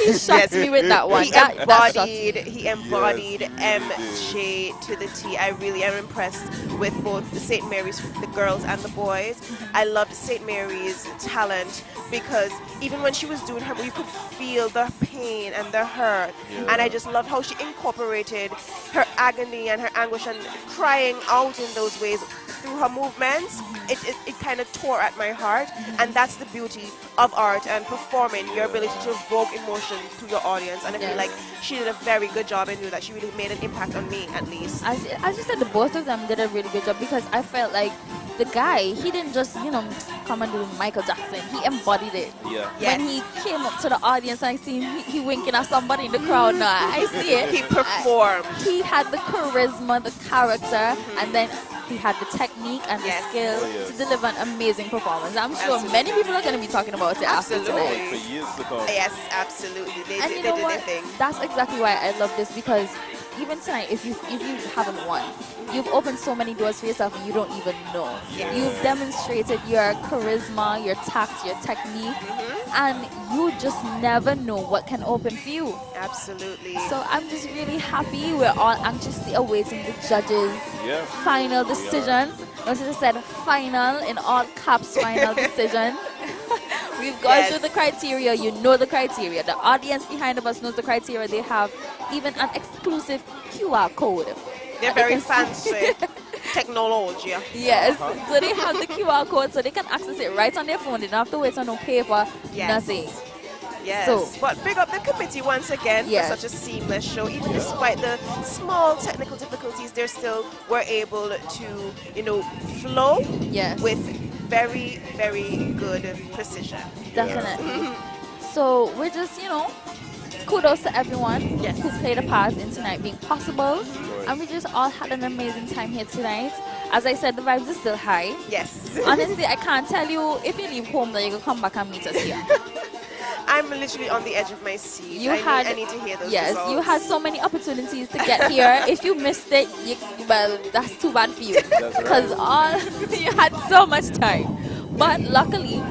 He shocked me with that one. He embodied MJ to the T. I really am impressed with both the St. Mary's, the girls and the boys. I loved St. Mary's talent because even when she was doing her, you could feel the pain and the hurt. And I just loved how she incorporated her agony and her anguish and crying out in those ways through her movements. It kind of tore at my heart, and that's the beauty of art and performing, your ability to evoke emotion to your audience. And I feel like she did a very good job in doing that. She really made an impact on me, at least. As you said, the both of them did a really good job, because I felt like the guy, he didn't just, come and do Michael Jackson. He embodied it. When he came up to the audience, I see he winking at somebody in the crowd. No, I see it. He performed. He had the charisma, the character, and then he had the technique and the skill to deliver an amazing performance. I'm sure many people are going to be talking about it after tonight. For years to come. Yes, absolutely. They did their thing. That's exactly why I love this, because even tonight, if you haven't won, you've opened so many doors for yourself and you don't even know. You've demonstrated your charisma, your tact, your technique, and you just never know what can open for you. Absolutely. So I'm just really happy. We're all anxiously awaiting the judges' final decisions. Notice I said final in all caps, final decision. We've gone through the criteria. You know the criteria. The audience behind of us knows the criteria. They have even an exclusive QR code. They're very fancy. Technology. Yes. So they have the QR code so they can access it right on their phone. They don't have to wait on no paper, nothing. Yes. So, but big up the committee once again for such a seamless show. Even despite the small technical difficulties, they still were able to, flow with very, very good precision. Definitely. So we're just, kudos to everyone who played a part in tonight being possible. And we just all had an amazing time here tonight. As I said, the vibes are still high. Yes. Honestly, I can't tell you if you leave home that you're going to come back and meet us here. I'm literally on the edge of my seat. I need to hear those yes, results. you had so many opportunities to get here. If you missed it, well, that's too bad for you. Because you had so much time. But luckily,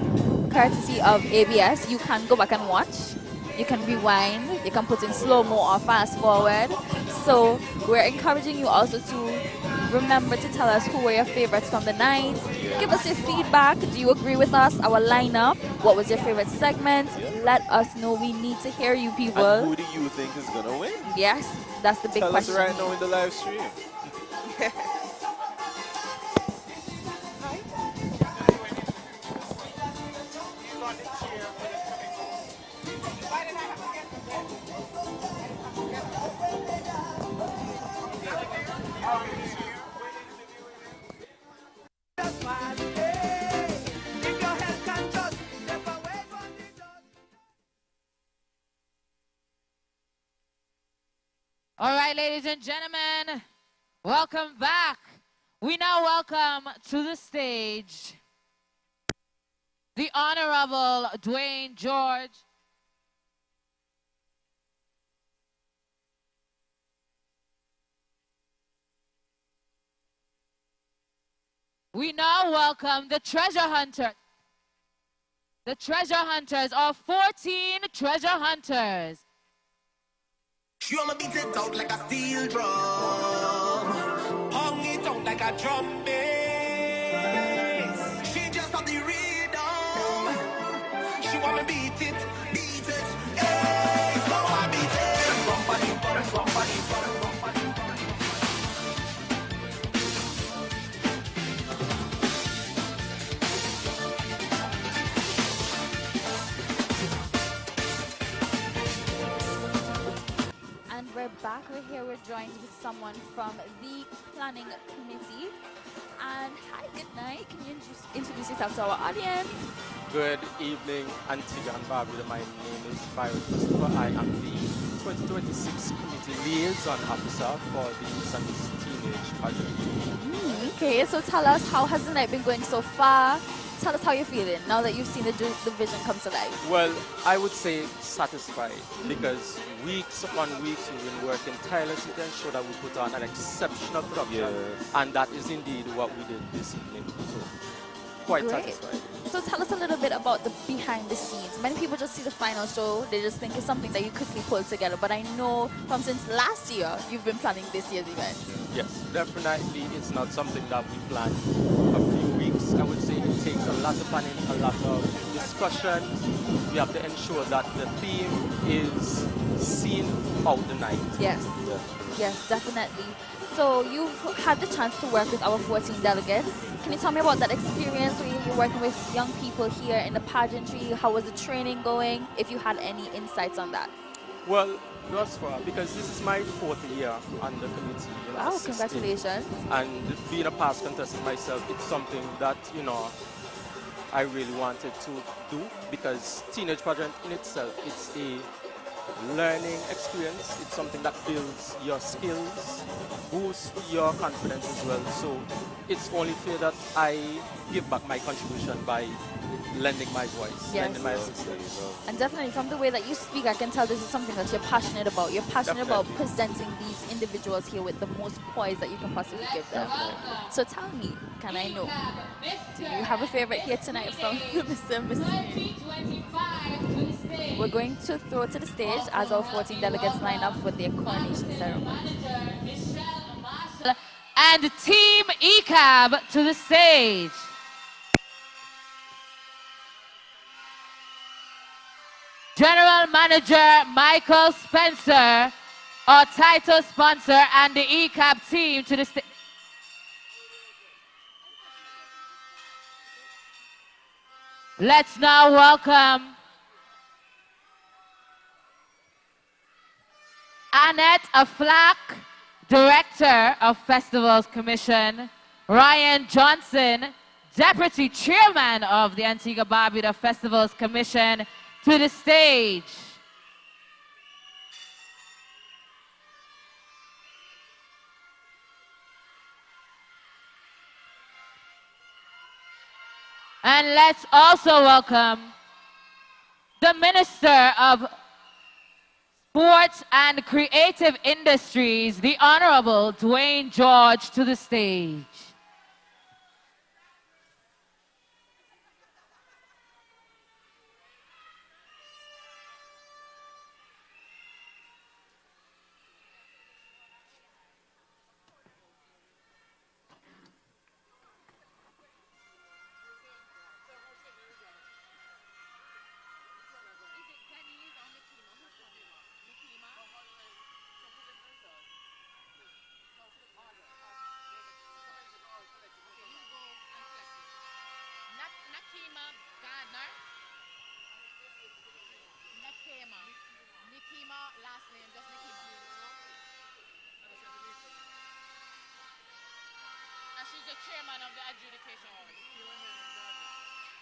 courtesy of ABS, you can go back and watch. You can rewind. You can put in slow-mo or fast-forward. So we're encouraging you also to remember to tell us who were your favorites from the night. Give us your feedback. Do you agree with us? Our lineup. What was your favorite segment? Let us know. We need to hear you, people. And who do you think is going to win? Yes, that's the big question. Tell us right now in the live stream. All right, ladies and gentlemen, welcome back. We now welcome to the stage the Honorable Dwayne George. We now welcome the treasure hunter. The treasure hunters are 14 treasure hunters. She wanna beat it out like a steel drum, hung it out like a drum bass. She just on the rhythm. She wanna beat it, hey, so I beat it. And we're back. We're here. We're joined with someone from the planning committee. And hi, good night. Can you introduce yourself to our audience? Good evening, Antigua and Barbuda. My name is Byron Christopher. I am the 2026 Committee Liaison Officer for the Sundays Teenage Pageant. Okay, so tell us, how has the night been going so far? Tell us how you're feeling now that you've seen the vision come to life. Well, I would say satisfied because weeks upon weeks we've been working tirelessly to ensure that we put on an exceptional production, and that is indeed what we did this evening. So, quite satisfied. So tell us a little bit about the behind the scenes. Many people just see the final show, they just think it's something that you quickly pull together. But I know from since last year, you've been planning this year's event. Yes, definitely it's not something that we planned a few weeks. I would say it takes a lot of planning, a lot of discussion. We have to ensure that the theme is seen throughout the night. Yes. Yes, definitely. So you've had the chance to work with our 14 delegates. Can you tell me about that experience where you're working with young people here in the pageantry? How was the training going? If you had any insights on that. Well, thus far, because this is my 4th year on the committee. Wow, congratulations. And being a past contestant myself, it's something that, I really wanted to do because teenage pageant in itself, it's a learning experience. It's something that builds your skills, boosts your confidence as well. So it's only fair that I give back my contribution by lending my voice, lending my assistance. And definitely from the way that you speak, I can tell this is something that you're passionate about. You're passionate about presenting these individuals here with the most poise that you can possibly give them. So tell me, can I know, do you have a favorite here tonight from Mr. and Mrs. We're going to throw to the stage as our 14 delegates line up for their coronation ceremony. And Team Ecab to the stage. General Manager Michael Spencer, our title sponsor, and the Ecab team to the stage. Let's now welcome Annette Aflack, Director of Festivals Commission, Ryan Johnson, Deputy Chairman of the Antigua Barbuda Festivals Commission, to the stage. And let's also welcome the Minister of Sports and Creative Industries, the Honorable Dwayne George, to the stage. She's the chairman of the adjudication committee.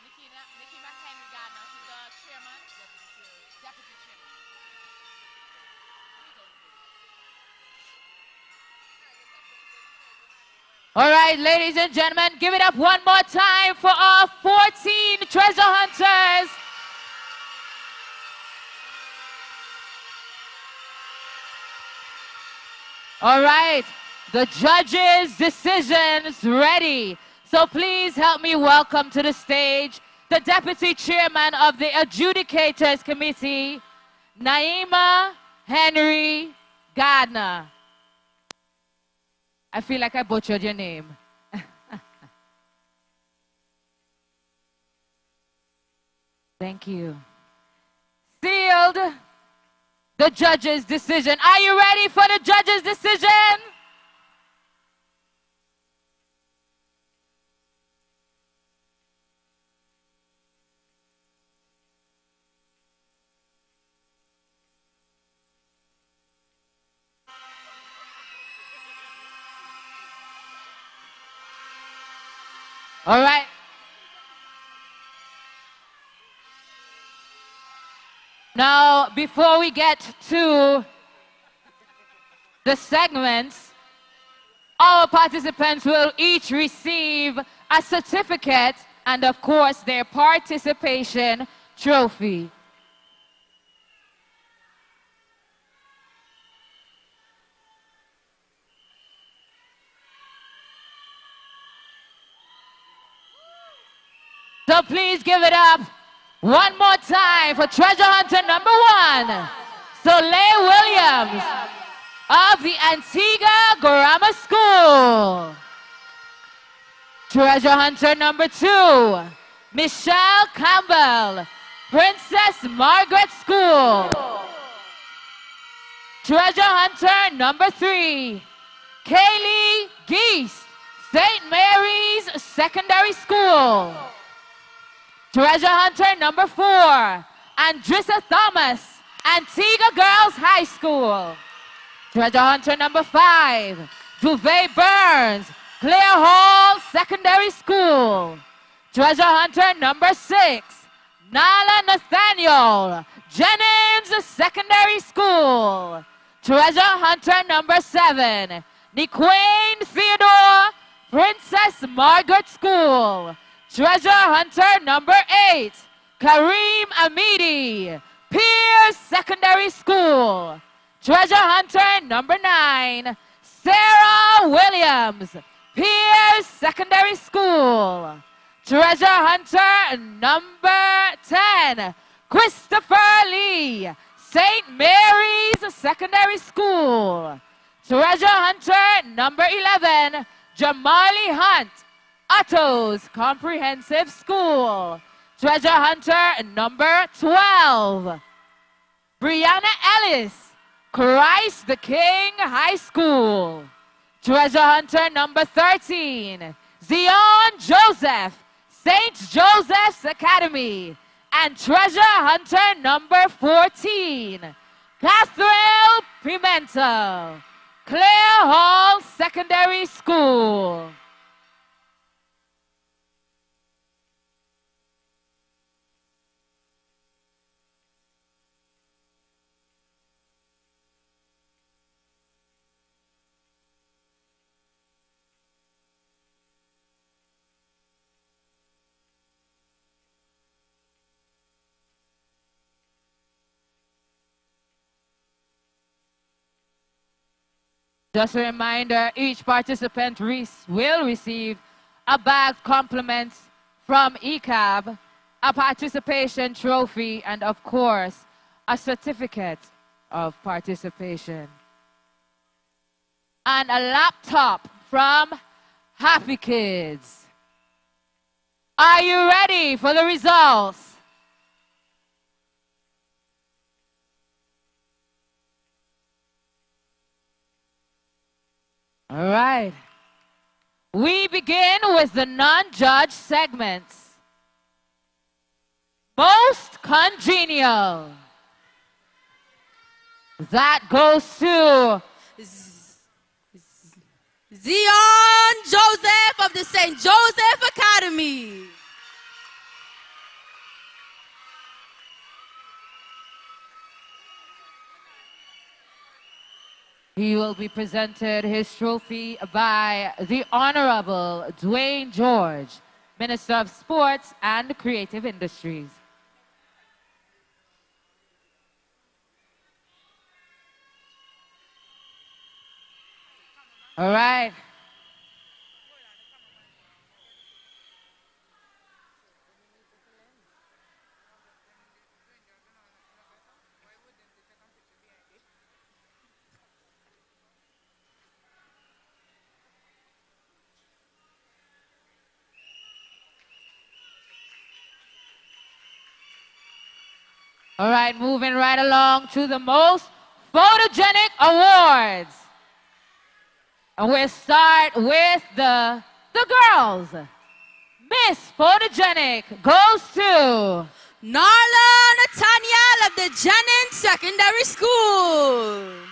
Nikima Henry Gardner, she's the chairman, deputy chairman. All right, ladies and gentlemen, give it up one more time for our 14 treasure hunters. All right, the judges' decisions ready. So please help me welcome to the stage the Deputy Chairman of the Adjudicators Committee, Naima Henry Gardner. I feel like I butchered your name. Thank you. Sealed the judge's decision. Are you ready for the judge's decision? All right. Now, before we get to the segments, our participants will each receive a certificate and, of course, their participation trophy. So please give it up one more time for treasure hunter number 1, Soleil Williams of the Antigua Grammar School. Treasure hunter number 2, Michelle Campbell, Princess Margaret School. Treasure hunter number 3, Kaylee Geese, St. Mary's Secondary School. Treasure hunter number 4, Andrissa Thomas, Antigua Girls High School. Treasure hunter number 5, Duvet Burns, Clare Hall Secondary School. Treasure hunter number 6, Nala Nathaniel, Jennings Secondary School. Treasure hunter number 7, Niquain Theodore, Princess Margaret School. Treasure hunter number 8, Kareem Amidi, Pierce Secondary School. Treasure hunter number 9, Sarah Williams, Pierce Secondary School. Treasure hunter number 10, Christopher Lee, St. Mary's Secondary School. Treasure hunter number 11, Jamali Hunt, Otto's Comprehensive School. Treasure hunter number 12, Brianna Ellis, Christ the King High School. Treasure hunter number 13, Zion Joseph, St. Joseph's Academy. And treasure hunter number 14, Catherine Pimentel, Clare Hall Secondary School. Just a reminder, each participant will receive a bag compliments from Ecab, a participation trophy, and of course, a certificate of participation. And a laptop from Happy Kids. Are you ready for the results? All right. We begin with the non-judge segments. Most congenial. That goes to Zion Joseph of the St. Joseph Academy. He will be presented his trophy by the Honorable Dwayne George, Minister of Sports and Creative Industries. All right. All right, moving right along to the most photogenic awards. And we'll start with the girls. Miss Photogenic goes to Narla Nathaniel of the Janin Secondary School.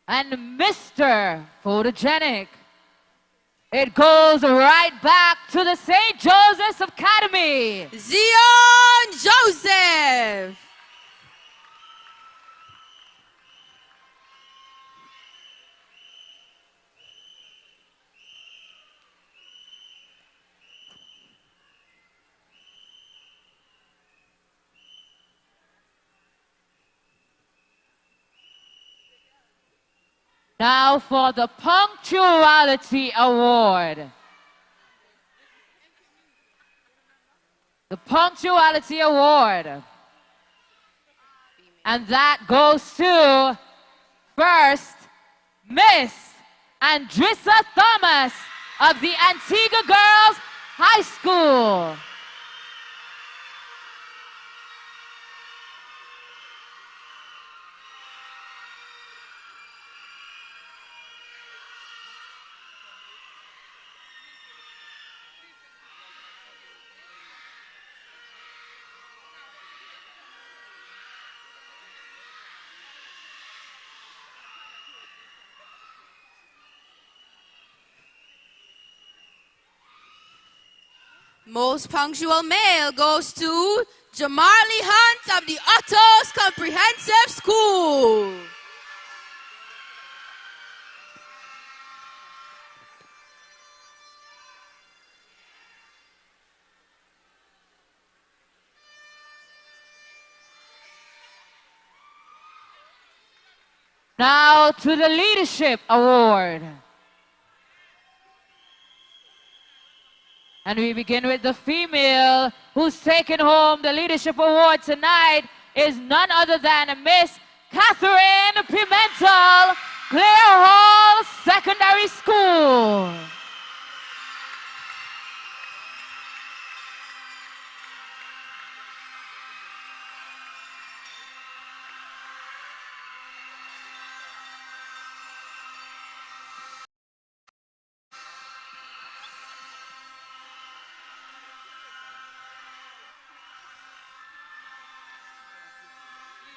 and Mr. Photogenic. It goes right back to the St. Joseph's Academy. Zion Joseph. Now for the Punctuality Award. The Punctuality Award. And that goes to, first, Miss Andrissa Thomas of the Antigua Girls High School. Most punctual male goes to Jamarley Hunt of the Otto's Comprehensive School. Now to the Leadership Award. And we begin with the female who's taking home the Leadership Award tonight is none other than Miss Catherine Pimentel, Clare Hall Secondary School.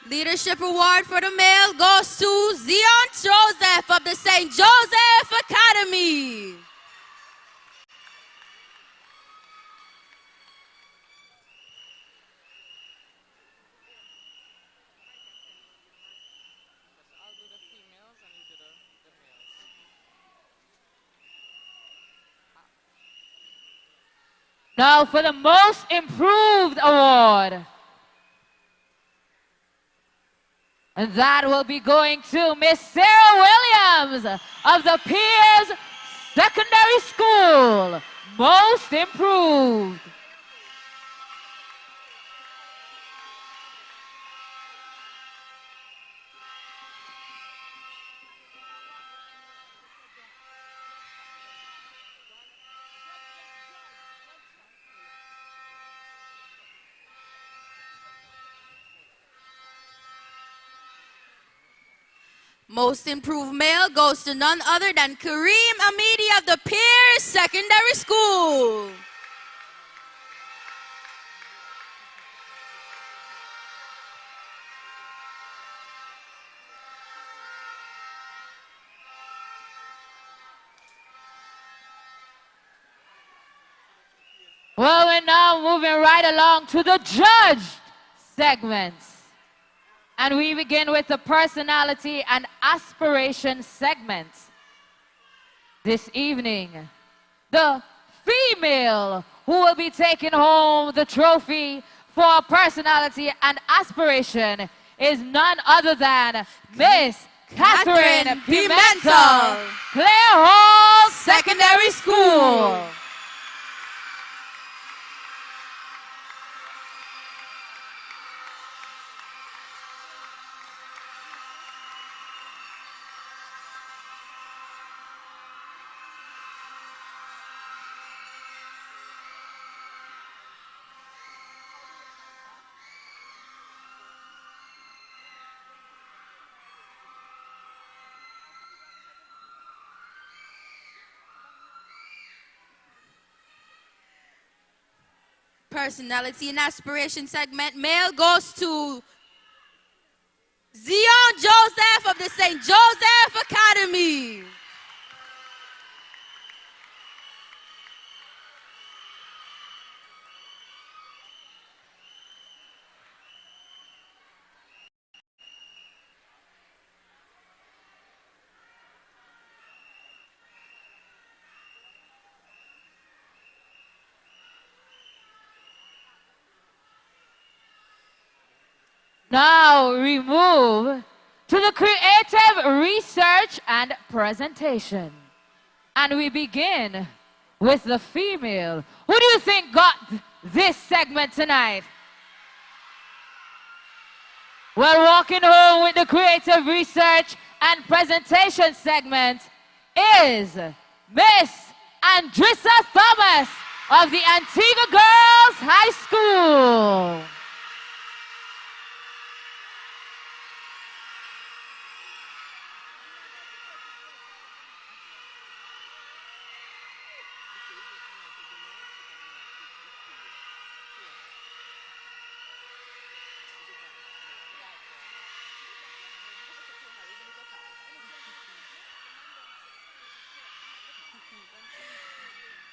Leadership Award for the male goes to Zion Joseph of the St. Joseph Academy. Now for the Most Improved Award. And that will be going to Miss Sarah Williams of the Piers Secondary School. Most Improved. Most improved male goes to none other than Kareem Amidi of the Piers Secondary School. Well, we're now moving right along to the judged segments. And we begin with the personality and aspiration segments. This evening, the female who will be taking home the trophy for personality and aspiration is none other than Miss Catherine Pimentel, Clare Hall Secondary School. Personality and aspiration segment. Male goes to Zion Joseph of the St. Joseph Academy. Now we move to the creative research and presentation. And we begin with the female. Who do you think got this segment tonight? Well, walking home with the creative research and presentation segment is Miss Andrissa Thomas of the Antigua Girls High School.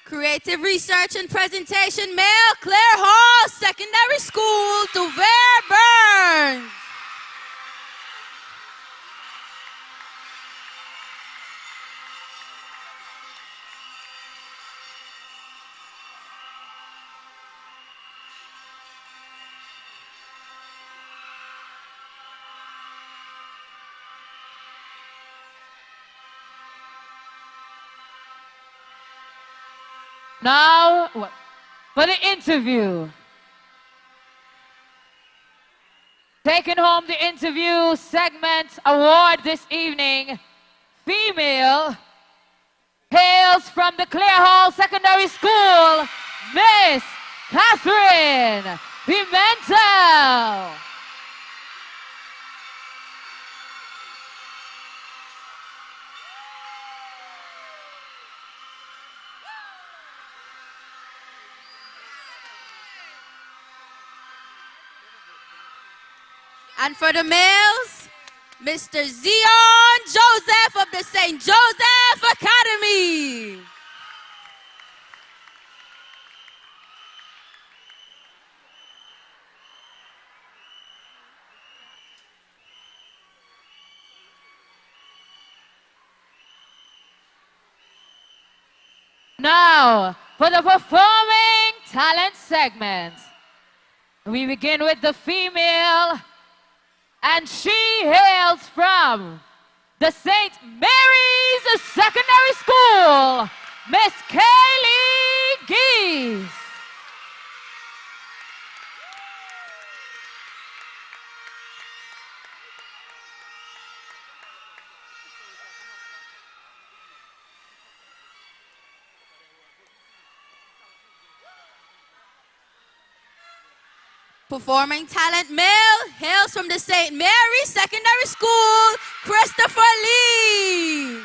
Creative research and presentation, male, Clare Hall Secondary School, Duver Burns. Now, for the interview. Taking home the interview segment award this evening, female, hails from the Clare Hall Secondary School, Miss Catherine Pimentel. And for the males, Mr. Zion Joseph of the St. Joseph Academy. Now, for the performing talent segment. We begin with the female, and she hails from the St. Mary's Secondary School, Miss Kaylee Geese. Performing talent male hails from the St. Mary's Secondary School, Christopher Lee.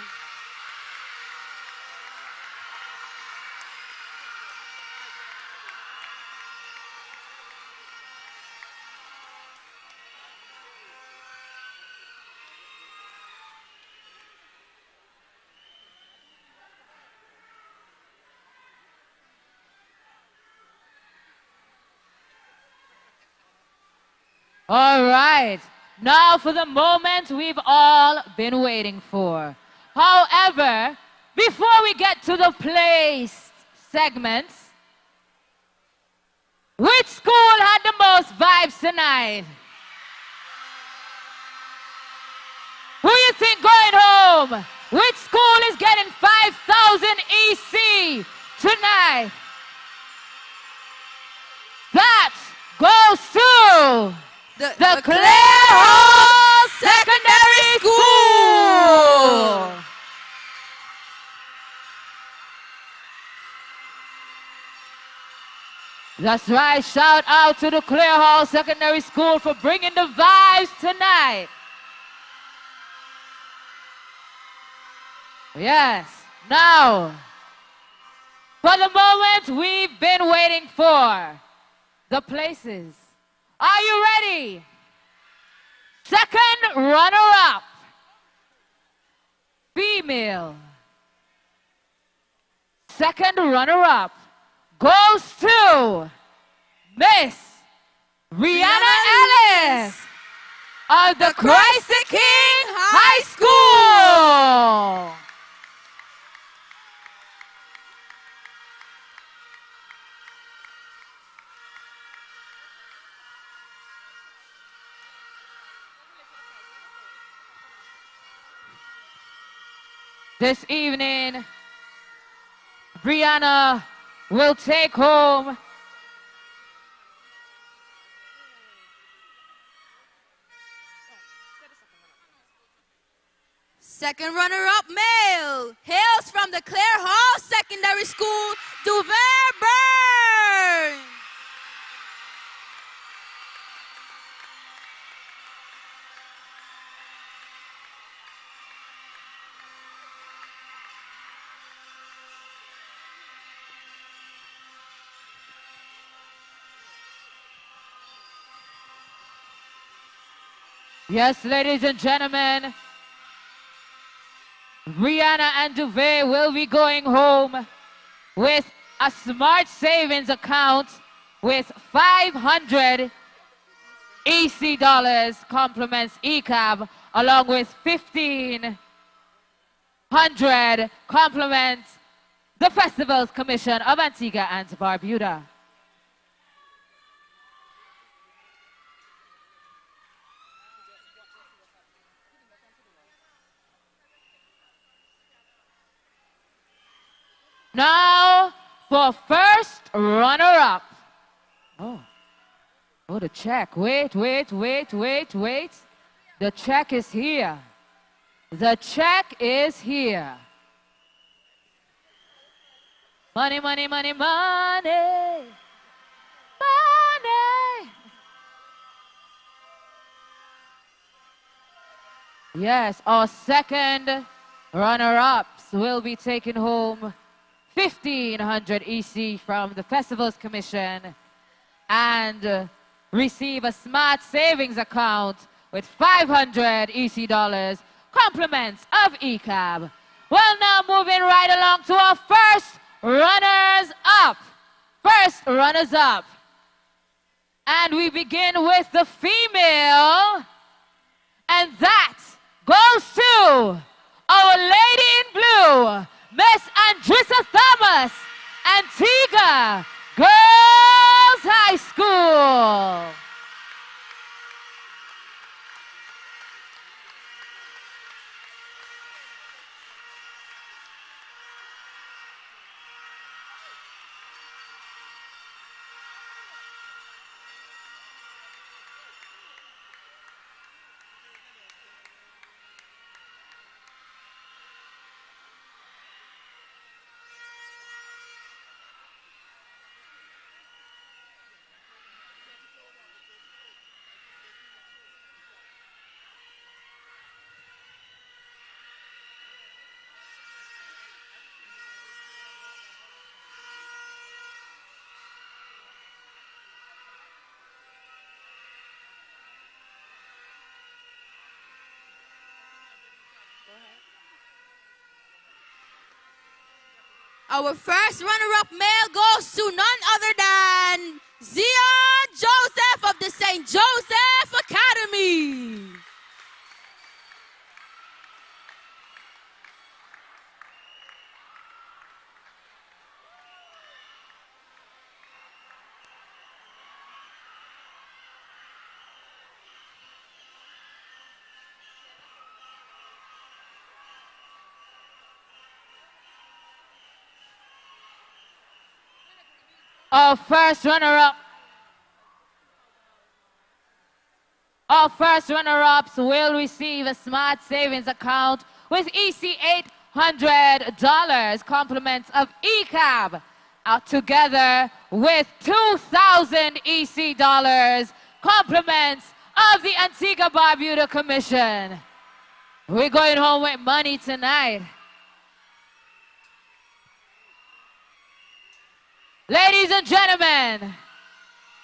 All right, now for the moment we've all been waiting for. However, before we get to the placed segments, which school had the most vibes tonight? Who you think going home? Which school is getting 5,000 EC tonight? That goes to the Clare Hall Secondary School. That's right, shout out to the Clare Hall Secondary School for bringing the vibes tonight. Yes, now, for the moment we've been waiting for, the places. Are you ready? Second runner-up, female. Second runner-up goes to Miss Rihanna Ellis of the Christ the King High School. This evening, Brianna will take home Second runner-up male hails from the Clare Hall Secondary School, Duver Burns. Yes, ladies and gentlemen, Rihanna and Duvet will be going home with a smart savings account with 500 EC dollars, compliments Ecab, along with 1,500 compliments the Festivals Commission of Antigua and Barbuda. Now, for first runner-up. Oh, the check. Wait. The check is here. The check is here. Money. Yes, our second runner-ups will be taking home 1,500 EC from the Festivals Commission and receive a smart savings account with 500 EC dollars, compliments of Ecab. Well, now moving right along to our first runners-up. And we begin with the female, and that goes to Our Lady in Blue, Miss Andrissa Thomas, Antigua Girls Our first runner-up male goes to none other than Zion Joseph of the St. Joseph Academy. Our first runner-up. Our first runner-ups will receive a smart savings account with EC $800, compliments of Ecab, together with 2,000 EC dollars, compliments of the Antigua Barbuda Commission. We're going home with money tonight. Ladies and gentlemen,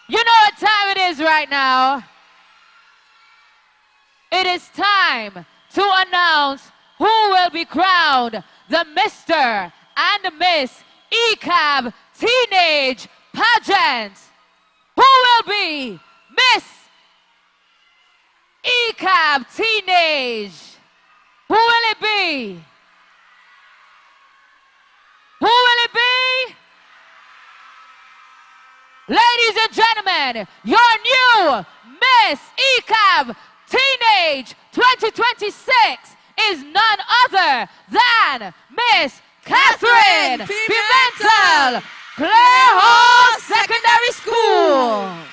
you know what time it is right now. It is time to announce who will be crowned the Mr. and Miss Ecab Teenage Pageant. Who will be Miss Ecab Teenage? Who will it be? Who will it be? Ladies and gentlemen, your new Miss Ecab Teenage 2026 is none other than Miss Catherine Pimentel, Clare Hall Secondary School.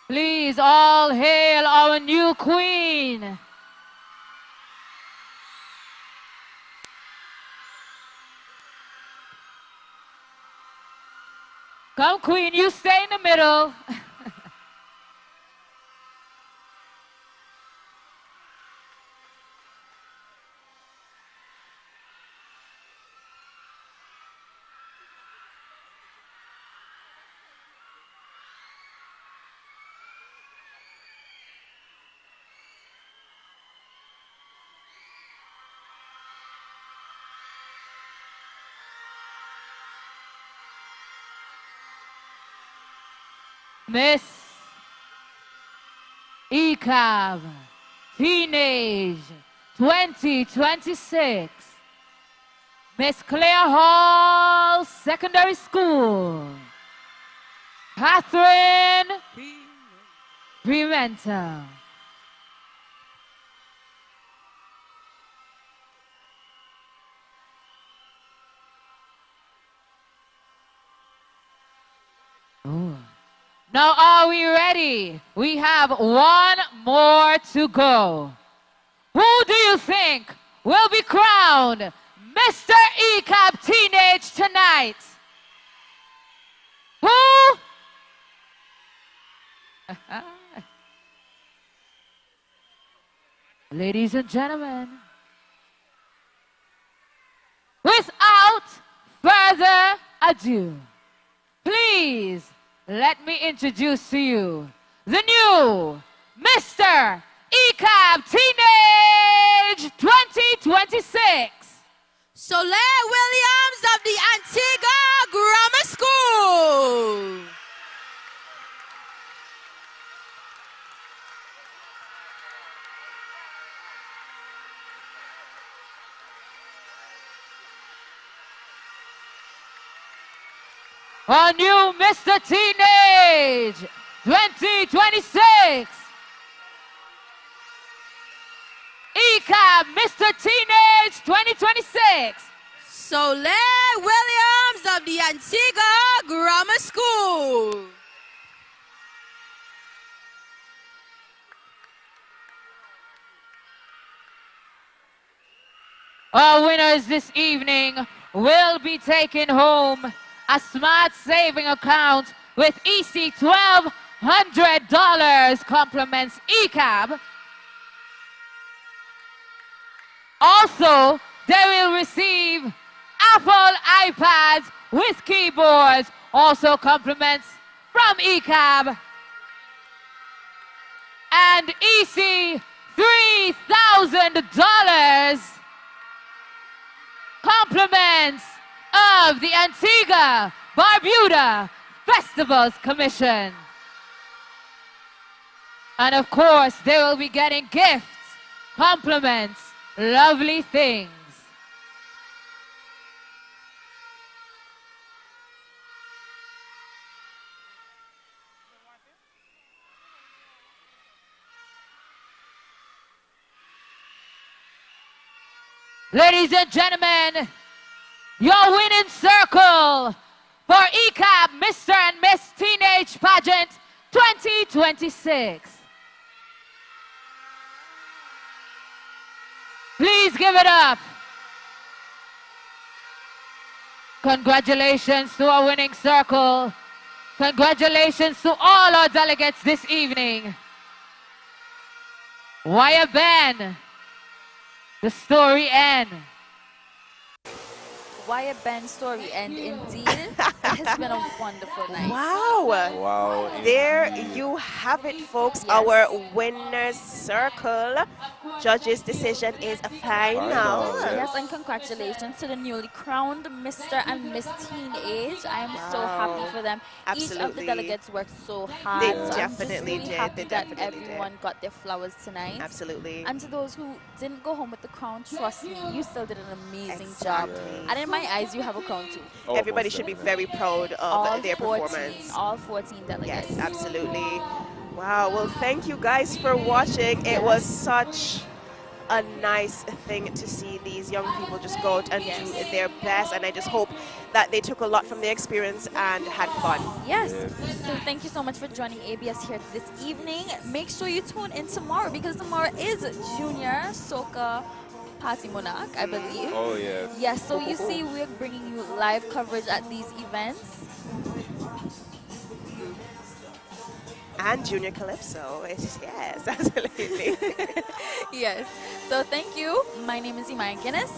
Please all hail our new queen. Come, queen, you stay in the middle. Miss Ecab Teenage 2026, Miss Clare Hall Secondary School, Catherine Pimentel. Oh. Now, are we ready? We have one more to go. Who do you think will be crowned Mr. Ecab Teenage tonight? Who? Ladies and gentlemen, without further ado, please let me introduce to you the new Mr. Ecab Teenage 2026. Soleil Williams of the Antigua Grammar School. Our new Mr. Teenage 2026. Ecab Mr. Teenage Teenage 2026. Soleil Williams of the Antigua Grammar School. Our winners this evening will be taking home a smart saving account with EC $1,200 compliments Ecab. Also, they will receive Apple iPads with keyboards, also compliments from Ecab. And EC $3,000 compliments of the Antigua Barbuda Festivals Commission. And of course, they will be getting gifts, compliments, lovely things. Ladies and gentlemen, your winning circle for Ecab Mr. and Miss Teenage Pageant 2026. Please give it up. Congratulations to our winning circle. Congratulations to all our delegates this evening. Wire Ben, the story end. Wire Ben story end indeed. It has been a wonderful night. Wow. Wow. There you have it, folks. Yes. Our winner's circle. Judge's decision is a final. Yes, and congratulations to the newly crowned Mr. and Miss Teenage. I am so happy for them. Absolutely. Each of the delegates worked so hard. They So I'm just definitely really did. happy They that definitely everyone got their flowers tonight. Absolutely. And to those who didn't go home with the crown, trust me, you still did an amazing Exactly. job. And in my eyes, you have a crown too. Oh, Everybody most should be definitely. very proud of All their 14, performance. all 14 delegates. Yes, absolutely. Wow. Well, thank you guys for watching. It was such a nice thing to see these young people just go out and do their best, and I just hope that they took a lot from their experience and had fun. Yes. So thank you so much for joining ABS here this evening. Make sure you tune in tomorrow because tomorrow is Junior Soca Party Monarch, I believe. Oh, yes. Yes, so you see we're bringing you live coverage at these events. And Junior Calypso. Yes, absolutely. Yes. So thank you. My name is Imaya Guinness.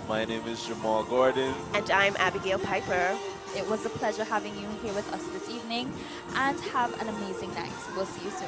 My name is Jamal Gordon. And I'm Abigail Piper. It was a pleasure having you here with us this evening, and have an amazing night. We'll see you soon.